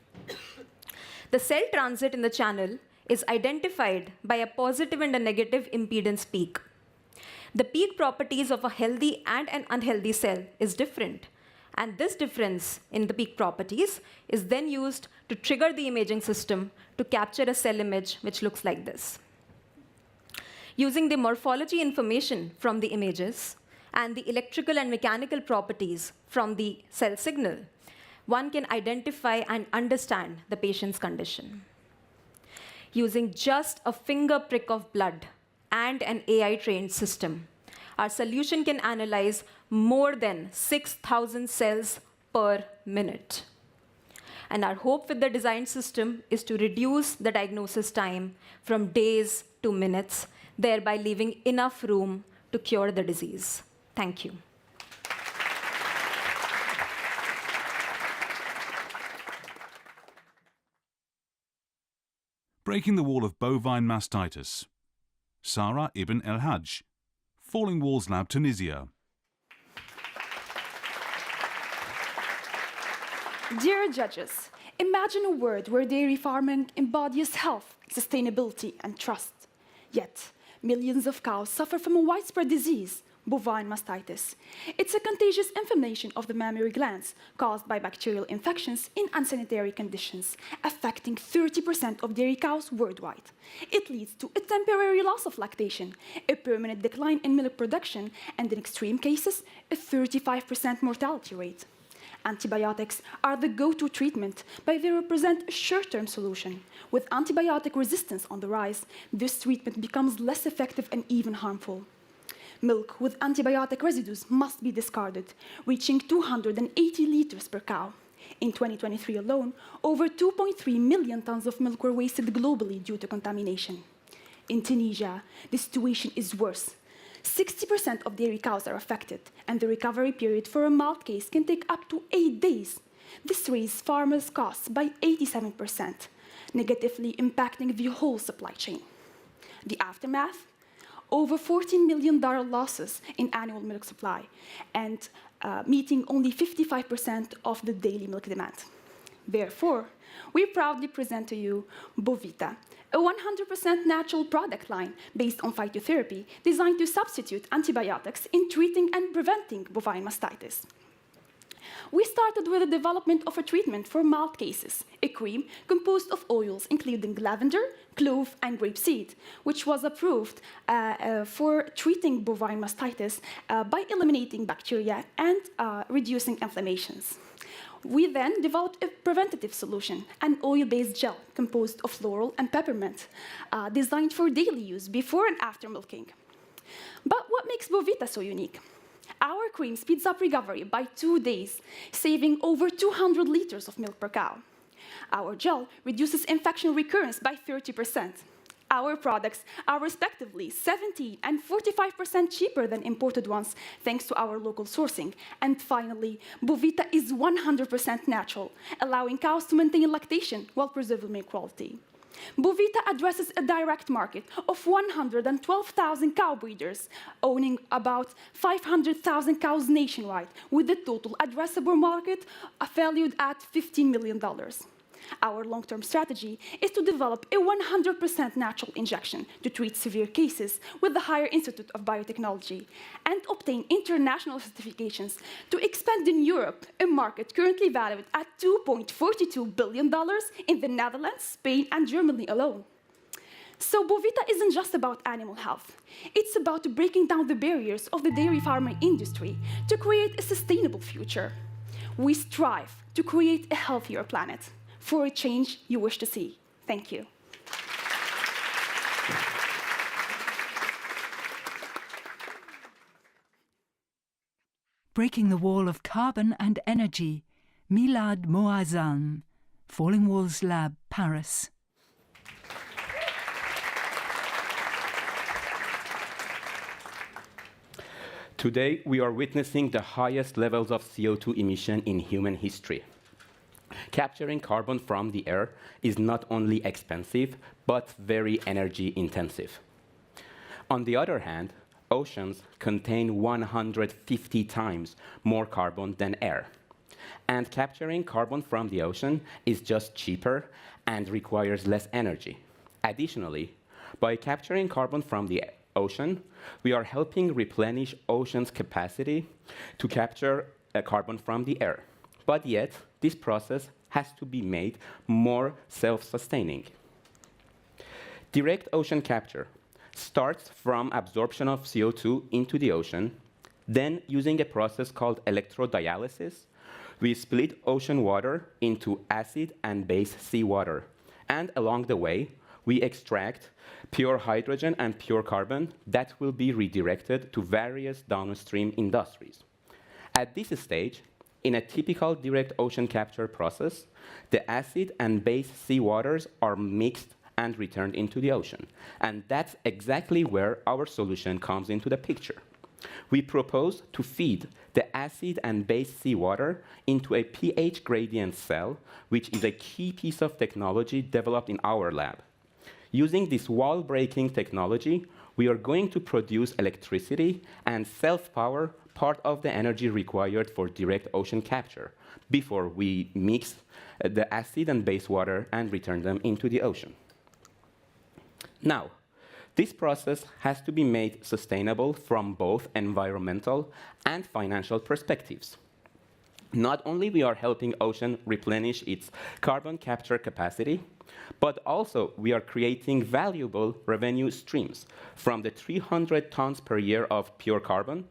The cell transit in the channel is identified by a positive and a negative impedance peak. The peak properties of a healthy and an unhealthy cell is different, and this difference in the peak properties is then used to trigger the imaging system to capture a cell image which looks like this. Using the morphology information from the images and the electrical and mechanical properties from the cell signal, one can identify and understand the patient's condition. Using just a finger prick of blood and an AI-trained system, our solution can analyze more than 6,000 cells per minute. And our hope with the design system is to reduce the diagnosis time from days to minutes, thereby leaving enough room to cure the disease. Thank you. Breaking the wall of bovine mastitis. Sarah Ibn El Hajj. Falling Walls Lab, Tunisia. Dear judges, imagine a world where dairy farming embodies health, sustainability, and trust. Yet, millions of cows suffer from a widespread disease, bovine mastitis. It's a contagious inflammation of the mammary glands caused by bacterial infections in unsanitary conditions, affecting 30% of dairy cows worldwide. It leads to a temporary loss of lactation, a permanent decline in milk production, and in extreme cases, a 35% mortality rate. Antibiotics are the go-to treatment, but they represent a short-term solution. With antibiotic resistance on the rise, this treatment becomes less effective and even harmful. Milk with antibiotic residues must be discarded, reaching 280 liters per cow. In 2023 alone, over 2.3 million tons of milk were wasted globally due to contamination. In Tunisia, the situation is worse. 60% of dairy cows are affected, and the recovery period for a mild case can take up to 8 days. This raises farmers' costs by 87%, negatively impacting the whole supply chain. The aftermath? Over $14 million losses in annual milk supply, and meeting only 55% of the daily milk demand. Therefore, we proudly present to you Bovita, a 100% natural product line based on phytotherapy designed to substitute antibiotics in treating and preventing bovine mastitis. We started with the development of a treatment for mild cases, a cream composed of oils including lavender, clove, and grapeseed, which was approved for treating bovine mastitis by eliminating bacteria and reducing inflammations. We then developed a preventative solution, an oil-based gel composed of laurel and peppermint, designed for daily use before and after milking. But what makes Bovita so unique? Our cream speeds up recovery by 2 days, saving over 200 liters of milk per cow. Our gel reduces infection recurrence by 30%. Our products are respectively 17% and 45% cheaper than imported ones, thanks to our local sourcing. And finally, Bovita is 100% natural, allowing cows to maintain lactation while preserving milk quality. Bovita addresses a direct market of 112,000 cow breeders, owning about 500,000 cows nationwide, with the total addressable market valued at $15 million. Our long-term strategy is to develop a 100% natural injection to treat severe cases with the Higher Institute of Biotechnology and obtain international certifications to expand in Europe, a market currently valued at $2.42 billion in the Netherlands, Spain, and Germany alone. So Bovita isn't just about animal health. It's about breaking down the barriers of the dairy farming industry to create a sustainable future. We strive to create a healthier planet for a change you wish to see. Thank you. Breaking the wall of carbon and energy, Milad Moazan, Falling Walls Lab, Paris. Today, we are witnessing the highest levels of CO2 emission in human history. Capturing carbon from the air is not only expensive, but very energy intensive. On the other hand, oceans contain 150 times more carbon than air. And capturing carbon from the ocean is just cheaper and requires less energy. Additionally, by capturing carbon from the ocean, we are helping replenish ocean's capacity to capture carbon from the air. But yet, this process has to be made more self-sustaining. Direct ocean capture starts from absorption of CO2 into the ocean. Then, using a process called electrodialysis, we split ocean water into acid and base seawater. And along the way, we extract pure hydrogen and pure carbon that will be redirected to various downstream industries. At this stage, in a typical direct ocean capture process, the acid and base seawaters are mixed and returned into the ocean. And that's exactly where our solution comes into the picture. We propose to feed the acid and base seawater into a pH gradient cell, which is a key piece of technology developed in our lab. Using this wall-breaking technology, we are going to produce electricity and self-power part of the energy required for direct ocean capture before we mix the acid and base water and return them into the ocean. Now, This process has to be made sustainable from both environmental and financial perspectives. Not only we are helping ocean replenish its carbon capture capacity, but also we are creating valuable revenue streams from the 300 tons per year of pure carbon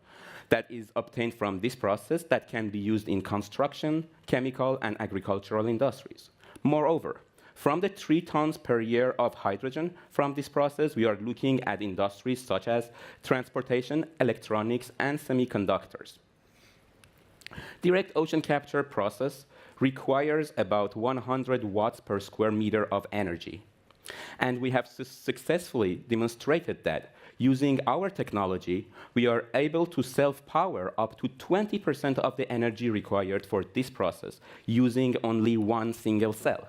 that is obtained from this process that can be used in construction, chemical, and agricultural industries. Moreover, from the 3 tons per year of hydrogen from this process, we are looking at industries such as transportation, electronics, and semiconductors. Direct ocean capture process requires about 100 watts per square meter of energy. And we have successfully demonstrated that using our technology, we are able to self-power up to 20% of the energy required for this process using only one single cell.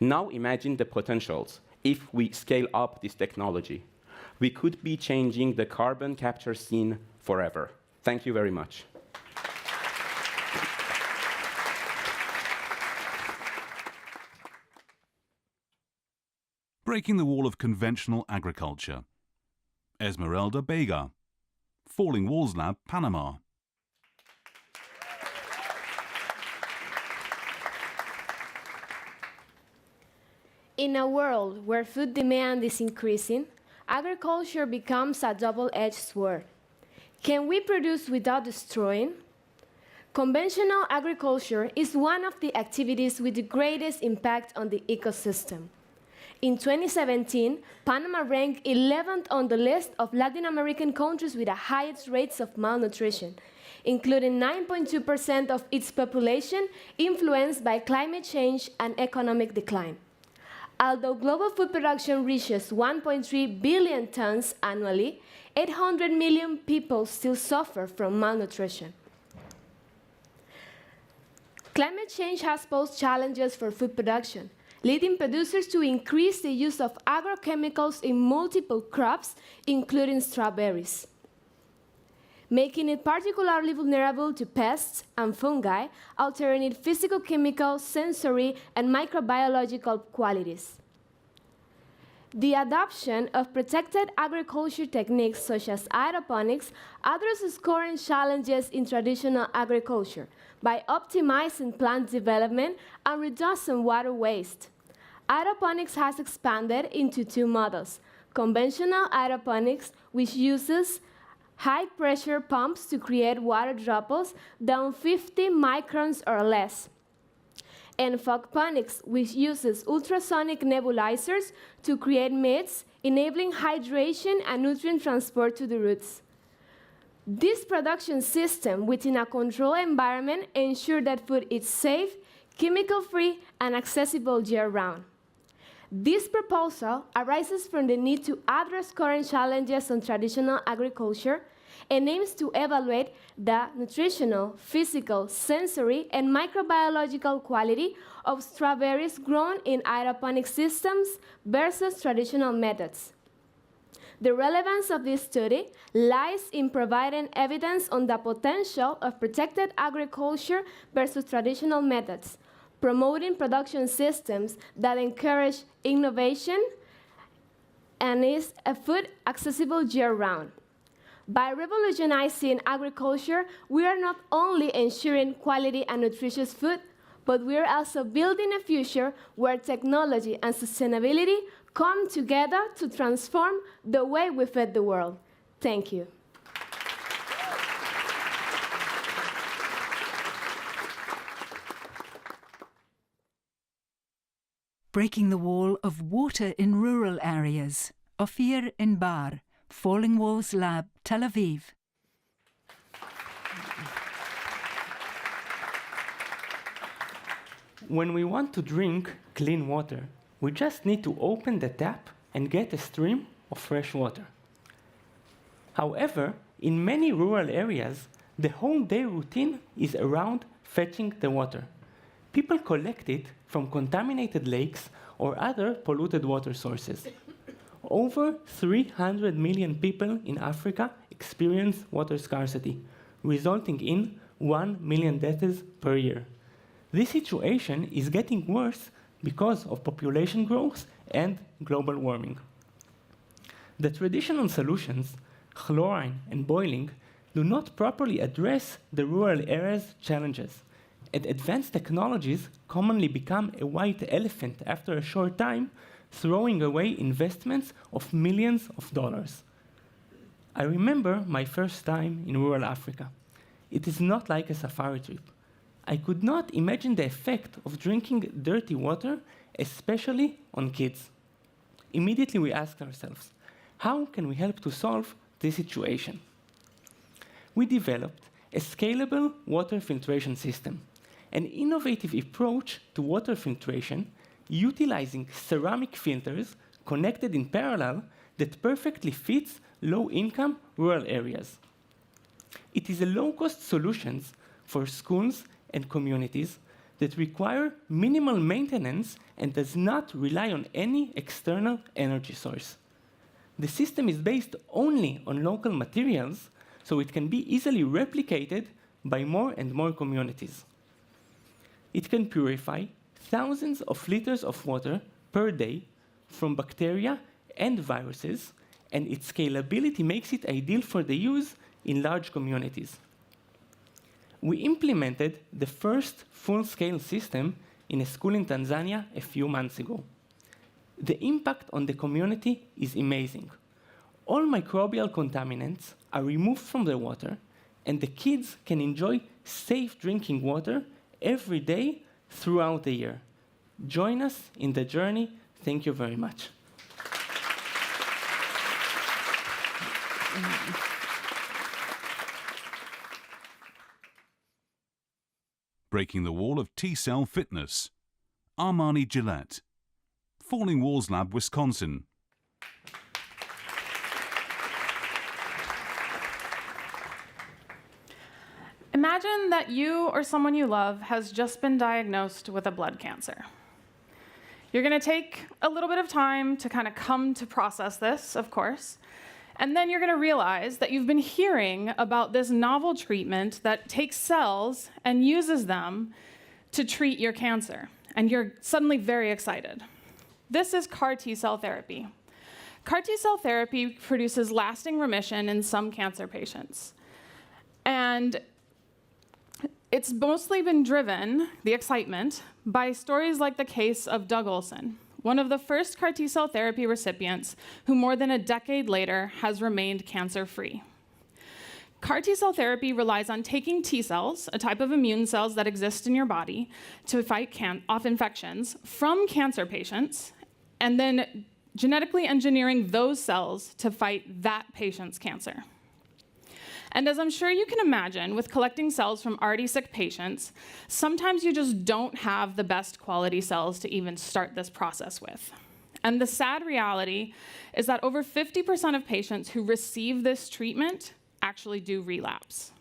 Now imagine the potentials. If we scale up this technology, we could be changing the carbon capture scene forever. Thank you very much. Breaking the wall of conventional agriculture. Esmeralda Bega, Falling Walls Lab, Panama. In a world where food demand is increasing, agriculture becomes a double-edged sword. Can we produce without destroying? Conventional agriculture is one of the activities with the greatest impact on the ecosystem. In 2017, Panama ranked 11th on the list of Latin American countries with the highest rates of malnutrition, including 9.2% of its population influenced by climate change and economic decline. Although global food production reaches 1.3 billion tons annually, 800 million people still suffer from malnutrition. Climate change has posed challenges for food production, leading producers to increase the use of agrochemicals in multiple crops, including strawberries, making it particularly vulnerable to pests and fungi, altering its physical, chemical, sensory, and microbiological qualities. The adoption of protected agriculture techniques such as aeroponics addresses current challenges in traditional agriculture by optimizing plant development and reducing water waste. Aeroponics has expanded into 2 models: conventional aeroponics, which uses high-pressure pumps to create water droplets down 50 microns or less, and fogponics, which uses ultrasonic nebulizers to create mists, enabling hydration and nutrient transport to the roots. This production system within a controlled environment ensures that food is safe, chemical-free, and accessible year-round. This proposal arises from the need to address current challenges on traditional agriculture and aims to evaluate the nutritional, physical, sensory, and microbiological quality of strawberries grown in aeroponic systems versus traditional methods. The relevance of this study lies in providing evidence on the potential of protected agriculture versus traditional methods, promoting production systems that encourage innovation and is a food accessible year-round. By revolutionizing agriculture, we are not only ensuring quality and nutritious food, but we are also building a future where technology and sustainability come together to transform the way we feed the world. Thank you. Breaking the wall of water in rural areas. Ofir Inbar, Falling Walls Lab, Tel Aviv. When we want to drink clean water, we just need to open the tap and get a stream of fresh water. However, in many rural areas, the whole day routine is around fetching the water. People collect it from contaminated lakes or other polluted water sources. Over 300 million people in Africa experience water scarcity, resulting in 1 million deaths per year. This situation is getting worse because of population growth and global warming. The traditional solutions, chlorine and boiling, do not properly address the rural areas' challenges, and advanced technologies commonly become a white elephant after a short time, throwing away investments of millions of dollars. I remember my first time in rural Africa. It is not like a safari trip. I could not imagine the effect of drinking dirty water, especially on kids. Immediately we asked ourselves, how can we help to solve this situation? We developed a scalable water filtration system, an innovative approach to water filtration utilizing ceramic filters connected in parallel that perfectly fits low-income rural areas. It is a low-cost solution for schools and communities that require minimal maintenance and does not rely on any external energy source. The system is based only on local materials, so it can be easily replicated by more and more communities. It can purify thousands of liters of water per day from bacteria and viruses, and its scalability makes it ideal for the use in large communities. We implemented the first full-scale system in a school in Tanzania a few months ago. The impact on the community is amazing. All microbial contaminants are removed from the water, and the kids can enjoy safe drinking water every day throughout the year. Join us in the journey. Thank you very much. Breaking the Wall of T-Cell Fitness. Armani Gillette. Falling Walls Lab, Wisconsin. Imagine that you or someone you love has just been diagnosed with a blood cancer. You're going to take a little bit of time to kind of come to process this, of course, and then you're going to realize that you've been hearing about this novel treatment that takes cells and uses them to treat your cancer, and you're suddenly very excited. This is CAR T-cell therapy. CAR T-cell therapy produces lasting remission in some cancer patients. And it's mostly been driven, the excitement, by stories like the case of Doug Olson, one of the first CAR T-cell therapy recipients who more than a decade later has remained cancer-free. CAR T-cell therapy relies on taking T-cells, a type of immune cells that exist in your body to fight off infections, from cancer patients, and then genetically engineering those cells to fight that patient's cancer. And as I'm sure you can imagine, with collecting cells from already sick patients, sometimes you just don't have the best quality cells to even start this process with. And the sad reality is that over 50% of patients who receive this treatment actually do relapse.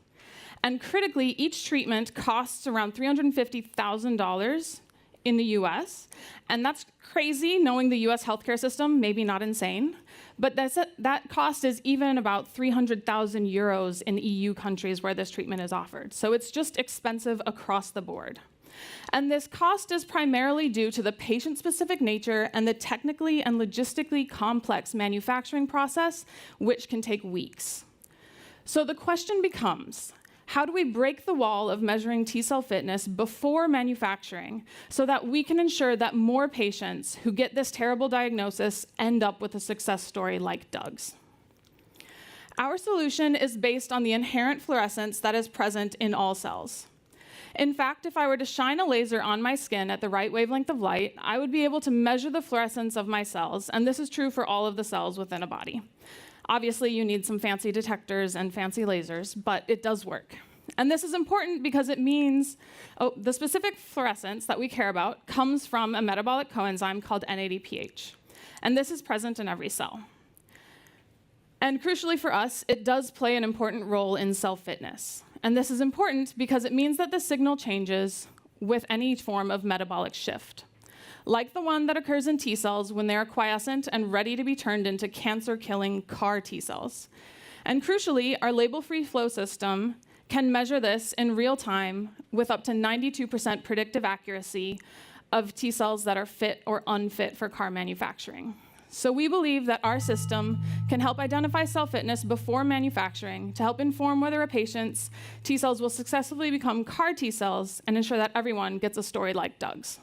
And critically, each treatment costs around $350,000 in the US, and that's crazy knowing the US healthcare system, maybe not insane, but that cost is even about 300,000 euros in EU countries where this treatment is offered. So it's just expensive across the board. And this cost is primarily due to the patient-specific nature and the technically and logistically complex manufacturing process, which can take weeks. So the question becomes, how do we break the wall of measuring T-cell fitness before manufacturing so that we can ensure that more patients who get this terrible diagnosis end up with a success story like Doug's? Our solution is based on the inherent fluorescence that is present in all cells. In fact, if I were to shine a laser on my skin at the right wavelength of light, I would be able to measure the fluorescence of my cells, and this is true for all of the cells within a body. Obviously, you need some fancy detectors and fancy lasers, but it does work. And this is important because it means the specific fluorescence that we care about comes from a metabolic coenzyme called NADPH. And this is present in every cell. And crucially for us, it does play an important role in cell fitness. And this is important because it means that the signal changes with any form of metabolic shift, like the one that occurs in T cells when they are quiescent and ready to be turned into cancer-killing CAR T cells. And crucially, our label-free flow system can measure this in real time with up to 92% predictive accuracy of T cells that are fit or unfit for CAR manufacturing. So we believe that our system can help identify cell fitness before manufacturing to help inform whether a patient's T cells will successfully become CAR T cells and ensure that everyone gets a story like Doug's.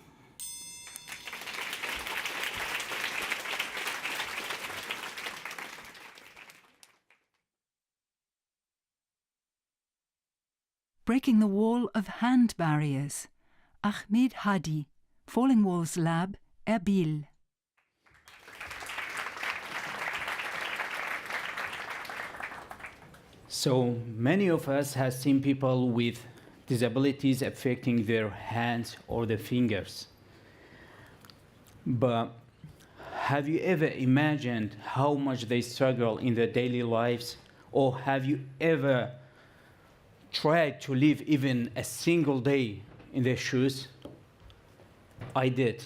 Breaking the wall of hand barriers. Ahmed Hadi, Falling Walls Lab, Erbil. So many of us have seen people with disabilities affecting their hands or their fingers. But have you ever imagined how much they struggle in their daily lives? Or have you ever tried to live even a single day in their shoes? I did.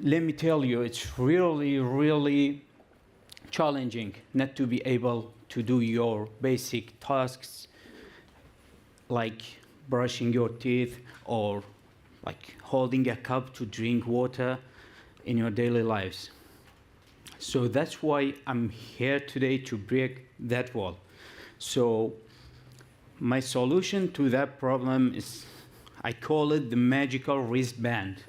Let me tell you, it's really, really challenging not to be able to do your basic tasks like brushing your teeth or like holding a cup to drink water in your daily lives. So that's why I'm here today to break that wall. So my solution to that problem is, I call it the magical wristband.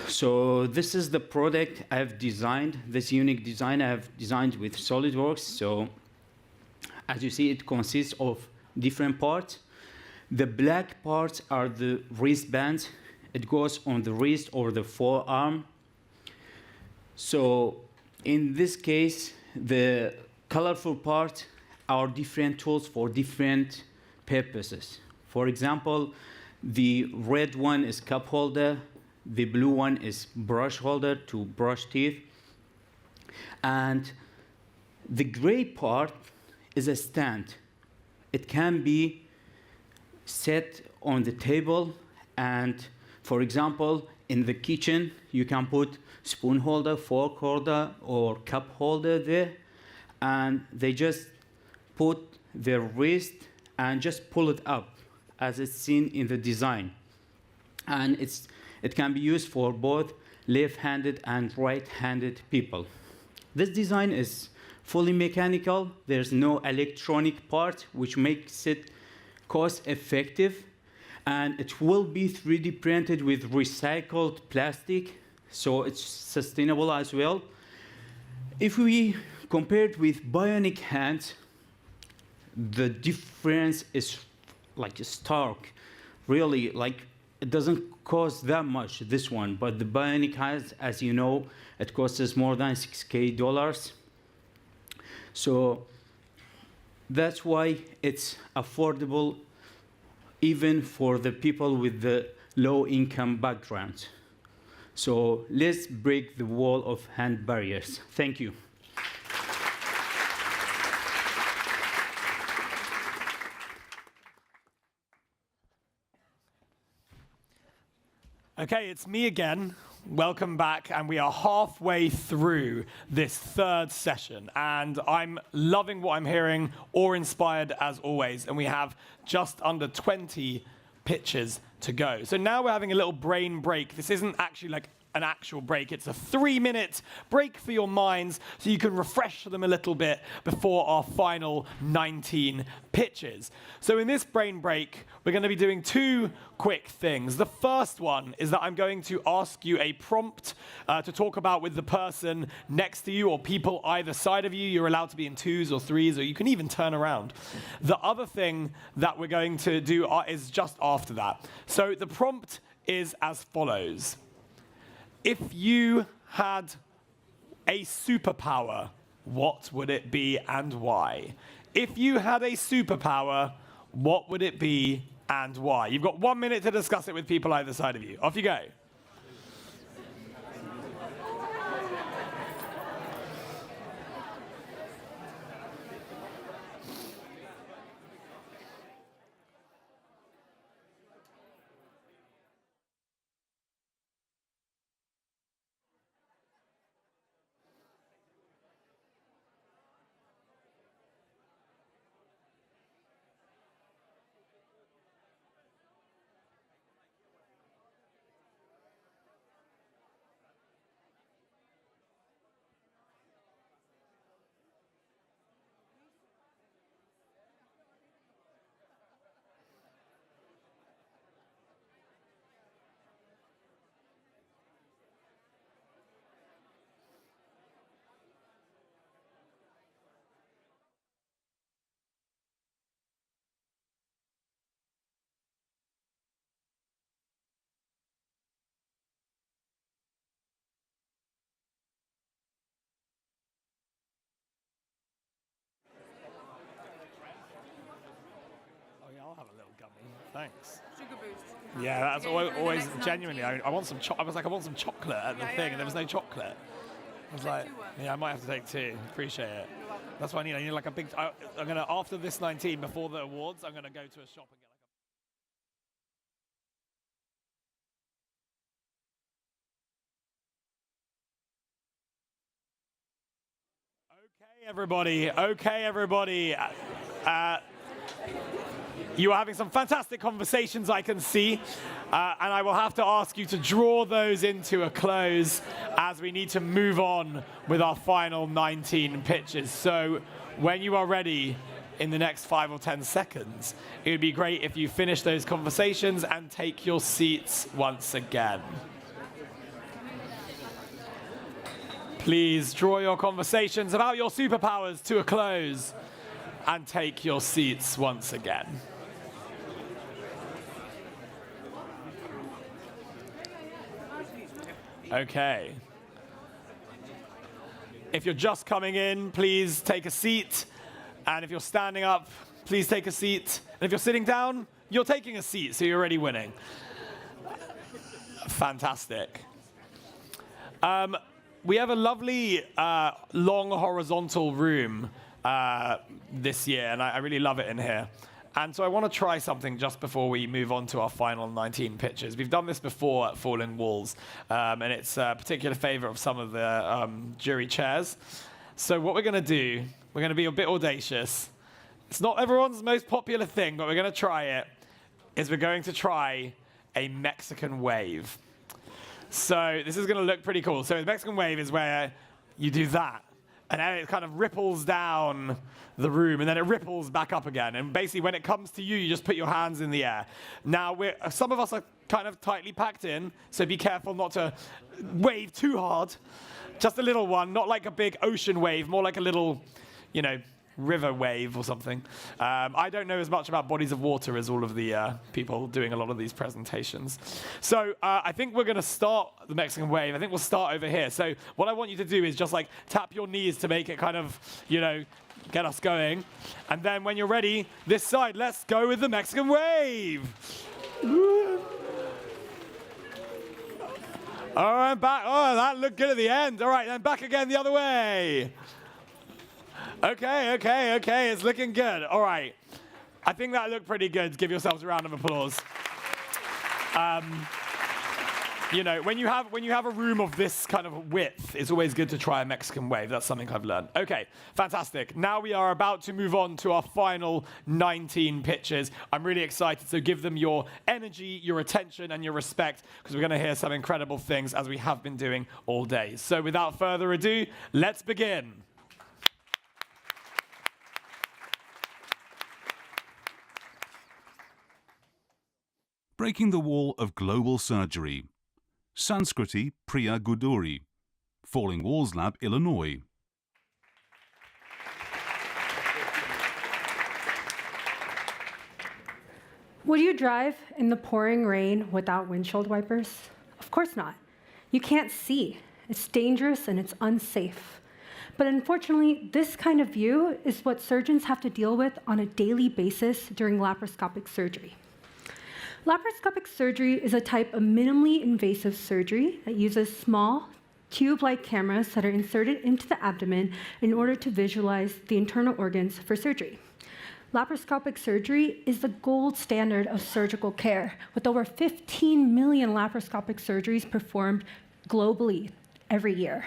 So this is the product I've designed, this unique design I've designed with SolidWorks. So as you see, it consists of different parts. The black parts are the wristbands. It goes on the wrist or the forearm. So in this case, the colorful parts are different tools for different purposes. For example, the red one is cup holder, the blue one is brush holder to brush teeth, and the gray part is a stand. It can be set on the table, and for example, in the kitchen, you can put spoon holder, fork holder, or cup holder there, and they just put their wrist and just pull it up as it's seen in the design. And it can be used for both left-handed and right-handed people. This design is fully mechanical. There's no electronic part, which makes it cost-effective. And it will be 3D printed with recycled plastic, so it's sustainable as well. If we compare it with bionic hands, the difference is like stark. Really, like it doesn't cost that much, this one, but the bionic hands, as you know, it costs us more than $6,000. So that's why it's affordable even for the people with the low income background. So let's break the wall of hand barriers. Thank you. Okay, it's me again. Welcome back, and we are halfway through this third session, and I'm loving what I'm hearing, awe-inspired as always, and we have just under 20 pitches to go. So now we're having a little brain break. This isn't actually like an actual break. It's a 3-minute break for your minds so you can refresh them a little bit before our final 19 pitches. So in this brain break, we're going to be doing 2 quick things. The first one is that I'm going to ask you a prompt to talk about with the person next to you or people either side of you. You're allowed to be in 2s or 3s, or you can even turn around. The other thing that we're going to do is just after that. So the prompt is as follows. If you had a superpower, what would it be and why? If you had a superpower, what would it be and why? You've got 1 minute to discuss it with people either side of you. Off you go. Thanks. Yeah, that's always genuinely. I want some. I was like, I want some chocolate at the thing, and there was no chocolate. I was like, yeah, I might have to take 2. Appreciate it. That's what I need. I need like a big. I'm gonna after this 19, before the awards, I'm gonna go to a shop and get like a. Okay, everybody. You are having some fantastic conversations, I can see, and I will have to ask you to draw those into a close as we need to move on with our final 19 pitches. So when you are ready in the next 5 or 10 seconds, it would be great if you finish those conversations and take your seats once again. Please draw your conversations about your superpowers to a close and take your seats once again. Okay. If you're just coming in, please take a seat. And if you're standing up, please take a seat. And if you're sitting down, you're taking a seat, so you're already winning. Fantastic. We have a lovely long horizontal room this year, and I really love it in here. And so I want to try something just before we move on to our final 19 pitches. We've done this before at Falling Walls, and it's a particular favorite of some of the jury chairs. So what we're going to do, we're going to be a bit audacious. It's not everyone's most popular thing, but we're going to try it, is we're going to try a Mexican wave. So this is going to look pretty cool. So the Mexican wave is where you do that. And then it kind of ripples down the room, and then it ripples back up again. And basically, when it comes to you, you just put your hands in the air. Now, some of us are kind of tightly packed in, so be careful not to wave too hard. Just a little one, not like a big ocean wave, more like a little, river wave or something. I don't know as much about bodies of water as all of the people doing a lot of these presentations. So I think we're going to start the Mexican wave. I think we'll start over here. So what I want you to do is just like tap your knees to make it kind of, get us going. And then when you're ready, this side, let's go with the Mexican wave. All right, back. Oh, that looked good at the end. All right, then back again the other way. Okay, it's looking good. All right. I think that looked pretty good. Give yourselves a round of applause. When you have a room of this kind of width, it's always good to try a Mexican wave. That's something I've learned. Okay, fantastic. Now we are about to move on to our final 19 pitches. I'm really excited, so give them your energy, your attention, and your respect, because we're going to hear some incredible things as we have been doing all day. So without further ado, let's begin. Breaking the Wall of Global Surgery. Sanskriti Priya Guduri. Falling Walls Lab, Illinois. Would you drive in the pouring rain without windshield wipers? Of course not. You can't see. It's dangerous and it's unsafe. But unfortunately, this kind of view is what surgeons have to deal with on a daily basis during laparoscopic surgery. Laparoscopic surgery is a type of minimally invasive surgery that uses small, tube-like cameras that are inserted into the abdomen in order to visualize the internal organs for surgery. Laparoscopic surgery is the gold standard of surgical care, with over 15 million laparoscopic surgeries performed globally every year.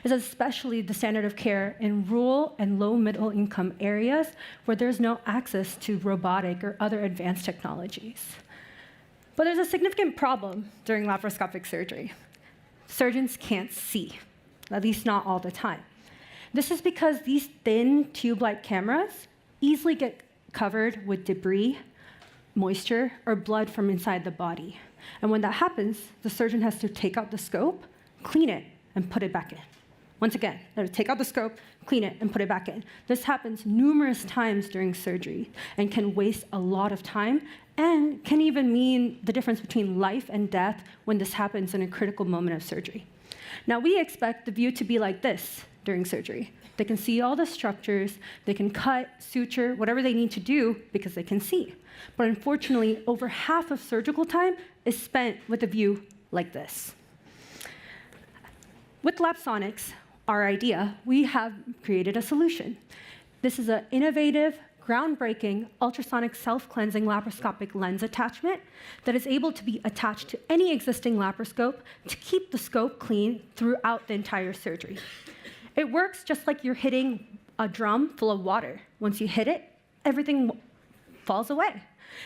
It's especially the standard of care in rural and low-middle income areas where there's no access to robotic or other advanced technologies. But there's a significant problem during laparoscopic surgery. Surgeons can't see, at least not all the time. This is because these thin tube-like cameras easily get covered with debris, moisture, or blood from inside the body. And when that happens, the surgeon has to take out the scope, clean it, and put it back in. Once again, they have to take out the scope, clean it, and put it back in. This happens numerous times during surgery and can waste a lot of time and can even mean the difference between life and death when this happens in a critical moment of surgery. Now, we expect the view to be like this during surgery. They can see all the structures, they can cut, suture, whatever they need to do because they can see. But unfortunately, over half of surgical time is spent with a view like this. With Lapsonics, our idea, we have created a solution. This is an innovative, groundbreaking, ultrasonic self-cleansing laparoscopic lens attachment that is able to be attached to any existing laparoscope to keep the scope clean throughout the entire surgery. It works just like you're hitting a drum full of water. Once you hit it, everything falls away.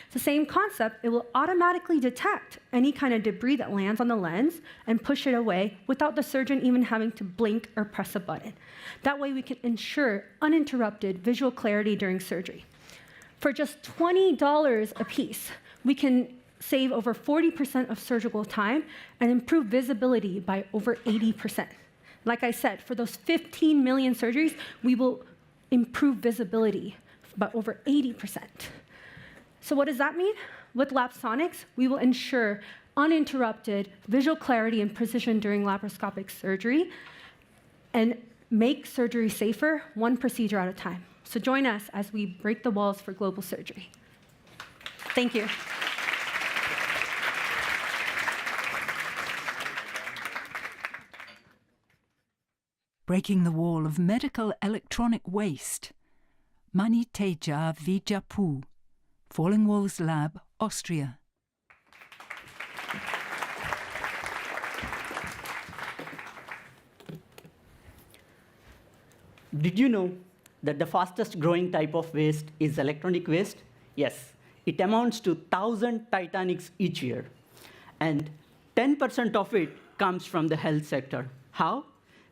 It's the same concept. It will automatically detect any kind of debris that lands on the lens and push it away without the surgeon even having to blink or press a button. That way we can ensure uninterrupted visual clarity during surgery. For just $20 a piece, we can save over 40% of surgical time and improve visibility by over 80%. Like I said, for those 15 million surgeries, we will improve visibility by over 80%. So what does that mean? With Lapsonics, we will ensure uninterrupted visual clarity and precision during laparoscopic surgery and make surgery safer, one procedure at a time. So join us as we break the walls for global surgery. Thank you. Breaking the wall of medical electronic waste. Maniteja Vijapu, Falling Walls Lab, Austria. Did you know that the fastest growing type of waste is electronic waste? Yes, it amounts to 1,000 Titanics each year. And 10% of it comes from the health sector. How?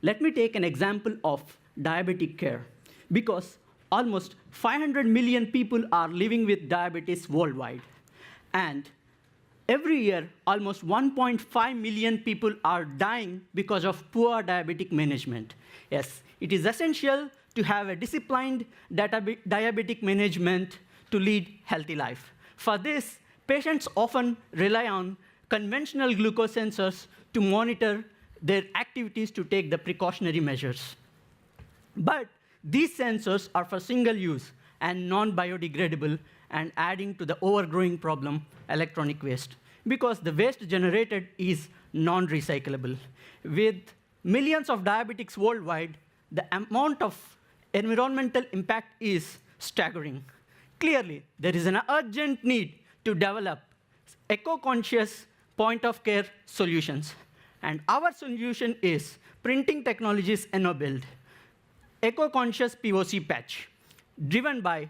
Let me take an example of diabetic care. Because almost 500 million people are living with diabetes worldwide. And every year, almost 1.5 million people are dying because of poor diabetic management. Yes, it is essential to have a disciplined diabetic management to lead healthy life. For this, patients often rely on conventional glucose sensors to monitor their activities to take the precautionary measures. But these sensors are for single use and non-biodegradable and adding to the overgrowing problem, electronic waste, because the waste generated is non-recyclable. With millions of diabetics worldwide, the amount of environmental impact is staggering. Clearly, there is an urgent need to develop eco-conscious point-of-care solutions. And our solution is printing technologies enabled eco-conscious POC patch. Driven by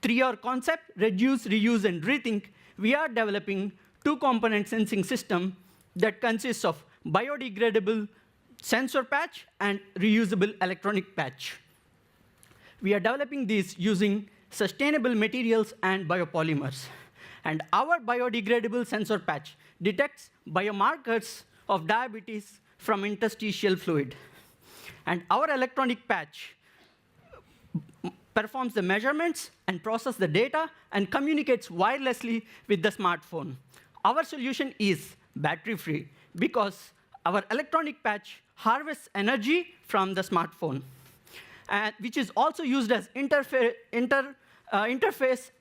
3R concept, reduce, reuse, and rethink, we are developing two-component sensing system that consists of biodegradable sensor patch and reusable electronic patch. We are developing these using sustainable materials and biopolymers. And our biodegradable sensor patch detects biomarkers of diabetes from interstitial fluid. And our electronic patch performs the measurements and processes the data and communicates wirelessly with the smartphone. Our solution is battery-free because our electronic patch harvests energy from the smartphone, and which is also used as interface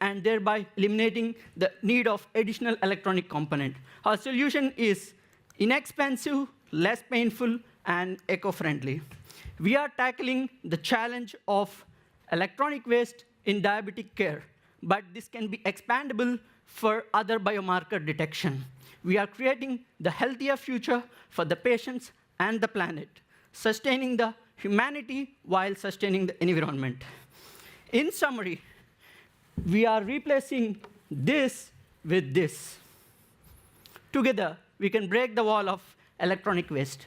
and thereby eliminating the need of additional electronic component. Our solution is inexpensive, less painful, and eco-friendly. We are tackling the challenge of electronic waste in diabetic care, but this can be expandable for other biomarker detection. We are creating the healthier future for the patients and the planet, sustaining the humanity while sustaining the environment. In summary, we are replacing this with this. Together, we can break the wall of electronic waste.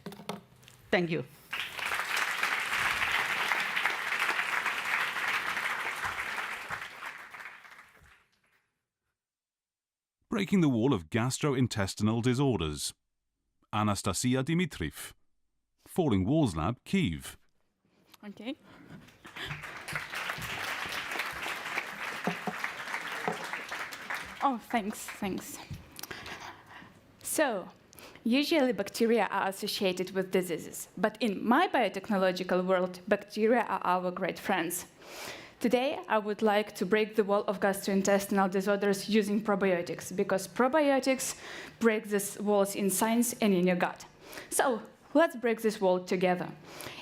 Thank you. Breaking the wall of gastrointestinal disorders. Anastasia Dimitriv, Falling Walls Lab, Kyiv. Okay. Oh, thanks. So, Usually, bacteria are associated with diseases, but in my biotechnological world, bacteria are our great friends. Today, I would like to break the wall of gastrointestinal disorders using probiotics, because probiotics break these walls in science and in your gut. So, let's break this wall together.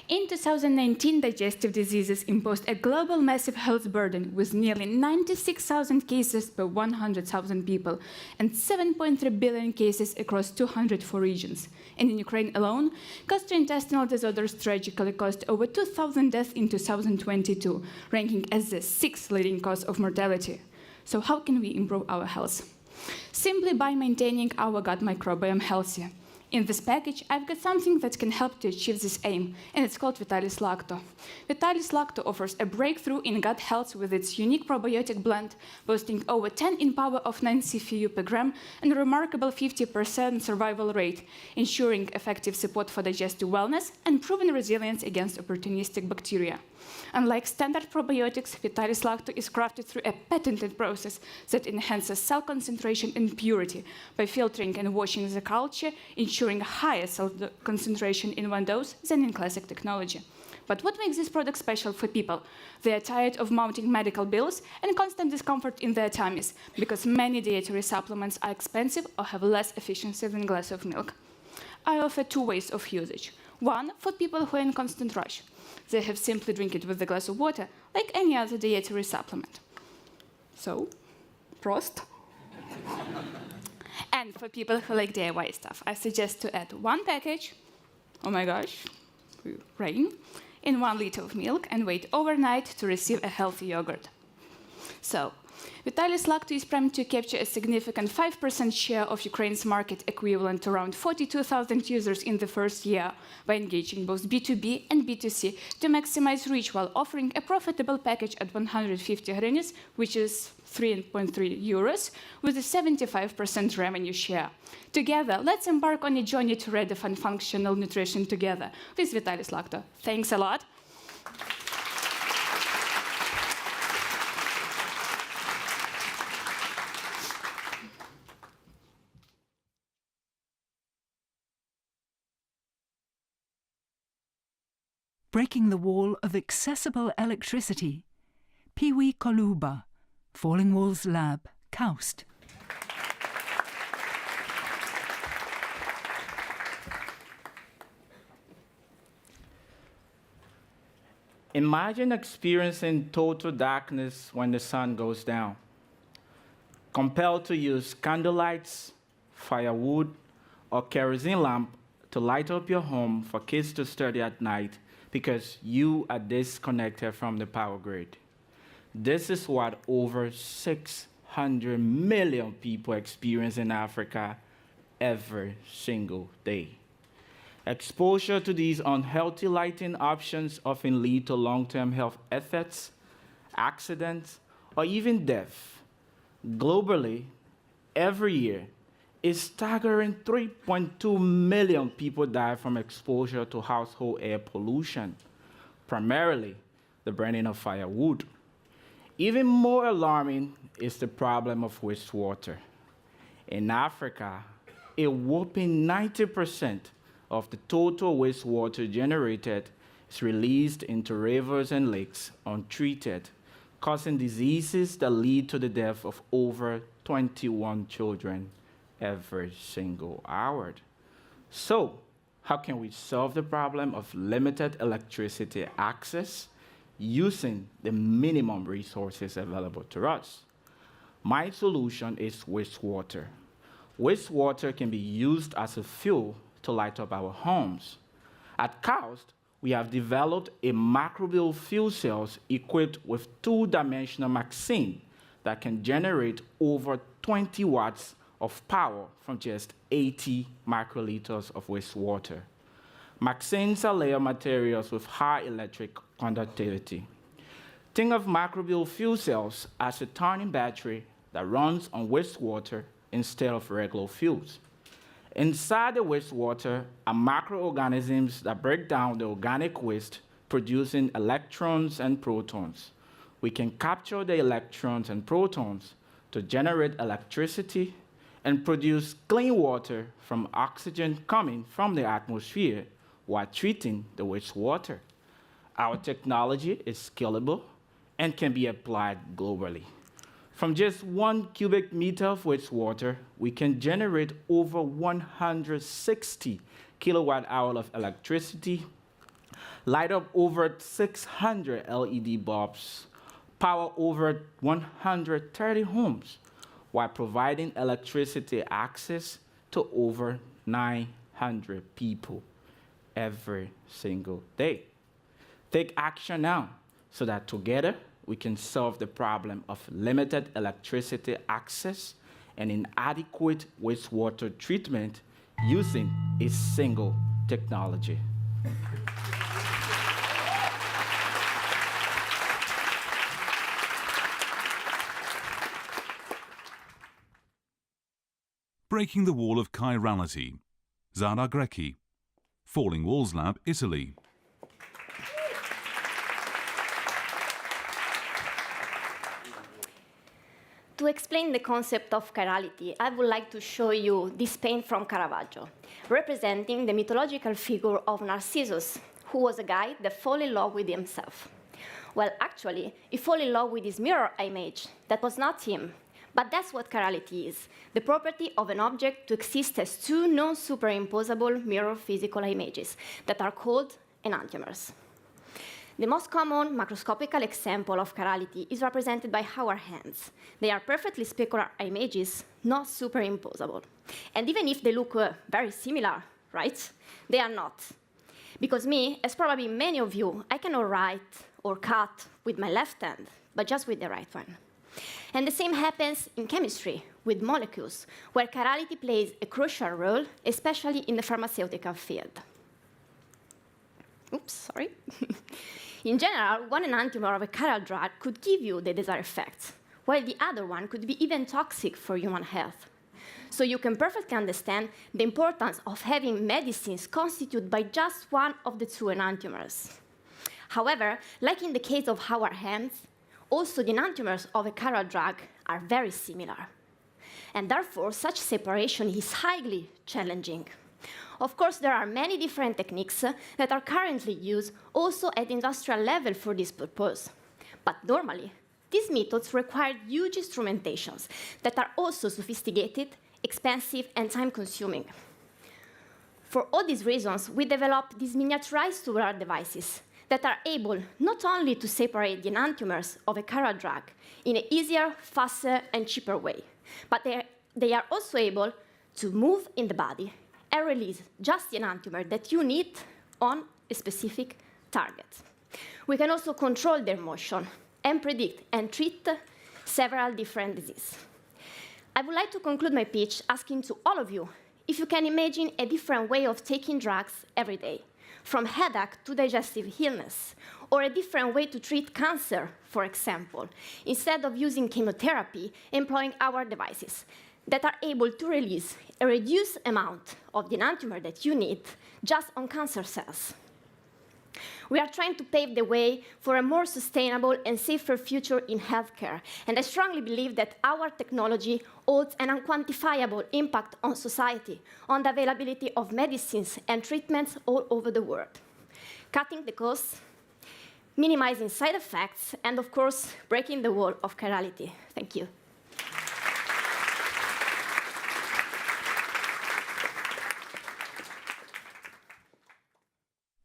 In 2019, digestive diseases imposed a global massive health burden with nearly 96,000 cases per 100,000 people and 7.3 billion cases across 204 regions. And in Ukraine alone, gastrointestinal disorders tragically caused over 2,000 deaths in 2022, ranking as the 6th leading cause of mortality. So how can we improve our health? Simply by maintaining our gut microbiome healthy. In this package, I've got something that can help to achieve this aim, and it's called Vitalis Lacto. Vitalis Lacto offers a breakthrough in gut health with its unique probiotic blend, boasting over 10 in power of 9 CFU per gram and a remarkable 50% survival rate, ensuring effective support for digestive wellness and proven resilience against opportunistic bacteria. Unlike standard probiotics, Vitalis Lacto is crafted through a patented process that enhances cell concentration and purity by filtering and washing the culture, ensuring higher cell concentration in one dose than in classic technology. But what makes this product special for people? They are tired of mounting medical bills and constant discomfort in their tummies, because many dietary supplements are expensive or have less efficiency than a glass of milk. I offer 2 ways of usage. One, for people who are in constant rush. They have simply drink it with a glass of water, like any other dietary supplement. So, Prost. And for people who like DIY stuff, I suggest to add 1 package, oh my gosh, rain, in 1 liter of milk and wait overnight to receive a healthy yogurt. So, Vitalis Lacto is primed to capture a significant 5% share of Ukraine's market, equivalent to around 42,000 users in the first year, by engaging both B2B and B2C to maximize reach while offering a profitable package at 150 hryvnias, which is 3.3 euros, with a 75% revenue share. Together, let's embark on a journey to redefine functional nutrition together with Vitalis Lacto. Thanks a lot. Breaking the wall of accessible electricity. Piwi Koluba, Falling Walls Lab, KAUST. Imagine experiencing total darkness when the sun goes down. Compelled to use candlelights, firewood, or kerosene lamp to light up your home for kids to study at night because you are disconnected from the power grid. This is what over 600 million people experience in Africa every single day. Exposure to these unhealthy lighting options often lead to long-term health effects, accidents, or even death. Globally, every year, a staggering 3.2 million people die from exposure to household air pollution, primarily the burning of firewood. Even more alarming is the problem of wastewater. In Africa, a whopping 90% of the total wastewater generated is released into rivers and lakes untreated, causing diseases that lead to the death of over 21 children every single hour. So, how can we solve the problem of limited electricity access using the minimum resources available to us? My solution is wastewater. Wastewater can be used as a fuel to light up our homes. At KAUST, we have developed a microbial fuel cells equipped with 2-dimensional Maxine that can generate over 20 watts of power from just 80 microliters of wastewater. Maxines are layer materials with high electric conductivity. Think of microbial fuel cells as a tiny battery that runs on wastewater instead of regular fuels. Inside the wastewater are microorganisms that break down the organic waste, producing electrons and protons. We can capture the electrons and protons to generate electricity and produce clean water from oxygen coming from the atmosphere while treating the wastewater. Our technology is scalable and can be applied globally. From just 1 cubic meter of wastewater, we can generate over 160 kilowatt hours of electricity, light up over 600 LED bulbs, power over 130 homes, while providing electricity access to over 900 people every single day. Take action now so that together we can solve the problem of limited electricity access and inadequate wastewater treatment using a single technology. Breaking the Wall of Chirality, Zara Grecki, Falling Walls Lab, Italy. To explain the concept of chirality, I would like to show you this painting from Caravaggio, representing the mythological figure of Narcissus, who was a guy that fell in love with himself. Well, actually, he fell in love with his mirror image. That was not him. But that's what chirality is, the property of an object to exist as two non-superimposable mirror physical images that are called enantiomers. The most common macroscopical example of chirality is represented by our hands. They are perfectly specular images, not superimposable. And even if they look very similar, right, they are not. Because me, as probably many of you, I cannot write or cut with my left hand, but just with the right one. And the same happens in chemistry with molecules, where chirality plays a crucial role, especially in the pharmaceutical field. Oops, sorry. In general, one enantiomer of a chiral drug could give you the desired effects, while the other one could be even toxic for human health. So you can perfectly understand the importance of having medicines constituted by just one of the two enantiomers. However, like in the case of our hands, also the enantiomers of a chiral drug are very similar. And therefore, such separation is highly challenging. Of course, there are many different techniques that are currently used also at industrial level for this purpose. But normally, these methods require huge instrumentations that are also sophisticated, expensive, and time-consuming. For all these reasons, we developed these miniaturized tubular devices that are able not only to separate the enantiomers of a chiral drug in an easier, faster, and cheaper way, but they are also able to move in the body and release just the enantiomer that you need on a specific target. We can also control their motion and predict and treat several different diseases. I would like to conclude my pitch asking to all of you if you can imagine a different way of taking drugs every day, from headache to digestive illness, or a different way to treat cancer, for example, instead of using chemotherapy, employing our devices that are able to release a reduced amount of the enantiomer that you need just on cancer cells. We are trying to pave the way for a more sustainable and safer future in healthcare, and I strongly believe that our technology holds an unquantifiable impact on society, on the availability of medicines and treatments all over the world, cutting the costs, minimizing side effects, and of course, breaking the wall of chirality. Thank you.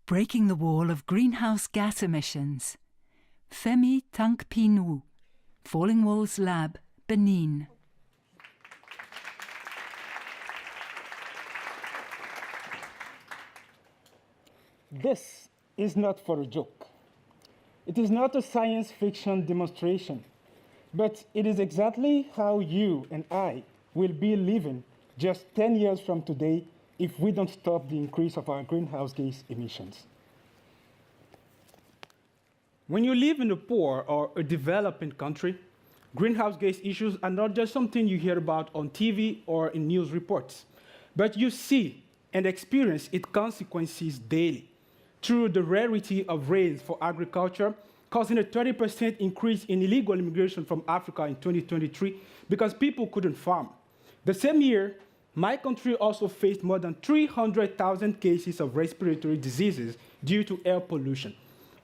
Breaking the Wall of Greenhouse Gas Emissions. Femi Tankpinu, Falling Walls Lab, Benin. This is not for a joke. It is not a science fiction demonstration, but it is exactly how you and I will be living just 10 years from today if we don't stop the increase of our greenhouse gas emissions. When you live in a poor or a developing country, greenhouse gas issues are not just something you hear about on TV or in news reports, but you see and experience its consequences daily through the rarity of rains for agriculture, causing a 30% increase in illegal immigration from Africa in 2023 because people couldn't farm. The same year, my country also faced more than 300,000 cases of respiratory diseases due to air pollution.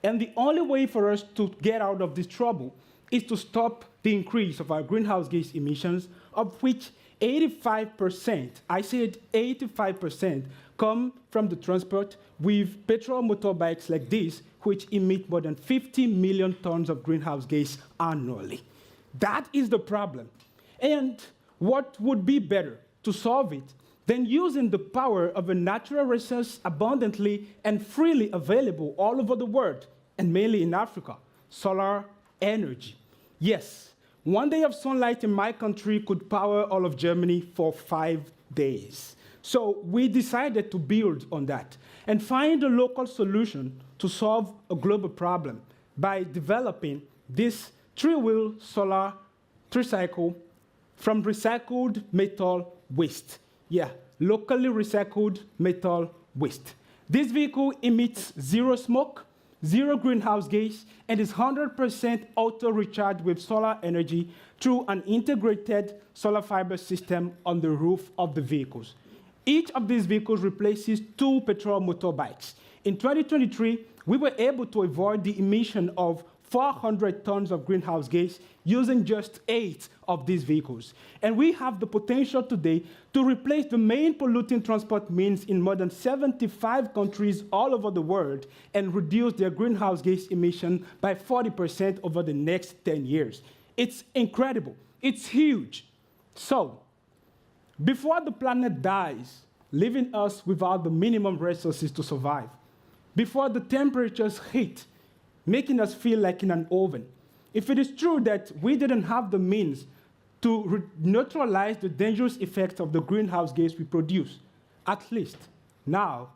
And the only way for us to get out of this trouble is to stop the increase of our greenhouse gas emissions, of which 85%, I said 85%, come from the transport with petrol motorbikes like this, which emit more than 50 million tons of greenhouse gas annually. That is the problem. And what would be better to solve it than using the power of a natural resource abundantly and freely available all over the world, and mainly in Africa, solar energy. Yes, one day of sunlight in my country could power all of Germany for 5 days. So we decided to build on that and find a local solution to solve a global problem by developing this 3-wheel solar tricycle from recycled metal waste. Yeah, locally recycled metal waste. This vehicle emits 0 smoke, 0 greenhouse gas, and is 100% auto-recharged with solar energy through an integrated solar fiber system on the roof of the vehicles. Each of these vehicles replaces 2 petrol motorbikes. In 2023, we were able to avoid the emission of 400 tons of greenhouse gas using just 8 of these vehicles. And we have the potential today to replace the main polluting transport means in more than 75 countries all over the world and reduce their greenhouse gas emission by 40% over the next 10 years. It's incredible. It's huge. So, before the planet dies, leaving us without the minimum resources to survive, before the temperatures hit, making us feel like in an oven, if it is true that we didn't have the means to neutralize the dangerous effects of the greenhouse gas we produce, at least now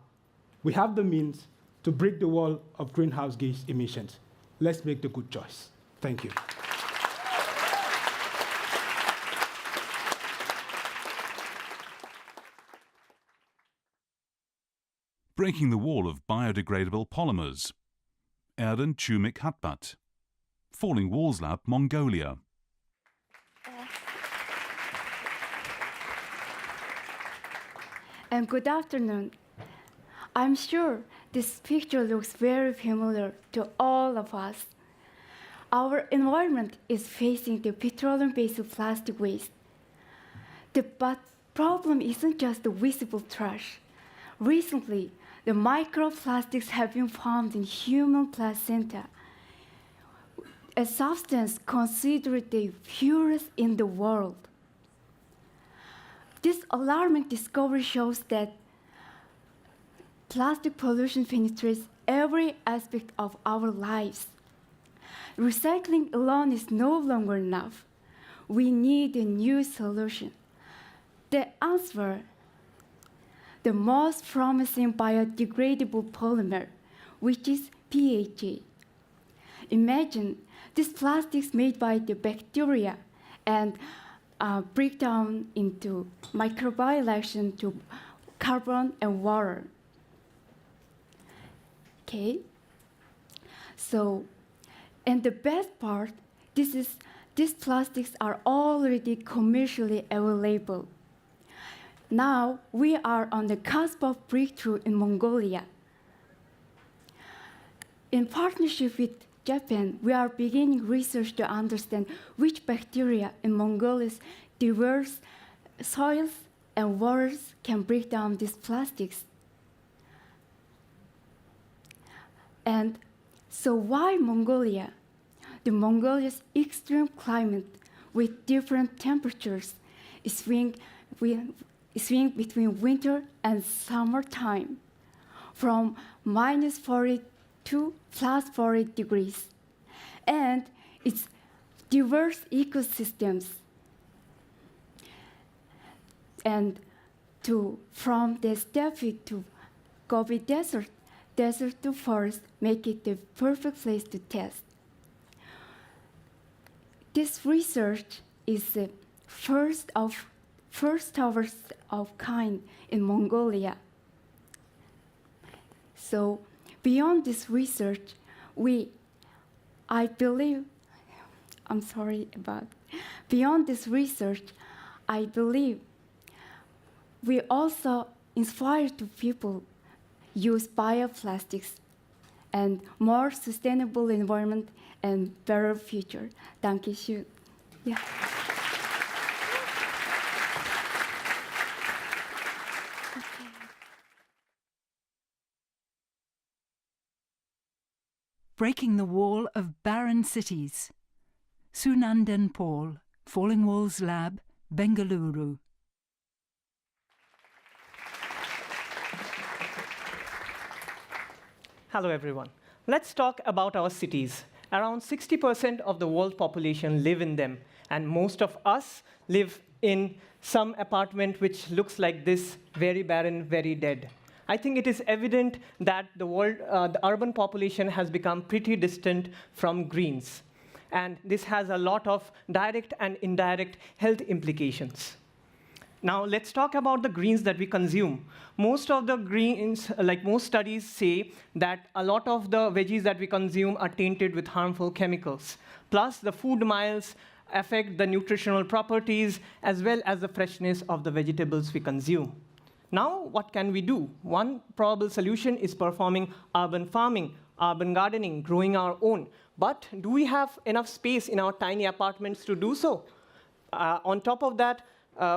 we have the means to break the wall of greenhouse gas emissions. Let's make the good choice. Thank you. Breaking the wall of biodegradable polymers. Erden Chumik Hatbat. Falling Walls Lab, Mongolia. And good afternoon. I'm sure this picture looks very familiar to all of us. Our environment is facing the petroleum-based plastic waste. But problem isn't just the visible trash. Recently, the microplastics have been found in human placenta, a substance considered the purest in the world. This alarming discovery shows that plastic pollution penetrates every aspect of our lives. Recycling alone is no longer enough. We need a new solution. The answer: the most promising biodegradable polymer, which is PHA. Imagine these plastics made by the bacteria and break down into microbial action to carbon and water. Okay? So, and the best part, these plastics are already commercially available. Now, we are on the cusp of breakthrough in Mongolia. In partnership with Japan, we are beginning research to understand which bacteria in Mongolia's diverse soils and waters can break down these plastics. And so why Mongolia? The Mongolia's extreme climate with different temperatures swing between winter and summertime, from -40 to +40 degrees, and its diverse ecosystems. And from the steppe to Gobi Desert, desert to forest, make it the perfect place to test. This research is the first of kind in Mongolia. So beyond this research, beyond this research, I believe We also inspire to people use bioplastics and more sustainable environment and better future. Dankeschön. Yeah. Breaking the Wall of Barren Cities. Sunandan Paul, Falling Walls Lab, Bengaluru. Hello, everyone. Let's talk about our cities. Around 60% of the world population live in them, and most of us live in some apartment which looks like this, very barren, very dead. I think it is evident that the urban population has become pretty distant from greens, and this has a lot of direct and indirect health implications. Now, let's talk about the greens that we consume. Most of the greens, like most studies say that a lot of the veggies that we consume are tainted with harmful chemicals. Plus, the food miles affect the nutritional properties as well as the freshness of the vegetables we consume. Now, what can we do? One probable solution is performing urban farming, urban gardening, growing our own. But do we have enough space in our tiny apartments to do so? On top of that,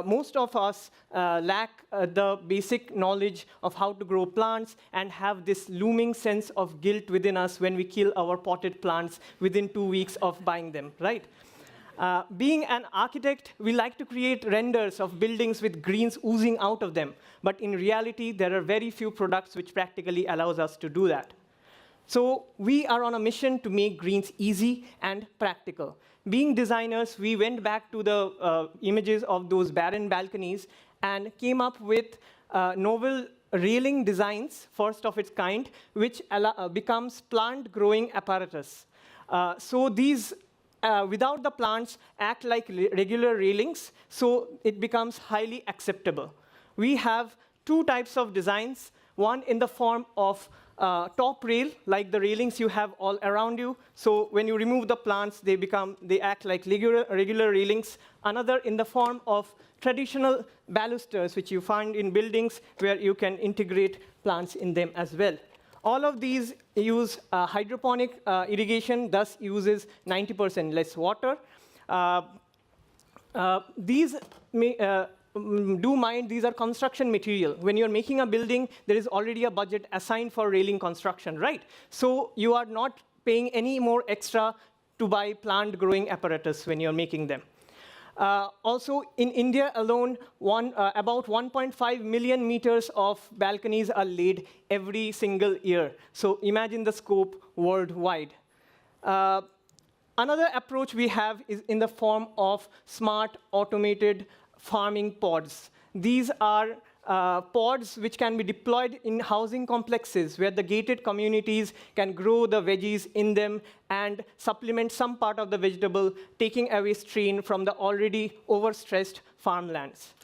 most of us lack the basic knowledge of how to grow plants and have this looming sense of guilt within us when we kill our potted plants within 2 weeks of buying them, right? Being an architect, we like to create renders of buildings with greens oozing out of them. But in reality, there are very few products which practically allows us to do that. So we are on a mission to make greens easy and practical. Being designers, we went back to the images of those barren balconies and came up with novel railing designs, first of its kind, which becomes plant-growing apparatus. So these, without the plants, act like regular railings, so it becomes highly acceptable. We have two types of designs, one in the form of top rail, like the railings you have all around you. So when you remove the plants, they act like regular railings. Another in the form of traditional balusters, which you find in buildings where you can integrate plants in them as well. All of these use hydroponic irrigation, thus uses 90% less water. These are construction material. When you're making a building, there is already a budget assigned for railing construction, right? So you are not paying any more extra to buy plant growing apparatus when you're making them. Also, in India alone, about 1.5 million meters of balconies are laid every single year. So imagine the scope worldwide. Another approach we have is in the form of smart automated farming pods. These are pods which can be deployed in housing complexes where the gated communities can grow the veggies in them and supplement some part of the vegetable, taking away strain from the already overstressed farmlands.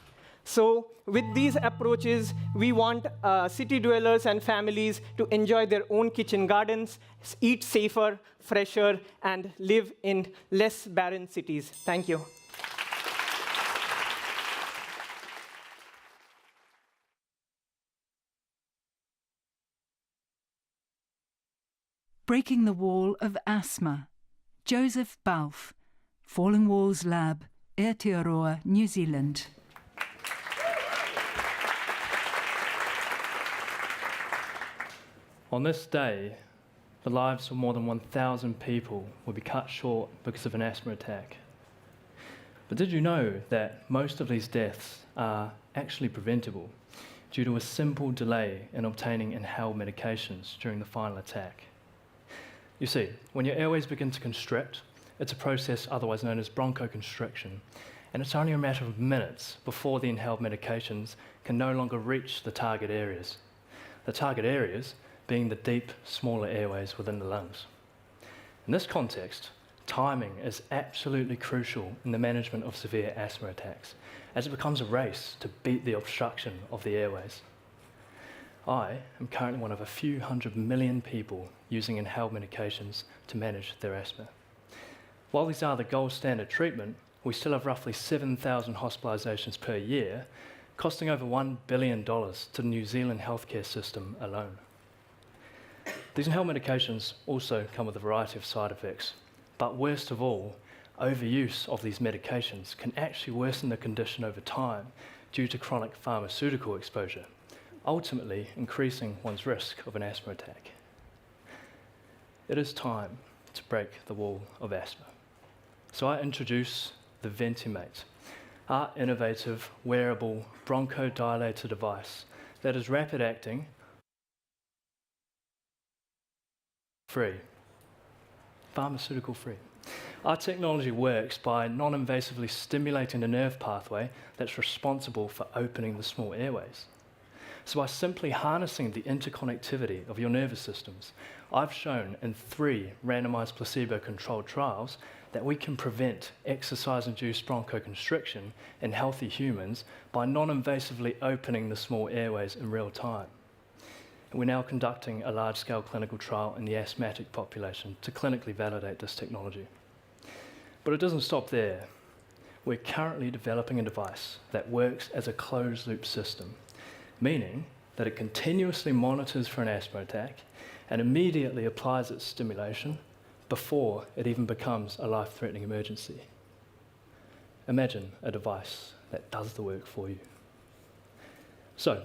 So with these approaches, we want city dwellers and families to enjoy their own kitchen gardens, eat safer, fresher, and live in less barren cities. Thank you. Breaking the Wall of Asthma. Joseph Balfe, Falling Walls Lab, Aotearoa, New Zealand. On this day, the lives of more than 1,000 people will be cut short because of an asthma attack. But did you know that most of these deaths are actually preventable due to a simple delay in obtaining inhaled medications during the final attack? You see, when your airways begin to constrict, it's a process otherwise known as bronchoconstriction, and it's only a matter of minutes before the inhaled medications can no longer reach the target areas. The target areas being the deep, smaller airways within the lungs. In this context, timing is absolutely crucial in the management of severe asthma attacks, as it becomes a race to beat the obstruction of the airways. I am currently one of a few 100 million people using inhaled medications to manage their asthma. While these are the gold standard treatment, we still have roughly 7,000 hospitalizations per year costing over $1 billion to the New Zealand healthcare system alone. These inhaled medications also come with a variety of side effects, but worst of all, overuse of these medications can actually worsen the condition over time due to chronic pharmaceutical exposure, ultimately increasing one's risk of an asthma attack. It is time to break the wall of asthma. So I introduce the Ventimate, our innovative wearable bronchodilator device that is rapid acting, free, pharmaceutical free. Our technology works by non-invasively stimulating the nerve pathway that's responsible for opening the small airways. So by simply harnessing the interconnectivity of your nervous systems, I've shown in 3 randomized placebo-controlled trials that we can prevent exercise-induced bronchoconstriction in healthy humans by non-invasively opening the small airways in real time. And we're now conducting a large-scale clinical trial in the asthmatic population to clinically validate this technology. But it doesn't stop there. We're currently developing a device that works as a closed-loop system, meaning that it continuously monitors for an asthma attack and immediately applies its stimulation before it even becomes a life-threatening emergency. Imagine a device that does the work for you. So,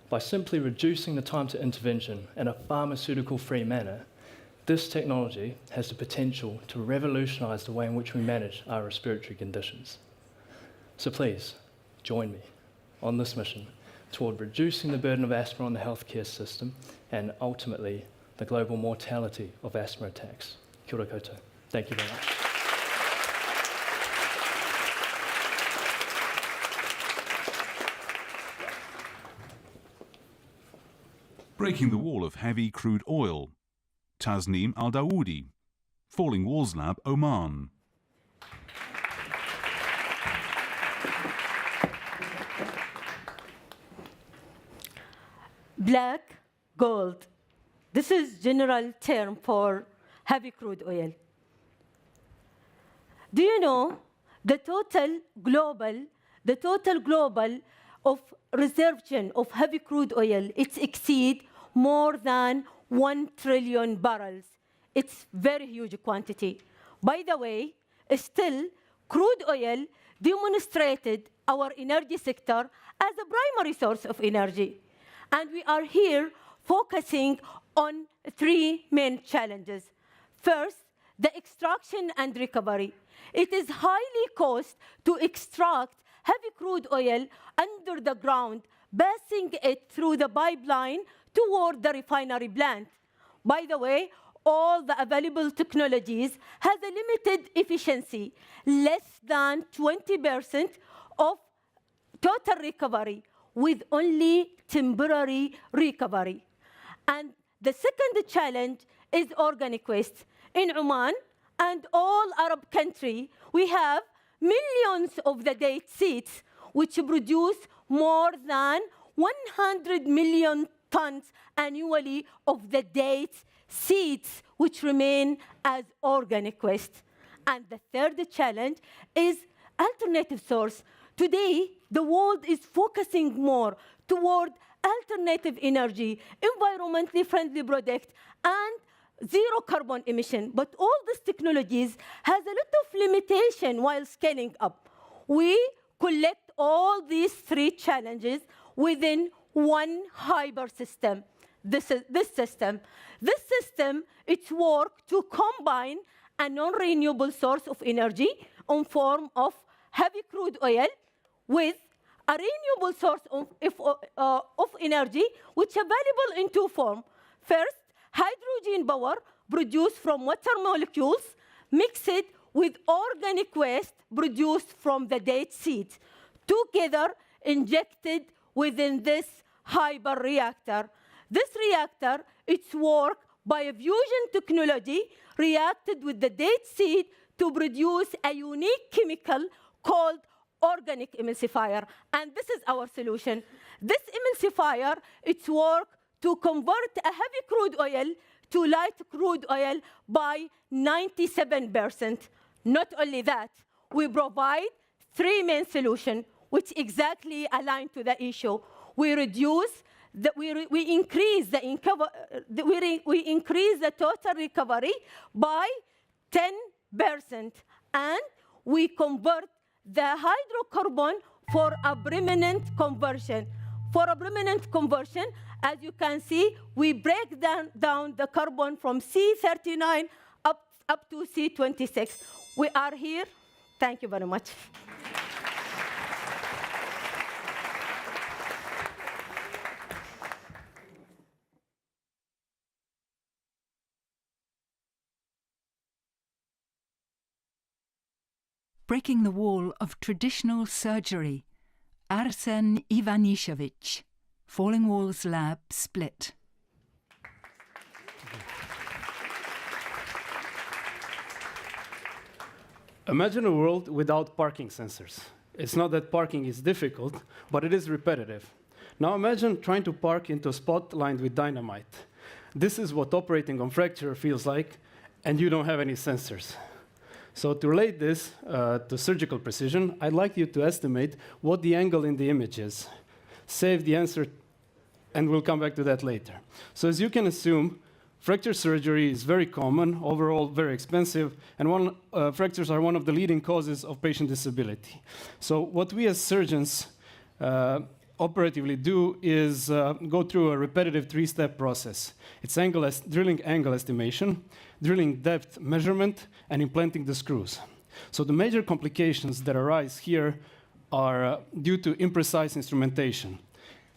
by simply reducing the time to intervention in a pharmaceutical-free manner, this technology has the potential to revolutionize the way in which we manage our respiratory conditions. So please, join me on this mission toward reducing the burden of asthma on the healthcare system and ultimately the global mortality of asthma attacks. Kia ora koutou. Thank you very much. Breaking the wall of heavy crude oil. Tasneem Al-Dawoodi, Falling Walls Lab, Oman. Black gold. This is general term for heavy crude oil. Do you know the total global of reservation of heavy crude oil, it exceeds more than 1 trillion barrels. It's very huge quantity. By the way, still, crude oil demonstrated our energy sector as a primary source of energy. And we are here focusing on 3 main challenges. First, the extraction and recovery. It is highly cost to extract heavy crude oil under the ground, passing it through the pipeline toward the refinery plant. By the way, all the available technologies has a limited efficiency, less than 20% of total recovery, with only temporary recovery. And the second challenge is organic waste. In Oman and all Arab countries, we have millions of the date seeds, which produce more than 100 million tons annually of the date seeds, which remain as organic waste. And the third challenge is alternative source. Today, the world is focusing more toward alternative energy, environmentally friendly product, and zero carbon emission. But all these technologies has a lot of limitation while scaling up. We collect all these 3 challenges within one hyper system. This system, it's work to combine a non-renewable source of energy in form of heavy crude oil with a renewable source of energy, which is available in 2 forms. First, hydrogen power produced from water molecules mixed with organic waste produced from the date seeds, together injected within this hyper reactor. This reactor, it's work by a fusion technology reacted with the date seed to produce a unique chemical called organic emulsifier. And this is our solution. This emulsifier, it's work to convert a heavy crude oil to light crude oil by 97%. Not only that, we provide 3 main solutions. which exactly align to the issue. We reduce, we increase the total recovery by 10%, and we convert the hydrocarbon for a permanent conversion. For a permanent conversion, as you can see, we break down the carbon from C39 up to C26. We are here. Thank you very much. Breaking the wall of traditional surgery. Arsen Ivanishevich. Falling Walls Lab Split. Imagine a world without parking sensors. It's not that parking is difficult, but it is repetitive. Now imagine trying to park into a spot lined with dynamite. This is what operating on fracture feels like, and you don't have any sensors. So to relate this to surgical precision, I'd like you to estimate what the angle in the image is. Save the answer, and we'll come back to that later. So as you can assume, fracture surgery is very common, overall very expensive, and fractures are one of the leading causes of patient disability. So what we as surgeons operatively do is go through a repetitive three-step process. It's drilling angle estimation, drilling depth measurement, and implanting the screws. So the major complications that arise here are due to imprecise instrumentation.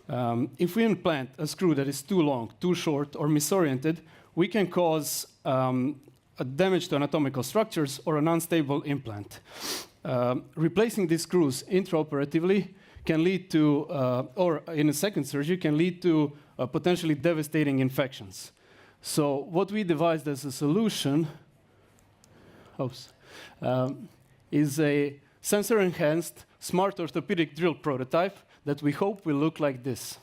If we implant a screw that is too long, too short, or misoriented, we can cause a damage to anatomical structures or an unstable implant. Replacing these screws intraoperatively can lead to, or in a second surgery, can lead to potentially devastating infections. So what we devised as a solution is a sensor-enhanced smart orthopedic drill prototype that we hope will look like this.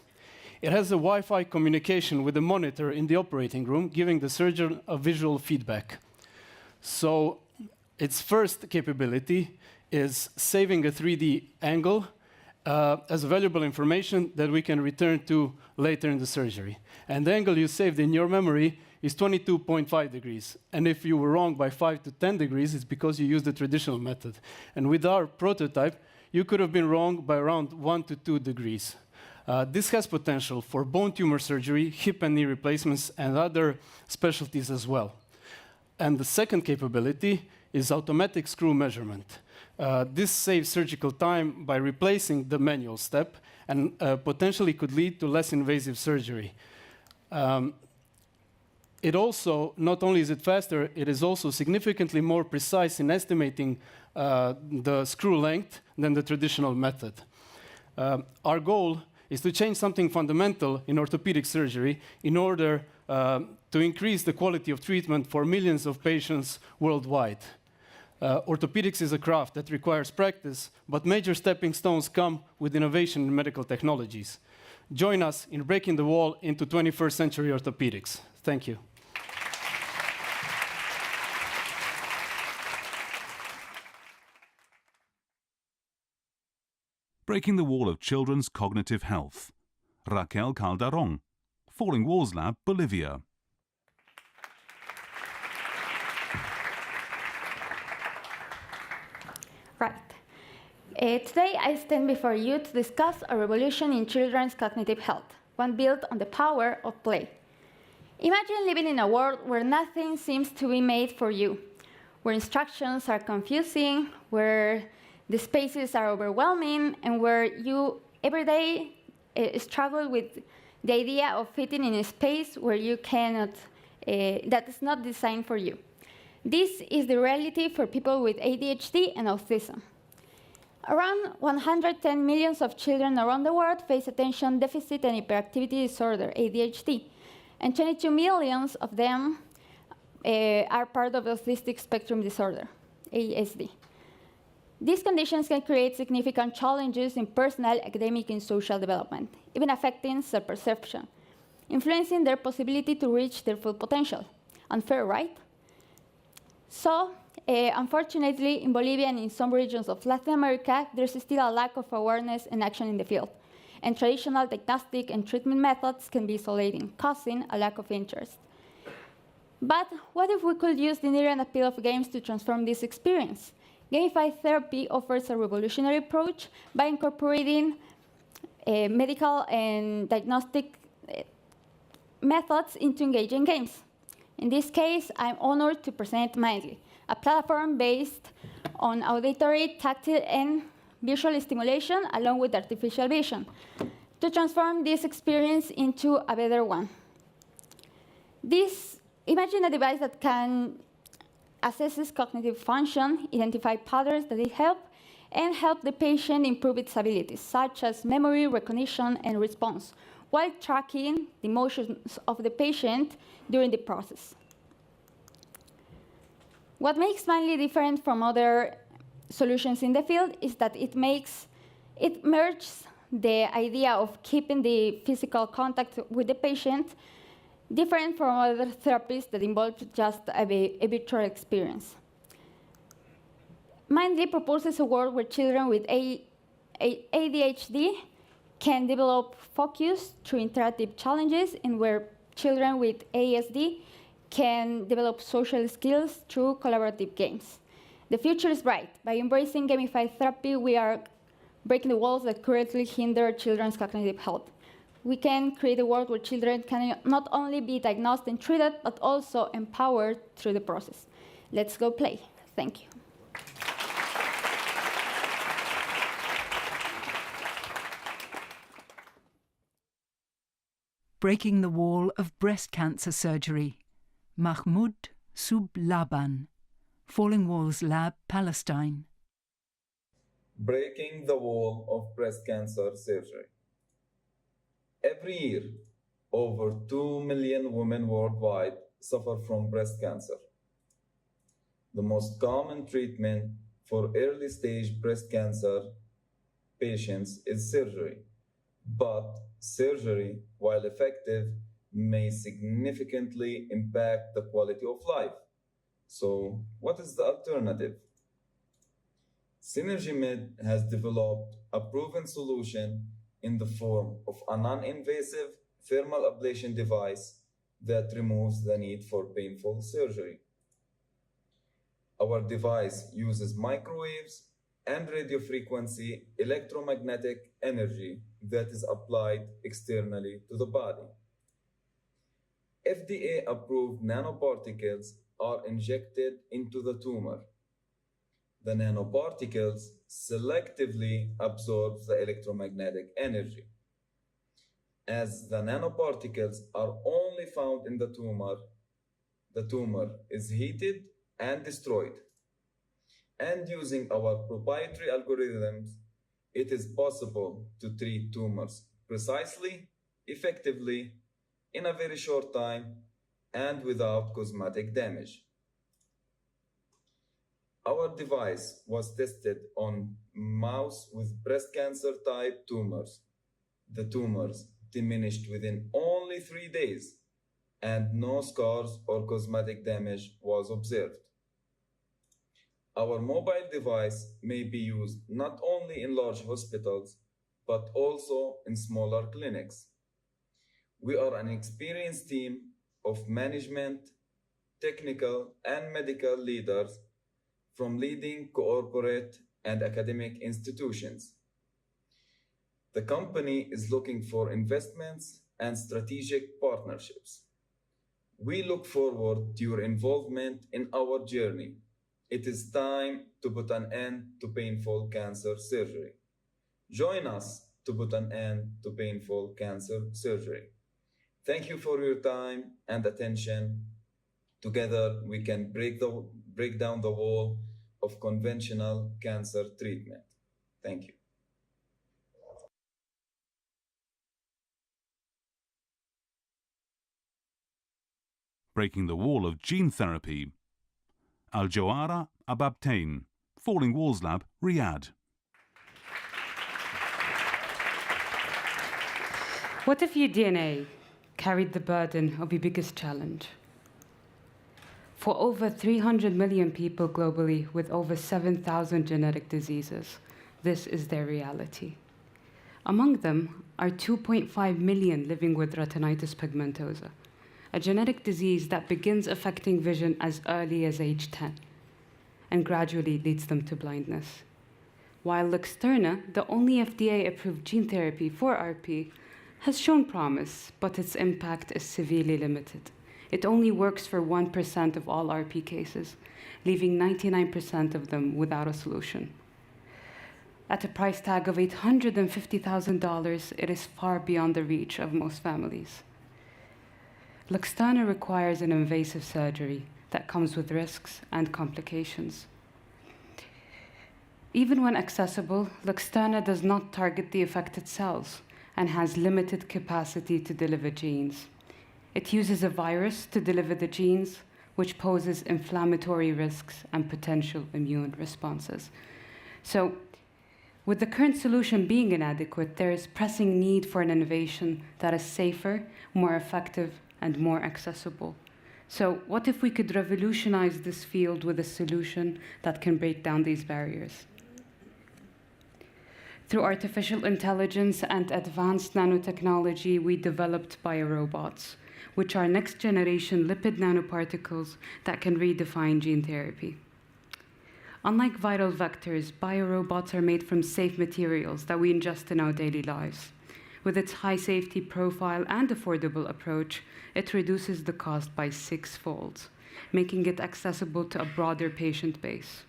It has a Wi-Fi communication with a monitor in the operating room, giving the surgeon a visual feedback. So its first capability is saving a 3D angle as valuable information that we can return to later in the surgery. And the angle you saved in your memory is 22.5 degrees. And if you were wrong by 5 to 10 degrees, it's because you used the traditional method. And with our prototype, you could have been wrong by around 1 to 2 degrees. This has potential for bone tumor surgery, hip and knee replacements, and other specialties as well. And the second capability is automatic screw measurement. This saves surgical time by replacing the manual step and potentially could lead to less invasive surgery. It also, not only is it faster, it is also significantly more precise in estimating the screw length than the traditional method. Our goal is to change something fundamental in orthopedic surgery in order to increase the quality of treatment for millions of patients worldwide. Orthopedics is a craft that requires practice, but major stepping stones come with innovation in medical technologies. Join us in breaking the wall into 21st century orthopedics. Thank you. Breaking the wall of children's cognitive health. Raquel Calderon, Falling Walls Lab, Bolivia. Right. Today I stand before you to discuss a revolution in children's cognitive health, one built on the power of play. Imagine living in a world where nothing seems to be made for you, where instructions are confusing, where the spaces are overwhelming, and where you every day struggle with the idea of fitting in a space where you cannot, that is not designed for you. This is the reality for people with ADHD and autism. Around 110 million of children around the world face attention deficit and hyperactivity disorder, ADHD, and 22 million of them are part of autistic spectrum disorder, ASD. These conditions can create significant challenges in personal, academic, and social development, even affecting self-perception, influencing their possibility to reach their full potential. Unfair, right? So, Unfortunately, in Bolivia and in some regions of Latin America, there's still a lack of awareness and action in the field. And traditional diagnostic and treatment methods can be isolating, causing a lack of interest. But what if we could use the inherent appeal of games to transform this experience? Gamified therapy offers a revolutionary approach by incorporating medical and diagnostic methods into engaging games. In this case, I'm honored to present Mindly, a platform based on auditory, tactile, and visual stimulation along with artificial vision to transform this experience into a better one. Imagine a device that can assess cognitive function, identify patterns that it help, and help the patient improve its abilities, such as memory, recognition, and response, while tracking the emotions of the patient during the process. What makes Mindly different from other solutions in the field is that it merges the idea of keeping the physical contact with the patient, different from other therapies that involve just a virtual experience. Mindly proposes a world where children with ADHD can develop focus through interactive challenges, and where children with ASD can develop social skills through collaborative games. The future is bright. By embracing gamified therapy, we are breaking the walls that currently hinder children's cognitive health. We can create a world where children can not only be diagnosed and treated, but also empowered through the process. Let's go play. Thank you. Breaking the Wall of Breast Cancer Surgery. Mahmoud Sublaban, Falling Walls Lab, Palestine. Breaking the wall of breast cancer surgery. Every year, over 2 million women worldwide suffer from breast cancer. The most common treatment for early stage breast cancer patients is surgery. But surgery, while effective, may significantly impact the quality of life. So, what is the alternative? SynergyMed has developed a proven solution in the form of a non-invasive thermal ablation device that removes the need for painful surgery. Our device uses microwaves and radiofrequency electromagnetic energy that is applied externally to the body. FDA-approved nanoparticles are injected into the tumor. The nanoparticles selectively absorb the electromagnetic energy. As the nanoparticles are only found in the tumor is heated and destroyed. And using our proprietary algorithms, it is possible to treat tumors precisely, effectively, in a very short time, and without cosmetic damage. Our device was tested on mouse with breast cancer type tumors. The tumors diminished within only 3 days, and no scars or cosmetic damage was observed. Our mobile device may be used not only in large hospitals, but also in smaller clinics. We are an experienced team of management, technical, and medical leaders from leading corporate and academic institutions. The company is looking for investments and strategic partnerships. We look forward to your involvement in our journey. It is time to put an end to painful cancer surgery. Join us to put an end to painful cancer surgery. Thank you for your time and attention. Together, we can break down the wall of conventional cancer treatment. Thank you. Breaking the Wall of Gene Therapy. Al-Jawara Ababtain, Falling Walls Lab, Riyadh. What if your DNA carried the burden of your biggest challenge? For over 300 million people globally with over 7,000 genetic diseases, this is their reality. Among them are 2.5 million living with retinitis pigmentosa, a genetic disease that begins affecting vision as early as age 10 and gradually leads them to blindness. While Luxturna, the only FDA-approved gene therapy for RP, has shown promise, but its impact is severely limited. It only works for 1% of all RP cases, leaving 99% of them without a solution. At a price tag of $850,000, it is far beyond the reach of most families. Luxturna requires an invasive surgery that comes with risks and complications. Even when accessible, Luxturna does not target the affected cells and has limited capacity to deliver genes. It uses a virus to deliver the genes, which poses inflammatory risks and potential immune responses. So, with the current solution being inadequate, there is pressing need for an innovation that is safer, more effective, and more accessible. So, what if we could revolutionize this field with a solution that can break down these barriers? Through artificial intelligence and advanced nanotechnology, we developed biorobots, which are next-generation lipid nanoparticles that can redefine gene therapy. Unlike viral vectors, biorobots are made from safe materials that we ingest in our daily lives. With its high safety profile and affordable approach, it reduces the cost by 6-fold, making it accessible to a broader patient base.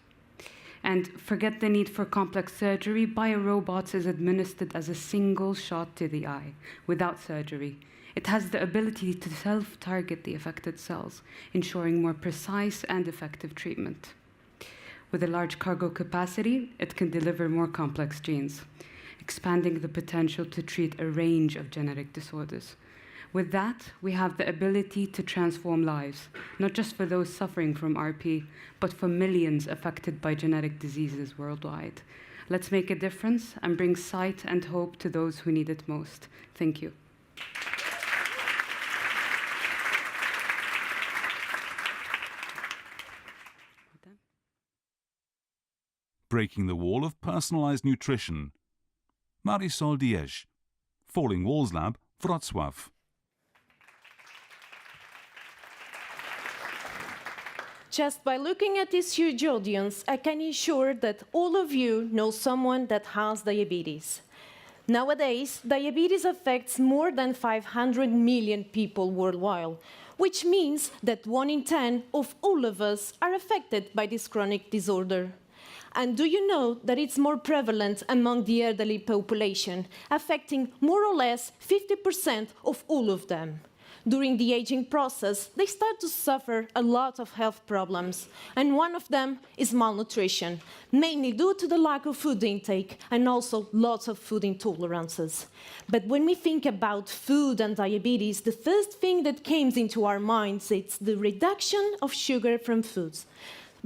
And forget the need for complex surgery, biorobots is administered as a single shot to the eye, without surgery. It has the ability to self-target the affected cells, ensuring more precise and effective treatment. With a large cargo capacity, it can deliver more complex genes, expanding the potential to treat a range of genetic disorders. With that, we have the ability to transform lives, not just for those suffering from RP, but for millions affected by genetic diseases worldwide. Let's make a difference and bring sight and hope to those who need it most. Thank you. Breaking the wall of personalized nutrition. Marisol Diej, Falling Walls Lab, Wrocław. Just by looking at this huge audience, I can ensure that all of you know someone that has diabetes. Nowadays, diabetes affects more than 500 million people worldwide, which means that 1 in 10 of all of us are affected by this chronic disorder. And do you know that it's more prevalent among the elderly population, affecting more or less 50% of all of them? During the aging process, they start to suffer a lot of health problems, and one of them is malnutrition, mainly due to the lack of food intake and also lots of food intolerances. But when we think about food and diabetes, the first thing that comes into our minds is the reduction of sugar from foods.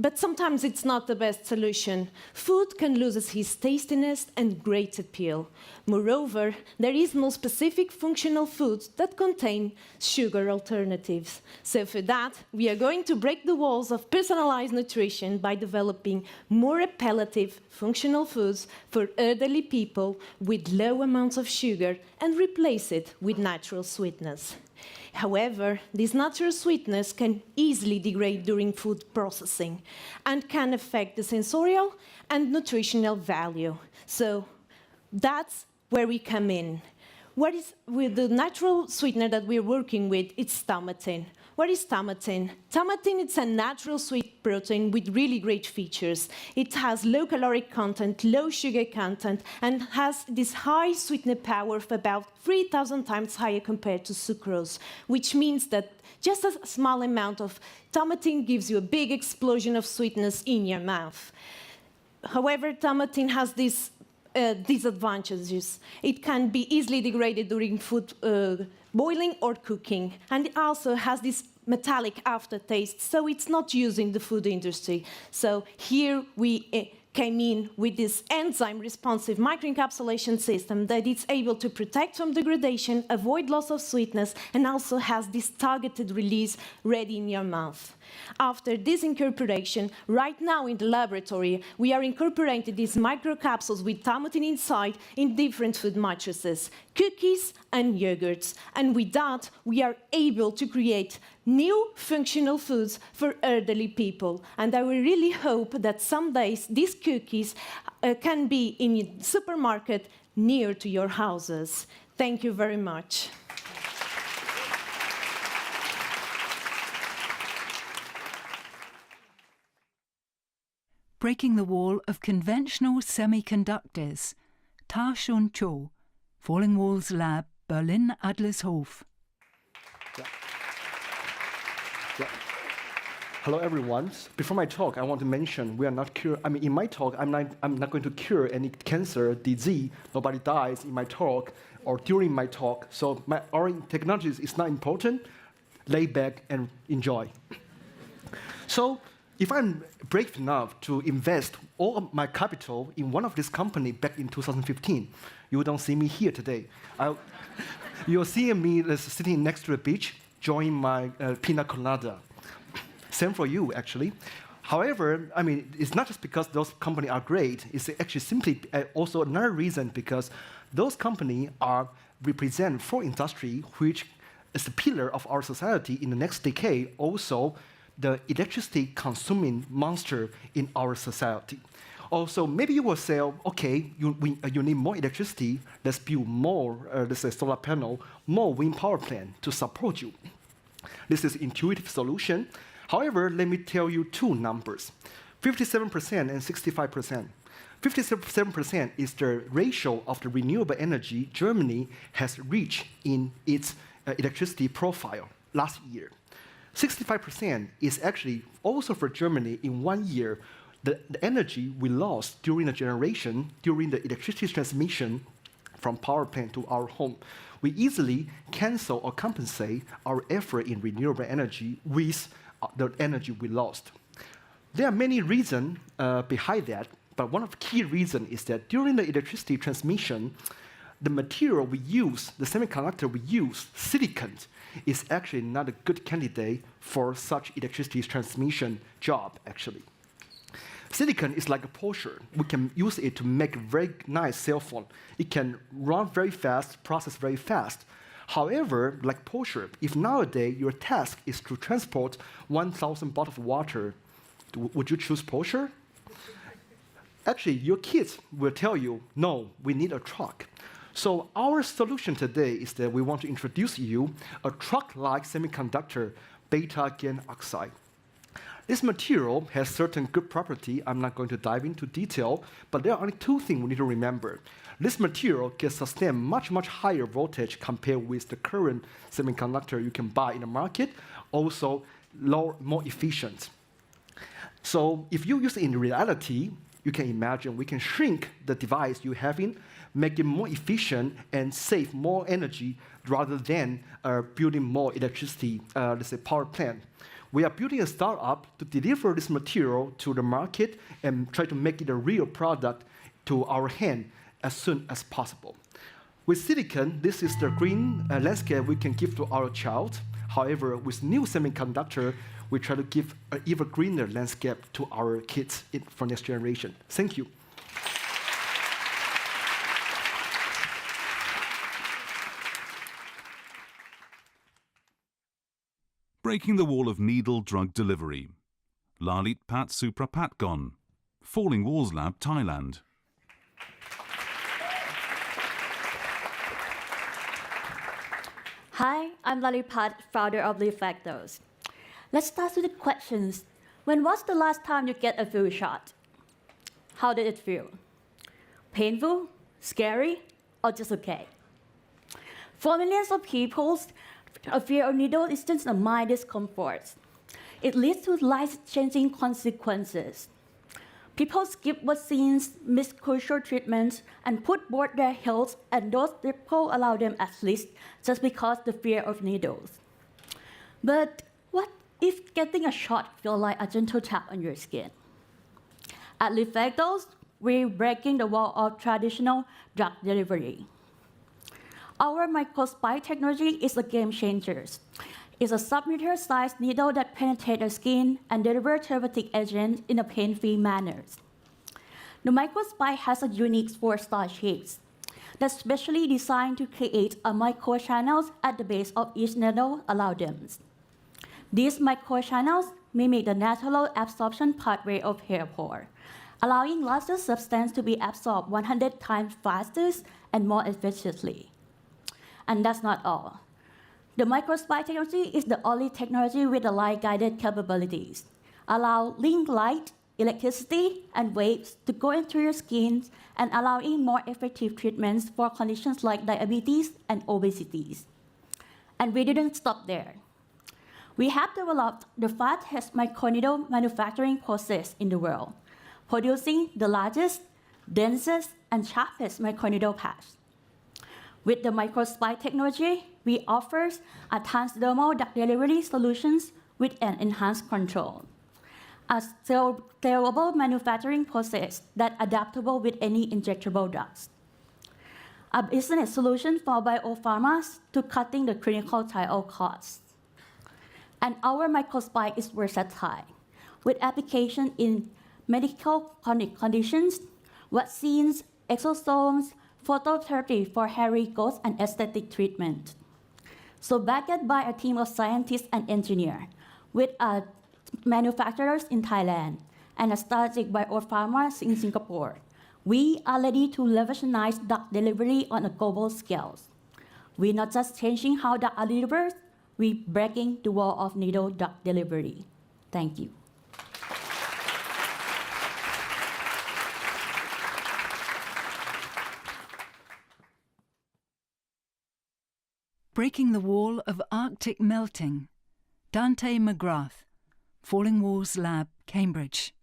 But sometimes it's not the best solution. Food can lose its tastiness and great appeal. Moreover, there is no specific functional foods that contain sugar alternatives. So for that, we are going to break the walls of personalized nutrition by developing more appellative functional foods for elderly people with low amounts of sugar and replace it with natural sweetness. However, this natural sweetness can easily degrade during food processing and can affect the sensorial and nutritional value. So that's where we come in. What is with the natural sweetener that we're working with? It's tamatin. What is tamatin? Tamatin is a natural sweet protein with really great features. It has low caloric content, low sugar content, and has this high sweetener power of about 3,000 times higher compared to sucrose, which means that just a small amount of tamatin gives you a big explosion of sweetness in your mouth. However, tamatin has these disadvantages. It can be easily degraded during food boiling or cooking, and it also has this metallic aftertaste, so it's not used in the food industry. So here we came in with this enzyme-responsive microencapsulation system that is able to protect from degradation, avoid loss of sweetness, and also has this targeted release ready in your mouth. After this incorporation, right now in the laboratory, we are incorporating these microcapsules with thymotine inside in different food matrices, cookies and yogurts. And with that, we are able to create new functional foods for elderly people. And I will really hope that some days these cookies can be in a supermarket near to your houses. Thank you very much. Breaking the wall of conventional semiconductors. Ta Shun Cho, Falling Walls Lab, Berlin Adlershof. Hello, everyone. Before my talk, I want to mention we are not in my talk, I'm not going to cure any cancer, disease. Nobody dies in my talk or during my talk. So our technology is not important. Lay back and enjoy. So if I'm brave enough to invest all of my capital in one of these companies back in 2015, you don't see me here today. You're seeing me sitting next to the beach, enjoying my pina colada. Same for you, actually. However, I mean, it's not just because those companies are great. It's actually simply also another reason because those companies represent four industry which is the pillar of our society in the next decade. Also, the electricity consuming monster in our society. Also, maybe you will say, okay, you need more electricity. Let's build more, let's say, solar panel, more wind power plant to support you. This is intuitive solution. However, let me tell you two numbers, 57% and 65%. 57% is the ratio of the renewable energy Germany has reached in its electricity profile last year. 65% is actually also for Germany in 1 year, the energy we lost during the generation, during the electricity transmission from power plant to our home. We easily cancel or compensate our effort in renewable energy with the energy we lost. There are many reasons behind that, but one of the key reasons is that during the electricity transmission, the material we use, the semiconductor we use, silicon, is actually not a good candidate for such electricity transmission job, actually. Silicon is like a Porsche. We can use it to make a very nice cell phone. It can run very fast, process very fast. However, like Porsche, if nowadays your task is to transport 1,000 bottles of water, would you choose Porsche? Actually, your kids will tell you, no, we need a truck. So our solution today is that we want to introduce you a truck-like semiconductor, beta-GaN oxide. This material has certain good property. I'm not going to dive into detail, but there are only two things we need to remember. This material can sustain much, much higher voltage compared with the current semiconductor you can buy in the market, also more efficient. So if you use it in reality, you can imagine we can shrink the device you're having, make it more efficient and save more energy rather than building more electricity, let's say power plant. We are building a startup to deliver this material to the market and try to make it a real product to our hand as soon as possible. With silicon, this is the green landscape we can give to our child. However, with new semiconductor, we try to give an even greener landscape to our kids for next generation. Thank you. Breaking the wall of needle drug delivery. Lalit Pat Supra Patgon, Falling Walls Lab, Thailand. Hi, I'm Lalit Pat, founder of Reflectors. Let's start with the questions. When was the last time you get a flu shot? How did it feel? Painful, scary, or just okay? For millions of people, a fear of needle is just a mild discomfort. It leads to life-changing consequences. People skip vaccines, miss crucial treatments, and put both their health and those people allow them at risk just because the fear of needles. But what if getting a shot feels like a gentle tap on your skin? At Reflectos, we're breaking the wall of traditional drug delivery. Our microspike technology is a game changer. It's a sub-meter-sized needle that penetrates the skin and delivers therapeutic agents in a pain-free manner. The microspike has a unique 4-star shapes that's specially designed to create a microchannels at the base of each needle allow them. These microchannels mimic the natural absorption pathway of hair pore, allowing larger substance to be absorbed 100 times faster and more efficiently. And that's not all. The microspike technology is the only technology with the light-guided capabilities, allow link light, electricity, and waves to go into your skin and allowing more effective treatments for conditions like diabetes and obesity. And we didn't stop there. We have developed the fastest microneedle manufacturing process in the world, producing the largest, densest, and sharpest microneedle patch. With the microspike technology, we offer a transdermal drug delivery solutions with an enhanced control, a scalable manufacturing process that's adaptable with any injectable drugs, a business solution for biopharmas to cutting the clinical trial costs. And our microspike is versatile, with application in medical chronic conditions, vaccines, exosomes, phototherapy for hair growth and aesthetic treatment. So backed by a team of scientists and engineers, with manufacturers in Thailand and a strategic biopharma in Singapore, we are ready to revolutionize drug delivery on a global scale. We're not just changing how drugs are delivered, we're breaking the wall of needle drug delivery. Thank you. Breaking the Wall of Arctic Melting. Dante McGrath, Falling Walls Lab, Cambridge.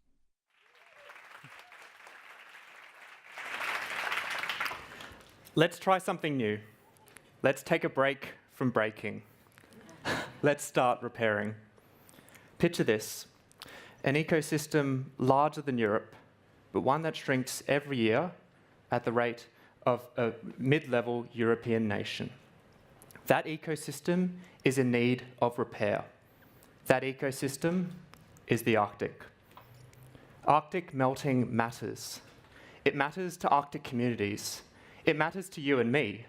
Let's try something new. Let's take a break from breaking. Let's start repairing. Picture this, an ecosystem larger than Europe, but one that shrinks every year at the rate of a mid-level European nation. That ecosystem is in need of repair. That ecosystem is the Arctic. Arctic melting matters. It matters to Arctic communities. It matters to you and me.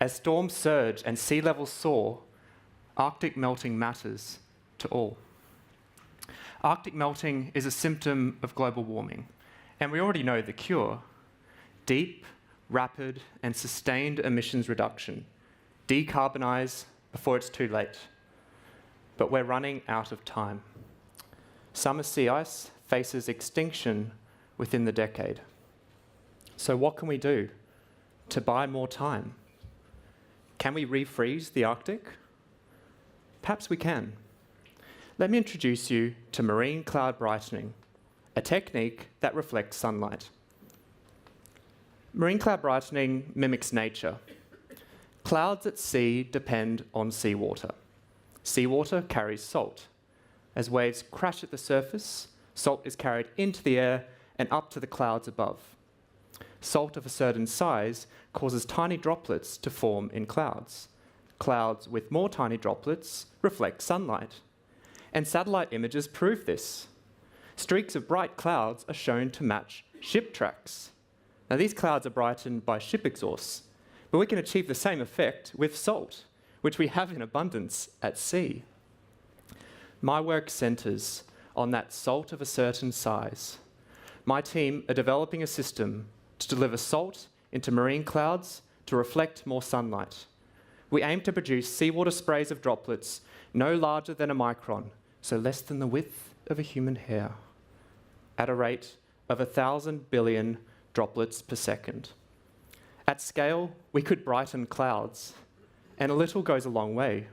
As storms surge and sea levels soar, Arctic melting matters to all. Arctic melting is a symptom of global warming, and we already know the cure: deep, rapid, and sustained emissions reduction. Decarbonize before it's too late. But we're running out of time. Summer sea ice faces extinction within the decade. So what can we do to buy more time? Can we refreeze the Arctic? Perhaps we can. Let me introduce you to marine cloud brightening, a technique that reflects sunlight. Marine cloud brightening mimics nature. Clouds at sea depend on seawater. Seawater carries salt. As waves crash at the surface, salt is carried into the air and up to the clouds above. Salt of a certain size causes tiny droplets to form in clouds. Clouds with more tiny droplets reflect sunlight. And satellite images prove this. Streaks of bright clouds are shown to match ship tracks. Now, these clouds are brightened by ship exhausts, but we can achieve the same effect with salt, which we have in abundance at sea. My work centres on that salt of a certain size. My team are developing a system to deliver salt into marine clouds to reflect more sunlight. We aim to produce seawater sprays of droplets no larger than a micron, so less than the width of a human hair, at a rate of 1,000 billion droplets per second. At scale, we could brighten clouds, and a little goes a long way.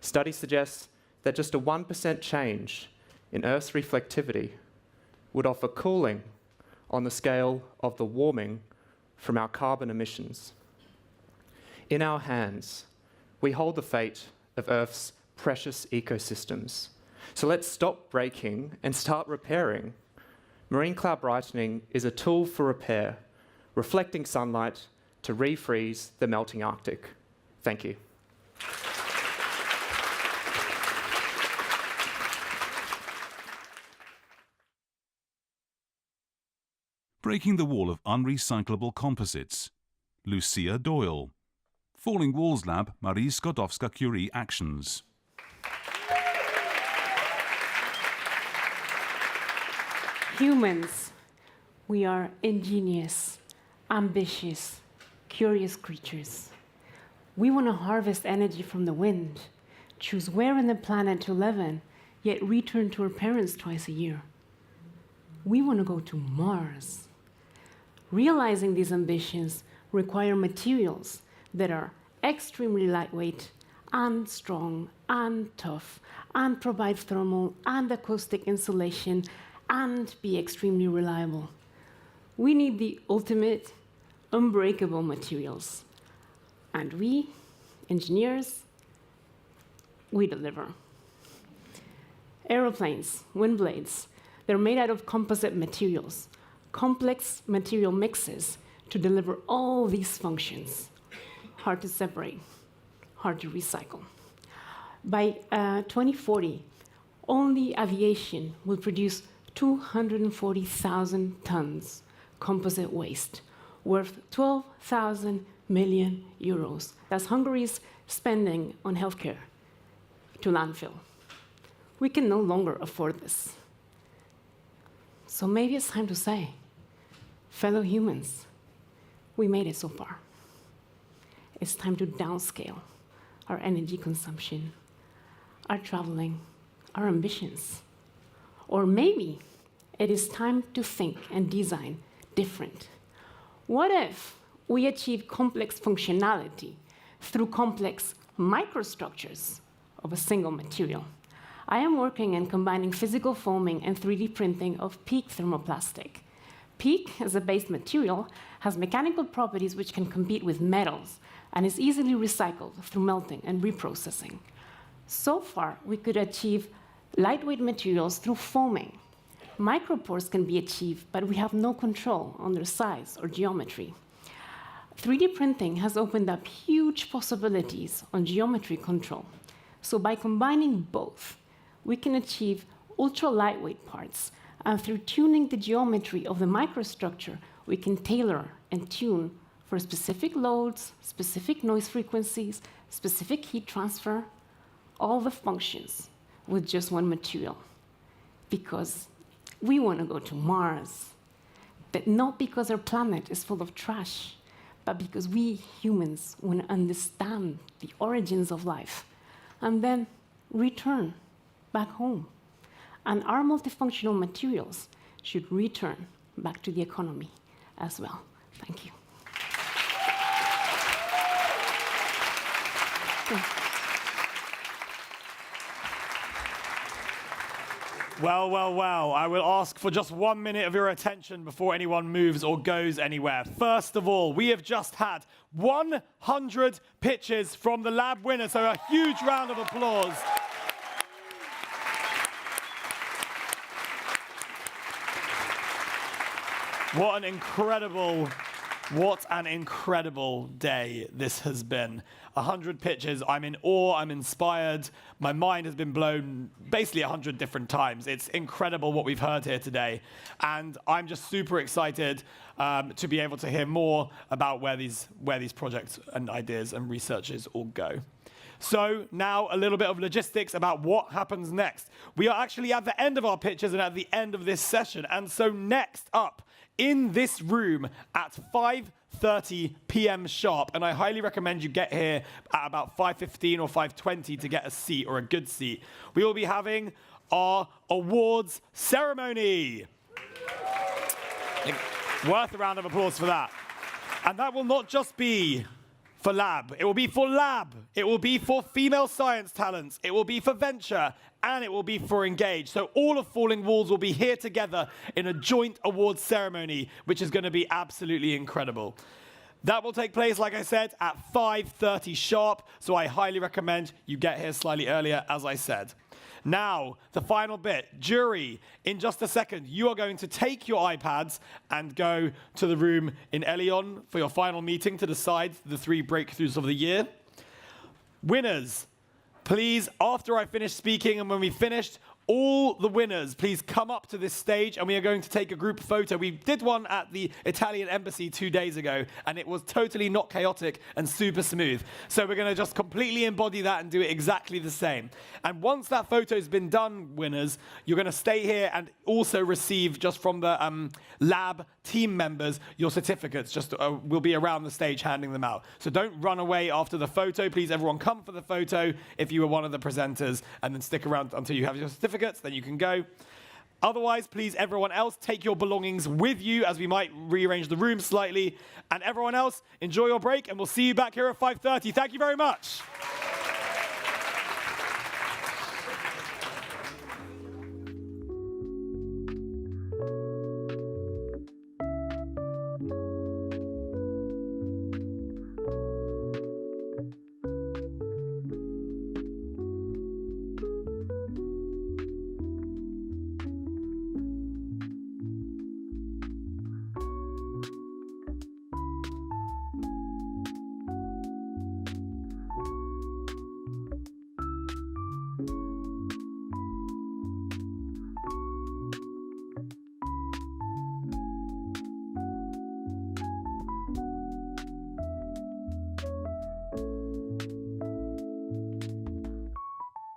Studies suggest that just a 1% change in Earth's reflectivity would offer cooling on the scale of the warming from our carbon emissions. In our hands, we hold the fate of Earth's precious ecosystems. So let's stop breaking and start repairing. Marine cloud brightening is a tool for repair, reflecting sunlight to refreeze the melting Arctic. Thank you. Breaking the wall of unrecyclable composites. Lucia Doyle. Falling Walls Lab, Marie Skłodowska-Curie actions. Humans, we are ingenious, ambitious, curious creatures. We want to harvest energy from the wind, choose where on the planet to live in, yet return to our parents twice a year. We want to go to Mars. Realizing these ambitions require materials that are extremely lightweight and strong and tough and provide thermal and acoustic insulation and be extremely reliable. We need the ultimate, unbreakable materials. And we, engineers, we deliver. Aeroplanes, wind blades, they're made out of composite materials, complex material mixes to deliver all these functions. Hard to separate, hard to recycle. By 2040, only aviation will produce 240,000 tons composite waste, worth 12,000 million euros. That's Hungary's spending on healthcare to landfill. We can no longer afford this. So maybe it's time to say, fellow humans, we made it so far. It's time to downscale our energy consumption, our traveling, our ambitions. Or maybe it is time to think and design different. What if we achieve complex functionality through complex microstructures of a single material? I am working in combining physical foaming and 3D printing of PEEK thermoplastic. PEEK, as a base material, has mechanical properties which can compete with metals and is easily recycled through melting and reprocessing. So far, we could achieve lightweight materials through foaming. Micropores can be achieved, but we have no control on their size or geometry. 3D printing has opened up huge possibilities on geometry control. So by combining both, we can achieve ultra-lightweight parts, and through tuning the geometry of the microstructure, we can tailor and tune for specific loads, specific noise frequencies, specific heat transfer, all the functions with just one material. Because we want to go to Mars, but not because our planet is full of trash, but because we humans want to understand the origins of life and then return back home. And our multifunctional materials should return back to the economy as well. Thank you. Well, well, well, I will ask for just 1 minute of your attention before anyone moves or goes anywhere. First of all, we have just had 100 pitches from the lab winner, so a huge round of applause. What an incredible day this has been. 100 pitches, I'm in awe, I'm inspired. My mind has been blown basically 100 different times. It's incredible what we've heard here today. And I'm just super excited to be able to hear more about where these projects and ideas and researches all go. So now a little bit of logistics about what happens next. We are actually at the end of our pitches and at the end of this session. And so next up, in this room at 5:30 p.m. sharp, and I highly recommend you get here at about 5:15 or 5:20 to get a seat or a good seat. We will be having our awards ceremony. Worth a round of applause for that. And that will not just be for lab. It will be for lab. It will be for female science talents. It will be for venture. And it will be for engage. So all of Falling Walls will be here together in a joint awards ceremony, which is going to be absolutely incredible. That will take place, like I said, at 5:30 sharp. So I highly recommend you get here slightly earlier, as I said. Now, the final bit. Jury, in just a second, you are going to take your iPads and go to the room in Elion for your final meeting to decide the 3 breakthroughs of the year. Winners, please, after I finish speaking and when we've finished, all the winners, please come up to this stage and we are going to take a group photo. We did one at the Italian embassy 2 days ago and it was totally not chaotic and super smooth. So we're going to just completely embody that and do it exactly the same. And once that photo's been done, winners, you're going to stay here and also receive just from the lab team members your certificates. Just we'll be around the stage handing them out. So don't run away after the photo. Please, everyone, come for the photo if you were one of the presenters and then stick around until you have your certificates. Then you can go. Otherwise, please, everyone else, take your belongings with you as we might rearrange the room slightly. And everyone else, enjoy your break, and we'll see you back here at 5:30. Thank you very much.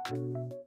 Thank you.